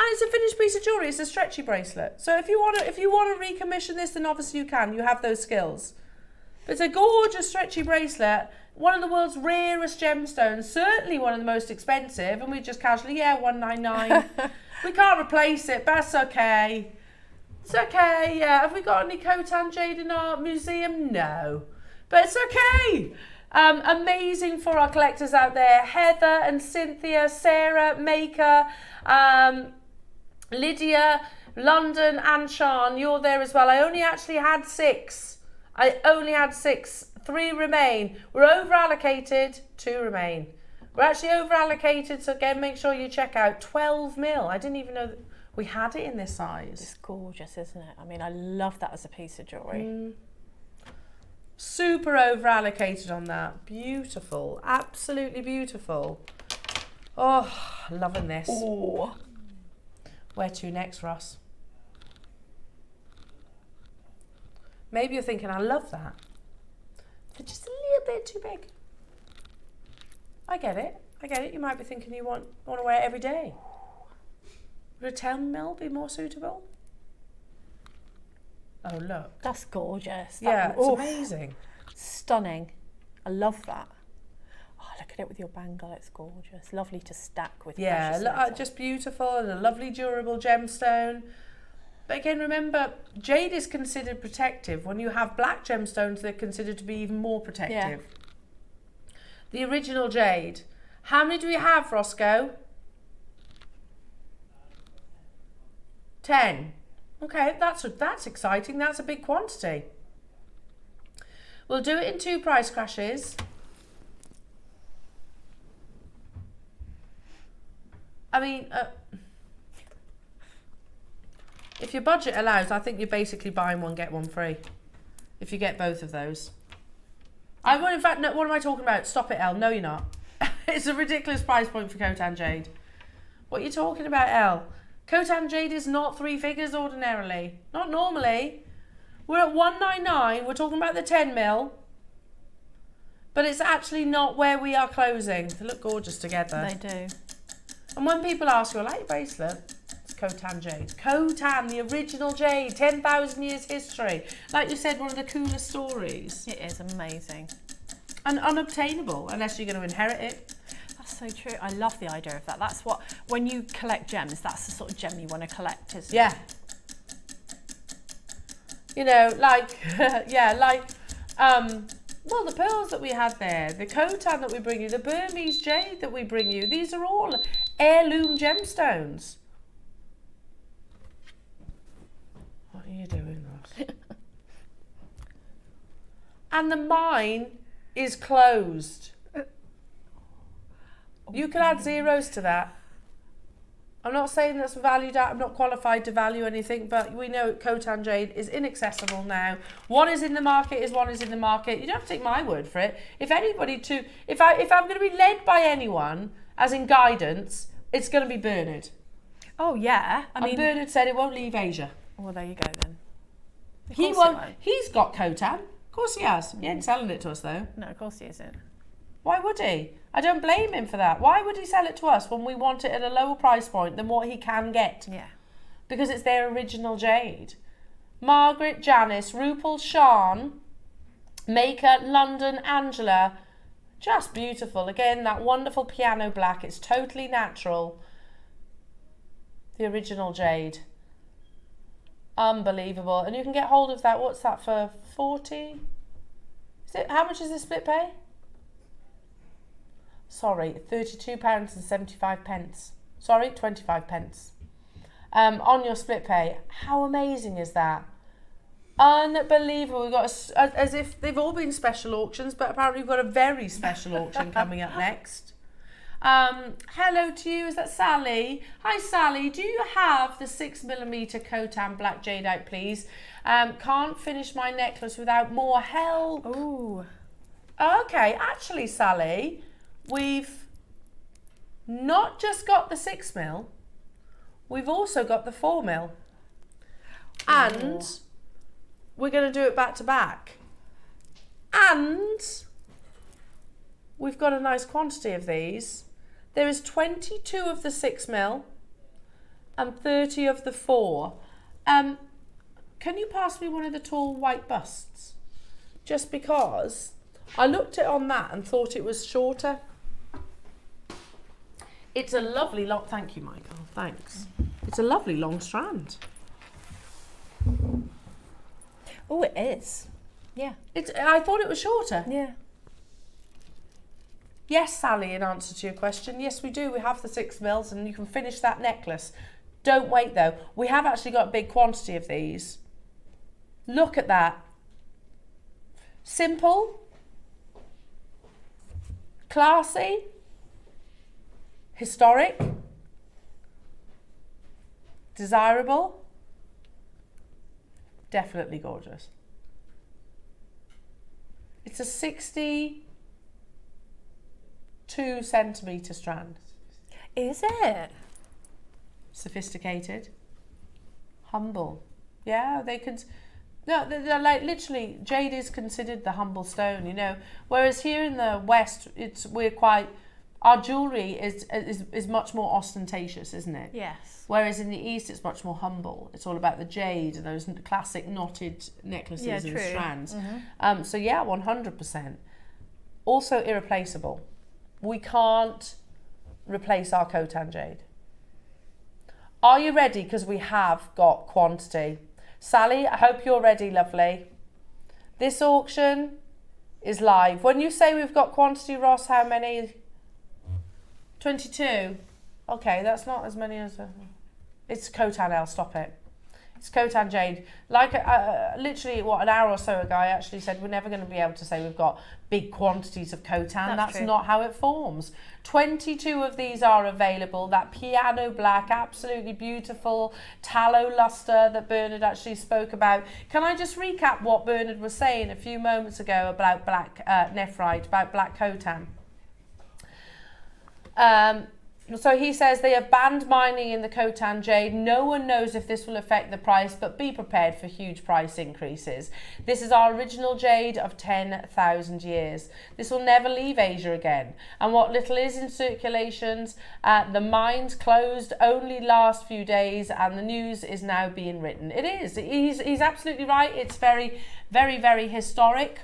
And it's a finished piece of jewellery. It's a stretchy bracelet. So if you want to recommission this, then obviously you can. You have those skills. But it's a gorgeous stretchy bracelet. One of the world's rarest gemstones. Certainly one of the most expensive. And we just casually, yeah, $199. We can't replace it, but that's okay. It's okay, yeah. Have we got any Khotan Jade in our museum? No. But it's okay. Amazing for our collectors out there. Heather and Cynthia, Sarah, Maker, Lydia, London and Sean, you're there as well. I only actually had 6. 3 remain. We're over allocated, 2 remain. We're actually over allocated, so again, make sure you check out 12 mil. I didn't even know that we had it in this size. It's gorgeous, isn't it? I mean, I love that as a piece of jewellery. Super over allocated on that. Beautiful, absolutely beautiful. Oh, loving this. Oh. Where to next, Ross? Maybe you're thinking, I love that. They're just a little bit too big. I get it. You might be thinking you want to wear it every day. Would a 10 mil be more suitable? Oh, look. That's gorgeous. Yeah, it's amazing. Stunning. I love that. Oh, look at it with your bangle. It's gorgeous. Lovely to stack with. Yeah, just beautiful and a lovely durable gemstone. But again, remember, jade is considered protective. When you have black gemstones, they're considered to be even more protective. Yeah. The original jade. How many do we have, Roscoe? 10. Okay, that's exciting. That's a big quantity. We'll do it in 2 price crashes. I mean, if your budget allows, I think you're basically buying one, get one free. If you get both of those. In fact, no, what am I talking about? Stop it, Elle. No, you're not. It's a ridiculous price point for Khotan Jade. What are you talking about, Elle? Khotan Jade is not 3 figures ordinarily. Not normally. We're at 199. We're talking about the 10 mil. But it's actually not where we are closing. They look gorgeous together. They do. And when people ask you, I like your bracelet, it's Khotan Jade. Khotan, the original jade, 10,000 years history. Like you said, one of the coolest stories. It is amazing. And unobtainable, unless you're going to inherit it. That's so true. I love the idea of that. That's what, when you collect gems, that's the sort of gem you want to collect, isn't it? Yeah. You know, like, well, the pearls that we had there, the Khotan that we bring you, the Burmese jade that we bring you, these are all heirloom gemstones. What are you doing, Ross? And the mine is closed. You can add zeros to that. I'm not saying that's valued at, I'm not qualified to value anything, but we know Khotan Jade is inaccessible now. One is in the market is one is in the market. You don't have to take my word for it. If I'm going to be led by anyone, as in guidance, it's going to be Bernard. Oh yeah. I mean, Bernard said it won't leave Asia. Well, there you go then. He won't. He's got Khotan. Of course he has. He ain't selling it to us though. No, of course he isn't. Why would he? I don't blame him for that. Why would he sell it to us when we want it at a lower price point than what he can get? Yeah. Because it's their original jade. Margaret, Janice, Rupal, Sean, Maker, London, Angela, Just beautiful. Again, that wonderful piano black. It's totally natural. The original jade. Unbelievable. And you can get hold of that. What's that for? 40? Is it? How much is the split pay? Sorry, £32.75. Sorry, 25p. On your split pay. How amazing is that? Unbelievable. We've got as if they've all been special auctions, but apparently we've got a very special auction coming up next. Hello to you. Is that Sally? Hi Sally. Do you have the 6mm Khotan black jade out, please? Can't finish my necklace without more help. Ooh. Okay, actually, Sally, we've not just got the 6mm. We've also got the 4mm. And we're going to do it back to back. And we've got a nice quantity of these. There is 22 of the 6mm and 30 of the 4. Can you pass me one of the tall white busts? Just because I looked it on that and thought it was shorter. It's a lovely long, thank you Michael, thanks. It's a lovely long strand. Oh, it is. Yeah. I thought it was shorter. Yeah. Yes, Sally, in answer to your question, yes, we do. We have the 6mm and you can finish that necklace. Don't wait, though. We have actually got a big quantity of these. Look at that. Simple. Classy. Historic. Desirable. Definitely gorgeous. It's a 62cm strand. Is it? Sophisticated. Humble. Yeah, they could. No, they're like literally. Jade is considered the humble stone, you know. Whereas here in the West, we're quite. Our jewellery is much more ostentatious, isn't it? Yes. Whereas in the East, it's much more humble. It's all about the jade and those classic knotted necklaces and strands. Mm-hmm. So yeah, 100%. Also irreplaceable. We can't replace our Khotan jade. Are you ready? Because we have got quantity. Sally, I hope you're ready, lovely. This auction is live. When you say we've got quantity, Ross, how many? 22. Okay, that's not as many as... It's Khotan L, stop it. It's Khotan jade. Like, literally, an hour or so ago, I actually said we're never going to be able to say we've got big quantities of Khotan. That's not how it forms. 22 of these are available. That piano black, absolutely beautiful tallow luster that Bernard actually spoke about. Can I just recap what Bernard was saying a few moments ago about black nephrite, about black Khotan? So he says they have banned mining in the Khotan jade. No one knows if this will affect the price, but be prepared for huge price increases. This is our original jade of 10,000 years. This will never leave Asia again. And what little is in circulations, the mines closed only last few days, and the news is now being written. It is. He's absolutely right. It's very, very, very historic.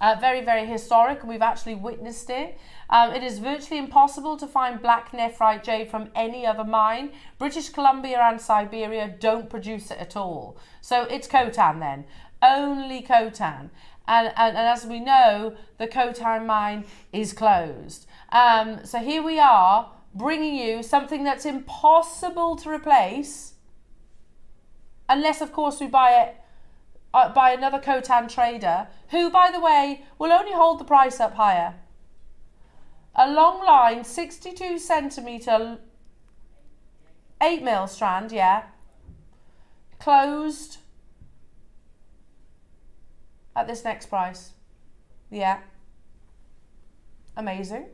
Very, very historic. We've actually witnessed it. It is virtually impossible to find black nephrite jade from any other mine. British Columbia and Siberia don't produce it at all. So it's Khotan then. Only Khotan. And as we know, the Khotan mine is closed. So here we are bringing you something that's impossible to replace. Unless, of course, we buy it by another Khotan trader, who, by the way, will only hold the price up higher. A long line, 62cm, 8mm strand, yeah, closed at this next price. Yeah. Amazing.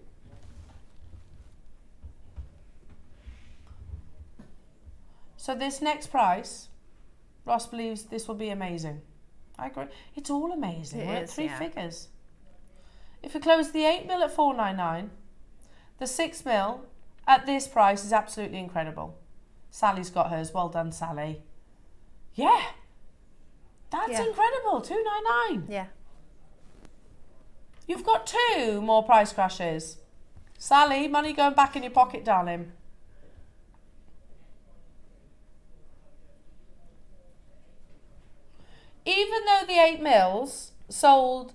So this next price, Ross believes this will be amazing. I agree. It's all amazing. We're at three figures. If we close the 8mm at $4.99, the 6mm at this price is absolutely incredible. Sally's got hers. Well done, Sally. Yeah. That's incredible. $2.99. Yeah. You've got 2 more price crashes. Sally, money going back in your pocket, darling. Even though the 8 mils closed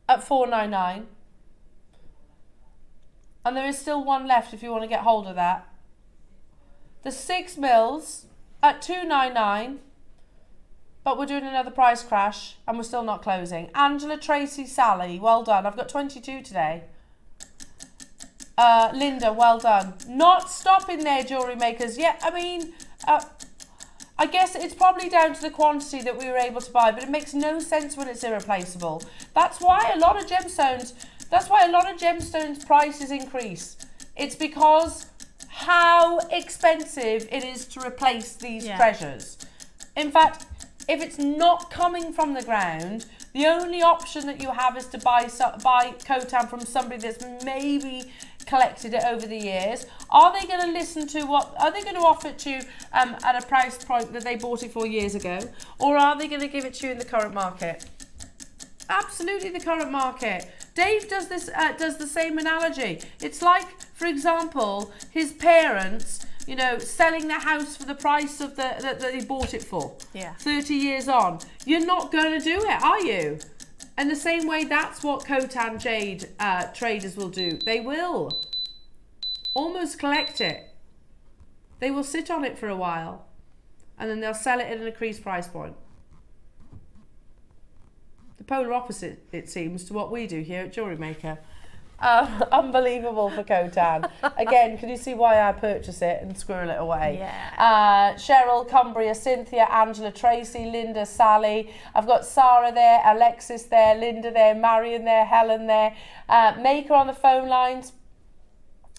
at $4.99, and there is still one left if you want to get hold of that. The 6 mils at $2.99, but we're doing another price crash and we're still not closing. Angela, Tracy, Sally, well done. I've got 22 today. Linda, well done. Not stopping there, jewellery makers. Yeah, I mean, I guess it's probably down to the quantity that we were able to buy, but it makes no sense when it's irreplaceable. That's why a lot of gemstones prices increase. It's because how expensive it is to replace these treasures. In fact, if it's not coming from the ground, the only option that you have is to buy Khotan from somebody that's maybe collected it over the years. Are they going to listen to are they going to offer it to you at a price point that they bought it for years ago? Or are they going to give it to you in the current market? Absolutely the current market. Dave does this, does the same analogy. It's like, for example, his parents, you know, selling the house for the price of that they bought it for. Yeah. 30 years on. You're not going to do it, are you? And the same way, that's what Khotan jade traders will do. They will almost collect it. They will sit on it for a while, and then they'll sell it at an increased price point. The polar opposite, it seems, to what we do here at JewelleryMaker. Unbelievable for Khotan. Again, can you see why I purchase it and squirrel it away? Yeah. Cheryl, Cumbria, Cynthia, Angela, Tracy, Linda, Sally. I've got Sarah there, Alexis there, Linda there, Marion there, Helen there. Maker on the phone lines.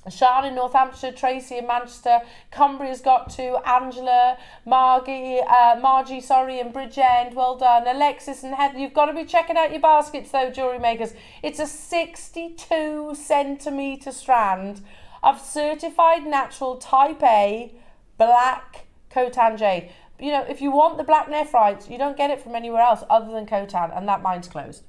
Sean in Northamptonshire, Tracy in Manchester, Cumbria's got 2, Angela, Margie, and Bridgend, well done. Alexis and Heather, you've got to be checking out your baskets though, jewellery makers. It's a 62 centimetre strand of certified natural type A black Khotan jade. You know, if you want the black nephrite, you don't get it from anywhere else other than Khotan, and that mine's closed.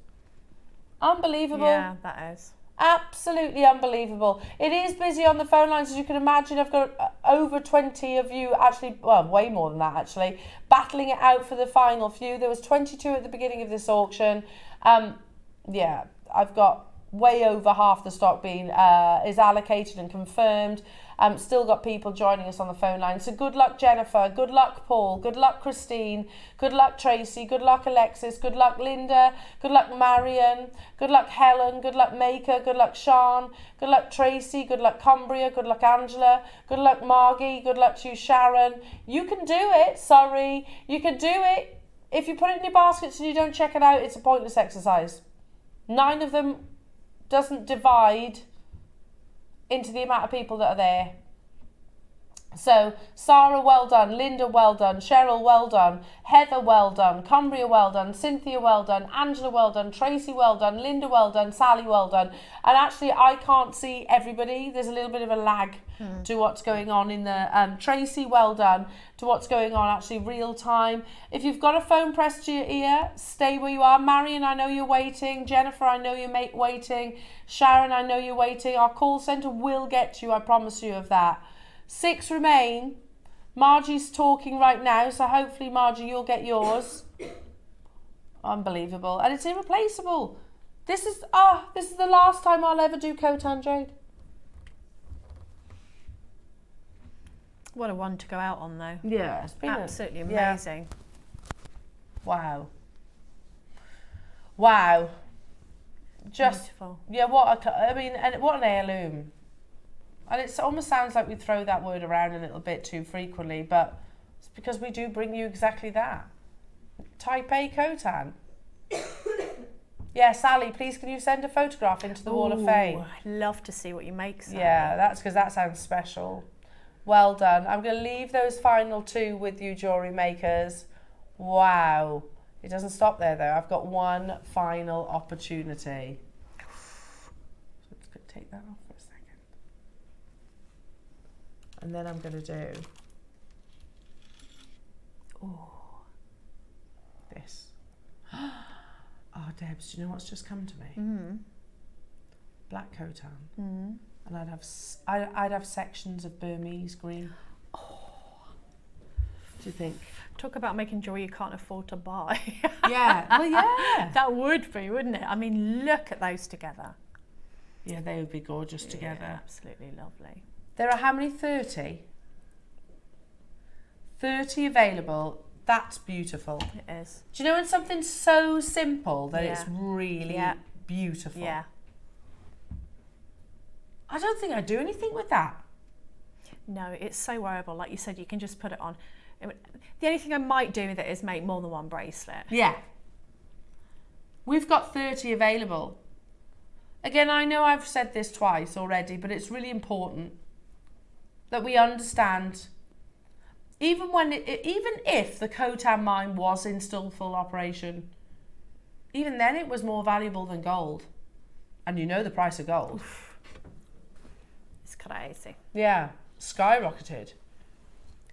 Unbelievable. Yeah, that is. Absolutely unbelievable. It is busy on the phone lines, as you can imagine. I've got over 20 of you, actually, well, way more than that actually, battling it out for the final few. There was 22 at the beginning of this auction. Yeah, I've got way over half the stock being is allocated and confirmed. Still got people joining us on the phone line. So good luck, Jennifer. Good luck, Paul. Good luck, Christine. Good luck, Tracy. Good luck, Alexis. Good luck, Linda. Good luck, Marion. Good luck, Helen. Good luck, Maker. Good luck, Sean. Good luck, Tracy. Good luck, Cumbria. Good luck, Angela. Good luck, Margie. Good luck to you, Sharon. You can do it. Sorry. You can do it. If you put it in your baskets and you don't check it out, it's a pointless exercise. 9 of them doesn't divide into the amount of people that are there. So Sarah, well done. Linda, well done. Cheryl, well done. Heather, well done. Cumbria, well done. Cynthia, well done. Angela, well done. Tracy, well done. Linda, well done. Sally, well done. And actually, I can't see everybody. There's a little bit of a lag to what's going on in the Tracy, well done, to what's going on actually real time. If you've got a phone pressed to your ear, stay where you are. Marion, I know you're waiting. Jennifer, I know you're waiting. Sharon, I know you're waiting. Our call centre will get to you, I promise you of that. 6 remain. Margie's talking right now, so hopefully, Margie, you'll get yours. Unbelievable. And it's irreplaceable. This is the last time I'll ever do Khotan jade. What a one to go out on, though. Yeah, it's been absolutely amazing. Wow. Wow. Just beautiful. Yeah, what an heirloom. And it almost sounds like we throw that word around a little bit too frequently, but it's because we do bring you exactly that. Type A Khotan. Yeah, Sally, please can you send a photograph into the Wall of Fame? I'd love to see what you make, Sally. Yeah, that's because that sounds special. Well done. I'm going to leave those final 2 with you, jewellery makers. Wow. It doesn't stop there, though. I've got one final opportunity. So let's take that off for a second. And then I'm going to do this. Oh, Debs, do you know what's just come to me? Black Khotan. And I'd have sections of Burmese green. Do you think? Talk about making jewelry you can't afford to buy. Yeah, well, yeah. That would be, wouldn't it? I mean, look at those together. Yeah, they would be gorgeous together. Absolutely lovely. There are how many? 30? 30 available. That's beautiful. It is. Do you know when something's so simple that it's really beautiful? Yeah. I don't think I'd do anything with that. No, it's so wearable. Like you said, you can just put it on. The only thing I might do with it is make more than one bracelet. Yeah. We've got 30 available. Again, I know I've said this twice already, but it's really important that we understand, even if the Khotan mine was in still full operation, even then it was more valuable than gold. And you know the price of gold. It's crazy. Yeah, skyrocketed.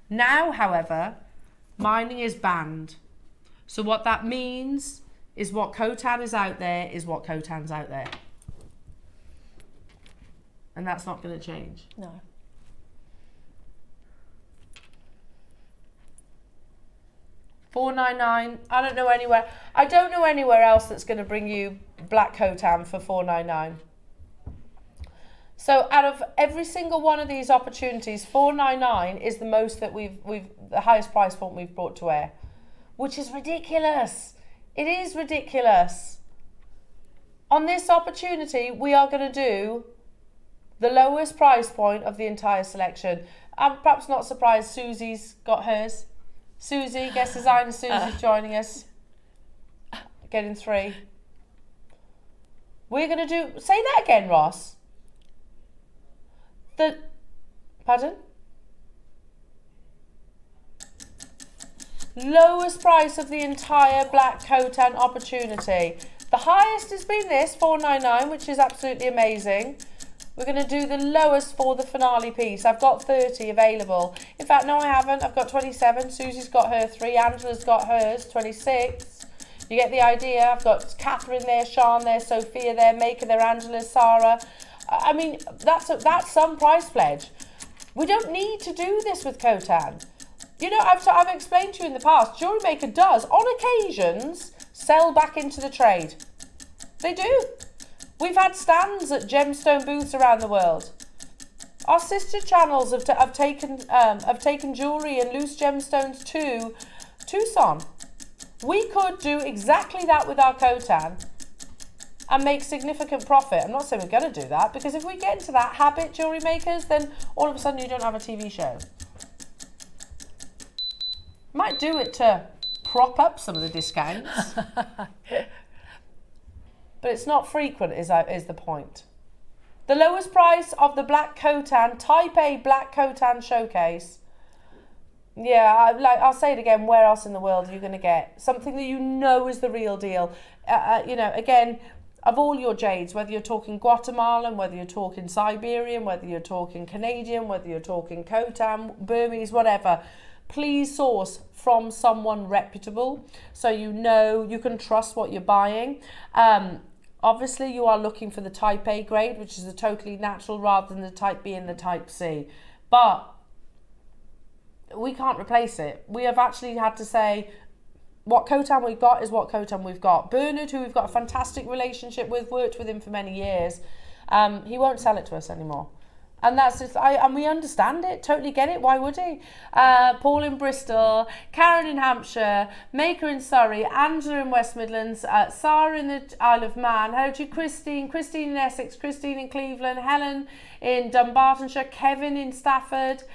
Now, however, mining is banned. So what that means is what Khotan is out there is what Khotan's out there. And that's not going to change. No. $4.99. I don't know anywhere. I don't know anywhere else that's going to bring you black Khotan for $4.99. So out of every single one of these opportunities, $4.99 is the most that we've the highest price point we've brought to air, which is ridiculous. It is ridiculous. On this opportunity, we are going to do the lowest price point of the entire selection. I'm perhaps not surprised Susie's got hers. Susie, guest designer Susie's joining us. Getting 3. We're going to do... Say that again, Ross. Pardon? Lowest price of the entire black Khotan opportunity. The highest has been this, $4.99, which is absolutely amazing. We're going to do the lowest for the finale piece. I've got 30 available. In fact, no, I haven't. I've got 27. Susie's got her 3. Angela's got hers, 26. You get the idea. I've got Catherine there, Sean there, Sophia there, Maker there, Angela, Sarah. I mean, that's some price pledge. We don't need to do this with Khotan. You know, I've explained to you in the past, JewelleryMaker does, on occasions, sell back into the trade. They do. We've had stands at gemstone booths around the world. Our sister channels have taken jewellery and loose gemstones to Tucson. We could do exactly that with our Khotan and make significant profit. I'm not saying we're going to do that, because if we get into that habit, jewellery makers, then all of a sudden you don't have a TV show. Might do it to prop up some of the discounts. But it's not frequent, is the point. The lowest price of the black Khotan, Type A black Khotan showcase. Yeah, I'll say it again, where else in the world are you going to get something that you know is the real deal? You know, again, of all your jades, whether you're talking Guatemalan, whether you're talking Siberian, whether you're talking Canadian, whether you're talking Khotan, Burmese, whatever, please source from someone reputable so you know you can trust what you're buying. Obviously, you are looking for the Type A grade, which is a totally natural, rather than the Type B and the Type C. But we can't replace it. We have actually had to say, what Khotan we've got is what Khotan we've got. Bernard, who we've got a fantastic relationship with, worked with him for many years, he won't sell it to us anymore. And that's just, and we understand it, totally get it, why would he? Paul in Bristol, Karen in Hampshire, Maker in Surrey, Angela in West Midlands, Sarah in the Isle of Man, hello to Christine in Essex, Christine in Cleveland, Helen in Dunbartonshire, Kevin in Staffordshire,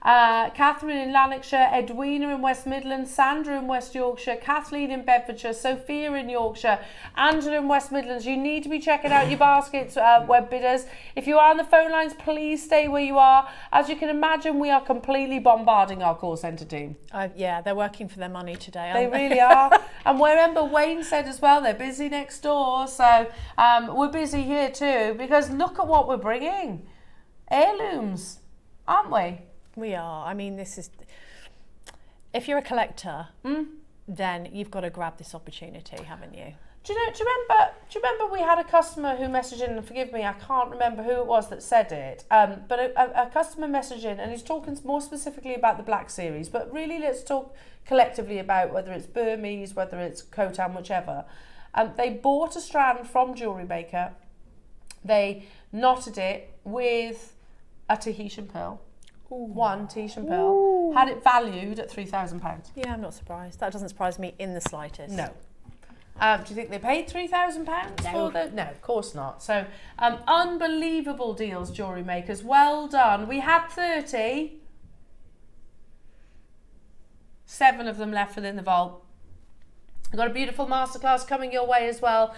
Catherine in Lanarkshire, Edwina in West Midlands, Sandra in West Yorkshire, Kathleen in Bedfordshire, Sophia in Yorkshire, Angela in West Midlands. You need to be checking out your baskets, web bidders. If you are on the phone lines, please stay where you are. As you can imagine, we are completely bombarding our call centre team. Yeah, they're working for their money today, They aren't they? really are. And remember, Wayne said as well, they're busy next door. So we're busy here too, because look at what we're bringing. Heirlooms, aren't we? We are. I mean, this is... If you're a collector, then you've got to grab this opportunity, haven't you? Do you remember we had a customer who messaged in, and forgive me, I can't remember who it was that said it, but a customer messaged in, and he's talking more specifically about the Black Series, but really let's talk collectively about whether it's Burmese, whether it's Khotan, whichever. They bought a strand from JewelleryMaker, they knotted it with a Tahitian pearl. One Tahitian pearl, had it valued at £3,000. Yeah, I'm not surprised. That doesn't surprise me in the slightest. No. Do you think they paid £3,000 for the? No, of course not. So, unbelievable deals, jewellery makers. Well done. We had 30. 7 of them left within the vault. We've got a beautiful masterclass coming your way as well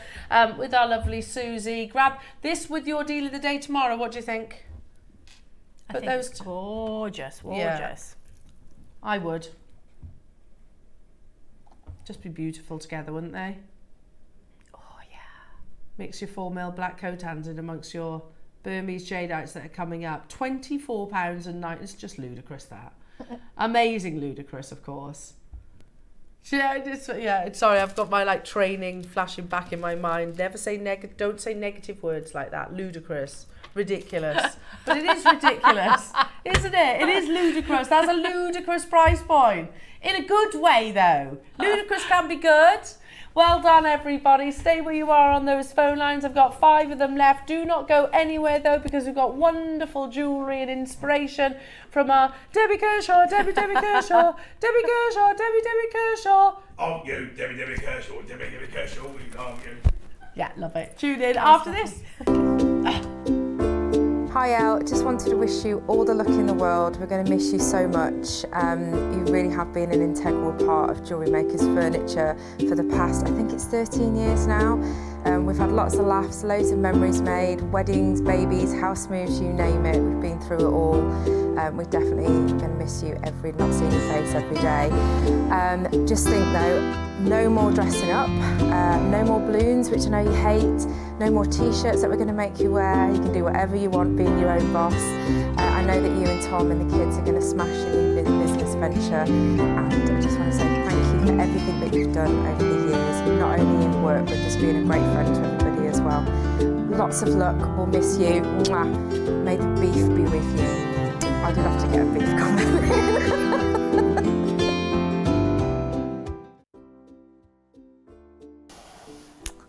with our lovely Susie. Grab this with your deal of the day tomorrow. What do you think? I think those it's gorgeous, gorgeous. Yeah, I would. Just be beautiful together, wouldn't they? Oh yeah. Mix your 4mm black Khotans in amongst your Burmese jadeite that are coming up. £24 and 9. It's just ludicrous, that. Amazing ludicrous, of course. Yeah, sorry, I've got my training flashing back in my mind. Don't say negative words like that. Ludicrous. Ridiculous. But it is ridiculous, isn't it? It is ludicrous. That's a ludicrous price point. In a good way, though. Ludicrous can be good. Well done, everybody. Stay where you are on those phone lines. I've got 5 of them left. Do not go anywhere, though, because we've got wonderful jewellery and inspiration from our Debbie Kershaw, Debbie Kershaw, Debbie Kershaw, Debbie Kershaw. Oh, you, Debbie Kershaw, Debbie Kershaw, we love you. Yeah, love it. Tune in after this. Hi Elle, just wanted to wish you all the luck in the world. We're going to miss you so much. You really have been an integral part of JewelleryMaker's furniture for the past, I think it's 13 years now. We've had lots of laughs, loads of memories made, weddings, babies, house moves, you name it. We've been through it all. We're definitely going to miss you not seeing your face every day. Just think though, no more dressing up, no more balloons, which I know you hate, no more t-shirts that we're going to make you wear. You can do whatever you want, being your own boss. I know that you and Tom and the kids are going to smash your new business venture, and I just want to say thank you for everything that you've done over the years, not only in work but just being a great friend to everybody as well. Lots of luck, we'll miss you. Mwah. May the beef be with you. I'd love to get a beef comment.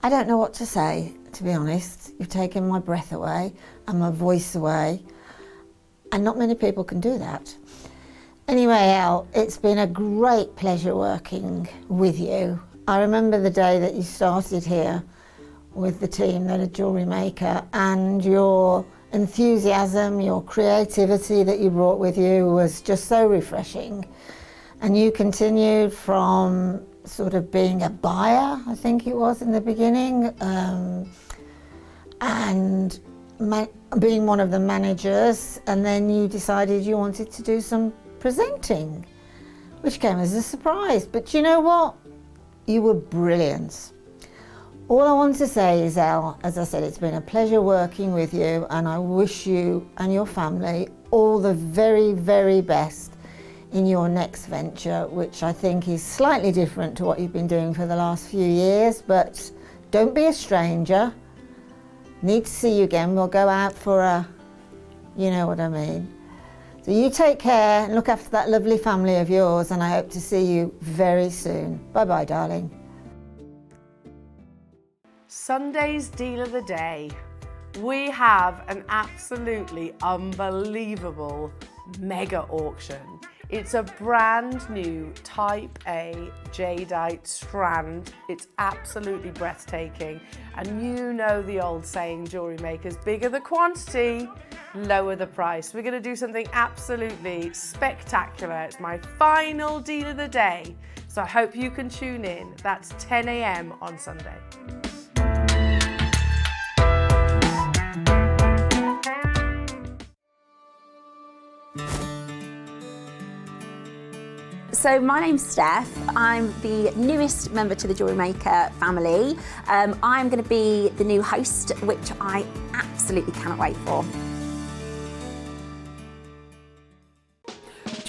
I don't know what to say, to be honest. You've taken my breath away and my voice away, and not many people can do that. Anyway, Elle, it's been a great pleasure working with you. I remember the day that you started here with the team that are JewelleryMaker, and your enthusiasm, your creativity that you brought with you was just so refreshing. And you continued from sort of being a buyer, I think it was in the beginning, and being one of the managers, and then you decided you wanted to do some presenting, which came as a surprise. But you know what? You were brilliant. All I want to say is, Elle, as I said, it's been a pleasure working with you, and I wish you and your family all the very, very best in your next venture, which I think is slightly different to what you've been doing for the last few years. But don't be a stranger. Need to see you again. We'll go out for a, you know what I mean. So you take care and look after that lovely family of yours, and I hope to see you very soon. Bye-bye, darling. Sunday's deal of the day. We have an absolutely unbelievable mega auction. It's a brand new Type A jadeite strand. It's absolutely breathtaking. And you know the old saying, jewellery makers, bigger the quantity, lower the price. We're gonna do something absolutely spectacular. It's my final deal of the day. So I hope you can tune in. That's 10 a.m. on Sunday. So my name's Steph. I'm the newest member to the JewelleryMaker family. I'm going to be the new host, which I absolutely cannot wait for.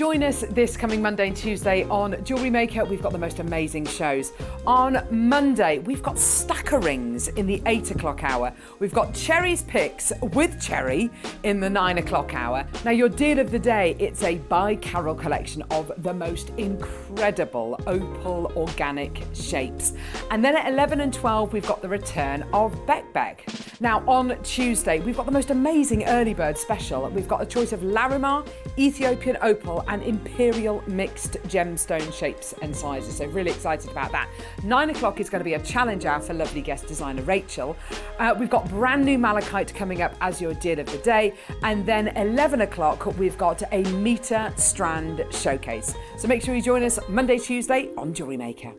Join us this coming Monday and Tuesday on Jewellery Maker. We've got the most amazing shows. On Monday, we've got stacker rings in the 8 o'clock hour. We've got Cherry's Picks with Cherry in the 9 o'clock hour. Now, your deal of the day, it's a by Carol collection of the most incredible opal organic shapes. And then at 11 and 12, we've got the return of Beck. Now, on Tuesday, we've got the most amazing early bird special. We've got a choice of Larimar, Ethiopian opal and imperial mixed gemstone shapes and sizes. So really excited about that. 9 o'clock is going to be a challenge hour for lovely guest designer Rachel. We've got brand new malachite coming up as your deal of the day. And then 11 o'clock, we've got a meter strand showcase. So make sure you join us Monday, Tuesday on Jewellery Maker.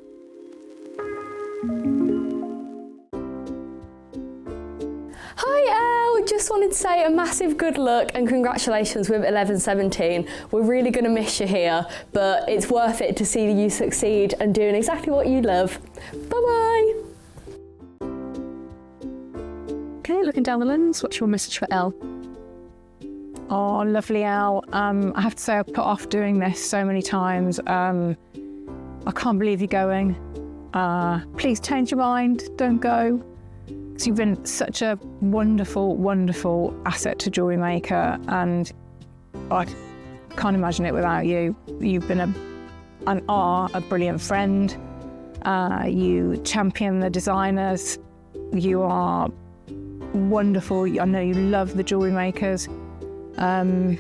Hi Elle, just wanted to say a massive good luck and congratulations with 11-17. We're really going to miss you here, but it's worth it to see you succeed and doing exactly what you love. Bye bye. Okay, looking down the lens, what's your message for Elle? Oh, lovely Elle. I have to say I've put off doing this so many times. I can't believe you're going. Please change your mind, don't go. You've been such a wonderful, wonderful asset to Jewellery Maker, and I can't imagine it without you. You've been and are a brilliant friend. You champion the designers. You are wonderful. I know you love the Jewellery Makers. You're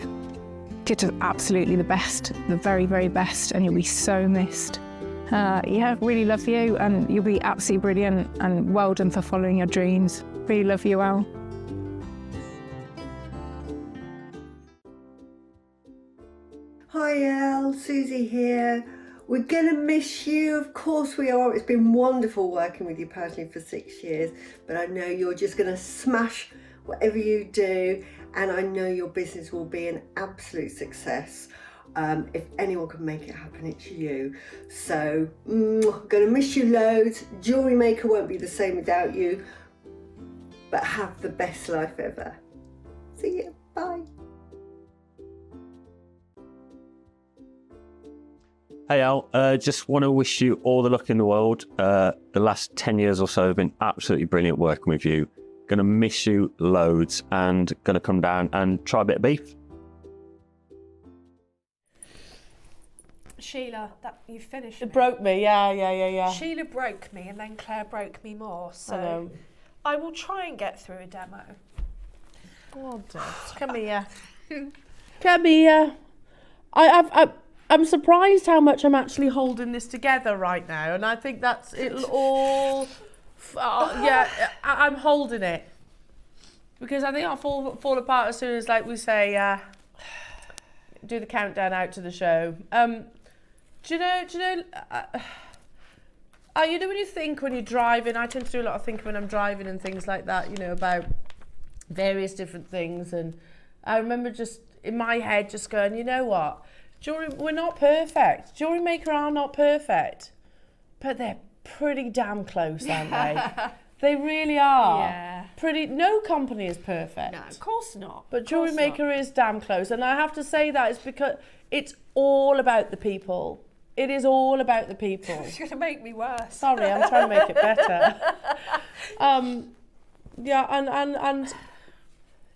just absolutely the best, the very, very best, and you'll be so missed. Yeah, really love you, and you'll be absolutely brilliant, and well done for following your dreams. Really love you, Elle. Hi Elle, Susie here. We're gonna miss you, of course we are. It's been wonderful working with you personally for 6 years, but I know you're just gonna smash whatever you do, and I know your business will be an absolute success. If anyone can make it happen, it's you. So, gonna miss you loads. Jewellery Maker won't be the same without you, but have the best life ever. See you, bye. Hey Al, just want to wish you all the luck in the world. The last 10 years or so have been absolutely brilliant working with you. Gonna miss you loads, and gonna come down and try a bit of beef. Sheila, that you finished. It broke me, yeah. Sheila broke me, and then Claire broke me more. So I will try and get through a demo. Oh, Dad, come here. Come here. I'm surprised how much I'm actually holding this together right now, and I think that's it'll all. I'm holding it because I think I'll fall apart as soon as, like we say, do the countdown out to the show. Do you know, when you think when you're driving, I tend to do a lot of thinking when I'm driving and things like that, about various different things. And I remember just in my head just going, you know what, we're not perfect. Jewellery Maker are not perfect, but they're pretty damn close, aren't they? They really are. Yeah. No company is perfect. No, of course not. But Jewellery Maker is damn close. And I have to say that is because it's all about the people. It is all about the people. It's going to make me worse. Sorry, I'm trying to make it better. And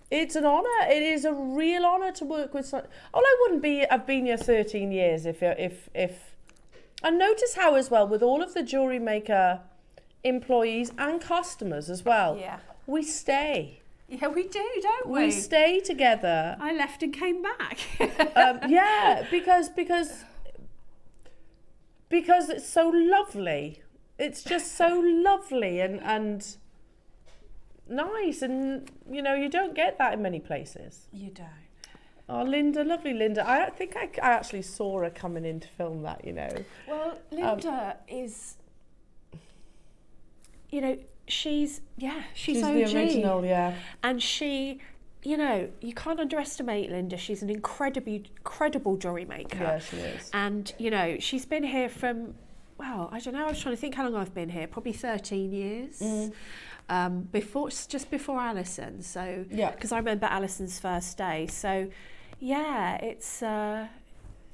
it's an honour. It is a real honour to work with. I wouldn't have been here 13 years if. And notice how as well with all of the Jewellery Maker employees and customers as well. Yeah. We stay. Yeah, we do, don't we? We stay together. I left and came back. Yeah, because it's so lovely. It's just so lovely and nice, and you don't get that in many places. You don't. Oh, Linda, lovely Linda. I think I actually saw her coming in to film that, Well, Linda is, she's the OG. original, yeah. And she, you can't underestimate Linda. She's an incredible jewellery maker. Yeah, she is. And, she's been here from, I don't know, I was trying to think how long I've been here, probably 13 years. Just before Alison. So, yeah. Because I remember Alison's first day. So, yeah, it's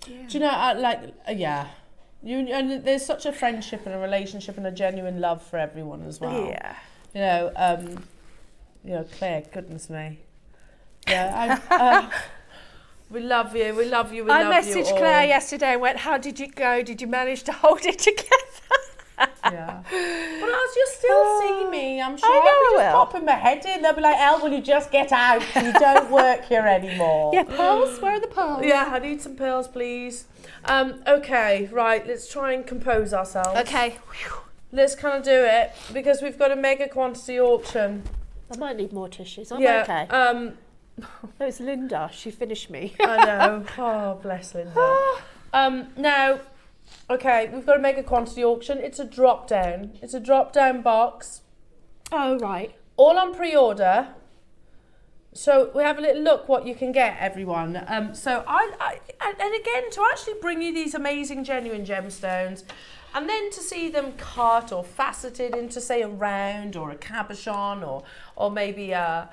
Do you know, yeah. And there's such a friendship and a relationship and a genuine love for everyone as well. Yeah. Claire, goodness me. Yeah, we love you. We love you. We love you. I messaged Claire yesterday and went, "How did it go? Did you manage to hold it together?" Yeah. But as you still see me, I'm sure I know I'll be I just will. popping my head in. They'll be like, "Elle, will you just get out? You don't work here anymore." Yeah, pearls. Where are the pearls? Yeah, I need some pearls, please. Okay, right. Let's try and compose ourselves. Okay. Let's kind of do it because we've got a mega quantity auction. I might need more tissues. I'm Yeah, okay. No, it's Linda. She finished me. I know. Oh, bless Linda. Now, okay, we've got a mega quantity auction. It's a drop down. It's a drop down box. Oh, right. All on pre-order. So we have a little look what you can get, everyone. So I and again, to actually bring you these amazing genuine gemstones, and then to see them cut or faceted into, say, a round or a cabochon or maybe a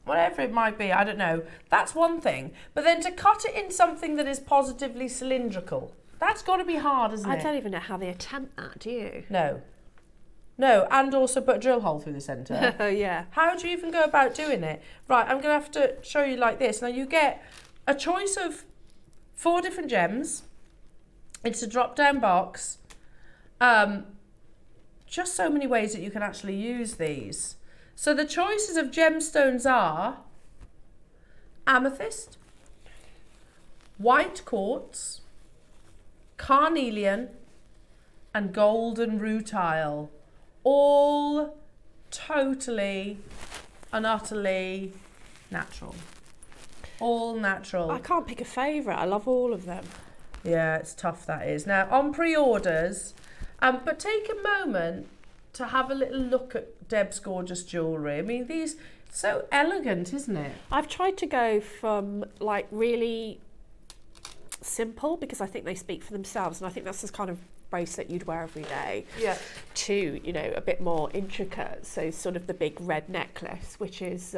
whatever it might be, I don't know. That's one thing. But then to cut it in something that is positively cylindrical, that's got to be hard, isn't it? I don't even know how they attempt that, do you? No, and also put a drill hole through the centre. Yeah. How do you even go about doing it? Right, I'm going to have to show you like this. Now you get a choice of 4 different gems. It's a drop-down box. Just so many ways that you can actually use these. So the choices of gemstones are amethyst, white quartz, carnelian, and golden rutile. All totally and utterly natural. All natural. I can't pick a favourite. I love all of them. Yeah, it's tough, that is. Now, on pre-orders, but take a moment to have a little look at Deb's gorgeous jewellery. I mean, these, so elegant, isn't it? I've tried to go from like really simple, because I think they speak for themselves, and I think that's this kind of bracelet you'd wear every day, yeah, to, you know, a bit more intricate. So sort of the big red necklace, which is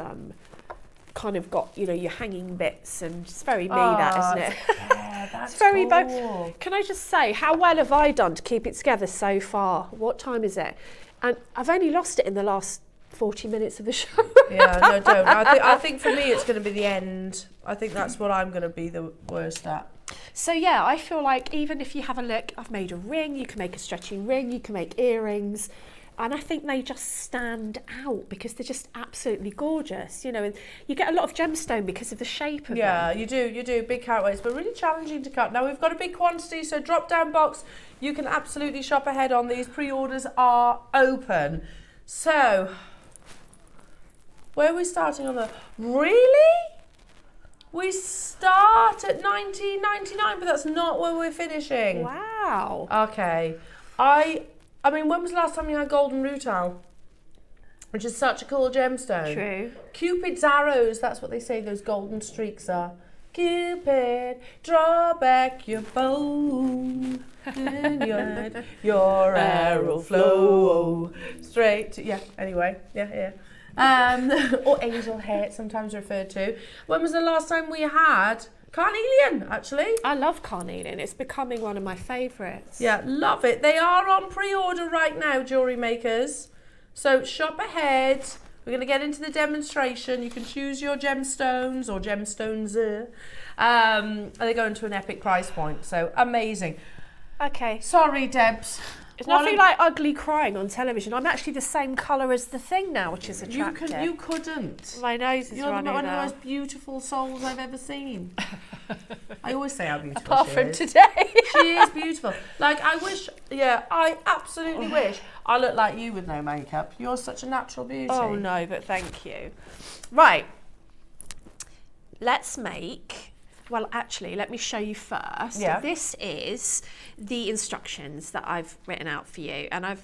kind of got, you know, your hanging bits, and it's very me, that, isn't it? Yeah, that's it's very cool. Can I just say, how well have I done to keep it together so far? What time is it? And I've only lost it in the last 40 minutes of the show. Yeah, no, don't. I think for me it's going to be the end. I think that's what I'm going to be the worst at. So yeah, I feel like even if you have a look, I've made a ring, you can make a stretching ring, you can make earrings, and I think they just stand out because they're just absolutely gorgeous, you know, and you get a lot of gemstone because of the shape of them. Yeah, you do, big cutaways, but really challenging to cut. Now we've got a big quantity, so drop down box, you can absolutely shop ahead on these. Pre-orders are open. So, where are we starting on the, really? We start at $19.99, but that's not where we're finishing. Wow. Okay. I mean, when was the last time you had golden rutile? Which is such a cool gemstone. True. Cupid's arrows, that's what they say those golden streaks are. Cupid, draw back your bow, and your arrow flow straight to, yeah, anyway, yeah. Or angel hair, it's sometimes referred to. When was the last time we had carnelian, actually? I love carnelian. It's becoming one of my favourites. Yeah, love it. They are on pre-order right now, jewellery makers. So shop ahead. We're going to get into the demonstration. You can choose your gemstones or gemstones. And they go into an epic price point. So amazing. Okay. Sorry, Debs. It's nothing like ugly crying on television. I'm actually the same colour as the thing now, which is attractive. You couldn't. My nose is You're running one of the now. most beautiful souls I've ever seen. I always say how beautiful Apart she from is. today. She is beautiful. Like, I wish, I absolutely wish I looked like you with no makeup. You're such a natural beauty. Oh no, but thank you. Right. Let's make... Well, actually, let me show you first. Yeah. This is the instructions that I've written out for you, and I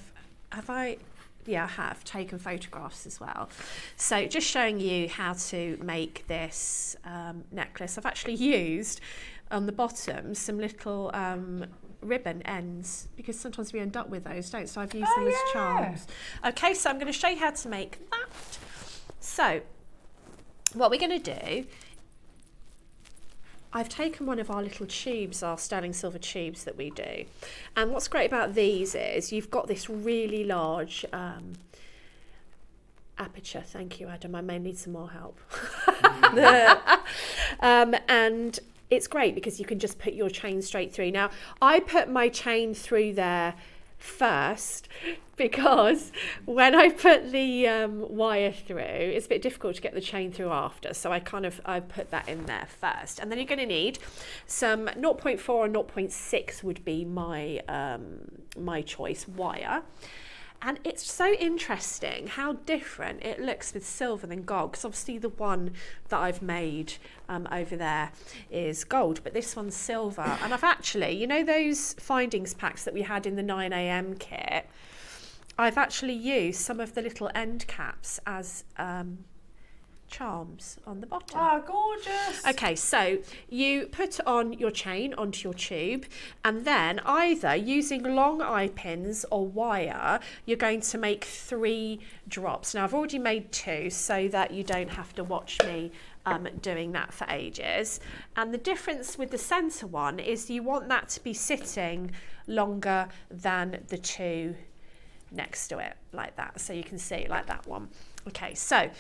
have taken photographs as well. So just showing you how to make this necklace. I've actually used on the bottom some little ribbon ends, because sometimes we end up with those, don't we? So I've used them as charms. Okay, so I'm going to show you how to make that. So what we're going to do I've taken one of our little tubes, our sterling silver tubes that we do. And what's great about these is you've got this really large aperture. Thank you, Adam. I may need some more help. And it's great because you can just put your chain straight through. Now, I put my chain through there first because when I put the wire through, it's a bit difficult to get the chain through after, so I put that in there first. And then you're going to need some 0.4 and 0.6 would be my my choice wire. And it's so interesting how different it looks with silver than gold, because obviously the one that I've made over there is gold, but this one's silver. And I've actually, you know those findings packs that we had in the 9 AM kit, I've actually used some of the little end caps as charms on the bottom. Oh, gorgeous. Okay, so you put on your chain onto your tube, and then either using long eye pins or wire, you're going to make 3 drops. Now I've already made 2 so that you don't have to watch me doing that for ages. And the difference with the center one is you want that to be sitting longer than the 2 next to it, like that. So you can see like that one. Okay, so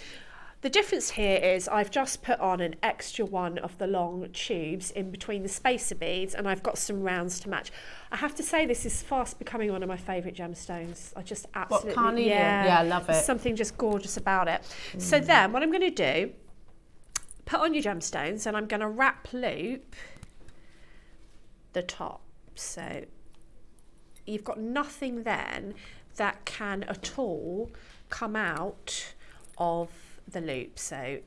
the difference here is I've just put on an extra one of the long tubes in between the spacer beads, and I've got some rounds to match. I have to say this is fast becoming one of my favourite gemstones. I just absolutely, carnelian? Yeah, I love it. There's something just gorgeous about it. So then what I'm going to do, put on your gemstones, and I'm going to wrap loop the top. So you've got nothing then that can at all come out of the loop, so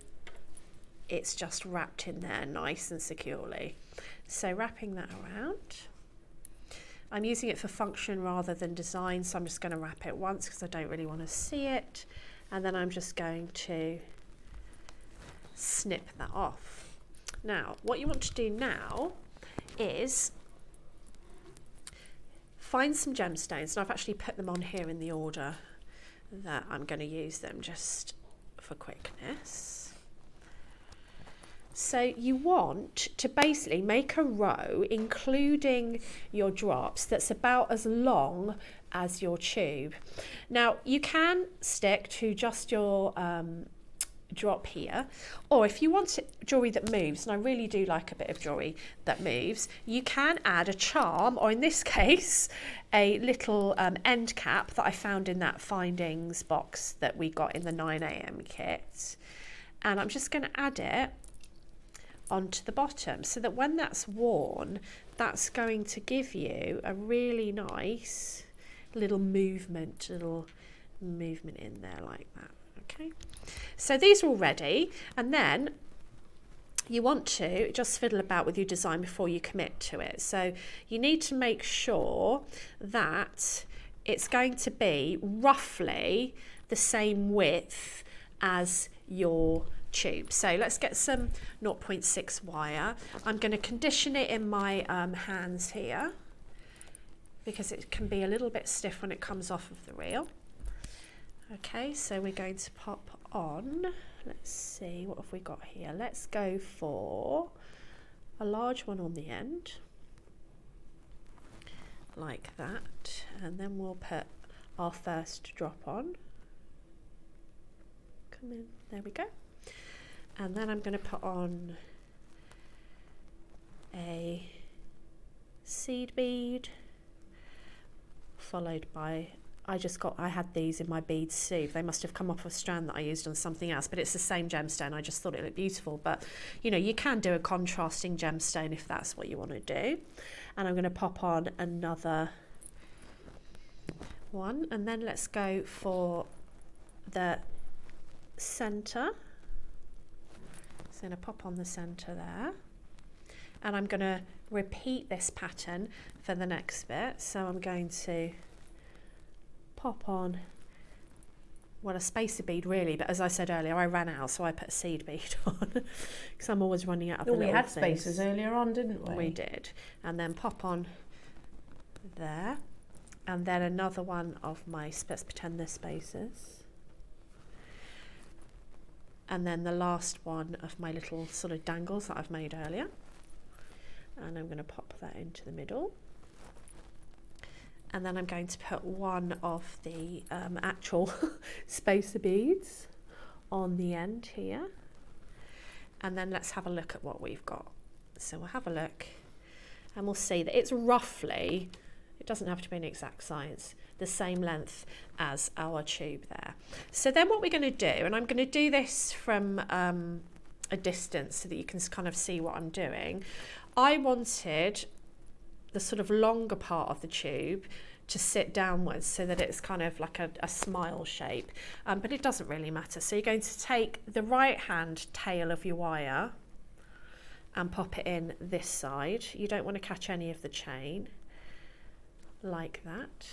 it's just wrapped in there nice and securely. So wrapping that around, I'm using it for function rather than design, so I'm just going to wrap it once because I don't really want to see it, and then I'm just going to snip that off. Now what you want to do now is find some gemstones, and I've actually put them on here in the order that I'm going to use them just for quickness. So you want to basically make a row including your drops that's about as long as your tube. Now you can stick to just your drop here, or if you want jewellery that moves, and I really do like a bit of jewellery that moves, you can add a charm, or in this case a little end cap that I found in that findings box that we got in the 9 AM kit, and I'm just going to add it onto the bottom so that when that's worn, that's going to give you a really nice little movement in there like that. Okay, so these are all ready, and then you want to just fiddle about with your design before you commit to it. So you need to make sure that it's going to be roughly the same width as your tube. So let's get some 0.6 wire. I'm going to condition it in my hands here because it can be a little bit stiff when it comes off of the reel. Okay, so we're going to pop on, let's see, what have we got here? Let's go for a large one on the end, like that, and then we'll put our first drop on. Come in, there we go. And then I'm going to put on a seed bead, followed by, I had these in my beads soup. They must have come off a strand that I used on something else, but it's the same gemstone. I just thought it looked beautiful. But you know, you can do a contrasting gemstone if that's what you want to do. And I'm going to pop on another one, and then let's go for the center. So I'm going to pop on the center there, and I'm going to repeat this pattern for the next bit. So I'm going to pop on, well, a spacer bead really, but as I said earlier, I ran out, so I put a seed bead on because I'm always running out of the we little had things. spacers earlier on, didn't we? We did. And then pop on there, and then another one of my, let's pretend they're spacers, and then the last one of my little sort of dangles that I've made earlier. And I'm going to pop that into the middle. And then I'm going to put one of the actual spacer beads on the end here. And then let's have a look at what we've got. So we'll have a look and we'll see that it's roughly, it doesn't have to be an exact science, the same length as our tube there. So then what we're going to do, and I'm going to do this from a distance so that you can kind of see what I'm doing. I wanted the sort of longer part of the tube to sit downwards so that it's kind of like a smile shape, but it doesn't really matter. So you're going to take the right hand tail of your wire and pop it in this side. You don't want to catch any of the chain, like that.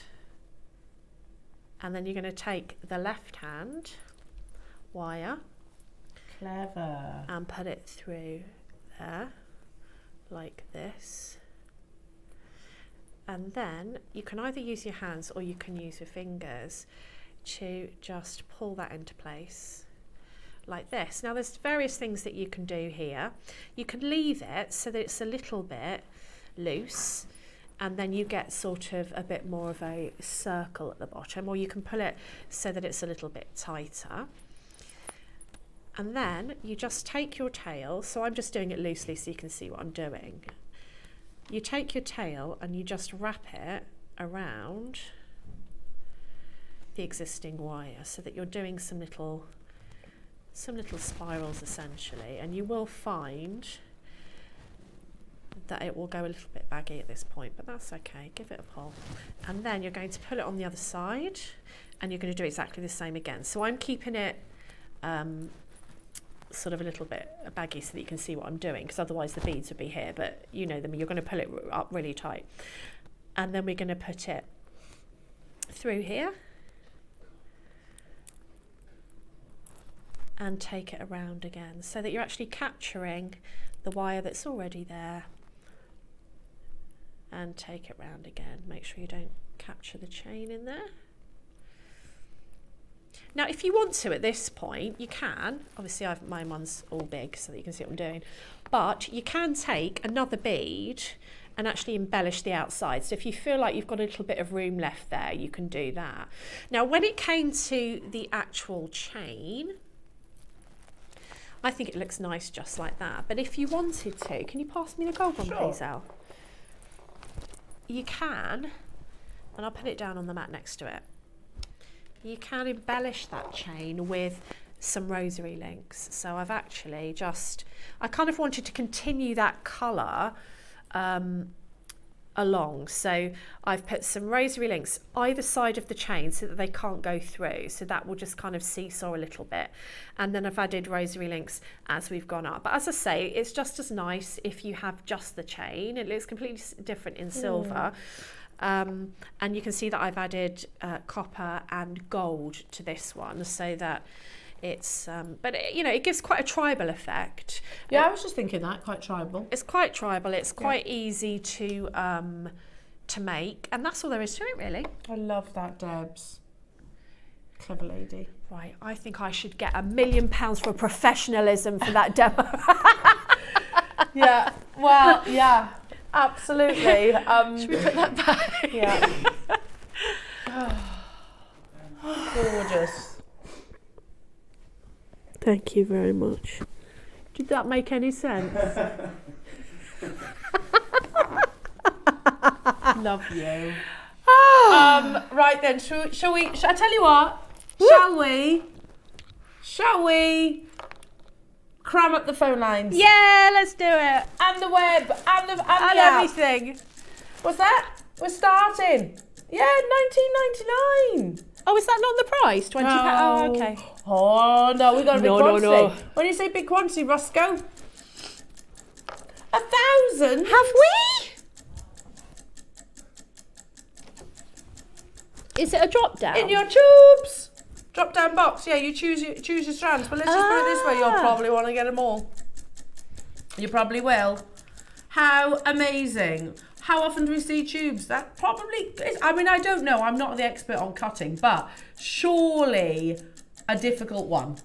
And then you're going to take the left hand wire, clever, and put it through there, like this. And then you can either use your hands or you can use your fingers to just pull that into place like this. Now there's various things that you can do here. You can leave it so that it's a little bit loose and then you get sort of a bit more of a circle at the bottom, or you can pull it so that it's a little bit tighter. And then you just take your tail, so I'm just doing it loosely so you can see what I'm doing. You take your tail and you just wrap it around the existing wire so that you're doing some little spirals essentially, and you will find that it will go a little bit baggy at this point, but that's okay, give it a pull. And then you're going to pull it on the other side and you're going to do exactly the same again. So I'm keeping it sort of a little bit baggy so that you can see what I'm doing, because otherwise the beads would be here, but you know them, you're going to pull it up really tight. And then we're going to put it through here and take it around again so that you're actually capturing the wire that's already there, and take it round again. Make sure you don't capture the chain in there. Now if you want to at this point, you can, obviously my one's all big so that you can see what I'm doing, but you can take another bead and actually embellish the outside. So if you feel like you've got a little bit of room left there, you can do that. Now when it came to the actual chain, I think it looks nice just like that, but if you wanted to, can you pass me the gold one, please, Al? You can, and I'll put it down on the mat next to it. You can embellish that chain with some rosary links. So I've actually I kind of wanted to continue that colour along. So I've put some rosary links either side of the chain so that they can't go through. So that will just kind of seesaw a little bit. And then I've added rosary links as we've gone up. But as I say, it's just as nice if you have just the chain. It looks completely different in silver. And you can see that I've added copper and gold to this one so that it's, but it, you know, it gives quite a tribal effect. Yeah, I was just thinking that, quite tribal. It's quite tribal, it's quite easy to make, and that's all there is to it really. I love that, Debs. Clever lady. Right, I think I should get £1 million for professionalism for that demo. Yeah, well, yeah. Absolutely. Should we put that back? Yeah. Gorgeous. Thank you very much. Did that make any sense? Love you. Right then, shall I tell you what? Shall we cram up the phone lines? Yeah, let's do it. And the web, and the everything. What's that? We're starting. Yeah, £19.99. Oh, is that not the price? £20? Oh, okay. Oh no, we got a big quantity. No. When you say big quantity, Roscoe? 1,000? Have we? Is it a drop down? In your tubes. Drop down box. Yeah, you choose your strands. But let's just put it this way. You'll probably want to get them all. You probably will. How amazing. How often do we see tubes? That probably is, I mean, I don't know. I'm not the expert on cutting, but surely a difficult one.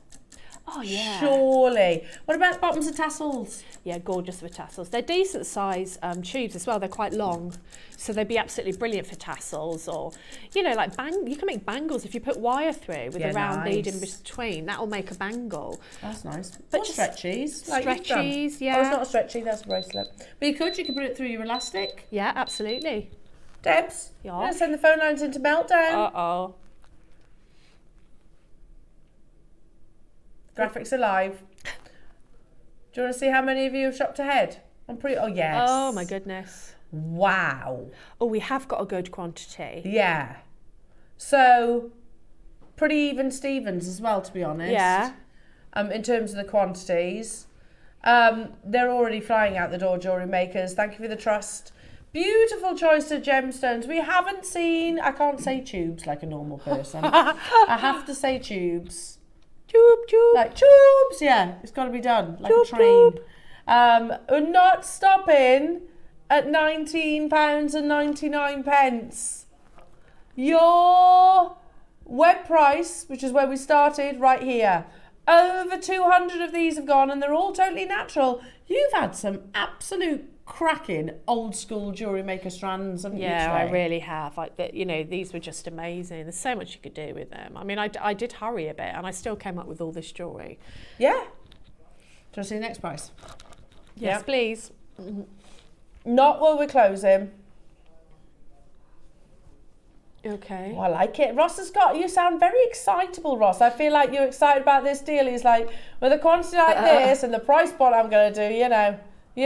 Oh yeah. Surely. What about bottoms and tassels? Yeah, gorgeous with tassels. They're decent size tubes as well. They're quite long, so they'd be absolutely brilliant for tassels. Or, you know, like you can make bangles if you put wire through with a round bead in between. That'll make a bangle. That's nice. But Or just stretchies. Like you've done. stretchies, yeah. Oh, it's not a stretchy, that's a bracelet. But you could put it through your elastic. Yeah, absolutely. Debs, Yeah. I'm going to send the phone lines into meltdown. Uh-oh. Graphics are live. Do you want to see how many of you have shopped ahead? Oh, yes. Oh, my goodness. Wow. Oh, we have got a good quantity. Yeah. So, pretty even Stevens as well, to be honest. Yeah. In terms of the quantities. They're already flying out the door, jewellery makers. Thank you for the trust. Beautiful choice of gemstones. We haven't seen, I can't say tubes like a normal person. I have to say tubes. Tube. Like tubes, yeah. It's got to be done, like a train. We're not stopping at £19.99. Your web price, which is where we started, right here. Over 200 of these have gone and they're all totally natural. You've had some absolute cracking old school jewellery maker strands, haven't you? Yeah, I today? really have. Like, you know, these were just amazing. There's so much you could do with them. I mean, I did hurry a bit and I still came up with all this jewellery. Yeah. Do you want to see the next price? Yes, please. Not while we're closing. Okay. Oh, I like it. Ross has got, you sound very excitable, Ross. I feel like you're excited about this deal. He's like, with a quantity like this and the price point I'm going to do, you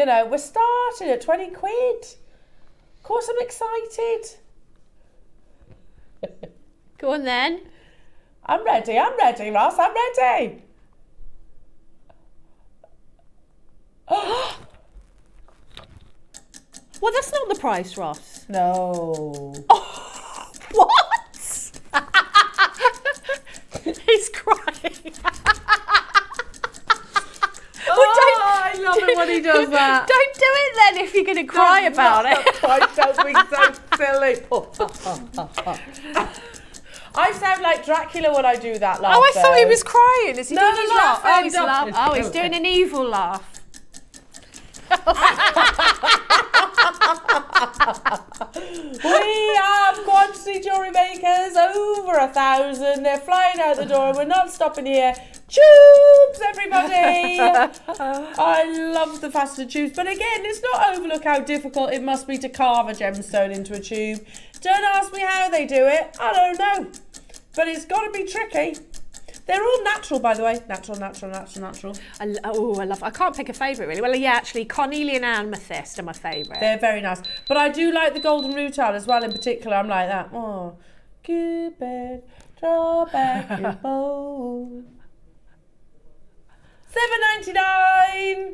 know, we're starting at 20 quid. Of course I'm excited. Go on then. I'm ready, Ross, I'm ready. Well, that's not the price, Ross. No. Oh, what? He's crying. I love it when he does that. Don't do it then if you're going to cry about it. Don't be so silly. I sound like Dracula when I do that laugh. Oh, I thought he though. was crying. Is he No, doing he's his laugh? laughing. Oh, he's laughing. Oh, he's doing an evil laugh. We have quantity jewellery makers, over 1,000. They're flying out the door. We're not stopping here. Tubes, everybody! I love the faceted tubes. But again, let's not overlook how difficult it must be to carve a gemstone into a tube. Don't ask me how they do it. I don't know. But it's got to be tricky. They're all natural, by the way. Natural. I love. I can't pick a favourite really. Well, yeah, actually, carnelian and amethyst are my favourite. They're very nice. But I do like the golden rutile as well in particular. I'm like that. Oh, Cupid, draw back your bow. $7.99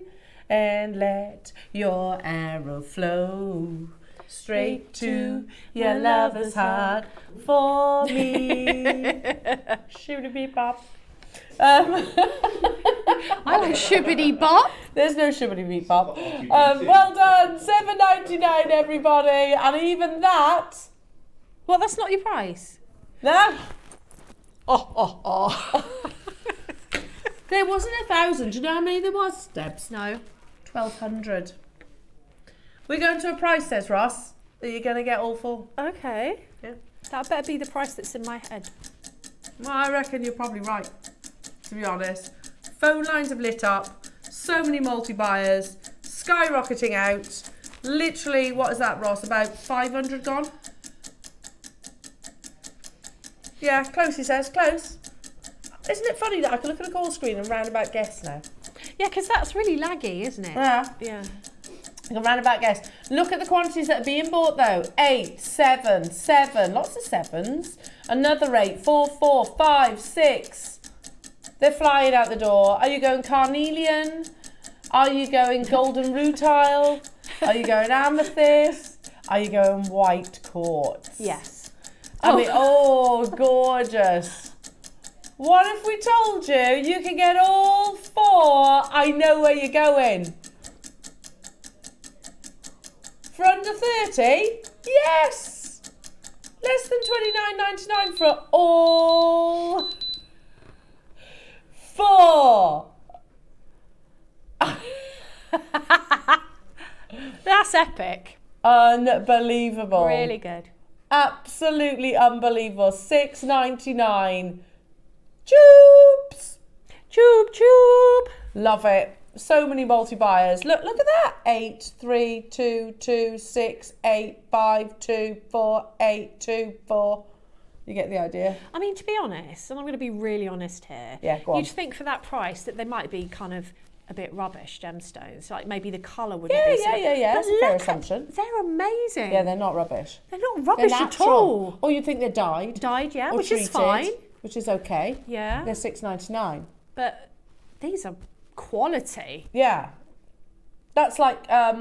and let your arrow flow straight to your lover's heart for me. Shibbity bop. I like shibbity bop. There's no shibbity bop. Well done, $7.99 everybody, and even that. Well, that's not your price. No. There wasn't 1,000. Do you know how many there was, Debs? No. 1,200. We're going to a price, says Ross, that you're going to get all full. Okay. Yeah. That better be the price that's in my head. Well, I reckon you're probably right, to be honest. Phone lines have lit up. So many multi-buyers. Skyrocketing out. Literally, what is that, Ross? About 500 gone? Yeah, close, he says. Close. Isn't it funny that I can look at a call screen and roundabout guess now? Yeah, because that's really laggy, isn't it? Yeah. Yeah. I can roundabout guess. Look at the quantities that are being bought though. 8, 7, 7. Lots of sevens. Another 8, 4, 4, 5, 6. They're flying out the door. Are you going carnelian? Are you going golden rutile? Are you going amethyst? Are you going white quartz? Yes. I mean, oh, gorgeous. What if we told you you can get all 4? I know where you're going. For under 30? Yes! Less than $29.99 for all 4. That's epic. Unbelievable. Really good. Absolutely unbelievable. $6.99. Tubes. Tube. Love it. So many multi-buyers. Look at that. 8, 3, 2, 2, 6, 8, 5, 2, 4, 8, 2, 4. You get the idea? I mean, to be honest, and I'm going to be really honest here. Yeah, go on. You'd think for that price that they might be kind of a bit rubbish gemstones. Like maybe the colour wouldn't be so... Yeah. But That's a fair look assumption. They're amazing. Yeah, they're not rubbish. They're not rubbish They're at natural. all. Or you'd think they're dyed. Dyed, yeah, or which treated, is fine. Which is okay. Yeah. They're $6.99. But these are quality. Yeah. That's like, I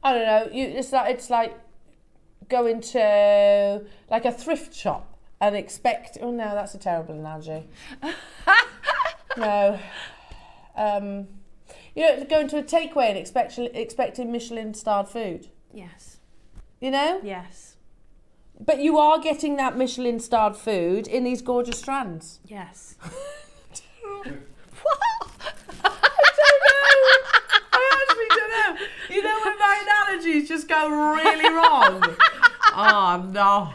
don't know, it's like going to like a thrift shop and expect, oh no, that's a terrible analogy. No. You know, going to a takeaway and expecting Michelin-starred food. Yes. You know? Yes. But you are getting that Michelin-starred food in these gorgeous strands. Yes. You know when my analogies just go really wrong? Oh no.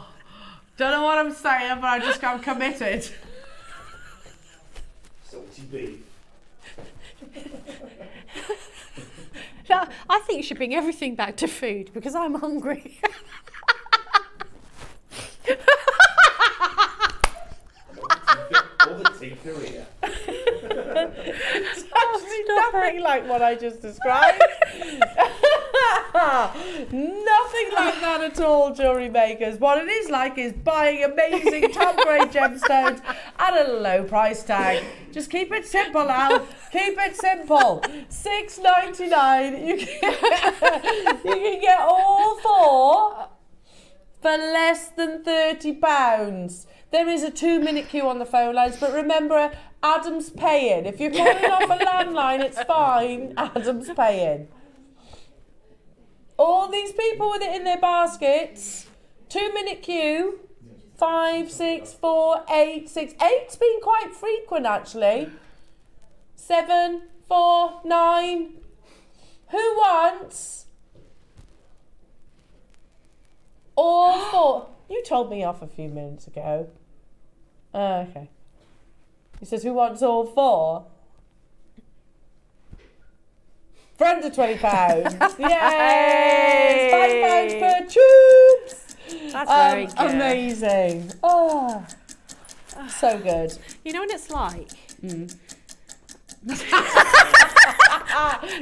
Don't know what I'm saying, but I'm committed. Salty beef. No, I think you should bring everything back to food because I'm hungry. All the teeth are here. It's actually nothing like what I just described. Nothing like that at all, jewellery makers. What it is like is buying amazing top-grade gemstones at a low price tag. Just keep it simple, Al. Keep it simple. $6.99. You can get all 4 for less than £30. There is a 2-minute queue on the phone lines, but remember, Adam's paying. If you're calling off a landline, it's fine. Adam's paying. All these people with it in their baskets. 2-minute queue. 5, 6, 4, 8, 6. 8's been quite frequent, actually. 7, 4, 9. Who wants all 4? You told me off a few minutes ago. Okay. He says, who wants all 4? For under £20. Yay! £5 per tubes. That's very good. Amazing. Oh, so good. You know what it's like?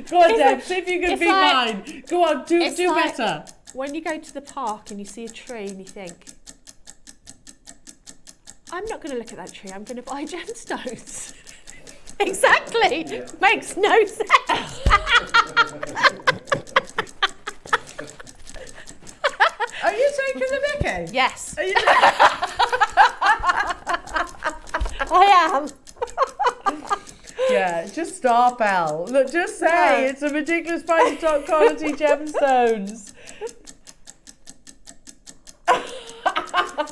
Go on, Deb, see if you can beat mine. Go on, do like better. When you go to the park and you see a tree and you think, I'm not going to look at that tree, I'm going to buy gemstones. Exactly. Yeah. Makes no sense. Are you taking the mickey? Yes. Are you I am. Yeah, just stop, Elle. Look, just say it's a ridiculous price of top quality gemstones.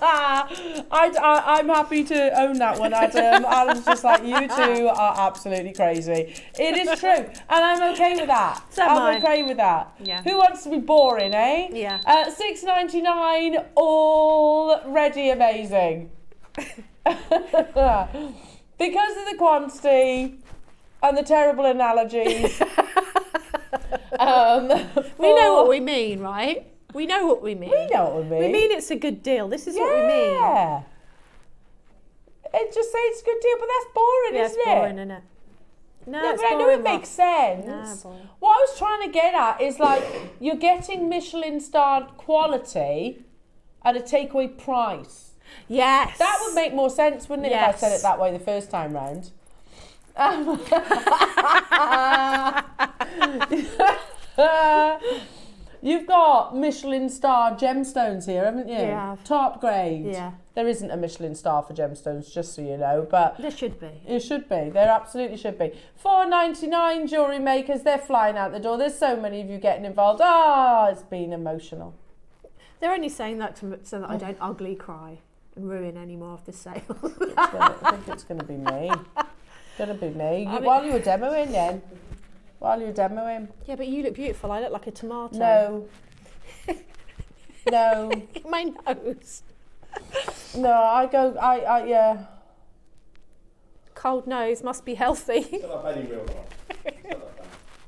I'm happy to own that one, Adam. Adam's just like, you two are absolutely crazy. It is true, and I'm okay with that. I'm okay with that. Yeah. Who wants to be boring, eh? Yeah. $6.99, already amazing. Because of the quantity and the terrible analogies. We know what we mean, right? We know what we mean. We know what we mean. We mean it's a good deal. This is what we mean. Yeah. It just say it's a good deal, but that's boring, isn't it? It's boring, isn't it? No, No, it's but I know boring, it makes sense. Nah, boring. What I was trying to get at is like, you're getting Michelin-starred quality at a takeaway price. Yes. That would make more sense, wouldn't it, if I said it that way the first time round? You've got Michelin-starred gemstones here, haven't you? Yeah. Top grade. Yeah. There isn't a Michelin star for gemstones, just so you know, but there should be. It should be. There absolutely should be. $4.99 jewellery makers. They're flying out the door. There's so many of you getting involved. It's been emotional. They're only saying that so that I don't ugly cry. and ruin any more of the sale. I think it's going to be me. Going to be me. I mean- While you were demoing then. While you were demoing. Yeah, but you look beautiful. I look like a tomato. No. No. My nose. No, yeah. Cold nose must be healthy.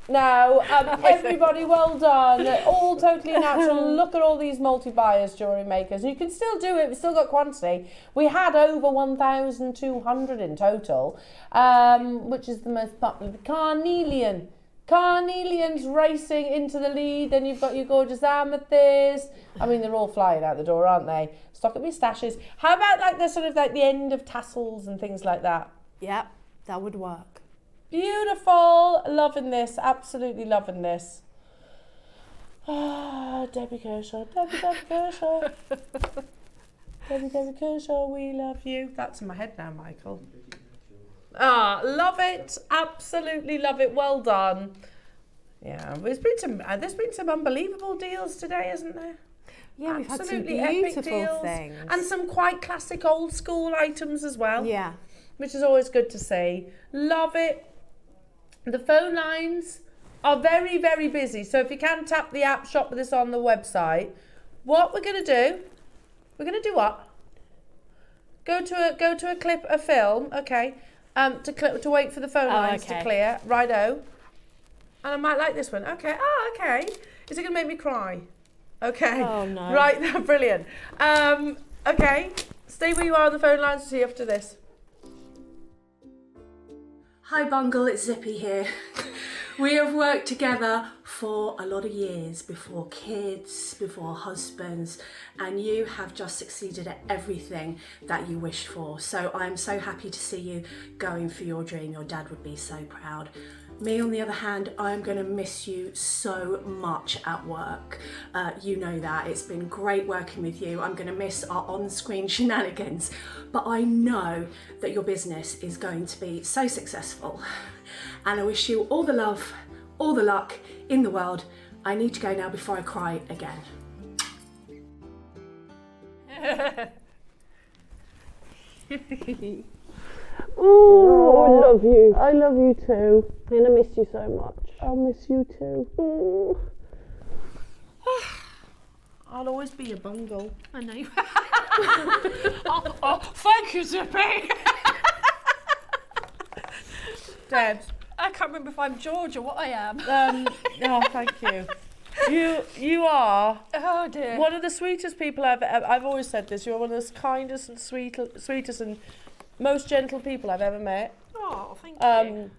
No, everybody, well done. All totally natural. Look at all these multi-buyers, jewellery makers. You can still do it. We've still got quantity. We had over 1,200 in total, which is the most popular. Carnelian. Carnelian's racing into the lead. Then you've got your gorgeous amethyst. I mean, they're all flying out the door, aren't they? Stock at me stashes. How about like the sort of like the end of tassels and things like that? Yeah, that would work. Beautiful. Loving this. Absolutely loving this. Ah, Debbie Kershaw. Debbie Kershaw. Debbie Kershaw, we love you. That's in my head now, Michael. Ah, love it. Absolutely love it. Well done. Yeah, there's been some unbelievable deals today, isn't there? Yeah, we've had some Absolutely epic beautiful deals. things. And some quite classic old school items as well. Yeah. Which is always good to see. Love it. The phone lines are very, very busy. So if you can tap the app, shop with us on the website. What we're going to do, we're going to do what? Go to a clip, a film, okay. To wait for the phone lines to clear. Righto. And I might like this one. Okay. Oh, okay. Is it going to make me cry? Okay. Oh, no. Right. Brilliant. Okay. Stay where you are on the phone lines. See you after this. Hi Bungle, it's Zippy here. We have worked together for a lot of years, before kids, before husbands, and you have just succeeded at everything that you wished for. So I'm so happy to see you going for your dream. Your dad would be so proud. Me, on the other hand, I'm going to miss you so much at work. You know that. It's been great working with you. I'm going to miss our on-screen shenanigans, but I know that your business is going to be so successful. And I wish you all the love, all the luck in the world. I need to go now before I cry again. Oh, I love you. I love you too. And I miss you so much. I'll miss you too. I'll always be a bungle. I know you. Thank you, Zippy. Debs. I can't remember if I'm George or what I am. Oh, thank you. You are oh dear. one of the sweetest people I've always said this. You're one of the kindest and sweetest and most gentle people I've ever met. Oh, thank you.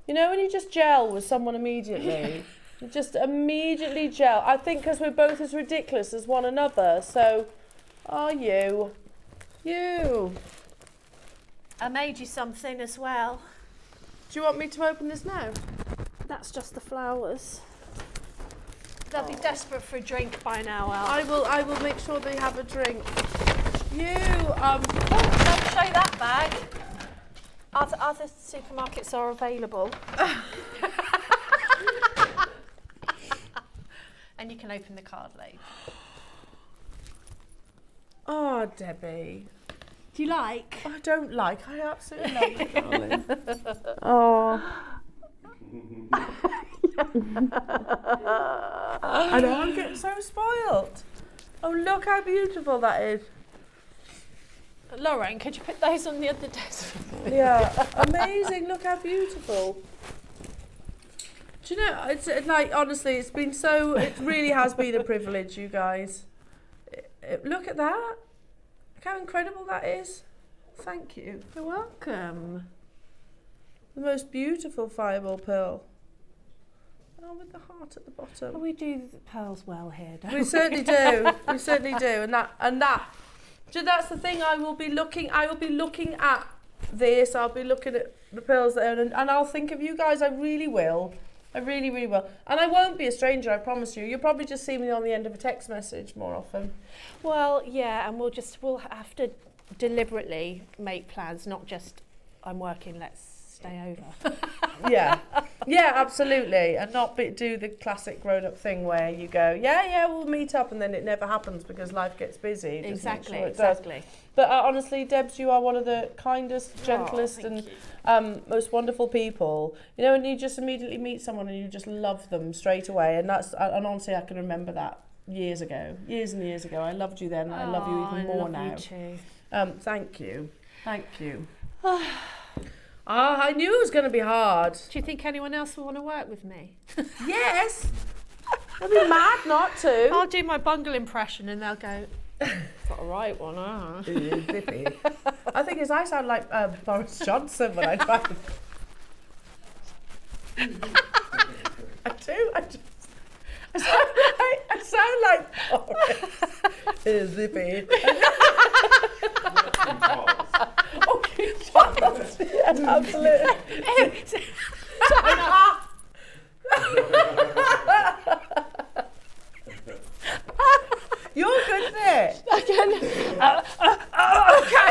You know when you just gel with someone immediately? You just immediately gel. I think because we're both as ridiculous as one another. So, are you? You. I made you something as well. Do you want me to open this now? That's just the flowers. They'll be desperate for a drink by now, Al. I will make sure they have a drink. I'll show you that bag. Other supermarkets are available. And you can open the card later. Oh, Debbie. Do you like? I don't like. I absolutely love it, darling. Oh. I know, I'm getting so spoiled. Oh, look how beautiful that is. Lauren, could you put those on the other desk? Yeah, amazing. Look how beautiful. Do you know, it's like, honestly, it's been so, it really has been a privilege, you guys. Look at that. Look how incredible that is. Thank you. You're welcome. The most beautiful fireball pearl. Oh, with the heart at the bottom. Well, we do the pearls well here, don't we? We certainly do. We certainly do. And so that's the thing. I will be looking at this. I'll be looking at the pearls there, and I'll think of you guys. I really will. I really, really will. And I won't be a stranger, I promise you. You'll probably just see me on the end of a text message more often. Well, yeah, and we'll have to deliberately make plans, not just I'm working, let's stay over. Yeah, yeah, absolutely, and not do the classic grown-up thing where you go, yeah, we'll meet up, and then it never happens because life gets busy. Just make Exactly, sure it does. exactly. But honestly, Debs, you are one of the kindest, gentlest, and most wonderful people. You know, and you just immediately meet someone and you just love them straight away, and honestly, I can remember that years and years ago. I loved you then, and I love you even more now. You too. Thank you. I knew it was going to be hard. Do you think anyone else will want to work with me? Yes. I'd be mad not to. I'll do my bungle impression and they'll go, got a right one, huh? Zippy. I think I sound like Boris Johnson when I try to... I do. I sound like Boris. Zippy. Okay, Charles. Yeah, absolutely. You're good there. Again. Okay.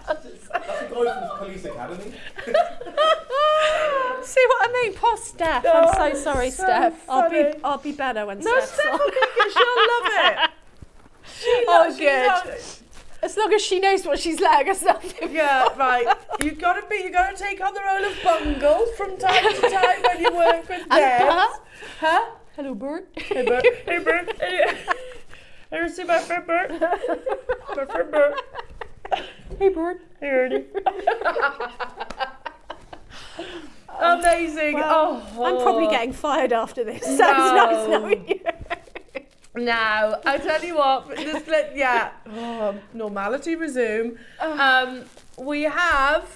That's a guy from the police academy. See what I mean? Poor Steph. Oh, I'm so sorry, so Steph. funny. I'll be better when No, Steph's Steph on. will be good. She'll love it. Oh, good. As long as she knows what she's letting herself in. Yeah, right. You gotta take on the role of bungle from time to time when you work with Debs. Huh? Hello, Bert. Hey, Bert. Hey, Bert. Ever see my friend Bert? My friend Bert. Hey, Bert. Hey, Ernie. Amazing. Well, I'm probably getting fired after this. So it's nice knowing you. Now, I tell you what, just normality resume. We have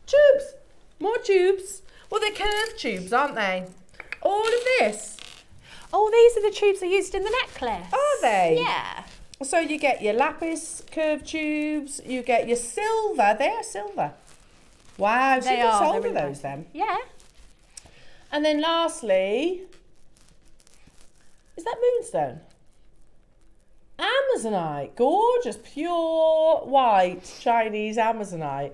tubes, more tubes. Well, they're curved tubes, aren't they? All of this. Oh, these are the tubes I used in the necklace. Are they? Yeah. So you get your lapis curved tubes, you get your silver. They are silver. Wow, so you can solder those then. Yeah. And then lastly, is that moonstone? Amazonite, gorgeous, pure white Chinese Amazonite.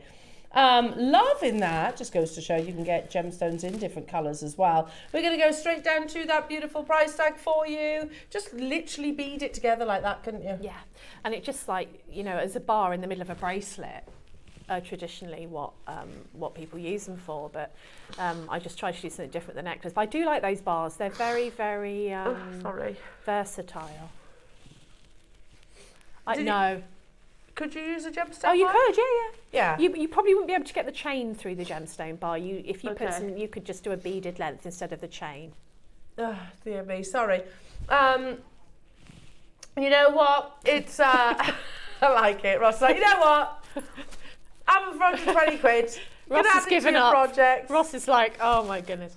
Loving that. Just goes to show you can get gemstones in different colours as well. We're going to go straight down to that beautiful price tag for you. Just literally bead it together like that, couldn't you? Yeah, and it just like, you know, as a bar in the middle of a bracelet. Traditionally what people use them for, but I just try to do something different than the necklace. But I do like those bars. They're very, very versatile. Could you use a gemstone bar? Oh, you could, yeah. You probably wouldn't be able to get the chain through the gemstone bar. If you put some, you could just do a beaded length instead of the chain. Oh, dear me, sorry. You know what? It's I like it, Ross. Like, you know what? I'm in front of 20 quid. Ross has given up. Project. Ross is like, oh my goodness.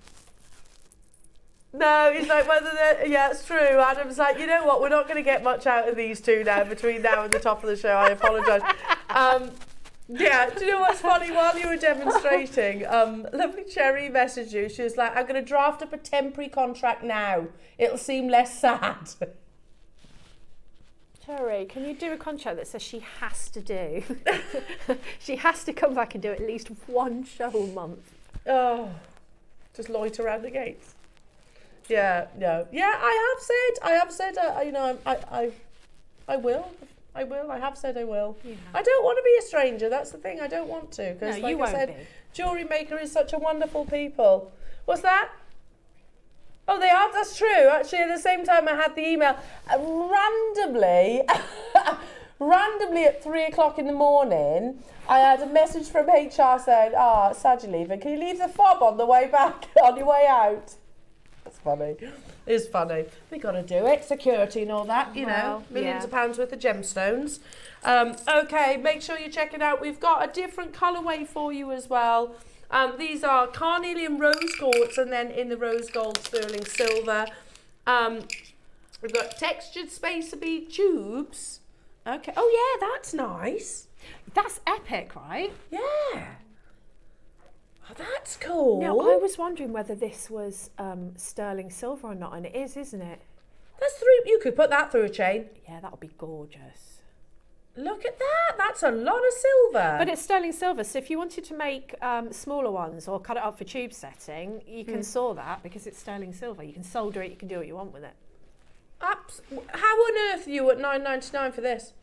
No, he's like, it's true. Adam's like, you know what? We're not going to get much out of these two now between now and the top of the show. I apologise. Yeah, do you know what's funny? While you were demonstrating, lovely Cherry messaged you. She was like, I'm going to draft up a temporary contract now. It'll seem less sad. Cherry, can you do a contract that says she has to do? She has to come back and do at least one show a month. Oh, just loiter around the gates. Yeah, no. Yeah, I have said, you know, I will. I have said I will. Yeah. I don't want to be a stranger. That's the thing. I don't want to. Because, no, like you won't I said, be. JewelleryMaker is such a wonderful people. What's that? Oh, they are? That's true. Actually, at the same time, I had the email. Randomly at 3 o'clock in the morning, I had a message from HR saying, sad you're leaving. Can you leave the fob on the way back, on your way out? That's funny. It's funny. We got to do it. Security and all that, you know. Millions of pounds worth of gemstones. Okay, make sure you check it out. We've got a different colourway for you as well. These are carnelian rose quartz and then in the rose gold sterling silver. We've got textured spacer bead tubes. Okay. Oh yeah, that's nice. That's epic, right? Yeah. Oh, that's cool. Now, I was wondering whether this was sterling silver or not, and it is, isn't it? That's through. You could put that through a chain. Yeah, that would be gorgeous. Look at that. That's a lot of silver. But it's sterling silver, so if you wanted to make smaller ones or cut it up for tube setting, you can saw that because it's sterling silver. You can solder it, you can do what you want with it. How on earth are you at $9.99 for this?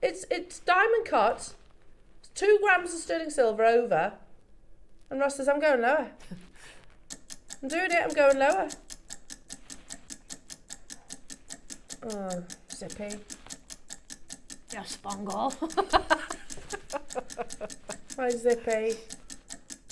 It's diamond cut, 2 grams of sterling silver over, and Ross says, I'm going lower. I'm doing it, I'm going lower. Oh, Zippy. Yes, Bungle. Hi, Zippy.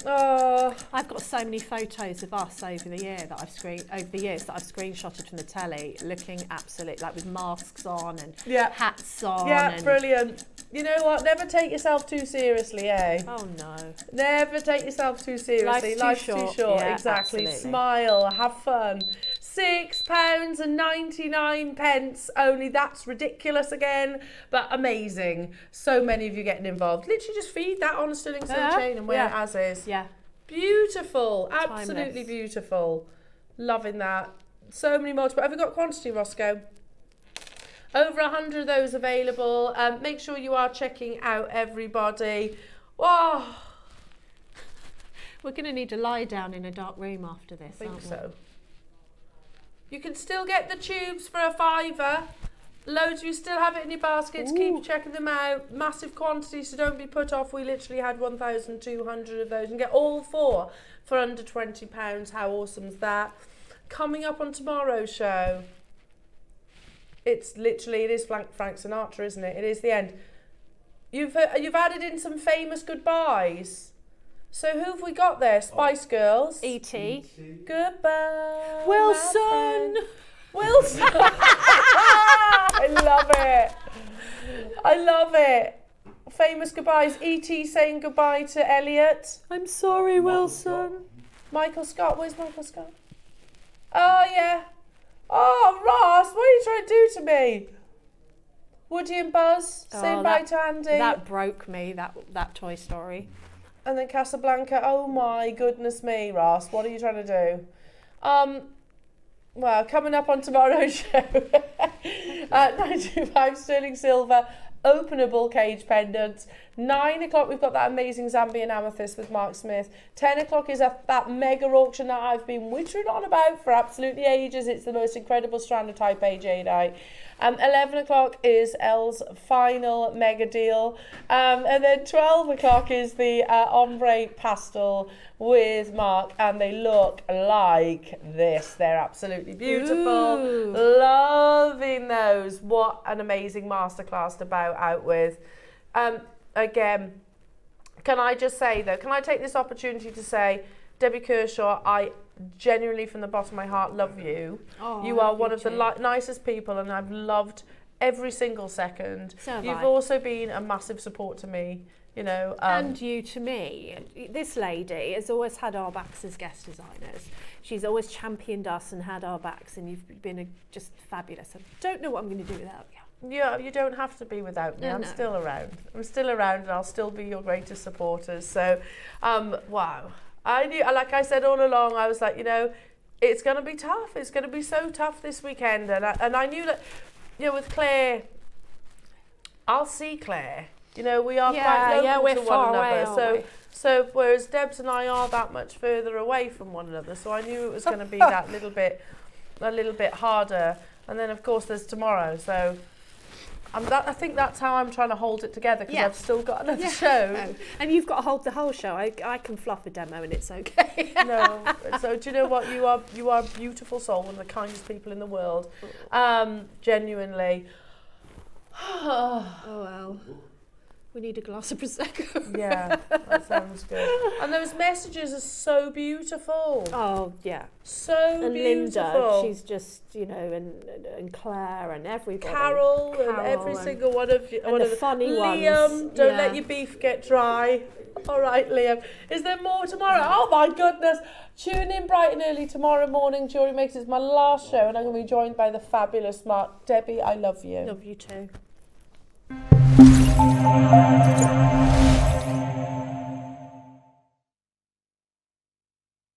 Oh, I've got so many photos of us over the years that I've screenshotted from the telly, looking absolute, like with masks on and hats on. Yeah, and brilliant. You know what? Never take yourself too seriously, eh? Oh no. Never take yourself too seriously. Life's too short. Yeah, exactly. absolutely. Smile, have fun. £6.99 only. That's ridiculous again, but amazing. So many of you getting involved. Literally just feed that on a sterling silver chain and wear it as is. Yeah. Beautiful. Absolutely Timeless. beautiful. Loving that. So many multiple. Have we got quantity, Roscoe? Over 100 of those available. Make sure you are checking out, everybody. Wow. We're going to need to lie down in a dark room after this, I think aren't we? so. You can still get the tubes for £5. Loads of you still have it in your baskets. Ooh. Keep checking them out. Massive quantities, so don't be put off. We literally had 1,200 of those and get all 4 for under £20. How awesome is that? Coming up on tomorrow's show, it is Frank Sinatra, isn't it? It is the end. You've added in some famous goodbyes. So who have we got there? Spice Girls. E.T. Goodbye. Wilson. Wilson. I love it. I love it. Famous goodbyes. E.T. saying goodbye to Elliot. I'm sorry, Wilson. Michael Scott. Where's Michael Scott? Oh, yeah. Oh, Ross, what are you trying to do to me? Woody and Buzz saying bye to Andy. That broke me, that Toy Story. And then Casablanca. Oh my goodness me, Ross. What are you trying to do? Well, coming up on tomorrow's show, 925 sterling silver, openable cage pendants. 9 o'clock, we've got that amazing Zambian amethyst with Mark Smith. 10 o'clock is that mega auction that I've been wittering on about for absolutely ages. It's the most incredible strand of type A jadeite. 11 o'clock is Elle's final mega deal. And then 12 o'clock is the ombre pastel with Mark, and they look like this. They're absolutely beautiful. Ooh. Loving those. What an amazing masterclass to bow out with. Again, can I just say though, can I take this opportunity to say, Debbie Kershaw, I genuinely from the bottom of my heart love you. Oh, you are one of the nicest people, and I've loved every single second. So have You've I. also been a massive support to me, you know. And you to me. This lady has always had our backs as guest designers. She's always championed us and had our backs, and you've been just fabulous. I don't know what I'm going to do without you. Yeah, you don't have to be without me. No, I'm no. still around. I'm still around, and I'll still be your greatest supporters. So, wow. I knew, like I said all along, I was like, you know, it's going to be tough. It's going to be so tough this weekend. And I knew that, you know, with Claire, I'll see Claire. You know, we are quite local we're to one far another. away, aren't we? So whereas Debs and I are that much further away from one another, so I knew it was going to be that little bit harder. And then of course there's tomorrow. So I think that's how I'm trying to hold it together, because I've still got another show. Oh. And you've got to hold the whole show. I can fluff a demo and it's okay. No. So do you know what? You are a beautiful soul, one of the kindest people in the world. Genuinely. Oh well. We need a glass of Prosecco. Yeah, that sounds good. And those messages are so beautiful. Oh, yeah. So and beautiful. Linda, she's just, you know, and Claire and everybody. Carol and every single one of you. And the funny ones. Liam, don't let your beef get dry. All right, Liam. Is there more tomorrow? Oh, my goodness. Tune in bright and early tomorrow morning. Jewellery Makers is my last show, and I'm going to be joined by the fabulous Mark. Debbie, I love you. Love you too.